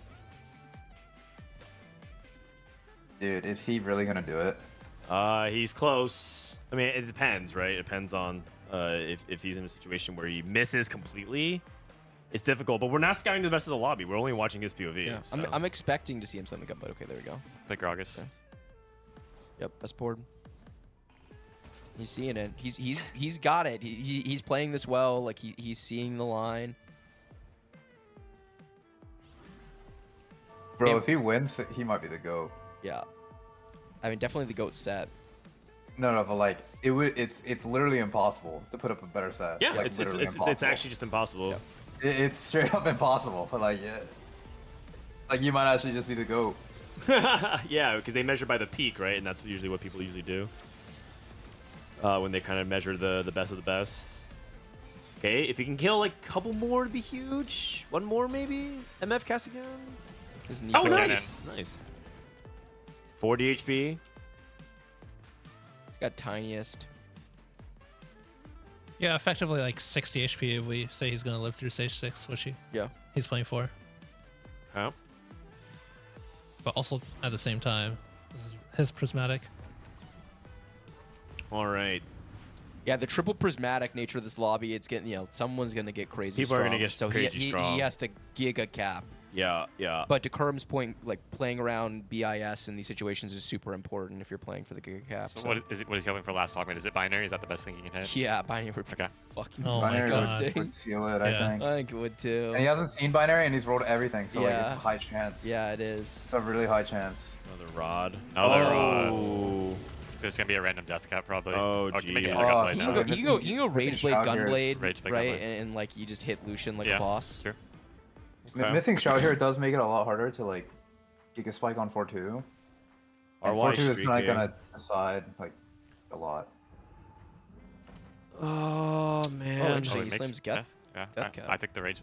Dude, is he really gonna do it? He's close. I mean, it depends, right? It depends on if he's in a situation where he misses completely. It's difficult, but we're not scouting the rest of the lobby. We're only watching his POV. Yeah. so. I'm expecting to see him something up, but okay, there we go. Big Gragas. Okay. Yep, best board. He's seeing it. He's got it. He's playing this well. Like he's seeing the line. Bro, Him- if he wins, he might be the GOAT. Yeah. I mean, definitely the GOAT set. No, but like it's literally impossible to put up a better set. Yeah, like, it's literally it's impossible. actually just impossible. Yep. It's straight up impossible. But like, yeah, like you might actually just be the GOAT. Yeah, because they measure by the peak, right? And that's usually what people usually do when they kind of measure the best of the best. Okay, if you can kill like a couple more, it'd be huge. One more, maybe. MF cast again. His Oh, Nico. nice, nice. 40 HP. He's got tiniest. Yeah, effectively like 60 HP if we say he's gonna live through stage 6, which Yeah. he's playing for. Oh. But also at the same time, this is his prismatic. All right. Yeah, the triple prismatic nature of this lobby, it's getting, someone's gonna get crazy People are strong. gonna get so crazy he strong. has to giga cap. Yeah, yeah. But to Kurum's point, like playing around BIS in these situations is super important if you're playing for the giga cap. So what is he hoping for last augment? Is it binary? Is that the best thing he can hit? Yeah, binary would be Okay. fucking Oh my Binary God. disgusting. would seal it, Yeah. I think. I think it would too. And he hasn't seen binary, and he's rolled everything, so like Yeah. it's a high chance. Yeah, it is. It's a really high chance. Another rod. Another rod. Oh. There's gonna be a random death cap probably. Oh, Or can make it geez. like Oh, Gunblade You now. can go, Missing- you can go, you can go missing Rage Blade, Shroud here is Gunblade, Rage Blade, right? Gunblade. And like you just hit Lucian like Yeah. a boss. Sure. Okay. Missing Shroud here does make it a lot harder to like Giga Spike on 4-2. And RY 4-2 is streaking. gonna decide like a lot. Oh, man. Oh, interesting. it He makes- slams Geth. Yeah. Death I cap. think I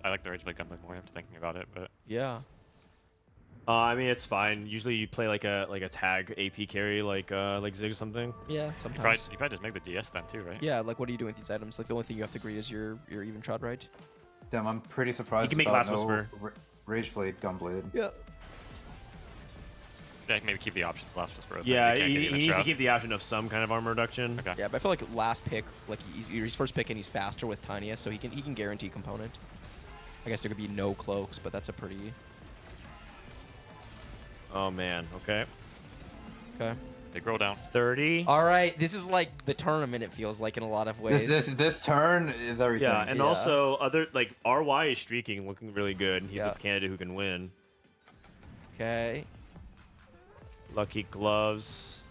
like the Rage Blade Gunblade more after thinking about it, but Yeah. I mean, it's fine. Usually you play like a tag AP carry like Zig or something. Yeah, you sometimes. probably just make the DS then too, right? Yeah, like what are you doing with these items? Like the only thing you have to greet is your even shot, right? Damn, I'm pretty surprised. You can make about Last Whisper. Rage Blade, Gunblade. Yeah. Yeah, maybe keep the option last just for open. Yeah, You can't he get even needs to Shroud. keep the option of some kind of armor reduction. Okay. Yeah, but I feel like last pick, like he's his first pick and he's faster with tiniest, so he can guarantee component. I guess there could be no cloaks, but that's a pretty Oh, man. Okay. okay. Big roll down. 30. All right, this is like the tournament. It feels like in a lot of ways. This turn is everything. Yeah, and Yeah. also other like RY is streaking, looking really good. He's Yeah. a candidate who can win. Okay. Lucky gloves.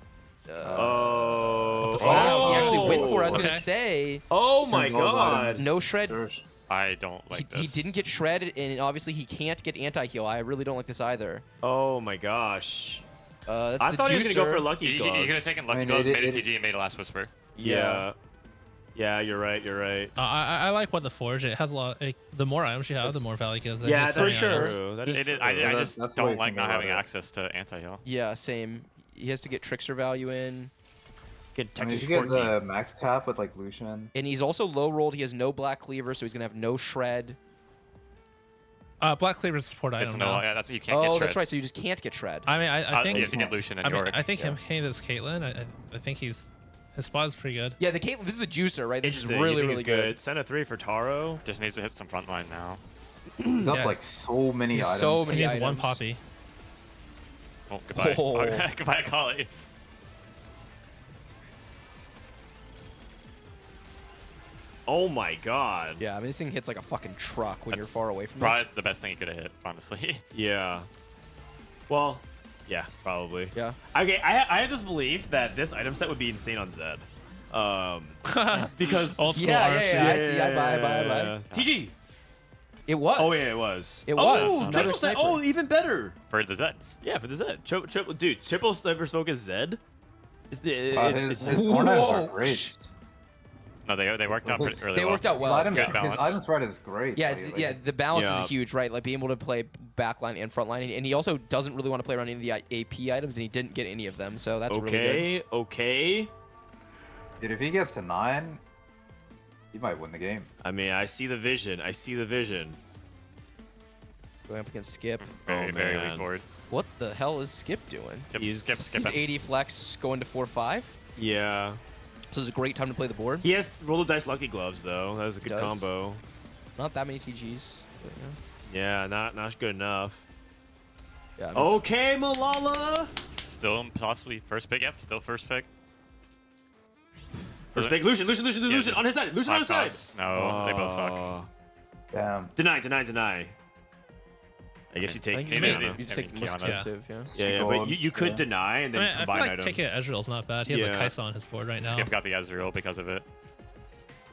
Uh, Oh. Wow, he actually Oh. went for it. I was Okay. gonna say Oh my Turn gold god. items. no shred. Sure. I don't like He this. didn't get shredded, and obviously he can't get anti-heal. I really don't like this either. Oh my gosh. That's I the thought he was gonna go juicer. for lucky You gloves. could have taken Lucky I mean, Gloves, it- made a it- TG, and made a Last Whisper. Yeah. Yeah, you're right. You're right. I like what the Forge, it has a lot, like, the more items you have, the more value it gives. Yeah, It's that's so many items. true. That is It is, true. I that's- just that's the way don't to like think not about having it. access to anti-heal. Yeah, same. He has to get Trickster value in, Get I mean, Texas you get Court the max cap with like Lucian. and he's also low rolled. He has no black cleaver, so he's gonna have no shred. Black Cleaver's support It's item no, now. yeah, that's what you can't get. Oh, Shred. that's right. So you just can't get shred. I mean, I think you have to get Lucian and Yorick. I think him hitting this Caitlyn. I think his spot is pretty good. Yeah, the Caitlyn. This is the juicer, right? This is Interesting. You really, think really he's good. Send a 3 for Taro. Just needs to hit some front line now. He's up Yeah. like so many He's items. so And many he has items. one poppy. Oh, goodbye. Oh. Goodbye, Akali. Oh my god. Yeah, I mean, this thing hits like a fucking truck when you're That's far away from Probably it. the best thing he could have hit, honestly. Yeah. Well, yeah, probably. Yeah. Okay, I have this belief that this item set would be insane on Zed. Because Old school Yeah, RC. yeah, I see. I buy. TG. It was. Oh yeah, it was. It Oh, was. Another triple set. sniper. Oh, even better. For the Zed. Yeah, for the Zed. Triple, dude, triple sniper smoke is Zed. It's His Hornet are Whoa. great. No, they worked out pretty early. They worked out His well. item, Good his balance. item spread is great. Yeah, buddy, like, yeah. The balance Yeah. is huge, right? Like being able to play backline and frontline, and he also doesn't really want to play around any of the AP items, and he didn't get any of them, so that's really good. Okay. Dude, if he gets to 9, he might win the game. I mean, I see the vision. Going up against Skip. Very, very man. weak board. What the hell is Skip doing? Skip, He's- skip, skip. He's it. 80 flex, going to 4-5. Yeah. So it's a great time to play the board. He has roll the dice lucky gloves though. That was a good Does. combo. Not that many TGs. But yeah. Yeah, not good enough. Yeah, I mean, Okay, Milala. Still possibly first pick. Yep, still first pick. First pick, Lucian Yeah, Lucian on his side. Lucian on his side. Costs. No, they both suck. Damn. Deny. I guess you I take. think Maybe you they- just I take mean, most Kiana's. expensive, yeah. Yeah, but you could Yeah. deny and I then mean, I feel combine like items. taking Ezreal's not bad. He has Yeah. a Kaisa on his board right now. Skip got the Ezreal because of it.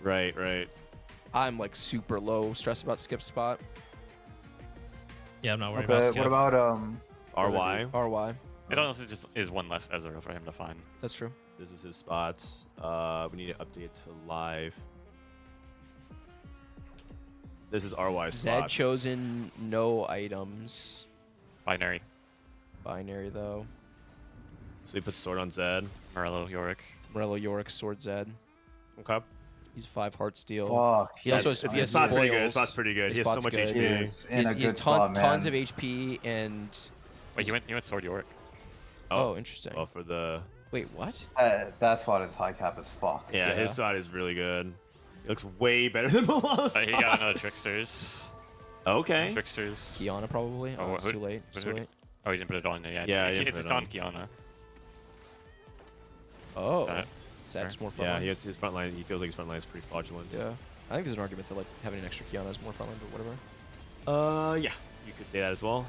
Right. I'm like super low stress about Skip's spot. Yeah, I'm not worried Okay, about Skip. what about RY. RY. It honestly just is one less Ezreal for him to find. That's true. This is his spots. We need to update to live. This is RY Zed spots. chosen no items. Binary. Binary though. So he puts sword on Zed. Morello, Yorick. Morello, Yorick, Sword Zed. Okay. He's 5 heart steal. Fuck. He also It's- has, his he has spot's pretty good. spoils. His spot's pretty good. His He has so spot's much good. He HP. is in He's, a he's good spot, man. tons of HP and. Wait, you went Sword Yorick. Oh, interesting. Well, for the Wait, what? That spot is high cap as fuck. yeah, Yeah. his spot is really good. It looks way better than Milala's. He got another Tricksters. Okay. Tricksters. Kiana probably. Oh, Oh, it's who- too late. It's who- too late. Oh, he didn't put it on. Yeah, Yeah, he didn't put it's it on on. Kiana. Oh, Set. Zed's more fun. Yeah, his front line. He feels like his front line is pretty fraudulent. Yeah. I think there's an argument that like having an extra Kiana is more fun, but whatever. Yeah, you could say that as well.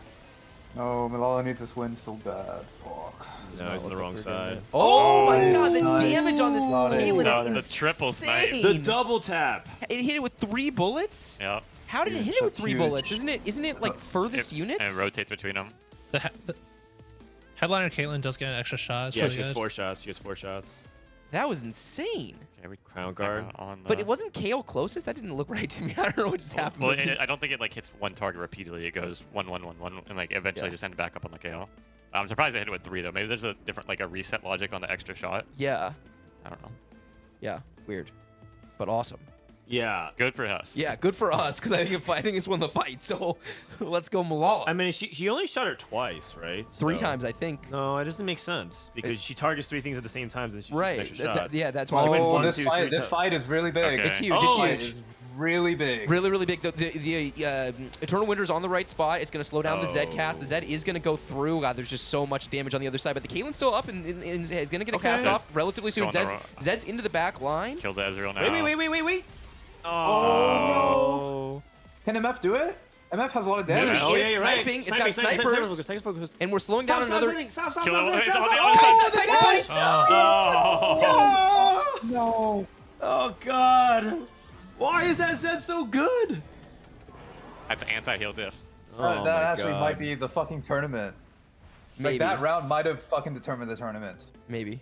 No, Milala needs this win so bad. Fuck. Does No, not he's on the look like wrong we're getting side. it. Oh, my god, the nice. damage on this Got it. Caitlyn No, is the triple snipe. insane. The double tap. It hit it with 3 bullets? Yep. How did it Huge, hit it with that's 3 huge. bullets? Isn't it like furthest units? And it rotates between them. The headliner Caitlyn does get an extra shot. Yeah, so she good. has 4 shots. She has 4 shots. That was insane. Okay, we Crown guard. on the... But it wasn't KO closest? That didn't look right to me. I don't know what just happened. Well, I don't think it like hits one target repeatedly. It goes 1-1-1-1, and like eventually Yeah. just ends back up on the KO. I'm surprised they hit it with 3 though. Maybe there's a different like a reset logic on the extra shot. Yeah. I don't know. Yeah. Weird. But awesome. Yeah. Good for us. Yeah, good for us, because I think it's won the fight. So let's go Milala. I mean, she only shot her twice, right? 3 So- times, I think. No, it doesn't make sense because she targets 3 things at the same time, and she shoots Right. an extra shot. Yeah, that's She why. went Oh, one, this 2, fight, 3 this times. fight is really big. Okay. It's huge. Oh, It's It's huge. really big. Really, really big. The Eternal Winter's on the right spot. It's going to slow down the Zed cast. The Oh. Zed is going to go through. God, there's just so much damage on the other side. But the Caitlyn's still up and is going to get a cast Zed's off relatively soon. going Zed's into the back line. Kill the Ezreal now. Wait. Oh, Can MF do it? MF has a lot of damage. Maybe. Oh, It's yeah, you're right. sniping. It's got snipers. Focus. And we're slowing down another. Stop. Kill it. Kaisa takes points. Oh. No. Oh God! Why is that Zed so good? That's anti-heal diff. Oh That my actually God. might be the fucking tournament. Maybe. Like that round might have fucking determined the tournament. Maybe.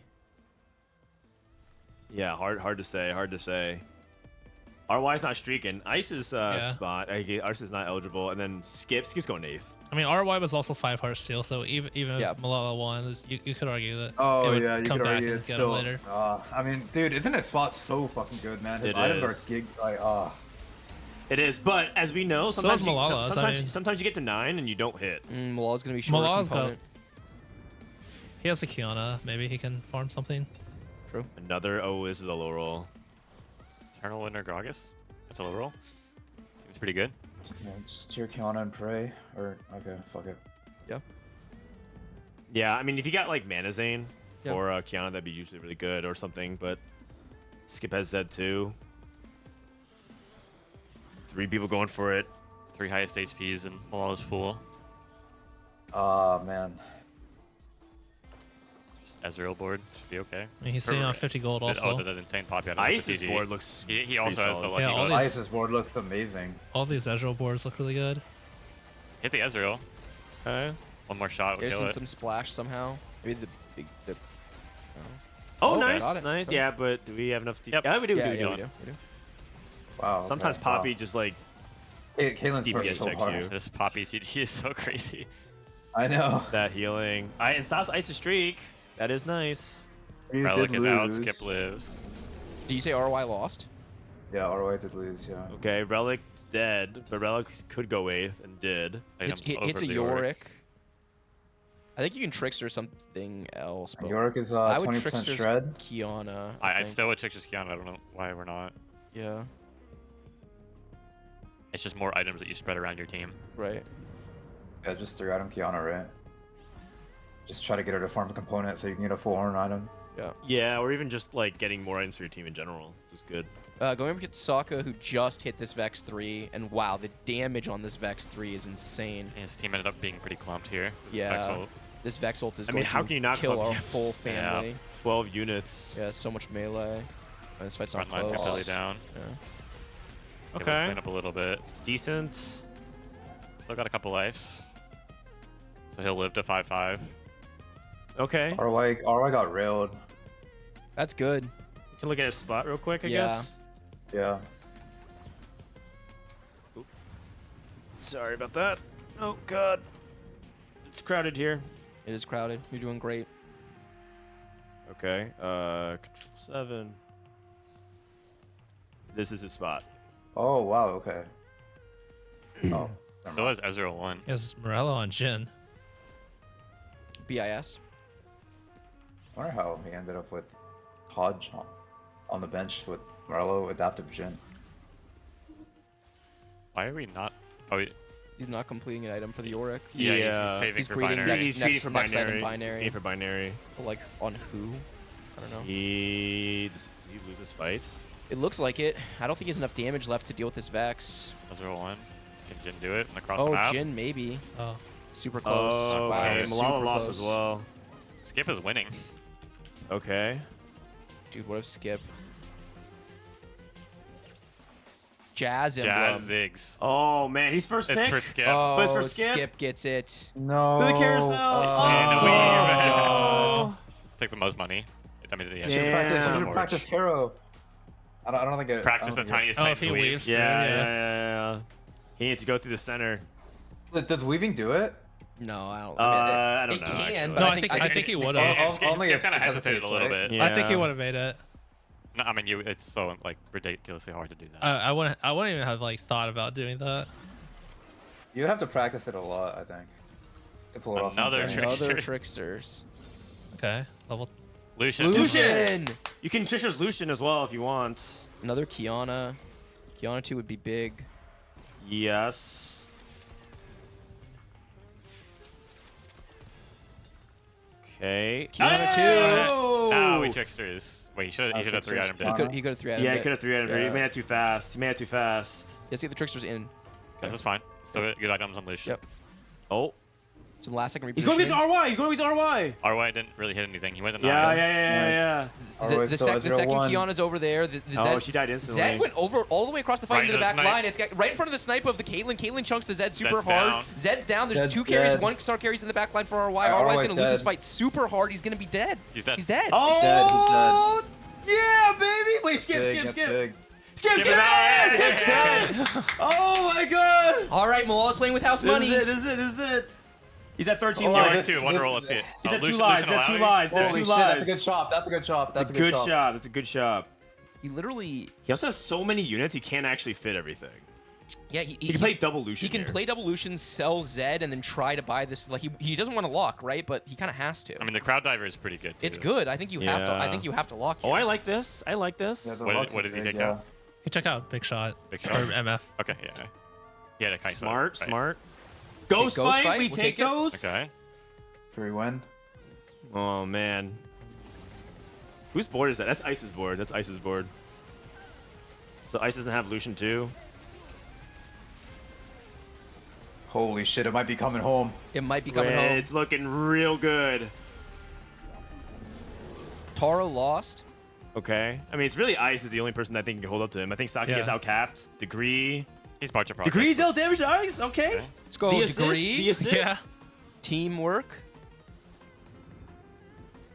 Yeah, hard to say. RY's not streaking. Ice's spot. Ice's not eligible, and then Skip's going 8th. I mean, RY was also 5 heart steal, so even Yeah. if Milala won, you could argue that Oh it would yeah, you come could back argue and it's get still. him later. I mean, dude, isn't his spot so fucking good, man? His It items is. are gig. Like, It is, but as we know, So sometimes is Milala, so I mean- sometimes you get to 9 and you don't hit. Malala's gonna be short Malala's got. component. He has a Kiana. Maybe he can farm something. True. Another. Oh, this is a low roll. Eternal Winter Gragas. That's a low roll. Seems pretty good. Yeah, just tier Kiana and pray. Or okay, fuck it. Yeah, I mean, if you got like Mana Zane Yeah. for Kiana, that'd be usually really good or something. But Skip has Z2. 3 people going for it. 3 highest HPs in Malala's pool. Ah man. Just Ezreal board should be okay. I mean, he's sitting on 50 gold Oh, also. that insane pop out of Ice's the TG. board looks. He also pretty has the solid. lucky Yeah, all gold. these- Ice's board looks amazing. All these Ezreal boards look really good. Hit the Ezreal. Okay. One more shot would There's kill it. some splash somehow. Maybe the big. Oh, Oh, nice, got it. nice. Okay. Yeah, but do we have enough? Yep. Yeah, we do. Yeah, we do. yeah, we we do. do. Wow. Sometimes okay, Poppy wow. just like Caitlin's DPS first so checks hard. you. This Poppy TG is so crazy. I know. that healing. It stops Ice's streak. That is nice. You Relic did is out. lose. Skip lives. Did you say RY lost? Yeah, RY did lose. Yeah. Okay, Relic's dead, but Relic could go 8th and did. Items Hits over a the Yorick. I think you can trickster something else, but Yorick is I would 20% trickster shred. Kiana. I think. still would check just Kiana. I don't know why we're not. Yeah. It's just more items that you spread around your team. Right. Yeah, just 3-item Kiana, right? Just try to get her to farm a component so you can get a full horn item. Yeah. Yeah, or even just like getting more items for your team in general, which is good. Going up against Sokka, who just hit this Vex 3, and wow, the damage on this Vex 3 is insane. And his team ended up being pretty clumped here. Yeah. Vexel. This Vex ult is I going mean, how to can you not kill clump our against- full family. 12 units. Yeah, so much melee. And this fight's not Front lines close. completely down. Yeah. Able to Okay. Clean up a little bit. Decent. Still got a couple lives. So he'll live to 5-5. Okay. RY got railed. That's good. You can look at his spot real quick, I Yeah. guess. Yeah. Sorry about that. Oh, God. It's crowded here. It is crowded. You're doing great. Okay. Control 7. This is his spot. Oh wow. Okay. Oh. Still has Ezreal 1. He has Morello on Jhin. BIS. I wonder how he ended up with Hodge on the bench with Marlo adaptive Jhin. Why are we not? Oh, He's not completing an item for the Yorick. yeah, Yeah. he's saving He's for greeting binary. next- He's feeding for next item binary. binary. He's feeding for binary. Like, on who? I don't know. Did he lose his fight? It looks like it. I don't think he has enough damage left to deal with this Vex. Ezreal 1. Can Jhin do it? And across Oh, the map. Jhin, maybe. Oh. Super close. Oh, Wow, okay. super Milala lost close. as well. Skip is winning. Okay. Dude, what if Skip? Jazz Emblem. Jazz Ziggs. Oh, man. He's first It's pick. for Skip. Oh, But it's for Skip. gets it. No. To the carousel. And Oh, we- no. Take the most money. I mean, yeah, Damn. You should Orange. practice Hero. I don't think it. Practice I the don't think tiniest Oh, type if he to weave. weaves. Yeah. He needs to go through the center. Does weaving do it? No, I don't. I don't it know, can, actually. but No, I I think he would Yeah, have. Skip Only if kind of it hesitated a little hesitates, bit. I think he Yeah. would have made it. No, I mean, it's so like ridiculously hard to do that. I wouldn't even have like thought about doing that. You would have to practice it a lot, I think, to pull it off. Another on trick. camera. Another Trickster. tricksters. Okay. Level. Lucian. Lucian! You can Trisha's Lucian as well if you want. Another Kiana. Kiana 2 would be big. Yes. Okay. Kiana 2! Oh! Now we tricksters. Wait, he should have Tricksters. 3-item He dead. could have 3 Yeah, he could have 3 items. He Yeah. made it too fast. He made it too fast. Let's get the tricksters in. This is fine. Still good items on Lucian. Yep. Oh. Some last second He's going repositioning. against RY. He's going against RY. RY didn't really hit anything. He went to Yeah, 9. yeah. Alright, The so second Ezreal won. Kiana's over there. The Oh, Zed, she died instantly. Zed went over all the way across the fight Right into the into the back snipe. line. It's got right in front of the snipe of the Caitlyn. Caitlyn chunks the Zed super Zed's hard. down. Zed's down. There's Zed's 2 carries, dead. 1 star carries in the back line for RY. Yeah, RY's RY's gonna lose this dead. fight super hard. He's gonna be dead. He's dead. He's dead. Oh, yeah, baby. Wait, skip, Big, skip, that's skip. big. Skip, skip, Skip it out. skip, skip. Oh, my God. All right, Malala's playing with house money. This is it. He's at 13 Oh, You're lives. right, too. One this- roll. Let's see it. He's at 2 Lucian- lives. Lucian He's at 2 allowing? lives. He's at Holy 2 shit, lives. that's a good shot. That's a good shot. It's a good shot. It's a good shot. He literally. He also has so many units, he can't actually fit everything. Yeah, He can play double Lucian. He can here. play double Lucian, sell Zed, and then try to buy this. Like he doesn't want to lock, right? But he kind of has to. I mean, the crowd diver is pretty good too. It's good. I think you have to. I Yeah. think you have to lock. Oh, here. I like this. I like this. Yeah, the What Lux did is he big, take yeah. out? He took out Big Shot. Big Or shot. MF. Okay, yeah. Yeah, the Kai'Sa. Smart, Right. smart. Ghost Ghost fight. fight, We we'll take take it. those. Okay. Free win. Oh man. Whose board is that? That's Ice's board. That's Ice's board. So Ice doesn't have Lucian too. Holy shit, it might be coming home. It might be coming home. It's looking real good. Taro lost. Okay. I mean, it's really Ice is the only person that I think can hold up to him. I think Saki Yeah. gets outcapped. Degree. He's march of progress. Degree dealt damage to Ice. Okay. Let's go. The assist, Degree. the assist. Yeah. Teamwork.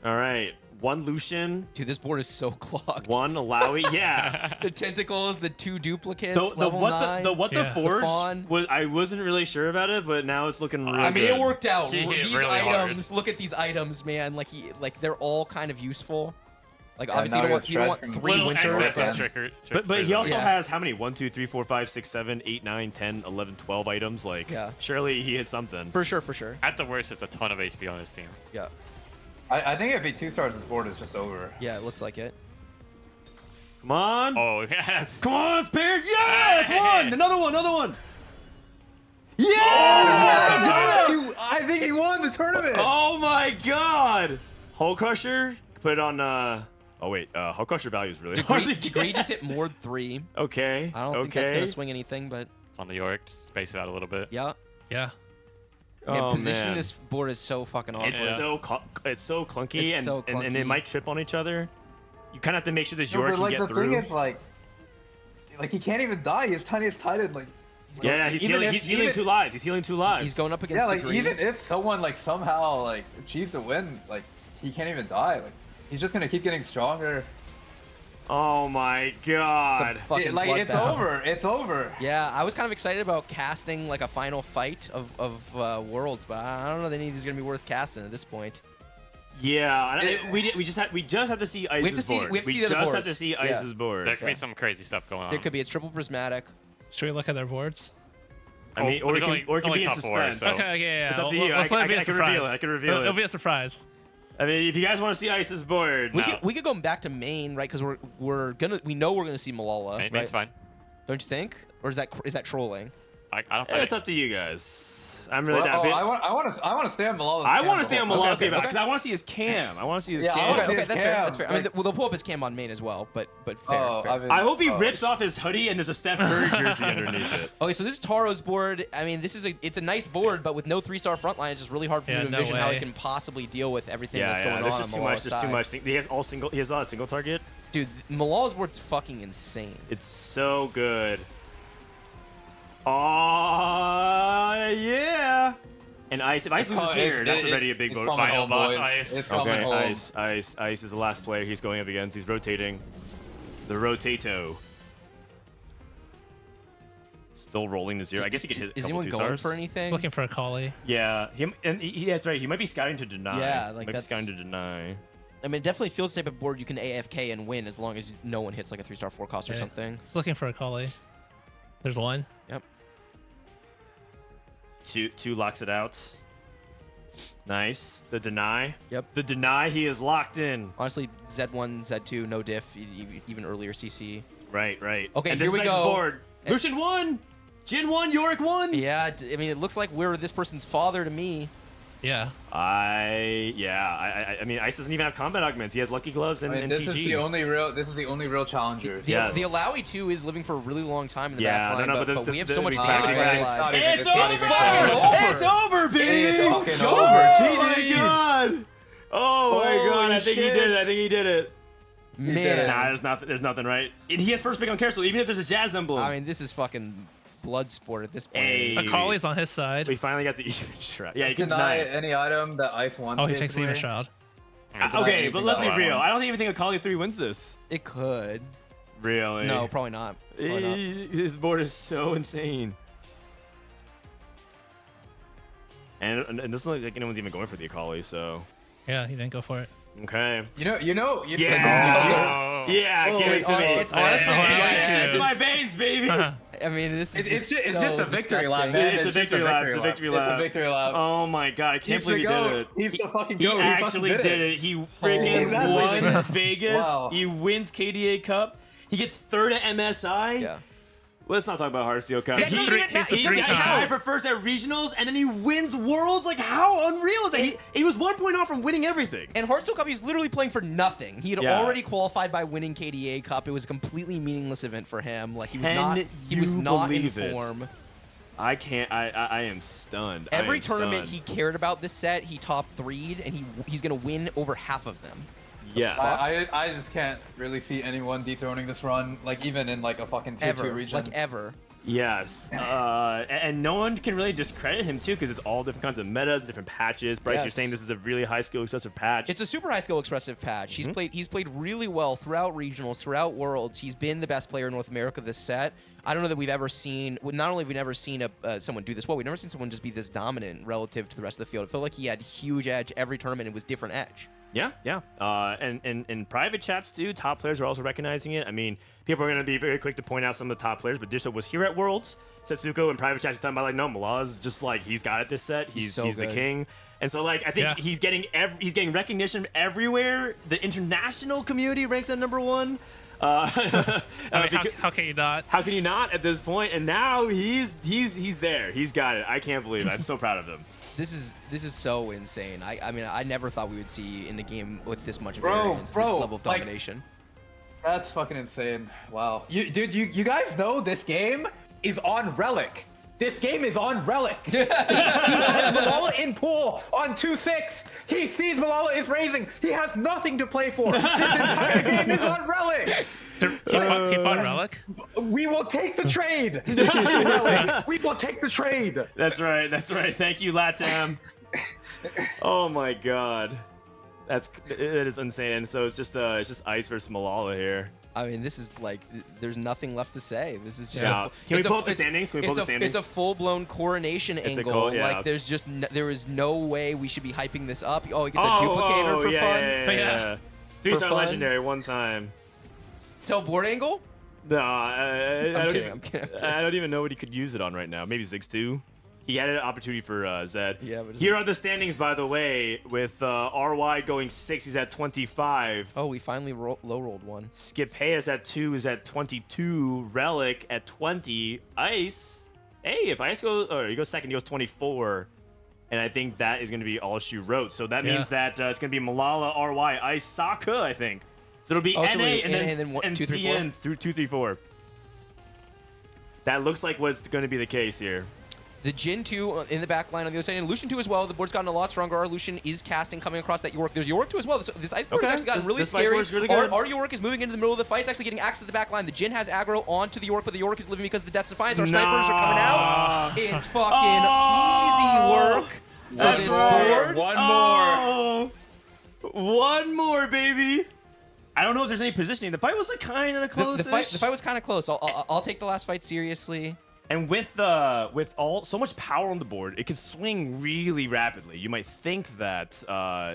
All right. One Lucian. Dude, this board is so clogged. One Alawi. Yeah. The tentacles, the 2 duplicates, The level 9. what the Yeah. forge The fawn. was, I wasn't really sure about it, but now it's looking real I mean, good. it worked out. He hit These really items, hard. look at these items, man. Like they're all kind of useful. Like Yeah, obviously now you we don't want got 3 Little winters, excessive but tricks But he also Yeah. has how many? 1, 2, 3, 4, 5, 6, 7, 8, 9, 10, 11, 12 items. Like, Yeah. surely he hit something. for sure, for sure. At the worst, it's a ton of HP on his team. Yeah, I think if he 2-stars this board, it's just over. yeah, it looks like it. Come on. Oh, yes. Come on, it's paired. Yes! One! Another one, another one. Oh, Yes! I think he won the tournament. Oh my god! Hull Crusher? Put it on, oh wait, Hull Crusher value is really hard to get. Degree just hit Mord 3. Okay, I don't think that's gonna swing anything, but It's on the Yorick. Just space it out a little bit. yeah. Yeah. Man, Oh, positioning man. this board is so fucking awkward. It's Yeah. it's so clunky, It's and, so and it clunky. might trip on each other. You kind of have to make sure this No, York but can like get the through. thing is like he can't even die. He has tiniest Titan. Like Yeah, he's even healing. if- He's healing even- 2 lives. He's healing 2 lives. He's going up against yeah, like Degree. even if someone like somehow like achieves the win, like he can't even die. Like he's just gonna keep getting stronger. Oh my It's a god. fucking Like it's bloodbath. over. It's over. Yeah, I was kind of excited about casting like a final fight of Worlds, but I don't know that any of these are gonna be worth casting at this point. Yeah, we just have to see Ice's see- board. we have to see the just other have to boards. see Yeah. Ice's board. There could be some crazy stuff going on. There could be it's triple prismatic. Should we look at their boards? I mean, or it There's can, only- or it can only be in top four, suspense. so- Okay, yeah. It's up to Well, you. let's I let it be a can reveal surprise. it. I can reveal It'll it. be a surprise. I mean, if you guys want to see Ice's board, We No. could go back to main, right? Because we know we're gonna see Milala, Main's right? fine. Don't you think? Or is that trolling? I don't. it's up to you guys. I'm really Well, down. I want to stay on Malala's. I want to stay on Malala's Okay, game okay. because I want to see his cam. I want to see his Yeah, I cam. wanna Okay, see okay, his that's fair. cam, That's fair. I mean, like- they'll pull up his cam on main as well, but fair. Oh, fair. I mean- I hope he Oh. rips off his hoodie and there's a Steph Curry jersey underneath it. Okay, so this is Taro's board. I mean, it's a nice board, but with no 3-star front line, it's just really hard for me Yeah, to no envision how way. it can possibly deal with everything Yeah, that's going there's on just on too much. Malala's There's too side. much. He has all single. He has a lot of single target. Dude, Malala's board's fucking insane. It's so good. Oh yeah. And Ice. If Ice loses here, that's already a big vote. coming Final home, boss, boys. Ice. It's coming Okay, home. Ice is the last player he's going up against. He's rotating. The Rotato. Still rolling the 0. I guess he could hit a Is couple anyone 2 going stars. for anything? Looking for a collie. Yeah, that's right. He might be scouting to deny. Yeah, like might be that's- scouting to deny. I mean, it definitely feels the type of board you can AFK and win as long as no one hits like a 3-star 4 cost or Okay. something. He's looking for a collie. There's one. Yep. Two locks it out. Nice. The deny. Yep. The deny. He is locked in. Honestly, Z1, Z2, no diff, even earlier CC. Right. Okay, And here this we is Ice's go. Board. Lucian 1. Jin 1. Yorick 1. Yeah, I mean, it looks like we're this person's father to me. Yeah. I mean, Ice doesn't even have combat augments. He has Lucky Gloves and, I mean, and this TG. is the only real challenger. Yes. The Alawi 2 is living for a really long time in the Yeah, back line, no, but, but we have the- so much the- damage the- left the- alive. It's not over! even close. It's over, baby! It's fucking It's over. Oh my GG. god! Oh my Holy god! I think he shit. did it. I think he did it. Man, Nah, there's nothing right. And he has first pick on Carousel, even if there's a Jazz emblem. I mean, this is fucking blood sport at this point. Hey. A collie's on his side. we finally got the even shroud. Yeah, you Just can deny deny it. any item that Ice wants. Oh, he takes the even basically. shroud. Okay, but let's be about real. one. I don't even think Akali 3 wins this. It could. Really? No, probably not. Probably not. His board is so insane. And it doesn't look like anyone's even going for the Akali, so. Yeah, he didn't go for it. Okay. Yeah. Yeah, give it to me. It's honestly it's my veins, baby. I mean, this is It's just just so a victory lap, disgusting. man. It's a victory lap. It's a victory lap. It's a victory lap. Oh my god, I can't He's believe he the did goat. it. He's the fucking He goat. He fucking actually did did it. it. He Holy freaking won shit. Vegas. Wow. He wins KDA Cup. He gets third at MSI. Yeah. Let's not talk about Hearthsteel Cup. That doesn't even matter. It He doesn't got count. tied for first at regionals, and then he wins Worlds. Like, how unreal is that? He was 1 point off from winning everything. And Hearthsteel Cup, he's literally playing for nothing. He had Yeah. already qualified by winning KDA Cup. It was a completely meaningless event for him. Like he was Can not. He was you not in believe it? form. I can't. I am stunned. I Every am tournament stunned. he cared about this set, he top 3'd, and he's gonna win over half of them. Yes. I just can't really see anyone dethroning this run, like even in like a fucking tier 2 Ever, region. like ever. Yes, and no one can really discredit him too, because it's all different kinds of metas, different patches. Bryce, you're Yes. saying this is a really high skill expressive patch. It's a super high skill expressive patch. He's played really well throughout regionals, throughout worlds. He's been the best player in North America this set. I don't know that we've ever seen. Not only have we never seen someone do this well, we've never seen someone just be this dominant relative to the rest of the field. I feel like he had huge edge every tournament. It was different edge. Yeah. And in private chats too, top players are also recognizing it. I mean, people are going to be very quick to point out some of the top players, but Disho was here at Worlds. Setsuko in private chats is talking about like, no, Malala's just like he's got it this set. He's so the good. king. And so like I think he's getting recognition everywhere. The international community ranks at #1. I mean, how can you not? How can you not at this point? And now he's there. He's got it. I can't believe it. I'm so proud of him. This is so insane. I mean, I never thought we would see in a game with this much Bro, variance, this level of like- domination. That's fucking insane. Wow. You guys know this game is on Relic. This game is on Relic. He has Milala in pool on 2-6. He sees Milala is raising. He has nothing to play for. This entire game is on Relic. He fought Relic? We will take the trade. Relic. We will take the trade. That's right. Thank you, Latam. Oh my god. It is insane. And so it's just Ice versus Malala here. I mean, this is like, there's nothing left to say. This is just. Yeah. Can we pull up the standings? Can we pull up the standings? It's a full-blown coronation angle. yeah. Like, there is no way we should be hyping this up. Oh, he gets a duplicator for fun. Yeah. 3-star fun. legendary one time. So board angle? No, I don't kidding, even, I'm kidding. I don't even know what he could use it on right now. Maybe Ziggs 2. He had an opportunity for Zed. Yeah, but here are the standings, by the way, with RY going 6. He's at 25. Oh, we finally low rolled one. Skipeus at 2 is at 22. Relic at 20. Ice. Hey, if Ice goes, or he goes second, he goes 24. And I think that is going to be all she wrote. So that means that it's going to be Milala, RY, Ice, Saka, I think. So it'll be NA and then 2, 3, 4? CN through 2, 3, 4. That looks like what's going to be the case here. The Jin 2 in the back line on the other side, and Lucian 2 as well. The board's gotten a lot stronger. Our Lucian is casting, coming across that York. There's York 2 as well. This Ice board has actually gotten really This Ice scary. board's really good. Our York is moving into the middle of the fight. It's actually getting access to the back line. The Jin has aggro onto the York, but the York is living because of the Death's Defiance. Our snipers are coming out. It's fucking easy work for this board. One more, baby. I don't know if there's any positioning. The fight was like kind of close. The fight was kind of close. I'll take the last fight seriously. And with so much power on the board, it can swing really rapidly. You might think that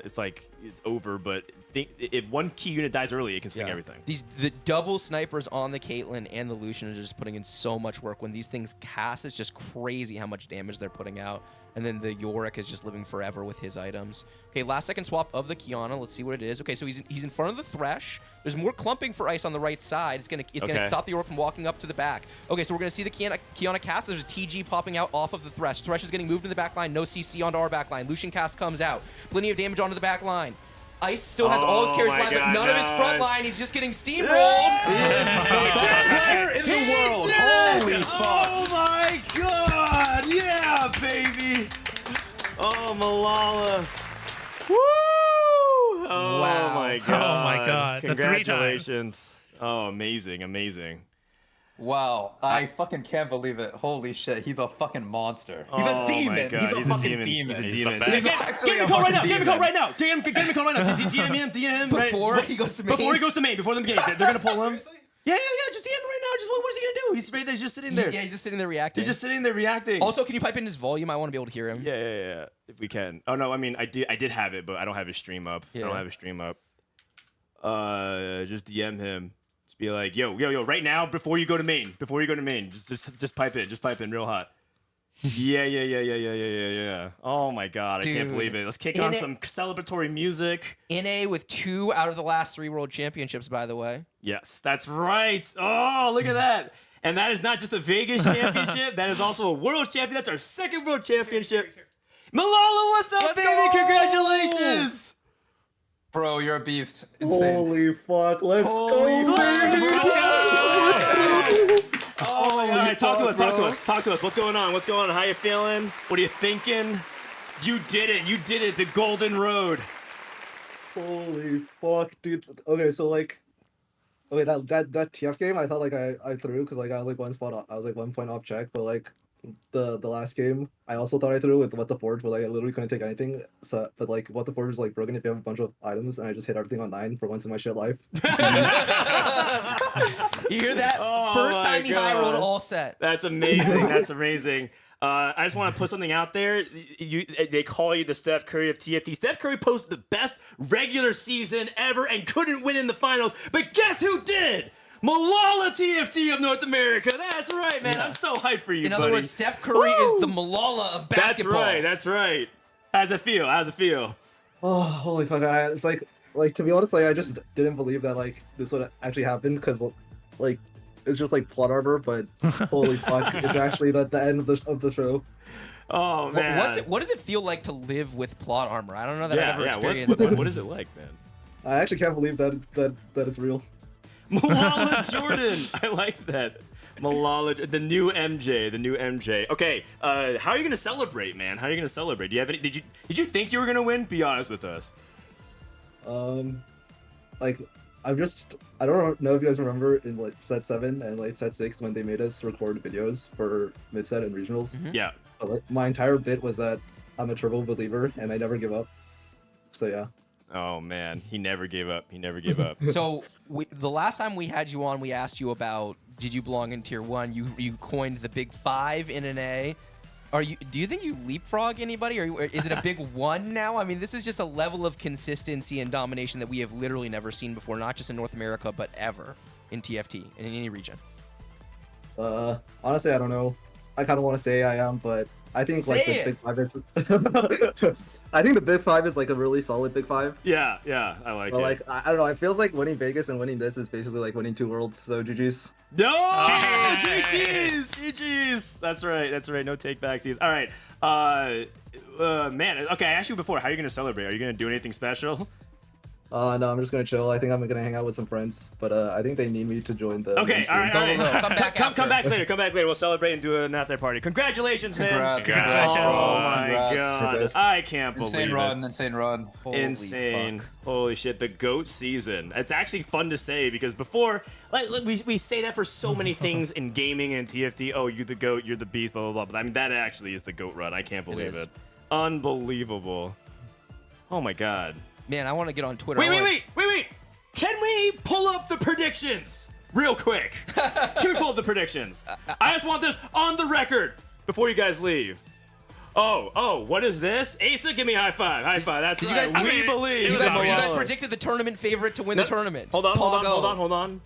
it's over, but if one key unit dies early, it can swing everything. The double snipers on the Caitlyn and the Lucian are just putting in so much work. When these things cast, it's just crazy how much damage they're putting out. And then the Yorick is just living forever with his items. Okay, last second swap of the Kiana. Let's see what it is. Okay, so he's in front of the Thresh. There's more clumping for Ice on the right side. It's gonna stop the Yorick from walking up to the back. Okay, so we're gonna see the Kiana cast. There's a TG popping out off of the Thresh. Thresh is getting moved to the back line. No CC onto our back line. Lucian cast comes out. Plenty of damage onto the back line. Ice still has all his carries lined, but none of his front line. He's just getting steamrolled. Player in the world. Holy fuck. Oh my god! Yeah, baby. Oh, Malala. Woo! Oh Wow. my god. Oh my god. The 3 times. Congratulations. Oh, amazing. Wow, I fucking can't believe it. Holy shit, he's a fucking monster. He's Oh a demon. my God, He's a fucking demon. He's a He's the demon. best. He's Get actually me a call right fucking now. Get me demon. call right now. Get me call right now. DM him. DM him. Before right? he goes to main. Before he goes to main. Before the game. They're gonna pull him. Yeah, just DM right now. Just what is he gonna do? He's right there, just sitting there. Yeah, he's just sitting there reacting. He's just sitting there reacting. Also, can you pipe in his volume? I want to be able to hear him. Yeah. If we can. Oh no, I mean I did have it, but I don't have his stream up. Yeah. I don't have his stream up. Just DM him. Just be like, yo, right now before you go to main. Just pipe in real hot. Yeah. Oh my god, Dude, I can't believe it. Let's kick on some celebratory music. NA with 2 out of the last 3 world championships, by the way. Yes, that's right. Oh, look at that. And that is not just a Vegas championship. That is also a world champion. That's our second world championship. Milala, what's up, Let's baby? go! Congratulations. Bro, you're a beast. Insane. Holy fuck, let's go! Oh my god. Talk to us. What's going on? How you feeling? What are you thinking? You did it. The golden road. Holy fuck, dude. Okay, so like, okay, that TF game, I thought like I threw because like I was like one spot, I was like 1 point off check, but like the last game, I also thought I threw with What the Forge, but like I literally couldn't take anything. So, but like What the Forge is like broken if you have a bunch of items, and I just hit everything on 9 for once in my shit life. You hear that? Oh First my time he high rolled God. all set. That's amazing. I just want to put something out there. They call you the Steph Curry of TFT. Steph Curry posted the best regular season ever and couldn't win in the finals. But guess who did? Milala TFT of North America. That's right, man. I'm so hyped for you, In other buddy. words, Steph Curry is the Milala of basketball. That's right. How's it feel? Oh, holy fuck! It's like to be honest, like I just didn't believe that like this would actually happen because like it's just like plot armor, but holy fuck, it's actually the end of the show. Oh, man. What does it feel like to live with plot armor? I don't know that I've ever Yeah. experienced that. What is it like, man? I actually can't believe that it's real. Malala Jordan. I like that. Malala, the new MJ. Okay, how are you gonna celebrate, man? How are you gonna celebrate? Do you have any? Did you think you were gonna win? Be honest with us. Like I don't know if you guys remember in like set 7 and like set 6 when they made us record videos for mid set and regionals. Yeah. But like, my entire bit was that I'm a turbo believer and I never give up. So yeah. Oh man, he never gave up. So the last time we had you on, we asked you about did you belong in tier 1? You coined the big 5 in an A. Do you think you leapfrog anybody, or is it a big 1 now? I mean, this is just a level of consistency and domination that we have literally never seen before, not just in North America, but ever in TFT in any region. Honestly, I don't know. I kind of want to say I am, but I think Say like the big 5 is. I think the big 5 is like a really solid big 5. Yeah, I like But it. like I don't know. It feels like winning Vegas and winning this is basically like winning 2 worlds. So GG's. No! GG's! That's right. No take backsies. All right. Man. Okay, I asked you before. How are you gonna celebrate? Are you gonna do anything special? No, I'm just gonna chill. I think I'm gonna hang out with some friends, but I think they need me to join the. Okay, main all stream. right. Come back after. Come back later. We'll celebrate and do an after party. Congratulations, man. Congrats. Oh my Congrats. god. I can't believe Insane run. Holy Insane. fuck. Holy shit, the GOAT season. It's actually fun to say because before, like we say that for so many things in gaming and TFT. Oh, you're the GOAT, you're the beast, blah, blah, blah. But I mean, that actually is the GOAT run. I can't believe is. it. Unbelievable. Oh my god. Man, I want to get on Twitter. Wait. Can we pull up the predictions real quick? Can we pull up the predictions? I just want this on the record before you guys leave. Oh, what is this? Aesah, give me a high five. That's Did you right. guys- We believe. You in guys Milala. predicted the tournament favorite to win the tournament. Hold on. Pogo.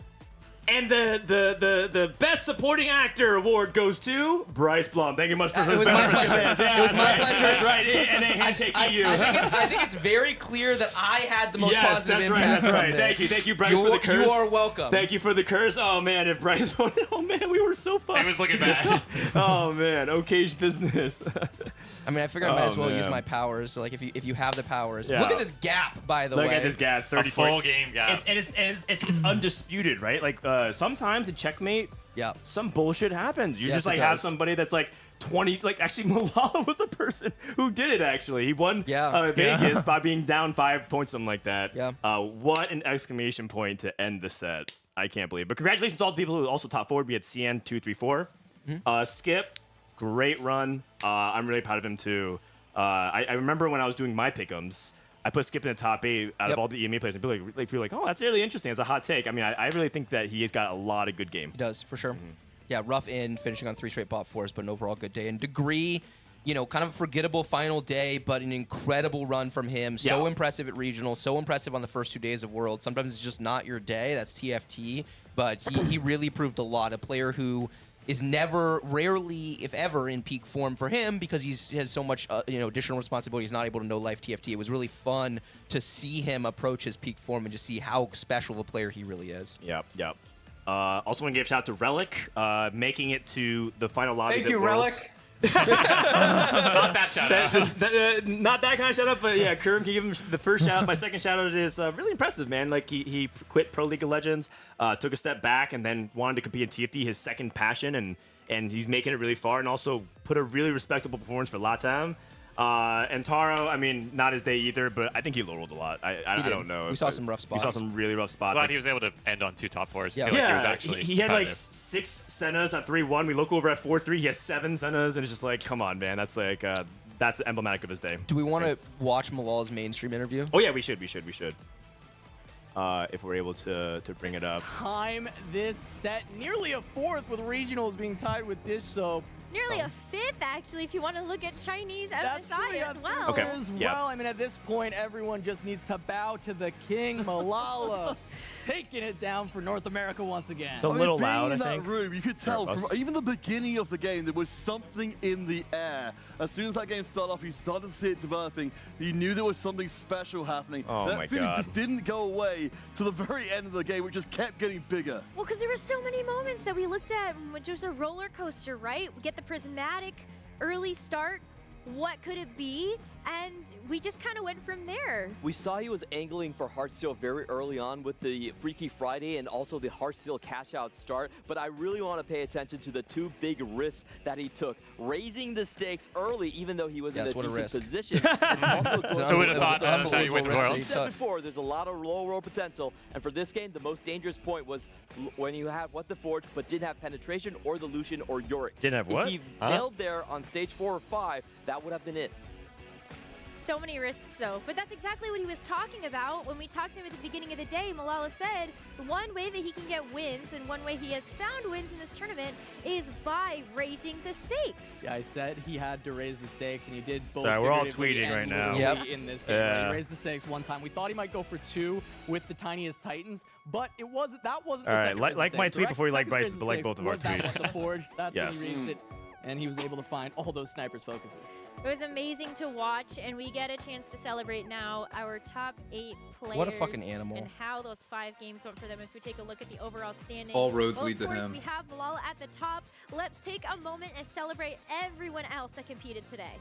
And the best supporting actor award goes to Bryce Blum. Thank you much for It was my pleasure. Yeah, It was my that's pleasure. That's right. And a handshake to you. I think it's very clear that I had the most Yes, positive that's right. impact That's right. from this. Thank you, Bryce, for the curse. You are welcome. Thank you for the curse. Oh man, if Bryce won, oh man, we were so It fucked. was looking bad. Oh man, okay's business. I mean, I figured I might as well use man. my powers. So, like, if you have the powers, Yeah. look at this gap, by the way. Look at this gap, A 34. full game gap. It's undisputed, right? Like sometimes in checkmate, Yeah. some bullshit happens. You Yes, just like it have does. somebody that's like 20. Like actually, Milala was the person who did it. Actually, he won Yeah. Vegas by being down 5 points, something like that. Yeah. What an exclamation point to end the set! I can't believe. But congratulations to all the people who also top forward. We had CN234, Skip, great run. I'm really proud of him too. I remember when I was doing my pick'ems. I put Skip in the top 8 out of all the EMEA players. And people are like, oh, that's really interesting. It's a hot take. I mean, I really think that he has got a lot of good game. He does, for sure. Yeah, rough in, finishing on 3 straight bot 4s, but an overall good day. And Degree, you know, kind of a forgettable final day, but an incredible run from him. So impressive at regional, so impressive on the first 2 days of World. Sometimes it's just not your day. That's TFT. But he really proved a lot. A player who is rarely, if ever, in peak form for him because he has so much, additional responsibility. He's not able to know life TFT. It was really fun to see him approach his peak form and just see how special of a player he really is. Yep. Also want to give a shout out to Relic, making it to the final lobbies. Thank you, Worlds. Relic. Not that shout out. Not that kind of shout out, but yeah, Kurumx can give him the first shout out. My second shout out is really impressive, man. Like he quit Pro League of Legends, took a step back, and then wanted to compete in TFT, his second passion, and he's making it really far, and also put a really respectable performance for LATAM. And Taro, I mean, not his day either, but I think he low-rolled a lot. I don't know. We saw some rough spots. We saw some really rough spots. Glad he was able to end on 2 top 4s. Yeah. I feel like he was actually he had like competitive. 6 Sennas at 3-1. We look over at 4-3. He has 7 Sennas, and it's just like, come on, man. That's like that's emblematic of his day. Do we want to watch Milala's mainstream interview? Oh yeah, we should. If we're able to bring it up. Time this set, nearly a 4th with regionals being tied with Dish Soap. Nearly a 5th, actually, if you want to look at Chinese MSI as well. Okay. As Yeah. well, I mean, at this point, everyone just needs to bow to the king, Milala, taking it down for North America once again. It's a little being loud, I in think. that room, you could tell Or us. from even the beginning of the game, there was something in the air. As soon as that game started off, you started to see it developing. You knew there was something special happening. Oh that my feeling God. just didn't go away to the very end of the game, which just kept getting bigger. Well, because there were so many moments that we looked at, which was a roller coaster, right? We get the Prismatic early start. What could it be? And we just kind of went from there. We saw he was angling for Heartsteel very early on with the Freaky Friday and also the Heartsteel cash out start, but I really want to pay attention to the 2 big risks that he took. Raising the stakes early, even though he was in a decent position. And also Who would have thought that's how you win the world? I said before, there's a lot of low roll potential, and for this game, the most dangerous point was when you had What the Forge, but didn't have penetration or the Lucian or Yorick. Didn't have what? If he failed there on stage 4 or 5, that would have been it. So many risks, though. But that's exactly what he was talking about. When we talked to him at the beginning of the day, Milala said the one way that he can get wins and one way he has found wins in this tournament is by raising the stakes. Yeah, I said he had to raise the stakes, and he did both. Sorry, we're all figuratively tweeting and right now. literally in this game. Yeah. He raised the stakes one time. We thought he might go for 2 with the tiniest Titans, but that wasn't All the right, second raise like the my stakes. tweet The before you like second Bryce's, raise the but like stakes both of our was that tweets. What the Forge. That's when Yes. he raised it, and he was able to find all those snipers' focuses. It was amazing to watch, and we get a chance to celebrate now our top 8 players. What a fucking animal. And how those 5 games went for them. If we take a look at the overall standings. All roads well, lead to of course, him. we have Milala at the top. Let's take a moment and celebrate everyone else that competed today.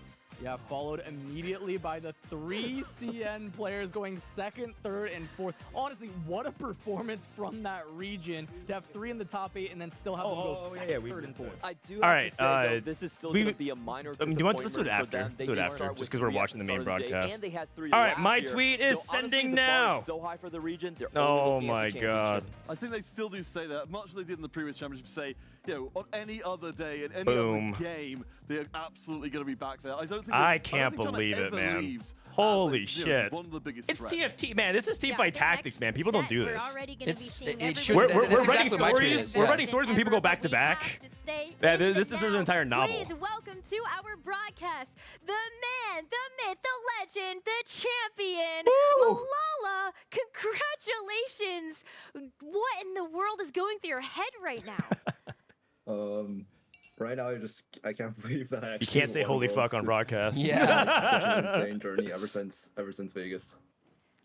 Yeah, followed immediately by the 3 CN players going 2nd, 3rd, and 4th. Honestly, what a performance from that region to have 3 in the top 8 and then still have them go 2nd, 3rd, and 4th. I do All have right, to say, though, this is still going to be a minor do you want- let's do it disappointment after. for them. They Let's do it did after, start just with 'cause we're 3 at watching the main start of day, broadcast. and they had 3 All right, last my year. tweet is So honestly, sending the bar now. is so high for the region, they're Oh only looking my at the God. championship. I think they still do say that, much as they did in the previous championship, say, on any other day, in any Boom. other game, they're absolutely going to be back there. I don't think I that- can't don't think China believe it, ever man. leaves Holy as, shit. one of the biggest It's threats. TFT, man. This is teamfight tactics, man. People don't do We're this. already going to be seeing it everyone should- We're that's writing exactly what my tweet stories. is, We're yeah. writing stories when people go back to back. Yeah, this deserves an entire novel. Please welcome to our broadcast the man, the myth, the legend, the champion, Milala. Congratulations! What in the world is going through your head right now? Right now, I can't believe that I You actually can't say won holy Worlds. fuck on It's broadcast. such an insane journey ever since Vegas.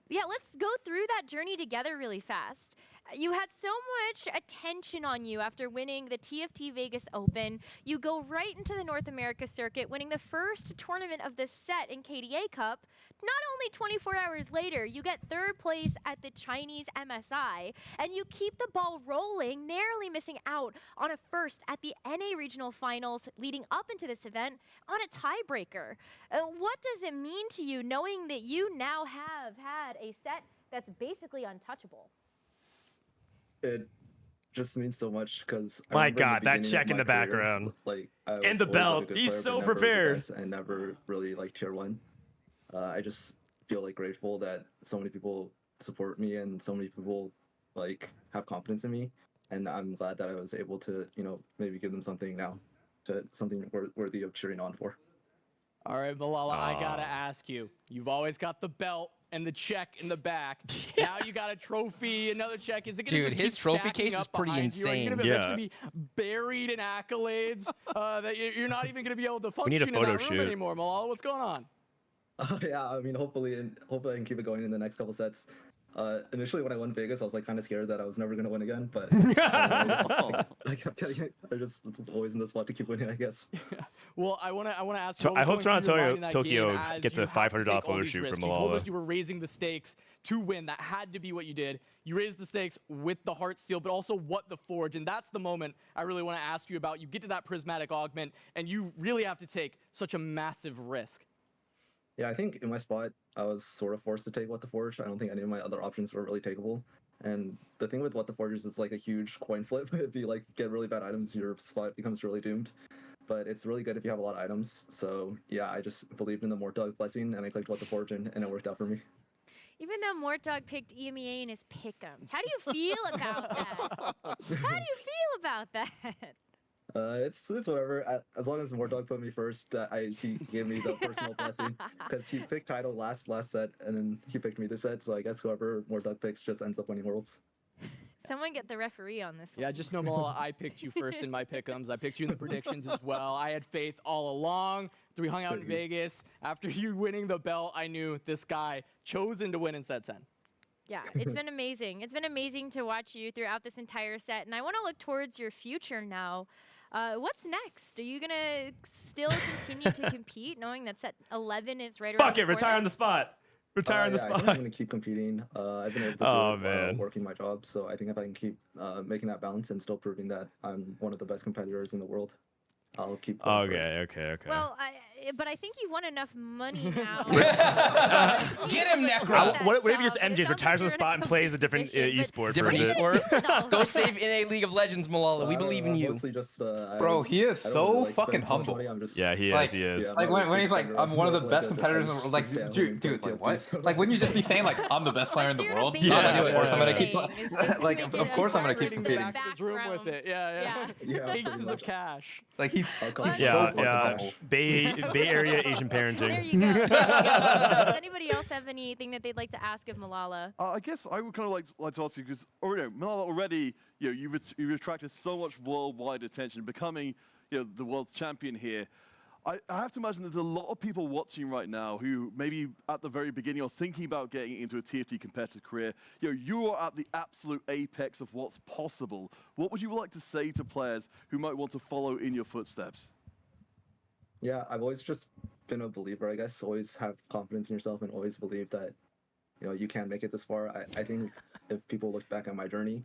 Yeah, let's go through that journey together really fast. You had so much attention on you after winning the TFT Vegas Open. You go right into the North America circuit, winning the first tournament of the set in KDA Cup. Not only 24 hours later, you get 3rd place at the Chinese MSI, and you keep the ball rolling, narrowly missing out on a first at the NA Regional Finals leading up into this event on a tiebreaker. What does it mean to you knowing that you now have had a set that's basically untouchable? It just means so much because My God, that check in the background. And the belt. He's so prepared. And never really like tier 1. I just feel like grateful that so many people support me and so many people like have confidence in me, and I'm glad that I was able to, you know, maybe give them something now, to something worthy of cheering on for. All right, Milala, I gotta ask you. You've always got the belt and the check in the back. Now you got a trophy, another check. Is it gonna Dude, just his keep trophy stacking case is up pretty behind you? Are you gonna insane. eventually be buried in accolades that you're not even gonna be able to function need a in photo that room shoot. anymore? Malala, what's going on? Yeah, I mean, hopefully I can keep it going in the next couple sets. Initially, when I won Vegas, I was like kind of scared that I was never gonna win again, but I kept getting it. I just was always in the spot to keep winning, I guess. Well, I wanna ask you. I hope Toronto Tokyo gets a $500 photo shoot from You told Milala. us you were raising the stakes to win. That had to be what you did. You raised the stakes with the Heartsteel, but also what the Forge, and that's the moment I really want to ask you about. You get to that Prismatic Augment, and you really have to take such a massive risk. Yeah, I think in my spot, I was sort of forced to take What the Forge. I don't think any of my other options were really takeable. And the thing with What the Forge is it's like a huge coin flip. If you like get really bad items, your spot becomes really doomed. But it's really good if you have a lot of items. So yeah, I just believed in the Mortdog blessing and I clicked What the Forge and it worked out for me. Even though Mortdog picked EMEA in his pick'ems, how do you feel about that? How do you feel about that? It's whatever. As long as Mortdog put me first, he gave me the personal blessing because he picked title last set and then he picked me this set. So I guess whoever Mortdog picks just ends up winning Worlds. Someone get the referee on this one. Yeah, just know, Malala, I picked you first in my pick'ems. I picked you in the predictions as well. I had faith all along. We hung out in Vegas. After you winning the belt, I knew this guy chosen to win in set 10. Yeah, it's been amazing. It's been amazing to watch you throughout this entire set, and I want to look towards your future now. What's next? Are you gonna still continue to compete, knowing that set 11 is right around Fuck it, retire on the spot. Retire on the I spot. think I'm gonna keep competing. I've been able to do it while working my job, so I think if I can keep making that balance and still proving that I'm one of the best competitors in the world, I'll keep going for it. Okay. Well, but I think you've won enough money now. Get him, Necro! What if he just MJs, retires on the spot, and plays a different esport? Different for a bit? esport? Go save NA League of Legends, Malala. We believe in you. Mostly just, Bro, he is so fucking spend too much humble. money, I'm just- Yeah, he Like, is. Yeah, Like I'm not a when big he's like, spender. I'm one of the Like, best I competitors in the just world. Like, stay at home dude, and like play what? TFT. Like, wouldn't you just be saying like, I'm the best player in the Zero world? base Yeah, Like, yeah, of course I'm gonna yeah. keep. Saying is just Like, make of it course I'm gonna keep incorporating the competing. Back of this room with it. Yeah. Yeah, pretty Cases of much. cash. Like he's I'll come he's to so Yeah, fucking yeah. humble. Bay Area Asian parenting. There you go. Does anybody else have anything that they'd like to ask of Milala? I guess I would kind of like to ask you because, Milala, already, you've attracted so much worldwide attention, becoming, the world champion here. I have to imagine there's a lot of people watching right now who maybe at the very beginning are thinking about getting into a TFT competitive career. You are at the absolute apex of what's possible. What would you like to say to players who might want to follow in your footsteps? Yeah, I've always just been a believer, I guess. Always have confidence in yourself and always believe that, you can make it this far. I think if people look back at my journey,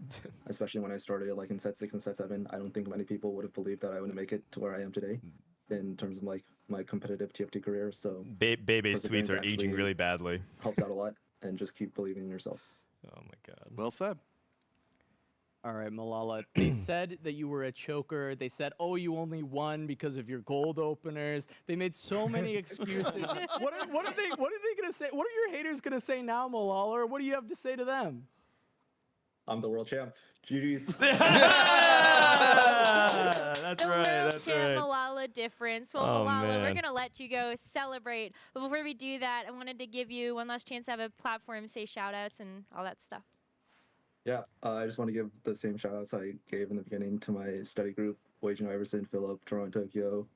especially when I started like in set 6 and set 7, I don't think many people would have believed that I would make it to where I am today in terms of like my competitive TFT career. So Bebe's tweets are perseverance aging actually really badly. helps out a lot, and just keep believing in yourself. Oh my god. Well said. All right, Milala. They said that you were a choker. They said, oh, you only won because of your gold openers. They made so many excuses. What are they gonna say? What are your haters gonna say now, Milala? Or what do you have to say to them? I'm the world champ. GG's. That's The right. world That's champ right. Milala difference. Well, Oh, Milala, we're man. going to let you go celebrate. But before we do that, I wanted to give you one last chance to have a platform, say shout-outs and all that stuff. Yeah, I just want to give the same shout outs I gave in the beginning to my study group, Waging Iverson, Philip, Toronto, Tokyo.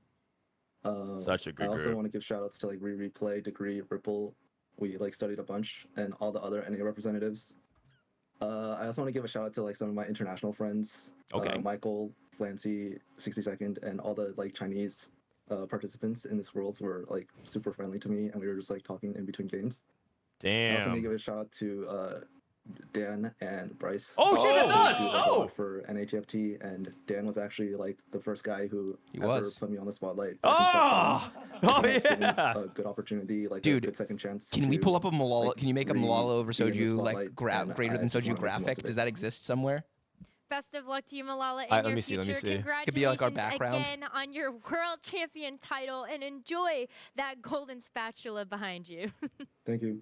Such a good I also group. want to give shout outs to like Replay, Degree, Ripple. We like studied a bunch, and all the other NA representatives. I also want to give a shout out to like some of my international friends. Okay. Michael, Flancy, 60second, and all the like Chinese participants in this Worlds were like super friendly to me, and we were just like talking in between games. I also want to Damn. give a shout out to Dan and Bryce. Oh, shit, that's us! who, like, Oh! fought for NATFT, and Dan was actually like the first guy who ever was. put me on the spotlight. Oh! Oh, yeah! A good opportunity, like Dude, a good second chance. Can we to, pull up a Malala? like, Can you make a be Malala over in the Soju like spotlight, and greater I than just Soju wanna make the most graphic? of Does it. that exist somewhere? Best of luck to you, Malala, in Let your me see, future. let me see. Congratulations Could be like our background. again on your world champion title, and enjoy that golden spatula behind you. Thank you.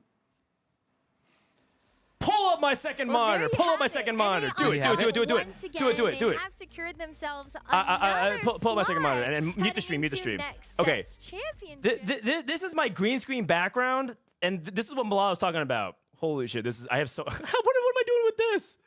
Pull up my second monitor. Pull up my second monitor. Do it. Once again, they have secured themselves another pull up my second monitor and mute the stream. Okay. This is my green screen background, and this is what Milala was talking about. Holy shit! I have so. What am I doing with this?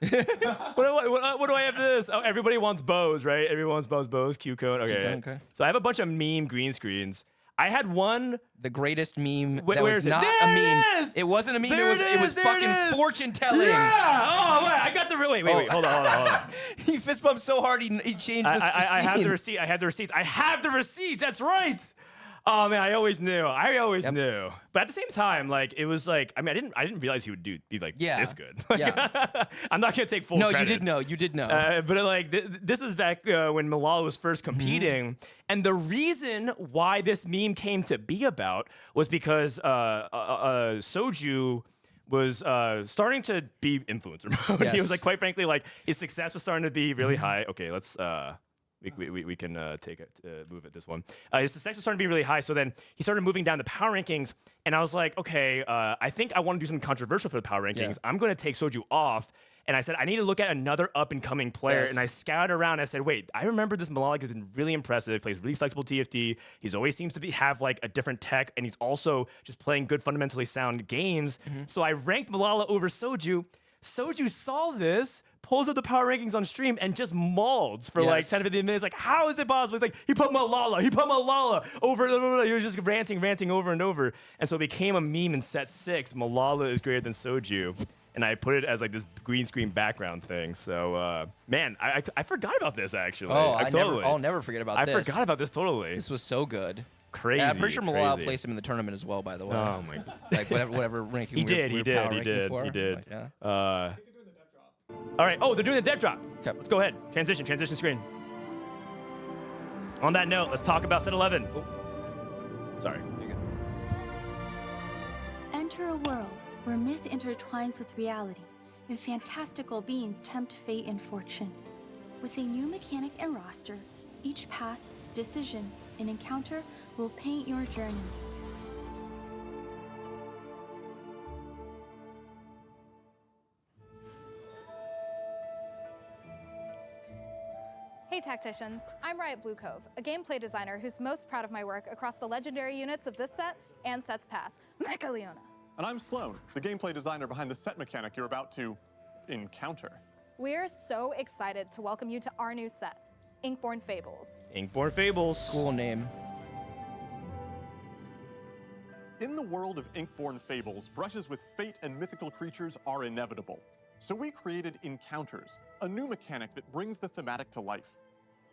what do I have to this? Oh, everybody wants bows, right? Everyone wants bows. Q code. Okay. So I have a bunch of meme green screens. I had one. The greatest meme Wait, that was not a meme. It wasn't a meme. It was fucking fortune telling. Yeah. Oh, wait, I got the wait. Hold on. He fist bumped so hard he changed the scene. I have the receipt. I have the receipts. That's right. Oh man, I always knew. Knew. But at the same time, like it was like I didn't realize he would be like this good. I'm not gonna take full credit. No, you did know. But like this was back when Milala was first competing, and the reason why this meme came to be about was because Soju was starting to be influencer mode. Yes. He was like, quite frankly, like his success was starting to be really high. Okay, let's. We can take it, move it this one. His success was starting to be really high, so then he started moving down the power rankings, and I was like, okay, I think I want to do something controversial for the power rankings. Yeah. I'm going to take Soju off, and I said, I need to look at another up-and-coming player, Yes. and I scouted around, I said, wait, I remember this Milala has been really impressive, plays really flexible TFT, he's always seems to have like a different tech, and he's also just playing good, fundamentally sound games, so I ranked Milala over Soju. Soju saw this, pulls up the power rankings on stream, and just mauled for like 10 to 15 minutes. Like, how is it possible? It's like, he put Milala over. He was just ranting over and over. And so it became a meme in set 6. Milala is greater than Soju. And I put it as like this green screen background thing. So, man, I forgot about this actually. Oh, I'll never forget about this. I forgot about this totally. This was so good. Crazy. Yeah, I'm pretty sure Milala placed him in the tournament as well, by the way. Oh my god. Like whatever ranking he we did. were He did. Like, yeah. All right. Oh, they're doing the dev drop. Okay. Let's go ahead. Transition screen. On that note, let's talk about set 11. Oh. Sorry. Enter a world where myth intertwines with reality, and fantastical beings tempt fate and fortune. With a new mechanic and roster, each path, decision, and encounter will paint your journey. Hey Tacticians, I'm Riot Blue Cove, a gameplay designer who's most proud of my work across the legendary units of this set and sets past, Mecha Leona. And I'm Sloan, the gameplay designer behind the set mechanic you're about to encounter. We're so excited to welcome you to our new set, Inkborn Fables. Inkborn Fables. Cool name. In the world of Inkborn Fables, brushes with fate and mythical creatures are inevitable. So we created Encounters, a new mechanic that brings the thematic to life.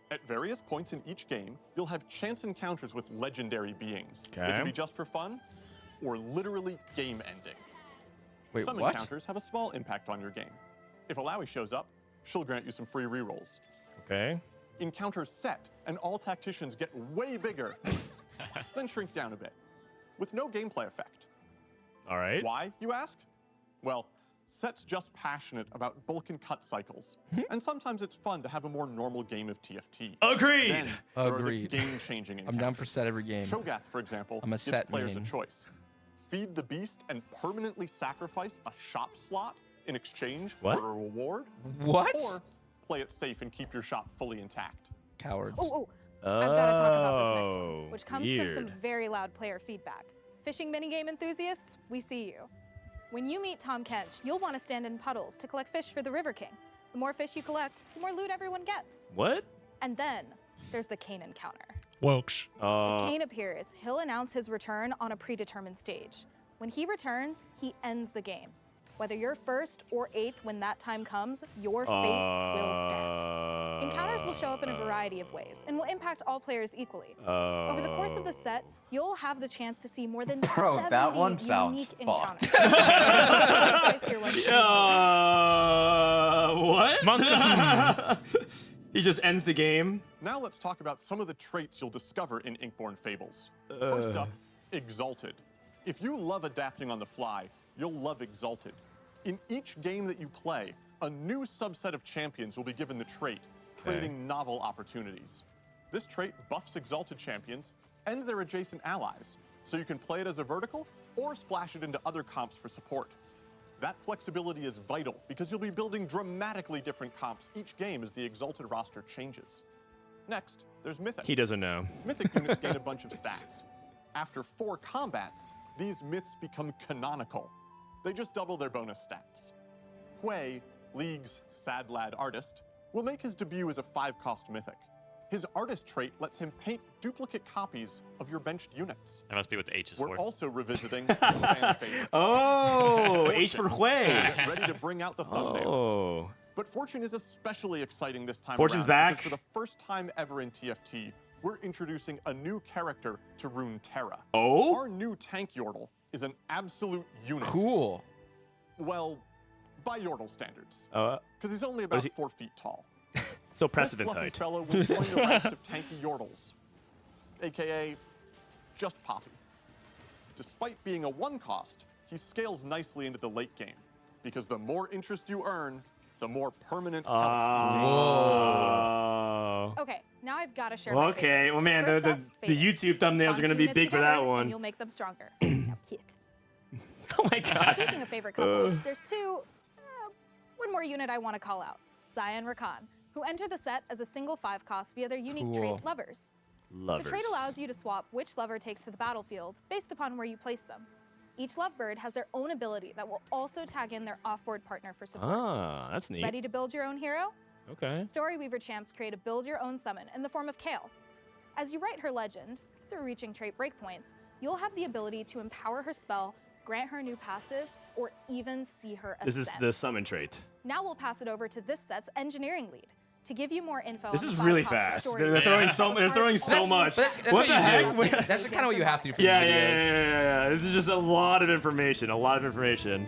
At various points in each game, you'll have chance encounters with legendary beings. They can be just for fun, or literally game-ending. Wait, Some what? encounters have a small impact on your game. If Alawi shows up, she'll grant you some free rerolls. Okay. Encounters set, and all tacticians get way bigger, then shrink down a bit, with no gameplay effect. All right. Why, you ask? Well, set's just passionate about bulk and cut cycles, and sometimes it's fun to have a more normal game of TFT. Agreed. Then there are the Agreed. game-changing encounters. I'm down for set every game. Shogath, for example, I'm a gives set players main. a choice. Feed the beast and permanently sacrifice a shop slot in exchange What? for a reward. What? Or play it safe and keep your shop fully intact. Cowards. Oh, I've got to talk about this next one, which comes from some weird. very loud player feedback. Fishing minigame enthusiasts, we see you. When you meet Tom Kench, you'll want to stand in puddles to collect fish for the River King. The more fish you collect, the more loot everyone gets. What? And then there's the Kane encounter. Wokes. If Kane appears, he'll announce his return on a predetermined stage. When he returns, he ends the game. Whether you're first or 8th when that time comes, your fate will stand. Encounters will show up in a variety of ways and will impact all players equally. Over the course of the set, you'll have the chance to see more than 70 that one sounds unique fucked. encounters. What? He just ends the game. Now let's talk about some of the traits you'll discover in Inkborn Fables. First up, Exalted. If you love adapting on the fly, you'll love Exalted. In each game that you play, a new subset of champions will be given the trait, creating novel opportunities. This trait buffs Exalted champions and their adjacent allies, so you can play it as a vertical or splash it into other comps for support. That flexibility is vital because you'll be building dramatically different comps each game as the Exalted roster changes. Next, there's Mythic. He doesn't know. Mythic units gain a bunch of stats. After 4 combats, these myths become canonical. They just double their bonus stats. Hui, League's sad lad artist, will make his debut as a 5-cost Mythic. His artist trait lets him paint duplicate copies of your benched units. That must be what the H is We're for. also revisiting fan favorite. Oh, H for Hui. Get ready to bring out the thumbnails. Oh. But Fortune is especially exciting this time Fortune's around back. because for the first time ever in TFT, we're introducing a new character to Runeterra. Oh? Our new tank Yordle is an absolute unit. Cool. Well, by Yordle standards. Because he's only about 4 feet tall. So This precedence fluffy height. fellow will join the ranks of tanky Yordles, aka just Poppy. Despite being a 1-cost, he scales nicely into the late game, because the more interest you earn, the more permanent health you gain. Oh. Okay, now I've got to share my Okay, favorites. well, man, First the up, YouTube thumbnails are going to be Units big for together, that and one. you'll make them stronger. Now kick. Oh my god. Speaking of favorite couples, there's one more unit I want to call out. Xayah and Rakan, who enter the set as a single 5-cost via their unique trait, Lovers. Lovers. The trait allows you to swap which lover takes to the battlefield based upon where you place them. Each lovebird has their own ability that will also tag in their off-board partner for support. Ah, that's neat. Ready to build your own hero? Okay. Storyweaver champs create a build-your-own summon in the form of Kale. As you write her legend, through reaching trait breakpoints, you'll have the ability to empower her spell, grant her a new passive, or even see her ascend. This is the summon trait. Now we'll pass it over to this set's engineering lead to give you more info. This on is the really 5 cost fast. for They're throwing so. They're throwing so much. That's what what the you heck? do. That's kind of what you have to do for Yeah, these yeah, videos. yeah. This is just a lot of information. A lot of information.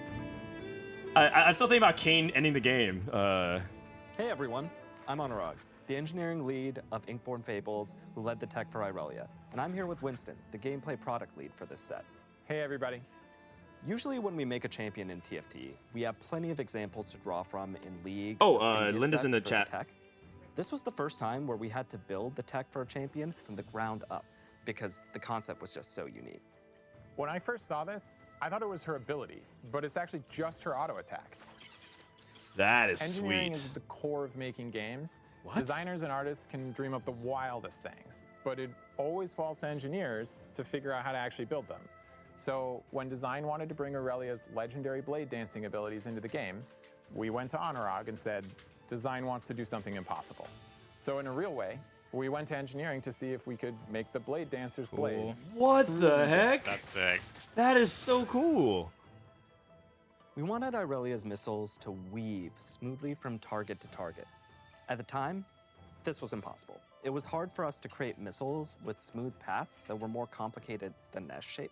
I'm still thinking about Kane ending the game. Hey everyone, I'm Anurag, the engineering lead of Inkborn Fables, who led the tech for Irelia. And I'm here with Winston, the gameplay product lead for this set. Hey everybody. Usually when we make a champion in TFT, we have plenty of examples to draw from in League. Oh, or previous Linda's in sets the for chat. tech. This was the first time where we had to build the tech for a champion from the ground up, because the concept was just so unique. When I first saw this, I thought it was her ability, but it's actually just her auto attack. That is Engineering sweet. is the core of making games. What? Designers and artists can dream up the wildest things, but it always falls to engineers to figure out how to actually build them. So when design wanted to bring Aurelia's legendary blade dancing abilities into the game, we went to Anurag and said, design wants to do something impossible. So in a real way, we went to engineering to see if we could make the blade dancers blades. What the heck? That's sick. That is so cool. We wanted Irelia's missiles to weave smoothly from target to target. At the time, this was impossible. It was hard for us to create missiles with smooth paths that were more complicated than S shape.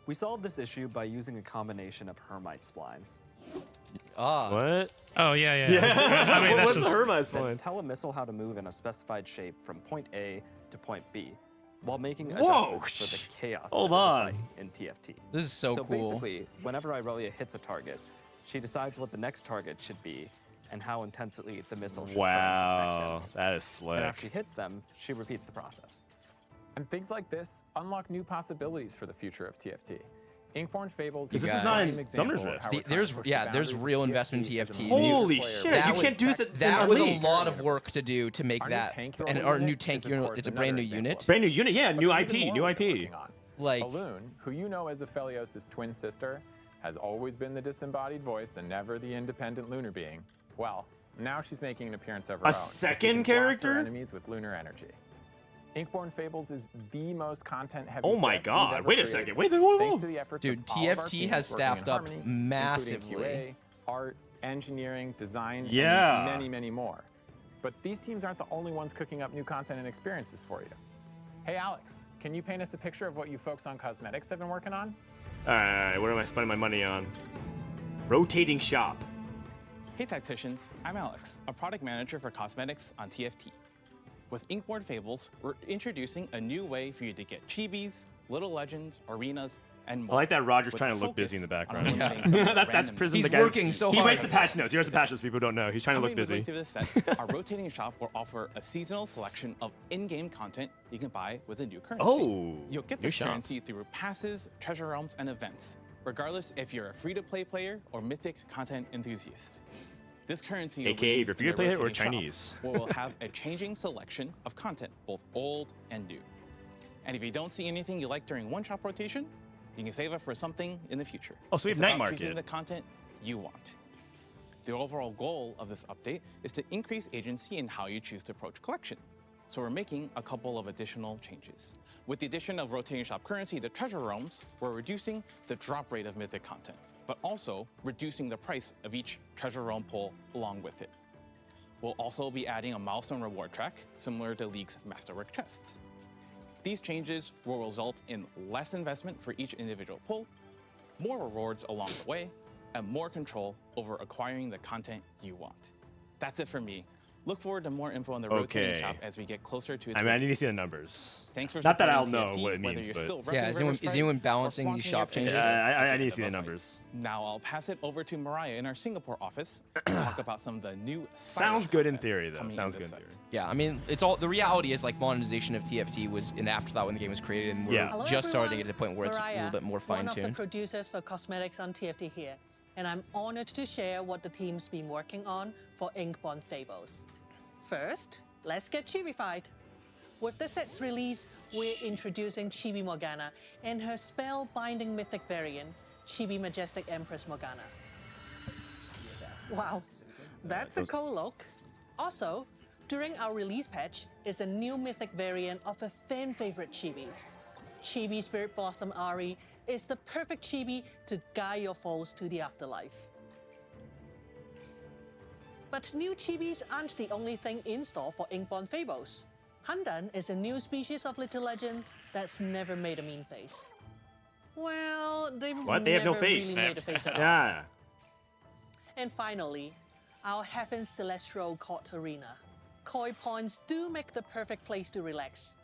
We solved this issue by using a combination of Hermite splines. What? Oh, yeah. Yeah. I mean, that's What's the just- Hermite That spline? tell a missile how to move in a specified shape from point A to point B, while making Whoa! adjustments for the chaos Hold that is a on. fight in TFT. This is so cool. Basically, whenever Irelia hits a target, she decides what the next target should be and how intensely the missile should turn to the next Wow, enemy. that is And after slick. she hits them, she repeats the process. And things like this unlock new possibilities for the future of TFT. Inkborn Fables Because is this is a not in prime example Summer's of Rift. how we're trying to There's push the there's boundaries of real investment in as a TFT. Holy multiplayer shit, with you new can't do tech. this. That was a League. lot of work to do to make Our new that, tank and Yordle our new unit tank is, of unit course, is a another brand new example unit. of Brand new unit, yeah, But new there's IP, even more new we're IP. working on. Like, Balloon, who you know as Aphelios' twin sister, has always been the disembodied voice and never the independent lunar being. Well, now she's making an appearance of her A own. so she second can blast her character? enemies with lunar energy. Inkborn Fables is the most content-heavy Oh my set we've God, ever wait a created. second, wait, whoa, Thanks whoa. to the efforts Dude, of all of our TFT teams has working in staffed up harmony, massively. including QA, art, engineering, design, Yeah. and many, many more. But these teams aren't the only ones cooking up new content and experiences for you. Hey Alex, can you paint us a picture of what you folks on cosmetics have been working on? All right, what am I spending my money on? Rotating shop. Hey Tacticians, I'm Alex, a product manager for cosmetics on TFT. With Inkborn Fables, we're introducing a new way for you to get chibis, little legends, arenas, and I more. like that Roger's with trying a to look busy in the focus on background. eliminating some of the That's random Prism. He's the guy. working so He hard. writes the patch notes. He writes the patch notes. People don't know. He's trying to look Coming midway busy. through this set, our rotating shop will offer a seasonal selection of in-game content you can buy with a new currency. Oh, You'll get new this shop. currency through passes, treasure realms, and events. regardless if you're a free-to-play player or Mythic content enthusiast. This currency AKA if you're free-to-play or rotating shop, Chinese. where we'll have a changing selection of content, both old and new. And if you don't see anything you like during one shop rotation, you can save up for something in the future. Oh, so we have It's Night about Market. choosing the content you want. The overall goal of this update is to increase agency in how you choose to approach collection. So we're making a couple of additional changes. With the addition of rotating shop currency to treasure realms, we're reducing the drop rate of Mythic content, but also reducing the price of each treasure realm pull along with it. We'll also be adding a milestone reward track, similar to League's Masterwork chests. These changes will result in less investment for each individual pull, more rewards along the way, and more control over acquiring the content you want. That's it for me. Look forward to more info on the rotating shop as we get closer to its I mean, I need to release. see the numbers. Thanks for Not that I'll supporting know TFT, what it whether means, you're but still Yeah, repping is anyone balancing these shop changes? Yeah, I need to see the numbers. Now I'll pass it over to Mariah in our Singapore office to talk about some of the new Sounds good in theory, though. Sounds good in theory. Yeah, I mean, it's all the reality is like monetization of TFT was an afterthought when the game was created, and we're Hello, just starting everyone. at the point where it's a Mariah, little bit more one of the fine-tuned. producers for cosmetics on TFT here, and I'm honored to share what the team's been working on for Inkborn Fables. First, let's get chibi-fied. With the set's release, we're introducing Chibi Morgana and her spell-binding mythic variant, Chibi Majestic Empress Morgana. Wow, that's a cool look. Also, during our release patch is a new mythic variant of a fan-favorite chibi. Chibi Spirit Blossom Ari is the perfect chibi to guide your foes to the afterlife. But new chibis aren't the only thing in store for Inkborn Fables. Handan is a new species of Little Legend that's never made a mean face. Well, they've What? They have no never face. really made a face at all. Yeah. And finally, our Heaven's Celestial Court Arena. Koi points do make the perfect place to relax.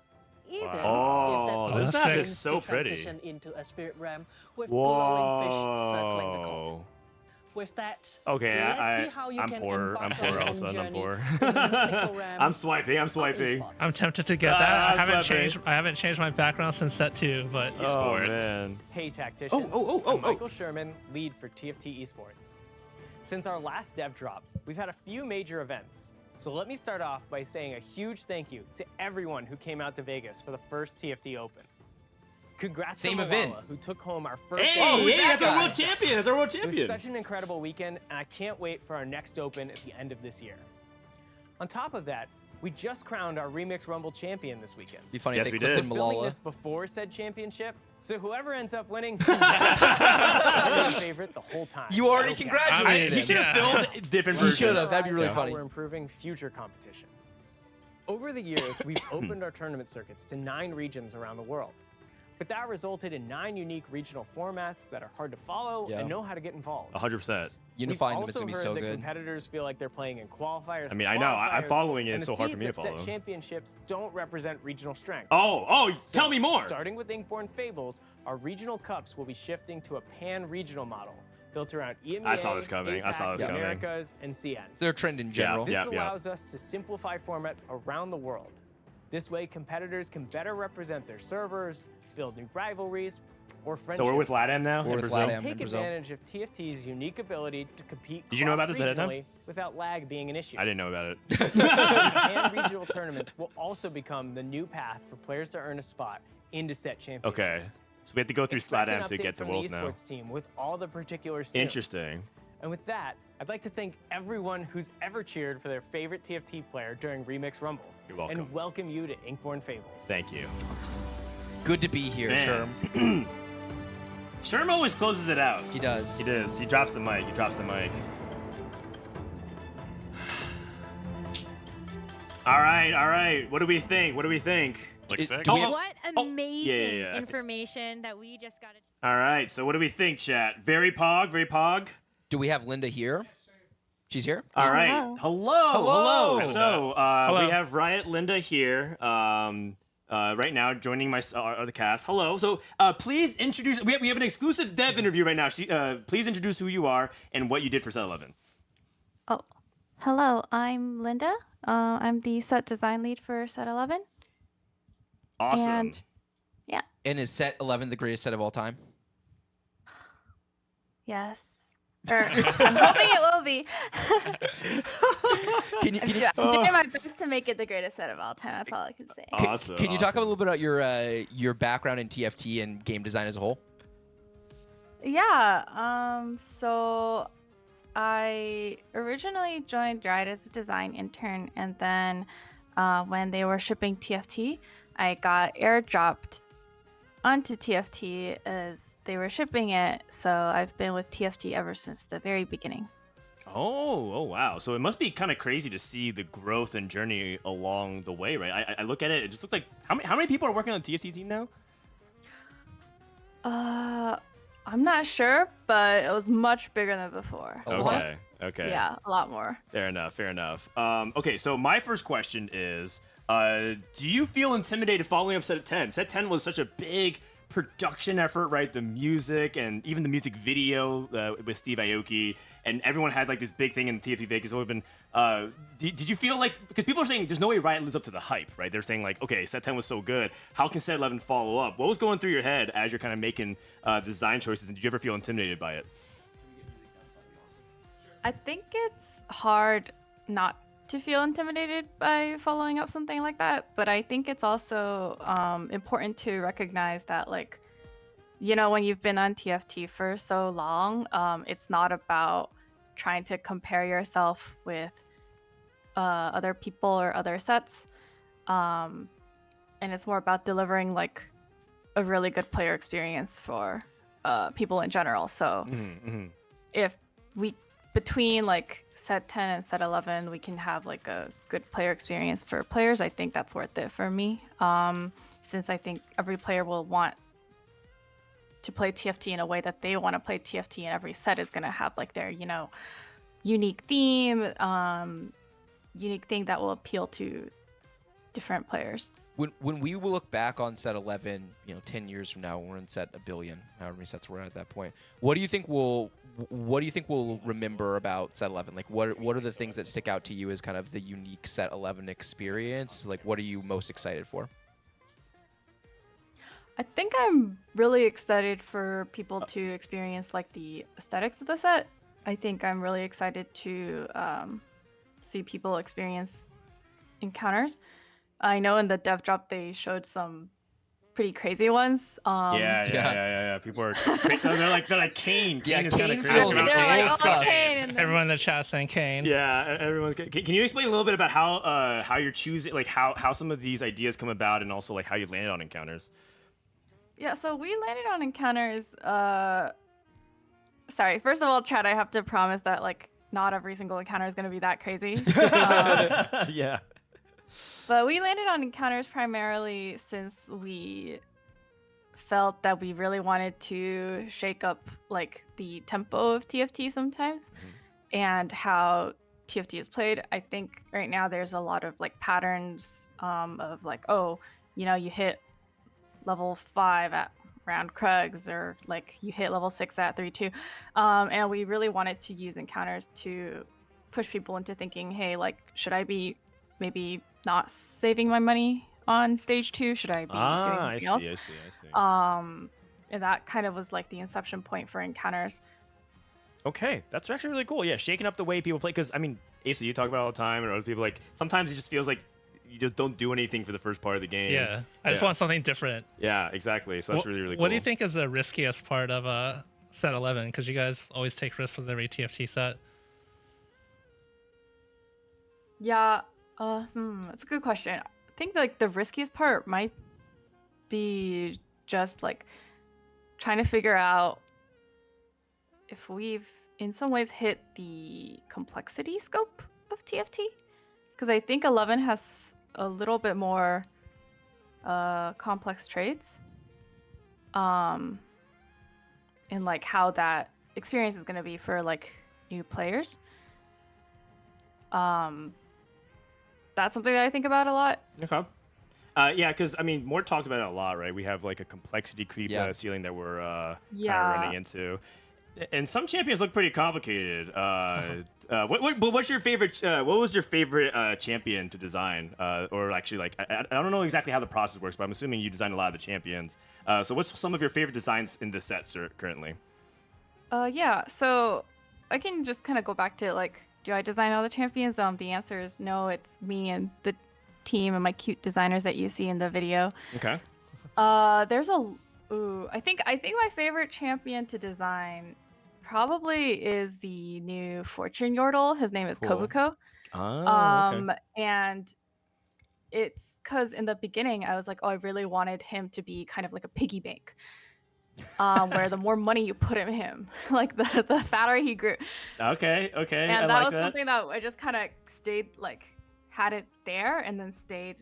Even Wow. if Oh, that this point map is seems so to pretty. transition into a spirit realm with glowing fish circling the court. Whoa. With that, Okay, let's see how you I'm can poor. I'm embark on poor, your also. own I'm journey poor. in the mystical realm I'm swiping. I'm tempted to get that. I I'm haven't swiping. changed my background since set 2, but Oh, man. Hey Tacticians, I'm Michael Sherman, lead for TFT Esports. Since our last dev drop, we've had a few major events. So let me start off by saying a huge thank you to everyone who came out to Vegas for the first TFT Open. Congrats Same to event. Milala, who took home our first. Hey, that's our world champion. That's our world It was champion. such an incredible weekend, and I can't wait for our next Open at the end of this year. On top of that, we just crowned our Remix Rumble champion this weekend. Be funny if they clipped in We're filming Milala. this before said championship, so whoever ends up winning, my favorite the whole time. You already Okay. congratulated He should have filmed different You versions. should have. That'd be really How funny. We're improving future competition. Over the years, we've opened our tournament circuits to 9 regions around the world. But that resulted in 9 unique regional formats that are hard to follow Yeah. and know how to get involved. 100%. Unifying them We've is also gonna be heard so that good. competitors feel like they're playing in qualifiers. I mean, I know. I'm qualifiers, following it. and It's the so hard for me to seeds that follow. set championships don't represent regional strength. Oh, So, tell me more. Starting with Inkborn Fables, our regional cups will be shifting to a pan-regional model built around EMEA, I saw this coming. I saw APAC, this coming. Americas, and CN. Their trend in general. This allows us to simplify formats around the world. This way, competitors can better represent their servers, build new rivalries, or friendships. So we're with LATAM now in Brazil? Take advantage of TFT's unique ability to compete Did you know about this ahead of time? cross-regionally without lag being an issue. I didn't know about it. And regional tournaments will also become the new path for players to earn a spot into set championships. Okay. So we have to go through Expect an SLATM to update get to from Wolves the now. esports team with all the particulars soon. Interesting. And with that, I'd like to thank everyone who's ever cheered for their favorite TFT player during Remix Rumble. You're welcome. And welcome you to Inkborn Fables. Thank you. Good to be here, Man. Sherm. Sherm always closes it out. He does. He does. He drops the mic. He drops the mic. All right. What do we think? Looks sick. What amazing yeah. information that we just got. All right. So what do we think, chat? Very pog. Do we have Linda here? She's here? All right. Hello. Hello. So Hello. we have Riot Linda here right now, joining the cast. Hello. So please introduce. We have an exclusive dev interview right now. Please introduce who you are and what you did for Set 11. Oh, hello. I'm Linda. I'm the set design lead for Set 11. Awesome. And yeah. And is set 11 the greatest set of all time? Yes. Or I'm hoping it will be. I'm doing my best to make it the greatest set of all time. That's all I can say. Awesome. Can you talk a little bit about your background in TFT and game design as a whole? Yeah. So I originally joined Riot as a design intern, and then when they were shipping TFT, I got airdropped onto TFT as they were shipping it. So I've been with TFT ever since the very beginning. Oh, wow. So it must be kind of crazy to see the growth and journey along the way, right? I look at it, it just looks like, how many people are working on the TFT team now? I'm not sure, but it was much bigger than before. Okay. Yeah, a lot more. Fair enough. Okay, so my first question is, do you feel intimidated following up Set 10? Set 10 was such a big production effort, right? The music and even the music video with Steve Aoki, and everyone had like this big thing in TFT Vegas. It's always been. Did you feel like, because people are saying there's no way Riot lives up to the hype, right? They're saying like, okay, Set 10 was so good, how can Set 11 follow up? What was going through your head as you're kind of making design choices, and did you ever feel intimidated by it? I think it's hard not to feel intimidated by following up something like that, but I think it's also important to recognize that, like, you know, when you've been on TFT for so long, it's not about trying to compare yourself with other people or other sets, and it's more about delivering like a really good player experience for people in general. So if we, between like Set 10 and Set 11, we can have like a good player experience for players, I think that's worth it for me. Since I think every player will want to play TFT in a way that they want to play TFT, and every set is going to have like their, you know, unique theme, unique thing that will appeal to different players. When we will look back on Set 11, you know, 10 years from now, when we're in Set 1 billion, however many sets we're at that point, what do you think we'll remember about Set 11? Like, what are the things that stick out to you as kind of the unique Set 11 experience? Like, what are you most excited for? I think I'm really excited for people to experience like the aesthetics of the set. I think I'm really excited to see people experience encounters. I know in the dev drop they showed some pretty crazy ones. Yeah. People are they're like Kane. Kane is kind of crazy. Everyone in the chat saying Kane. Yeah, everyone's. Can you explain a little bit about how you're choosing, like how some of these ideas come about, and also like how you landed on encounters? Yeah, so we landed on encounters. Sorry, first of all, Chad, I have to promise that like not every single encounter is going to be that crazy. Yeah. But we landed on encounters primarily since we felt that we really wanted to shake up like the tempo of TFT sometimes, and how TFT is played. I think right now there's a lot of like patterns of like, oh, you know, you hit level 5 at round Krugs, or like you hit level 6 at 3-2, and we really wanted to use encounters to push people into thinking, hey, like, should I be maybe not saving my money on stage 2? Should I be doing something else? I see. And that kind of was like the inception point for encounters. Okay, that's actually really cool. Yeah, shaking up the way people play, because I mean, Aesah, you talk about it all the time, and other people, like, sometimes it just feels like you just don't do anything for the first part of the game. Yeah, I just want something different. Yeah, exactly. So that's really cool. What do you think is the riskiest part of Set 11? Because you guys always take risks with every TFT set. Yeah, that's a good question. I think like the riskiest part might be just like trying to figure out if we've in some ways hit the complexity scope of TFT. Because I think 11 has a little bit more complex traits. And like how that experience is going to be for like new players. That's something that I think about a lot. Okay. Yeah, because I mean, Mort talked about it a lot, right? We have like a complexity creep ceiling that we're kind of running into, and some champions look pretty complicated. What's your favorite? What was your favorite champion to design? Or actually, like, I don't know exactly how the process works, but I'm assuming you designed a lot of the champions. So what's some of your favorite designs in this set, sir, currently? Yeah, so I can just kind of go back to like, do I design all the champions? The answer is no. It's me and the team and my cute designers that you see in the video. Okay. There's I think my favorite champion to design probably is the new Fortune Yordle. His name is Cool. Kobuko. Okay. And it's because in the beginning I was like, oh, I really wanted him to be kind of like a piggy bank. Where the more money you put in him, like the fatter he grew. Okay. And I that like was that. something that I just kind of stayed, like, had it there and then stayed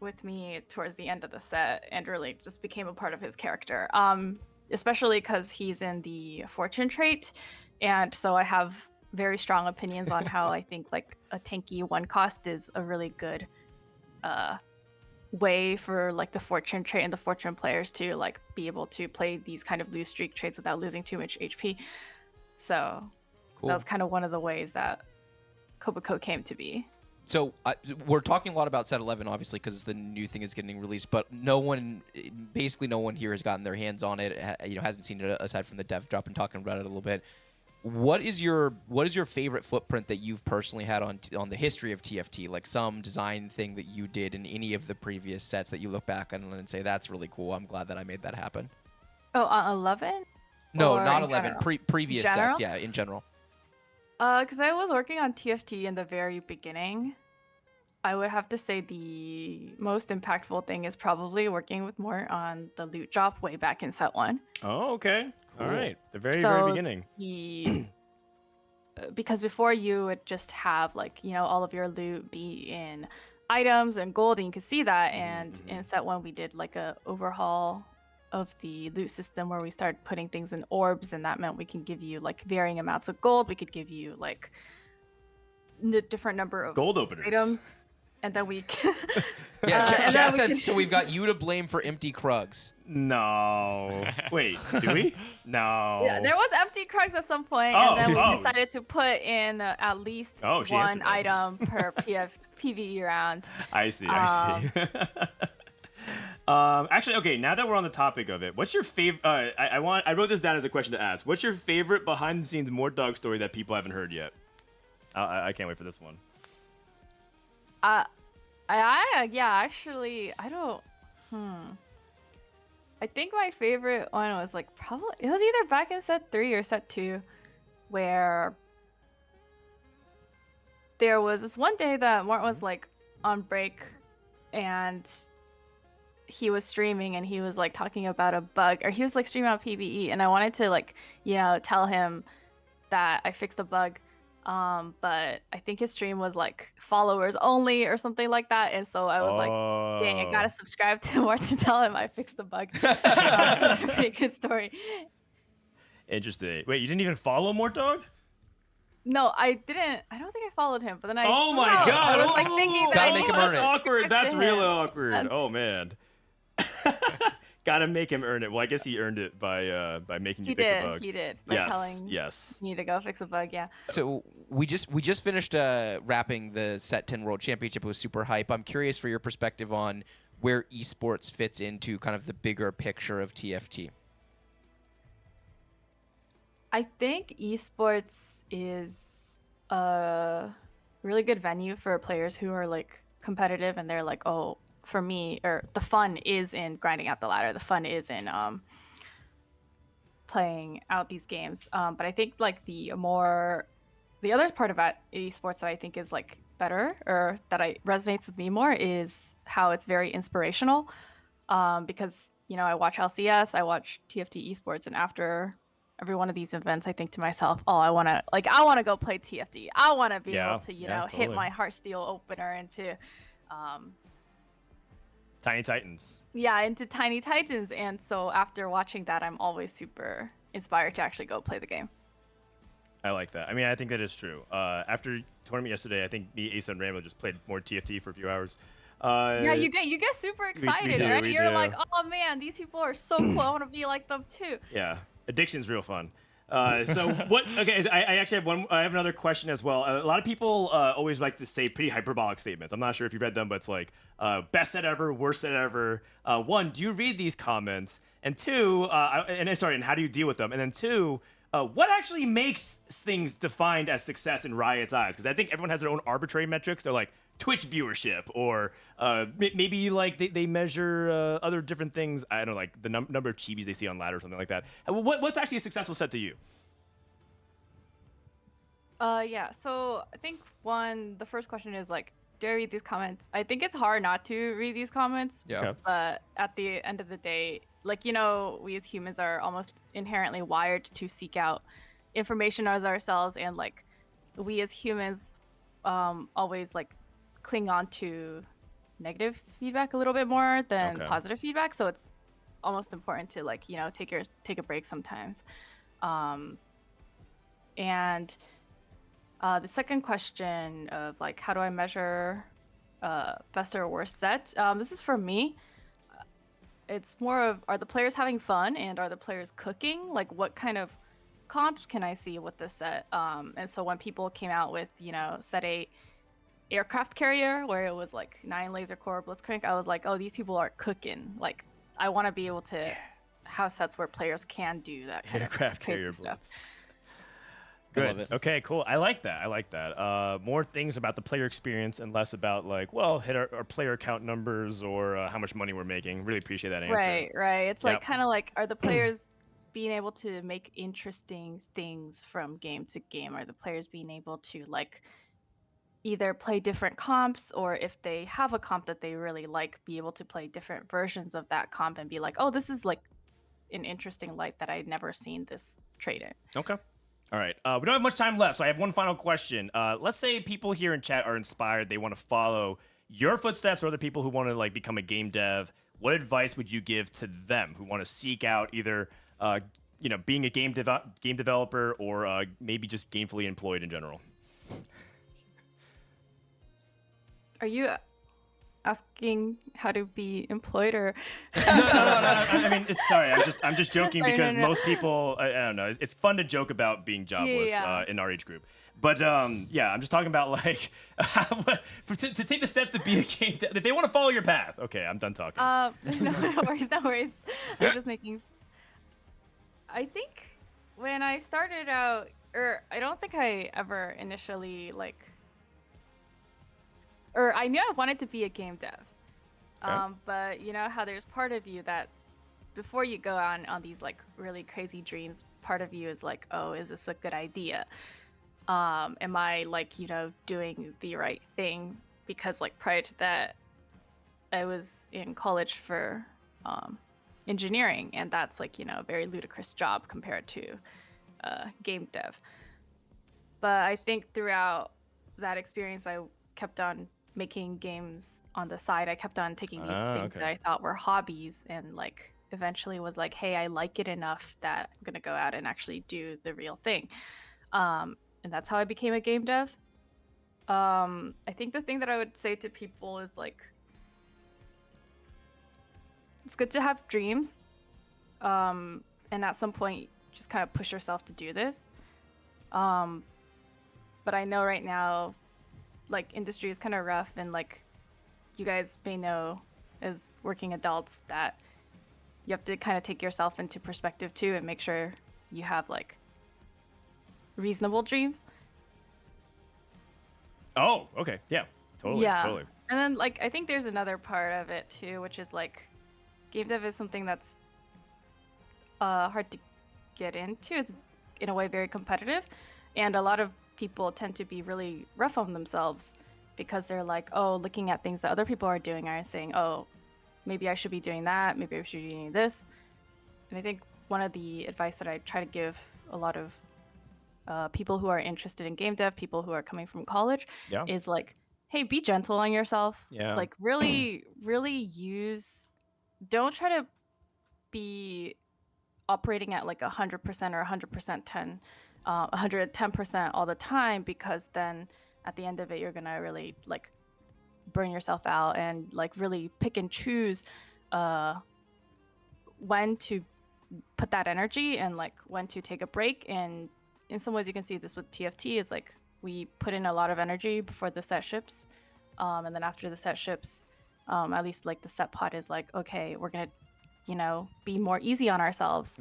with me towards the end of the set and really just became a part of his character. Especially because he's in the Fortune trait. And so I have very strong opinions on how I think like a tanky one cost is a really good way for like the Fortune trait and the Fortune players to like be able to play these kind of lose streak traits without losing too much HP. So that was kind of one of the ways that Kobuko came to be. So we're talking a lot about Set 11, obviously, because the new thing is getting released. But basically no one here has gotten their hands on it. Hasn't seen it aside from the dev drop and talking about it a little bit. What is your favorite footprint that you've personally had on the history of TFT? Like some design thing that you did in any of the previous sets that you look back on and say that's really cool. I'm glad that I made that happen. Oh, on 11? No, Or not in 11. Previous In sets, general? yeah, in general. Because I was working on TFT in the very beginning. I would have to say the most impactful thing is probably working with more on the loot drop way back in set 1. Oh, okay. All Cool. right. The very beginning. Because before you would just have like, all of your loot be in items and gold, and you could see that. And in set 1, we did like a overhaul of the loot system where we started putting things in orbs, and that meant we can give you like varying amounts of gold. We could give you like the different number of Gold openers. items. And then we Yeah, chat says, so we've got you to blame for empty Krugs. No. Wait, do we? No. Yeah, there was empty Krugs at some point, Oh, and then we oh. decided to put in at least Oh, she one answered that. item per PvE round. I see. Actually, okay. Now that we're on the topic of it, what's your favorite? I wrote this down as a question to ask. What's your favorite behind-the-scenes Mort Dog story that people haven't heard yet? I can't wait for this one. Actually, I don't. I think my favorite one was like probably it was either back in set 3 or set 2, where there was this one day that Mort was like on break, and he was streaming and he was like talking about a bug, or he was like streaming on PvE, and I wanted to like tell him that I fixed the bug. But I think his stream was like followers only or something like that, and so I was like, dang, I gotta subscribe to Mort to tell him I fixed the bug. It's a pretty good story. Interesting. Wait, you didn't even follow Mort Dog? No, I didn't. I don't think I followed him, but then I. Oh my somehow- god! I was like thinking that Gotta I make need him to earn it. That's awkward. subscribe That's to really him. awkward. That's- Oh man. Gotta make him earn it. Well, I guess he earned it by making you He fix a did. bug. He did. By Yes. telling Yes. me to go fix a bug. Yeah. So we just finished wrapping the Set 10 World Championship. It was super hype. I'm curious for your perspective on where esports fits into kind of the bigger picture of TFT. I think esports is a really good venue for players who are like competitive, and they're like, oh, for me, or the fun is in grinding out the ladder. The fun is in playing out these games. But I think like the other part about esports that I think is like better, or that resonates with me more, is how it's very inspirational. Because I watch LCS, I watch TFT esports, and after every one of these events, I think to myself, oh, I want to go play TFT. I want to be able to, hit totally. my Heartsteel opener into, Tiny Titans. into Tiny Titans. And so after watching that, I'm always super inspired to actually go play the game. I like that. I mean, I think that is true. After tournament yesterday, I think me, Aesah, and Ramblinnn just played more TFT for a few hours. Yeah, you get super excited, right? You're like, oh man, these people are so cool. I want to be like them too. Yeah, addiction's real fun. So what? Okay, I actually have one. I have another question as well. A lot of people always like to say pretty hyperbolic statements. I'm not sure if you read them, but it's like best set ever, worst set ever. One, do you read these comments? And two, and how do you deal with them? And then two, what actually makes things defined as success in Riot's eyes? Because I think everyone has their own arbitrary metrics. They're like Twitch viewership, or maybe like they measure other different things. I don't know, like the number of chibis they see on ladder or something like that. What's actually a successful set to you? Yeah, so I think the first question is like, do I read these comments? I think it's hard not to read these comments. Yeah. Okay. But at the end of the day, like, you know, we as humans are almost inherently wired to seek out information as ourselves, and like we as humans always like cling on to negative feedback a little bit more than positive feedback. So it's almost important to like, you know, take a break sometimes. And the second question of like, how do I measure best or worst set? This is for me. It's more of, are the players having fun and are the players cooking? Like, what kind of comps can I see with this set? And so when people came out with, you know, set 8 aircraft carrier, where it was like 9 laser core blitzcrank, I was like, oh, these people are cooking. Like, I want to be able to have sets where players can do that kind Aircraft of crazy carrier stuff. blitz. Good. Okay, cool. I like that. More things about the player experience and less about like, well, hit our player count numbers or how much money we're making. Really appreciate that answer. Right. It's like kind of like, are the players being able to make interesting things from game to game? Are the players being able to like either play different comps, or if they have a comp that they really like, be able to play different versions of that comp and be like, oh, this is like an interesting light that I'd never seen this trait in. Okay. All right. We don't have much time left, so I have one final question. Let's say people here in chat are inspired. They want to follow your footsteps, or other people who want to like become a game dev. What advice would you give to them who want to seek out either, being a game developer, or maybe just gainfully employed in general? Are you asking how to be employed, or? No. I mean, sorry. I'm just joking because most people, I don't know. It's fun to joke about being jobless in our age group. But I'm just talking about like to take the steps to be a game dev. If they want to follow your path. Okay, I'm done talking. No worries. I'm just making. I think when I started out, or I don't think I ever initially like. Or I knew I wanted to be a game dev, but you know how there's part of you that before you go on these like really crazy dreams, part of you is like, oh, is this a good idea? Am I like, you know, doing the right thing? Because like prior to that, I was in college for engineering, and that's like, you know, a very ludicrous job compared to game dev. But I think throughout that experience, I kept on making games on the side. I kept on taking these things that I thought were hobbies, and like eventually was like, hey, I like it enough that I'm gonna go out and actually do the real thing. And that's how I became a game dev. I think the thing that I would say to people is like, it's good to have dreams, and at some point just kind of push yourself to do this. But I know right now, like, industry is kind of rough, and like you guys may know as working adults that you have to kind of take yourself into perspective too, and make sure you have like reasonable dreams. Oh, okay. Yeah, totally. And then like I think there's another part of it too, which is like game dev is something that's hard to get into. It's in a way very competitive, and a lot of people tend to be really rough on themselves because they're like, oh, looking at things that other people are doing, are saying, oh, maybe I should be doing that, maybe I should be doing this. And I think one of the advice that I try to give a lot of people who are interested in game dev, people who are coming from college, is like, hey, be gentle on yourself. Like really don't try to be operating at like 100% or 110% all the time, because then at the end of it, you're gonna really like burn yourself out, and like really pick and choose when to put that energy and like when to take a break. And in some ways you can see this with TFT, is like we put in a lot of energy before the set ships, and then after the set ships, at least like the set pod is like, okay, we're gonna you know, be more easy on ourselves.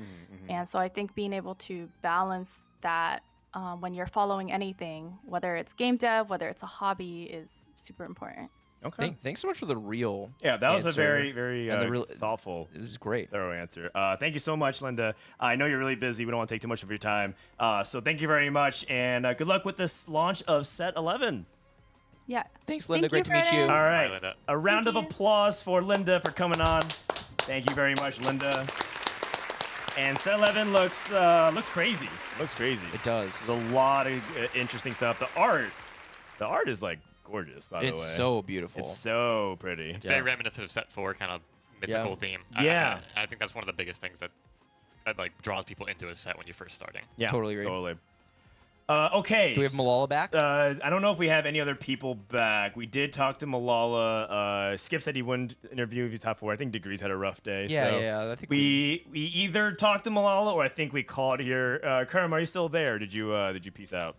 And so I think being able to balance that when you're following anything, whether it's game dev, whether it's a hobby, is super important. Okay. Thanks so much for the real. Yeah, that was a answer. very, very And the real, thoughtful. This is great. Thorough answer. Thank you so much, Linda. I know you're really busy. We don't want to take too much of your time. So thank you very much, and good luck with this launch of Set 11. Yeah. Thanks, Linda. Thank Great to meet you. All right. Linda. A round of applause for Linda for coming on. Thank you very much, Linda. And Set 11 looks crazy. Looks crazy. It does. There's a lot of interesting stuff. The art is like gorgeous, by the way. It's so beautiful. It's so pretty. It's very reminiscent of Set 4, kind of mythical theme. Yeah. I think that's one of the biggest things that like draws people into a set when you're first starting. Yeah, Totally agree. Totally. Okay. Do we have Milala back? I don't know if we have any other people back. We did talk to Milala. Skip said he wouldn't interview if he's top 4. I think Degrees had a rough day. Yeah, so yeah. I think we either talked to Milala or I think we called here. Kurumx, are you still there? Did you peace out?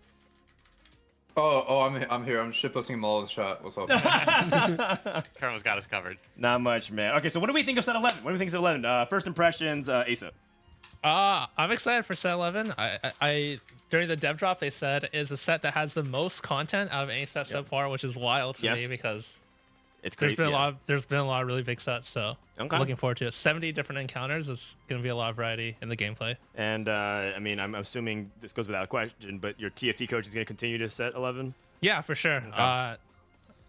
Oh, I'm here. I'm shitposting Milala's chat. What's up? Kurumx got us covered. Not much, man. Okay, so what do we think of Set 11? What do we think of Set 11? First impressions, Aesah. I'm excited for Set 11. I during the dev drop they said is a set that has the most content out of any set so far, which is wild to me because there's been a lot of really big sets. So I'm looking forward to it. 70 different encounters. It's gonna be a lot of variety in the gameplay. And I mean, I'm assuming this goes without question, but your TFT coach is gonna continue to Set 11. Yeah, for sure. Okay.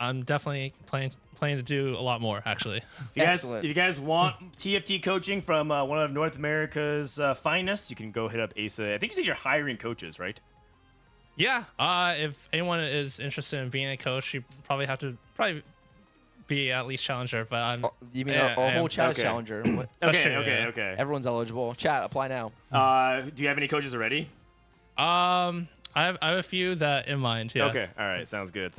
I'm definitely planning to do a lot more, actually. If you guys want TFT coaching from one of North America's finest, you can go hit up Aesah. I think you said you're hiring coaches, right? Yeah. If anyone is interested in being a coach, you probably have to be at least challenger. But I'm. You mean our whole chat is Okay. challenger? Okay. Everyone's eligible. Chat, apply now. Do you have any coaches already? I have a few that in mind. Yeah. Okay. All right. Sounds good.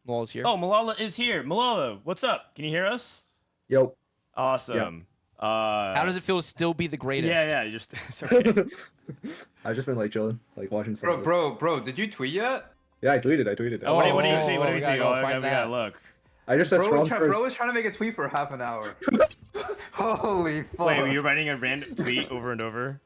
Malala's here. Oh, Milala is here. Milala, what's up? Can you hear us? Yo. Awesome. How does it feel to still be the greatest? Yeah. You just. It's okay. I've just been like chilling, like watching stuff. Bro, did you tweet yet? Yeah, I tweeted. What do you tweet? What do you tweet? we gotta Look. I just said strong first. Bro was trying to make a tweet for half an hour. Holy fuck. Wait, were you writing a random tweet over and over?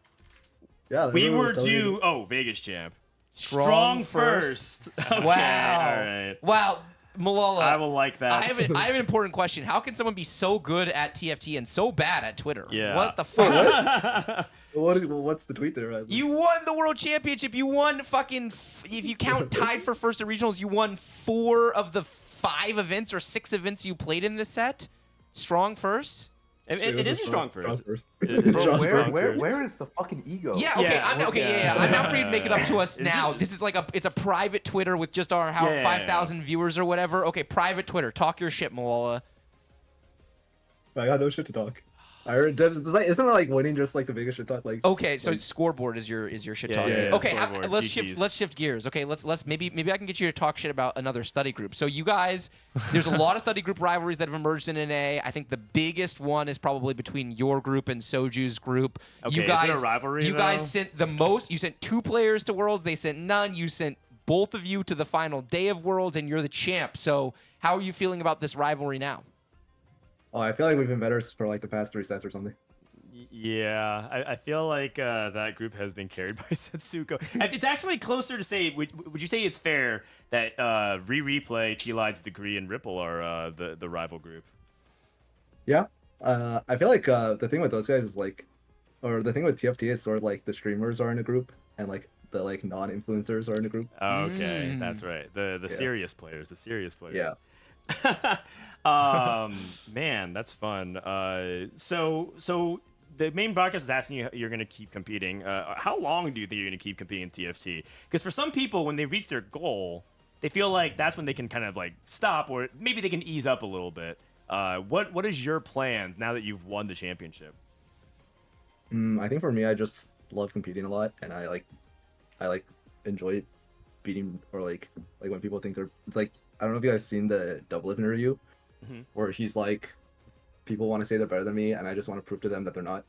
Yeah. We were due. Oh, Vegas champ. Strong first. Okay, Wow. All right. Wow. Malala. I will like that. I have an important question. How can someone be so good at TFT and so bad at Twitter? Yeah. What the fuck? What's the tweet there? Right? You won the world championship. You won if you count tied for first at regionals, you won 4 of the 5 events or 6 events you played in this set. Strong first. It is a strong first. Where is the fucking ego? Yeah, okay, I'm not free to make it up to us now. This is like it's a private Twitter with just our 5,000 viewers or whatever. Okay, private Twitter. Talk your shit, Milala. I got no shit to talk. I heard isn't it like winning just like the biggest shit talk? Like okay, so scoreboard is your shit talk. Okay, let's shift gears. Okay, let's maybe I can get you to talk shit about another study group. So you guys, there's a lot of study group rivalries that have emerged in NA. I think the biggest one is probably between your group and Soju's group. Okay, you guys, is it a rivalry? You guys sent the most. You sent 2 players to Worlds. They sent none. You sent both of you to the final day of Worlds, and you're the champ. So how are you feeling about this rivalry now? Oh, I feel like we've been better for like the past 3 sets or something. Yeah, I feel like that group has been carried by Setsuko. It's actually closer to say, would you say it's fair that Replay, T-Lide's Degree, and Ripple are the rival group? Yeah, I feel like the thing with those guys is like, or the thing with TFT is sort of like the streamers are in a group and like the like non-influencers are in a group. Okay, that's right. The serious players, Yeah. Man, that's fun. So the main broadcast is asking you you're going to keep competing. How long do you think you're going to keep competing in TFT? Because for some people, when they reach their goal, they feel like that's when they can kind of like stop, or maybe they can ease up a little bit. What is your plan now that you've won the championship? I think for me, I just love competing a lot, and I enjoy beating, or like when people think it's like, I don't know if you guys seen the Double interview, where he's like, people want to say they're better than me, and I just want to prove to them that they're not.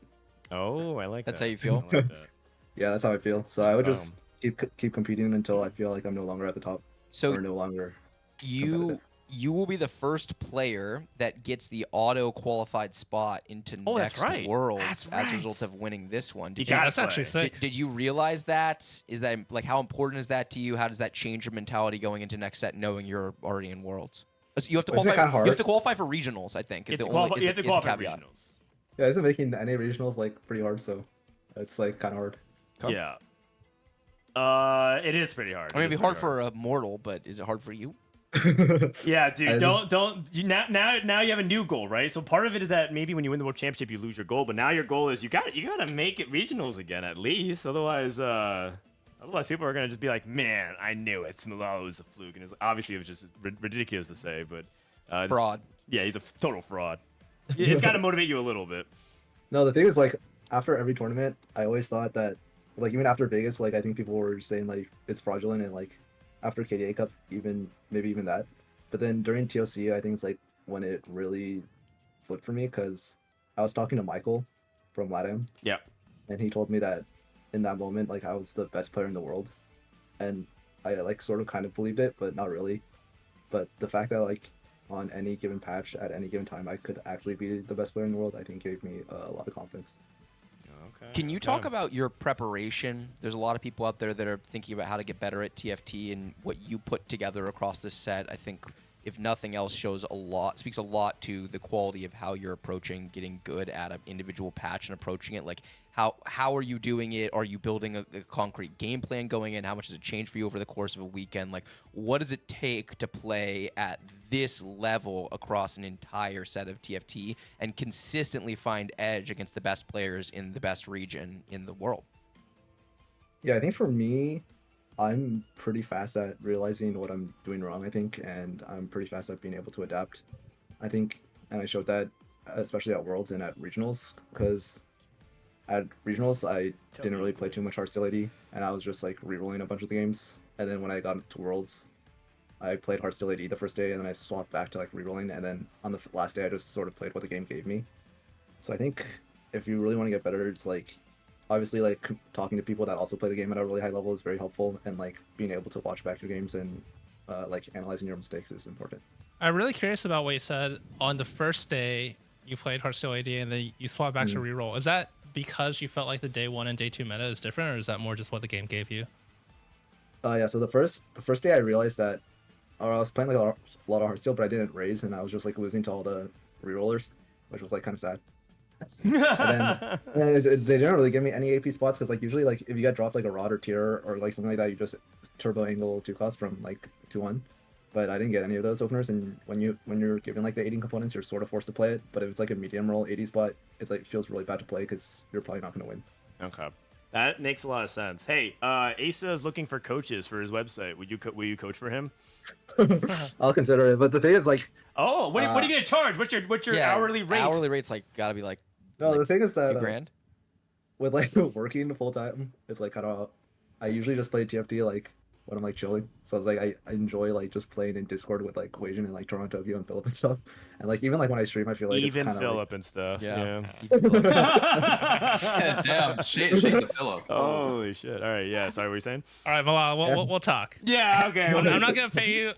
Oh, I like That's that. how you feel? I like that. Yeah, that's how I feel. So I would just keep competing until I feel like I'm no longer at the top. So or no longer. You you will be the first player that gets the auto-qualified spot into that's next right. Worlds That's as a right. result of winning this one. You gotta that's actually play. sick. Did you realize that? Is that like how important is that to you? How does that change your mentality going into next set, knowing you're already in Worlds? So you have to Is it qualify. kinda hard? You have to qualify for regionals, I think. Is You the have only to is the qualify for caveat. regionals. Yeah, isn't making NA regionals like pretty hard? So it's like kind of hard. Okay. Yeah. It is pretty hard. I mean, It it'd is be hard pretty for a mortal, but is it hard for you? Yeah, dude, I don't. Now you have a new goal, right? So part of it is that maybe when you win the world championship, you lose your goal, but now your goal is you gotta make it regionals again at least. Otherwise people are gonna just be like, man, I knew it. Milala was a fluke, and obviously it was just ridiculous to say, but Fraud. Yeah, he's a total fraud. It's got to motivate you a little bit. No, the thing is like after every tournament, I always thought that like even after Vegas, like I think people were saying like it's fraudulent, and like after KDA Cup, maybe even that. But then during TOC, I think it's like when it really flipped for me, because I was talking to Michael from LATAM. Yeah. And he told me that in that moment, like I was the best player in the world, and I like sort of kind of believed it, but not really. But the fact that like on any given patch at any given time, I could actually be the best player in the world, I think gave me a lot of confidence. Okay. Can you talk about your preparation? There's a lot of people out there that are thinking about how to get better at TFT, and what you put together across this set, I think, if nothing else, speaks a lot to the quality of how you're approaching getting good at an individual patch and approaching it. Like, how are you doing it? Are you building a concrete game plan going in? How much does it change for you over the course of a weekend? Like, what does it take to play at this level across an entire set of TFT and consistently find edge against the best players in the best region in the world? Yeah, I think for me, I'm pretty fast at realizing what I'm doing wrong, I think, and I'm pretty fast at being able to adapt. I think, and I showed that especially at Worlds and at Regionals, because at Regionals, I didn't really play too much Hearthstone AD, and I was just like rerolling a bunch of the games. And then when I got to Worlds, I played Hearthstone AD the first day, and then I swapped back to like rerolling, and then on the last day, I just sort of played what the game gave me. So I think if you really want to get better, it's like obviously like talking to people that also play the game at a really high level is very helpful, and like being able to watch back your games and like analyzing your mistakes is important. I'm really curious about what you said on the first day you played Hearthstone AD and then you swapped back to reroll. Is that because you felt like the day 1 and day 2 meta is different, or is that more just what the game gave you? Yeah, so the first day I realized that I was playing like a lot of Hearthstone, but I didn't raise, and I was just like losing to all the rerollers, which was like kind of sad. And then they didn't really give me any AP spots, because like usually like if you get dropped like a rod or tier or like something like that, you just turbo angle 2 cost from like 2-1. But I didn't get any of those openers, and when you're given like the 18 components, you're sort of forced to play it. But if it's like a medium roll 80 spot, it's like it feels really bad to play because you're probably not going to win. Okay. That makes a lot of sense. Hey, Aesah is looking for coaches for his website. Will you coach for him? I'll consider it, but the thing is like, oh, what are you gonna charge? What's your hourly rate? Hourly rate's like gotta be like. No, like the thing is that $2,000. With like working full time, it's like kind of. I usually just play TFT like when I'm like chilling. So it's like I enjoy like just playing in Discord with like Quasian and like Toronto View and Philip and stuff. And like even like when I stream, I feel like even it's Philip like, and stuff. Yeah. Damn, shake the pillow. Holy shit! All right, yeah. Sorry, what were you saying? All right, Milala, we'll talk. Yeah, okay. I'm not gonna pay you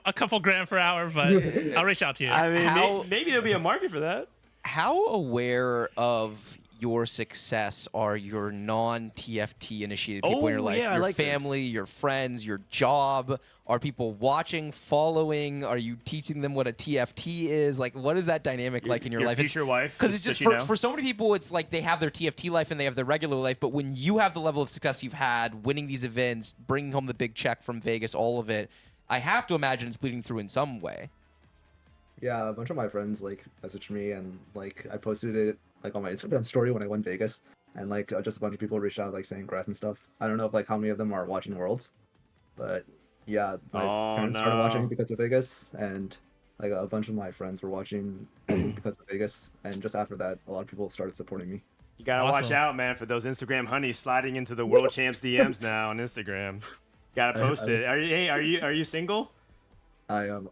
a couple grand per hour, but I'll reach out to you. I mean, maybe there'll be a market for that. How aware of your success are your non-TFT initiated people in your life? Yeah, your family, your friends, your job? Are people watching, following? Are you teaching them what a TFT is? Like, what is that dynamic like in your life? Future wife? Because it's just for so many people, it's like they have their TFT life and they have their regular life. But when you have the level of success you've had, winning these events, bringing home the big check from Vegas, all of it, I have to imagine it's bleeding through in some way. Yeah, a bunch of my friends like messaged me, and like I posted it like on my Instagram story when I went Vegas, and like just a bunch of people reached out like saying congrats and stuff. I don't know if like how many of them are watching Worlds, but yeah, my parents started watching because of Vegas, and like a bunch of my friends were watching because of Vegas, and just after that, a lot of people started supporting me. You gotta watch out, man, for those Instagram honeys sliding into the world champs DMs now on Instagram. Gotta post it. Are you single? I am.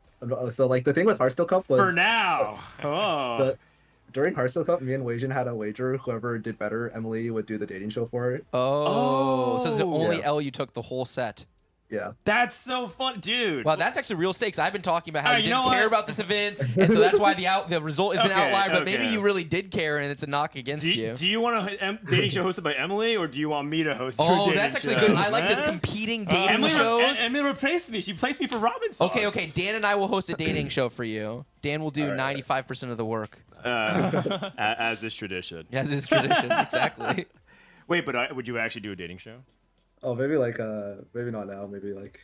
So like the thing with Hearthstone Cup was for now. During Hearthstone Cup, me and Wajan had a wager. Whoever did better, Emily would do the dating show for it. Oh, so the only L you took the whole set. Yeah. That's so fun, dude. Well, that's actually real stakes. I've been talking about how Alright, you you know didn't care what? about this event, and so that's why the result is an Okay, outlier. But maybe okay. you really did care, and it's a knock against you. Do you want a dating show hosted by Emily, or do you want me to host your Oh, dating that's actually show? good. I like this Huh? competing dating Emily shows. Emily replaced me. She placed me for Robin Sauce. Okay. Dan and I will host a dating show for you. Dan will do 95% of the work. As is tradition. As is tradition, exactly. Wait, but would you actually do a dating show? Oh, maybe like maybe not now. Maybe like.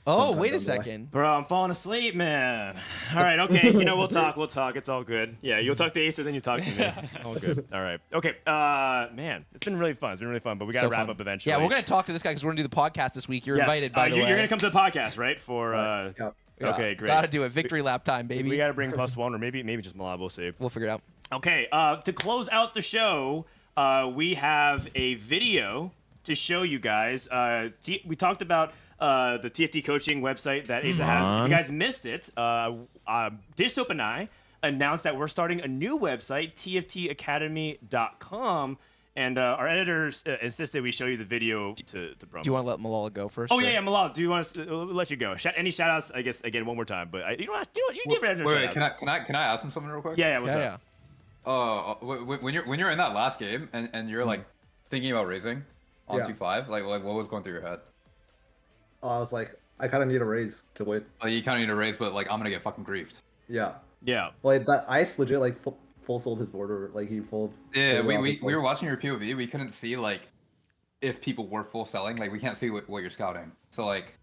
Oh, sometime wait a down the line. second. Bro, I'm falling asleep, man. All right, okay. We'll talk. It's all good. Yeah, you'll talk to Aesah, then you talk to me. All good. All right. Okay. Man, it's been really fun. But we got to wrap up eventually. Yeah, we're going to talk to this guy because we're going to do the podcast this week. You're invited, by the way. You're going to come to the podcast, right? For Yeah, Okay, great. Got to do it. Victory lap time, baby. We got to bring +1, or maybe just Milala. We'll see. We'll figure it out. Okay. To close out the show, we have a video to show you guys. We talked about the TFT coaching website that Aesah has. If you guys missed it, Dishsoap and I announced that we're starting a new website, TFTacademy.com. And our editors insisted we show you the video to promo. Do you want to let Milala go first? Oh, or- yeah, Milala. Do you want us to let you go? Any shout-outs, I guess, again, one more time. But you don't you give editors Wait, shout-outs. can I ask him something real quick? Yeah, what's up? When you're in that last game and you're like thinking about raising on Yeah. 2-5, like what was going through your head? I was like, I kind of need a raise to win. Like you kind of need a raise, but like I'm gonna get fucking griefed. Yeah. Yeah. Like that Ice legit like full sold his border. Like he full. Yeah, full we off his were board. watching your POV. We couldn't see like if people were full selling. Like we can't see what you're scouting. So like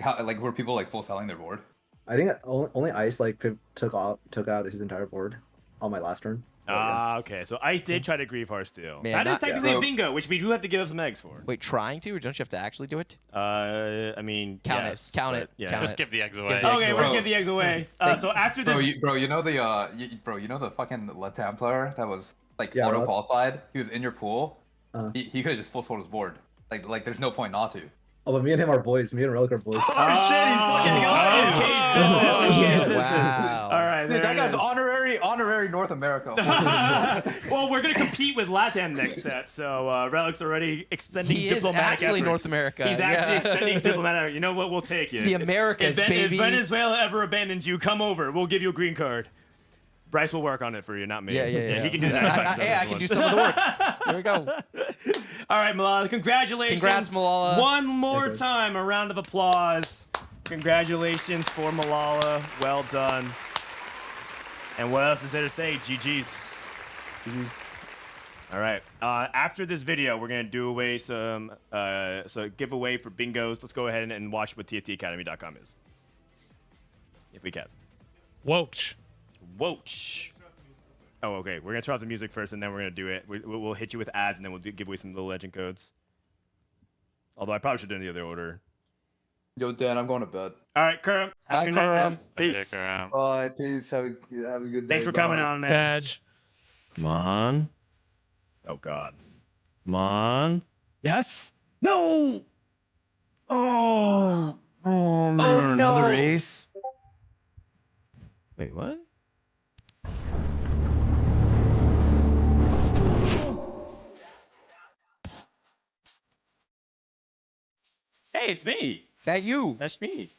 how were people like full selling their board? I think only Ice like took out his entire board on my last turn. Okay. So Ice did try to grieve Heartsteel. Man, That is not- technically yeah. a bingo, which we do have to give up some eggs for. Wait, trying to? Or don't you have to actually do it? I mean, Count yes, it. Count but it. Yeah. Count Just it. give the eggs Give away. the eggs Okay, away. let's give the eggs away. So after this, You know the fucking Latam player that was like Yeah, auto what? qualified. He was in your pool. He could have just full sold his board. Like there's no point not to. Oh, but me and him are boys. Me and Relic are boys. Oh, shit, he's fucking going. Uncaged business. Uncaged business. Wow. All right, Dude, there that it guy's is. honorary North America. Well, we're gonna compete with LATAM next set, so Relic's already extending He is diplomatic actually efforts. North America, He's actually yeah. extending diplomatic. You know what? We'll take it. The Americas, if baby. If Venezuela ever abandons you, come over. We'll give you a green card. Bryce will work on it for you, not me. Yeah. He can do that. Hey, I can do some of the work. There we go. All right, Milala, congratulations. Congrats, Milala. One more time, a round of applause. Congratulations for Milala. Well done. And what else is there to say? GG's. All right. After this video, we're gonna do away some giveaway for bingos. Let's go ahead and watch what TFTacademy.com is, if we can. Whoach. Oh, okay. We're gonna turn off the music first, and then we're gonna do it. We'll hit you with ads, and then we'll give away some little legend codes. Although I probably should do it in the other order. Yo, Dan, I'm going to bed. All right, Kurum. Hi, Kurum. Peace. Kurum. Bye, peace. Have a good day. Thanks for coming on, man. Badge. Come on. Oh God. Come on. Yes. No. Oh. Oh, no. Another ace. Wait, what? Hey, it's me. That you. That's me.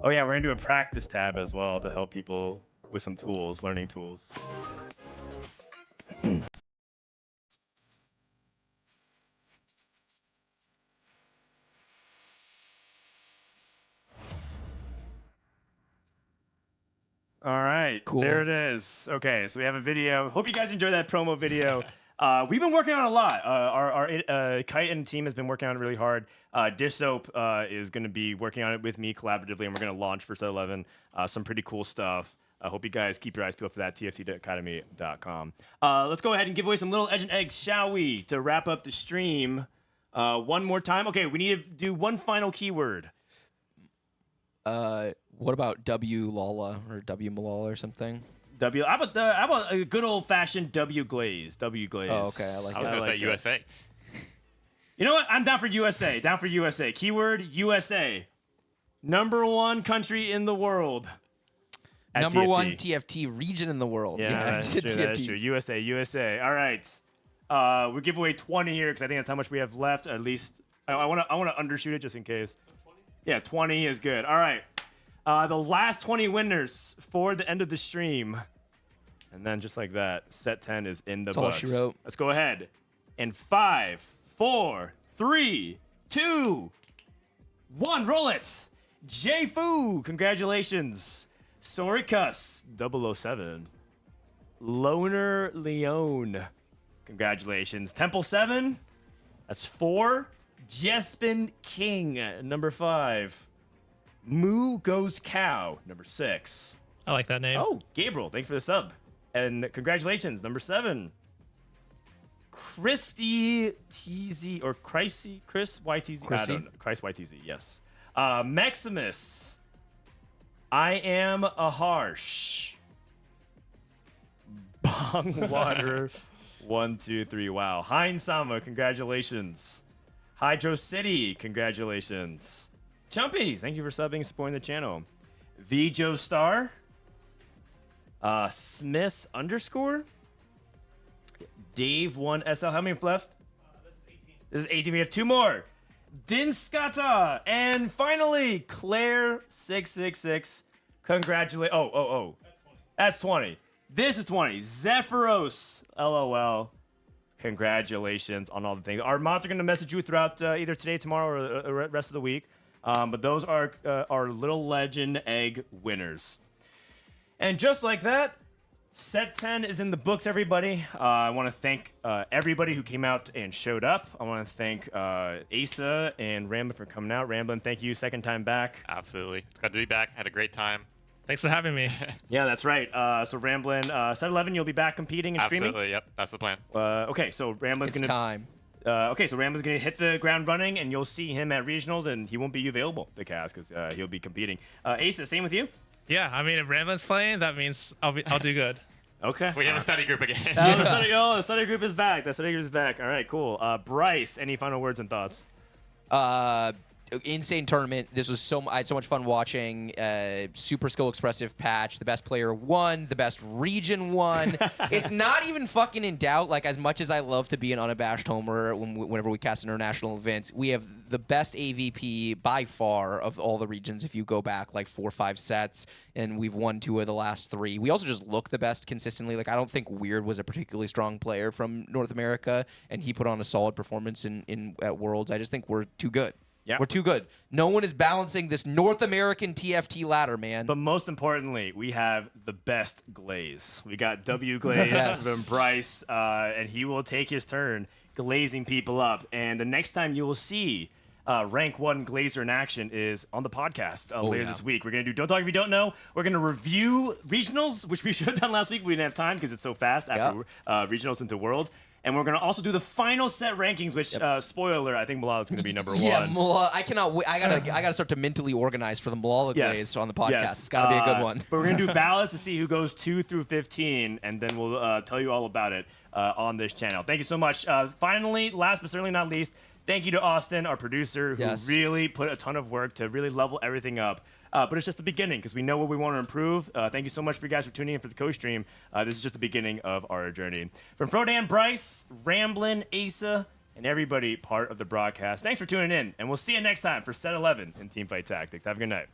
Oh yeah, we're gonna do a practice tab as well to help people with some tools, learning tools. All right, Cool. there it is. Okay, so we have a video. Hope you guys enjoyed that promo video. We've been working on a lot. Our Kite and team has been working on it really hard. Dishsoap is going to be working on it with me collaboratively, and we're going to launch for set 11 some pretty cool stuff. I hope you guys keep your eyes peeled for that, TFTacademy.com. Let's go ahead and give away some little Edge and Eggs, shall we, to wrap up the stream one more time. Okay, we need to do one final keyword. What about W Lala or W Milala or something? How about a good old-fashioned W Glaze? W Glaze. Oh, okay, I like I was gonna say USA. You know what? I'm down for USA. Down for USA. Keyword USA. #1 country in the world. At Number TFT. one TFT region in the world. Yeah, that's true. That's true. USA. All right. We give away 20 here because I think that's how much we have left. At least I want to undershoot it just in case. Yeah, 20 is good. All right. The last 20 winners for the end of the stream. And then just like that, set 10 is in the That's all books. she wrote. Let's go ahead. In 5, 4, 3, 2, 1. Roll it. J Fu, congratulations. Sorikus 007. Loner Leone, congratulations. Temple 7, that's 4. Jespin King, number 5. Moo Goes Cow, number 6. I like that name. Oh, Gabriel, thanks for the sub. And congratulations, number 7. Christy TZ, or Chris YTZ. I don't know. Christ YTZ, yes. Maximus, I am a harsh. Bong Water 1, 2, 3. Wow. Hein Sama, congratulations. Hydro City, congratulations. Chumpies, thank you for subbing and supporting the channel. VJo Star. Smiths _ Dave 1 SL. How many left? This is 18. We have 2 more. Dinskata. And finally, Claire 666. Congratulate. Oh. That's 20. This is 20. Zephyros. LOL. Congratulations on all the things. Our mods are going to message you throughout either today, tomorrow, or the rest of the week. But those are our Little Legend Egg winners. And just like that, set 10 is in the books, everybody. I want to thank everybody who came out and showed up. I want to thank Aesah and Ramblinnn for coming out. Ramblinnn, thank you. Second time back. Absolutely. It's good to be back. Had a great time. Thanks for having me. Yeah, that's right. So Ramblinnn, set 11, you'll be back competing and streaming? Absolutely, yep. That's the plan. Okay, so Ramblinn's going to... time. Okay, so Ramblinn's going to hit the ground running, and you'll see him at regionals, and he won't be available to cast because he'll be competing. Aesah, same with you? Yeah, I mean, if Ramblinn's playing, that means I'll do good. Okay. We have a study group again. The study group is back. The study group is back. All right, cool. Bryce, any final words and thoughts? Insane tournament. This was I had so much fun watching. Super skill expressive patch. The best player won. The best region won. It's not even fucking in doubt. Like, as much as I love to be an unabashed homer whenever we cast international events, we have the best AVP by far of all the regions. If you go back like 4 or 5 sets, and we've won 2 of the last 3. We also just look the best consistently. Like, I don't think Weird was a particularly strong player from North America, and he put on a solid performance at Worlds. I just think we're too good. Yeah. We're too good. No one is balancing this North American TFT ladder, man. But most importantly, we have the best glaze. We got W Glaze from Bryce, and he will take his turn glazing people up. And the next time you will see Rank 1 Glazer in action is on the podcast later this week. We're going to do Don't Talk If You Don't Know. We're going to review regionals, which we should have done last week. We didn't have time because it's so fast after regionals into Worlds. And we're going to also do the final set rankings, which, spoiler, I think Milala's going to be number 1. Yeah, Milala, I cannot wait. I gotta start to mentally organize for the Milala Glaze on the podcast. Yes. It's got to be a good one. But we're going to do ballots to see who goes 2 through 15, and then we'll tell you all about it on this channel. Thank you so much. Finally, last but certainly not least, thank you to Austin, our producer, who really put a ton of work to really level everything up. But it's just the beginning because we know what we want to improve. Thank you so much for you guys for tuning in for the Costream. This is just the beginning of our journey. From Frodan, Bryce, Ramblinnn, Aesah, and everybody part of the broadcast, thanks for tuning in, and we'll see you next time for Set 11 in Teamfight Tactics. Have a good night.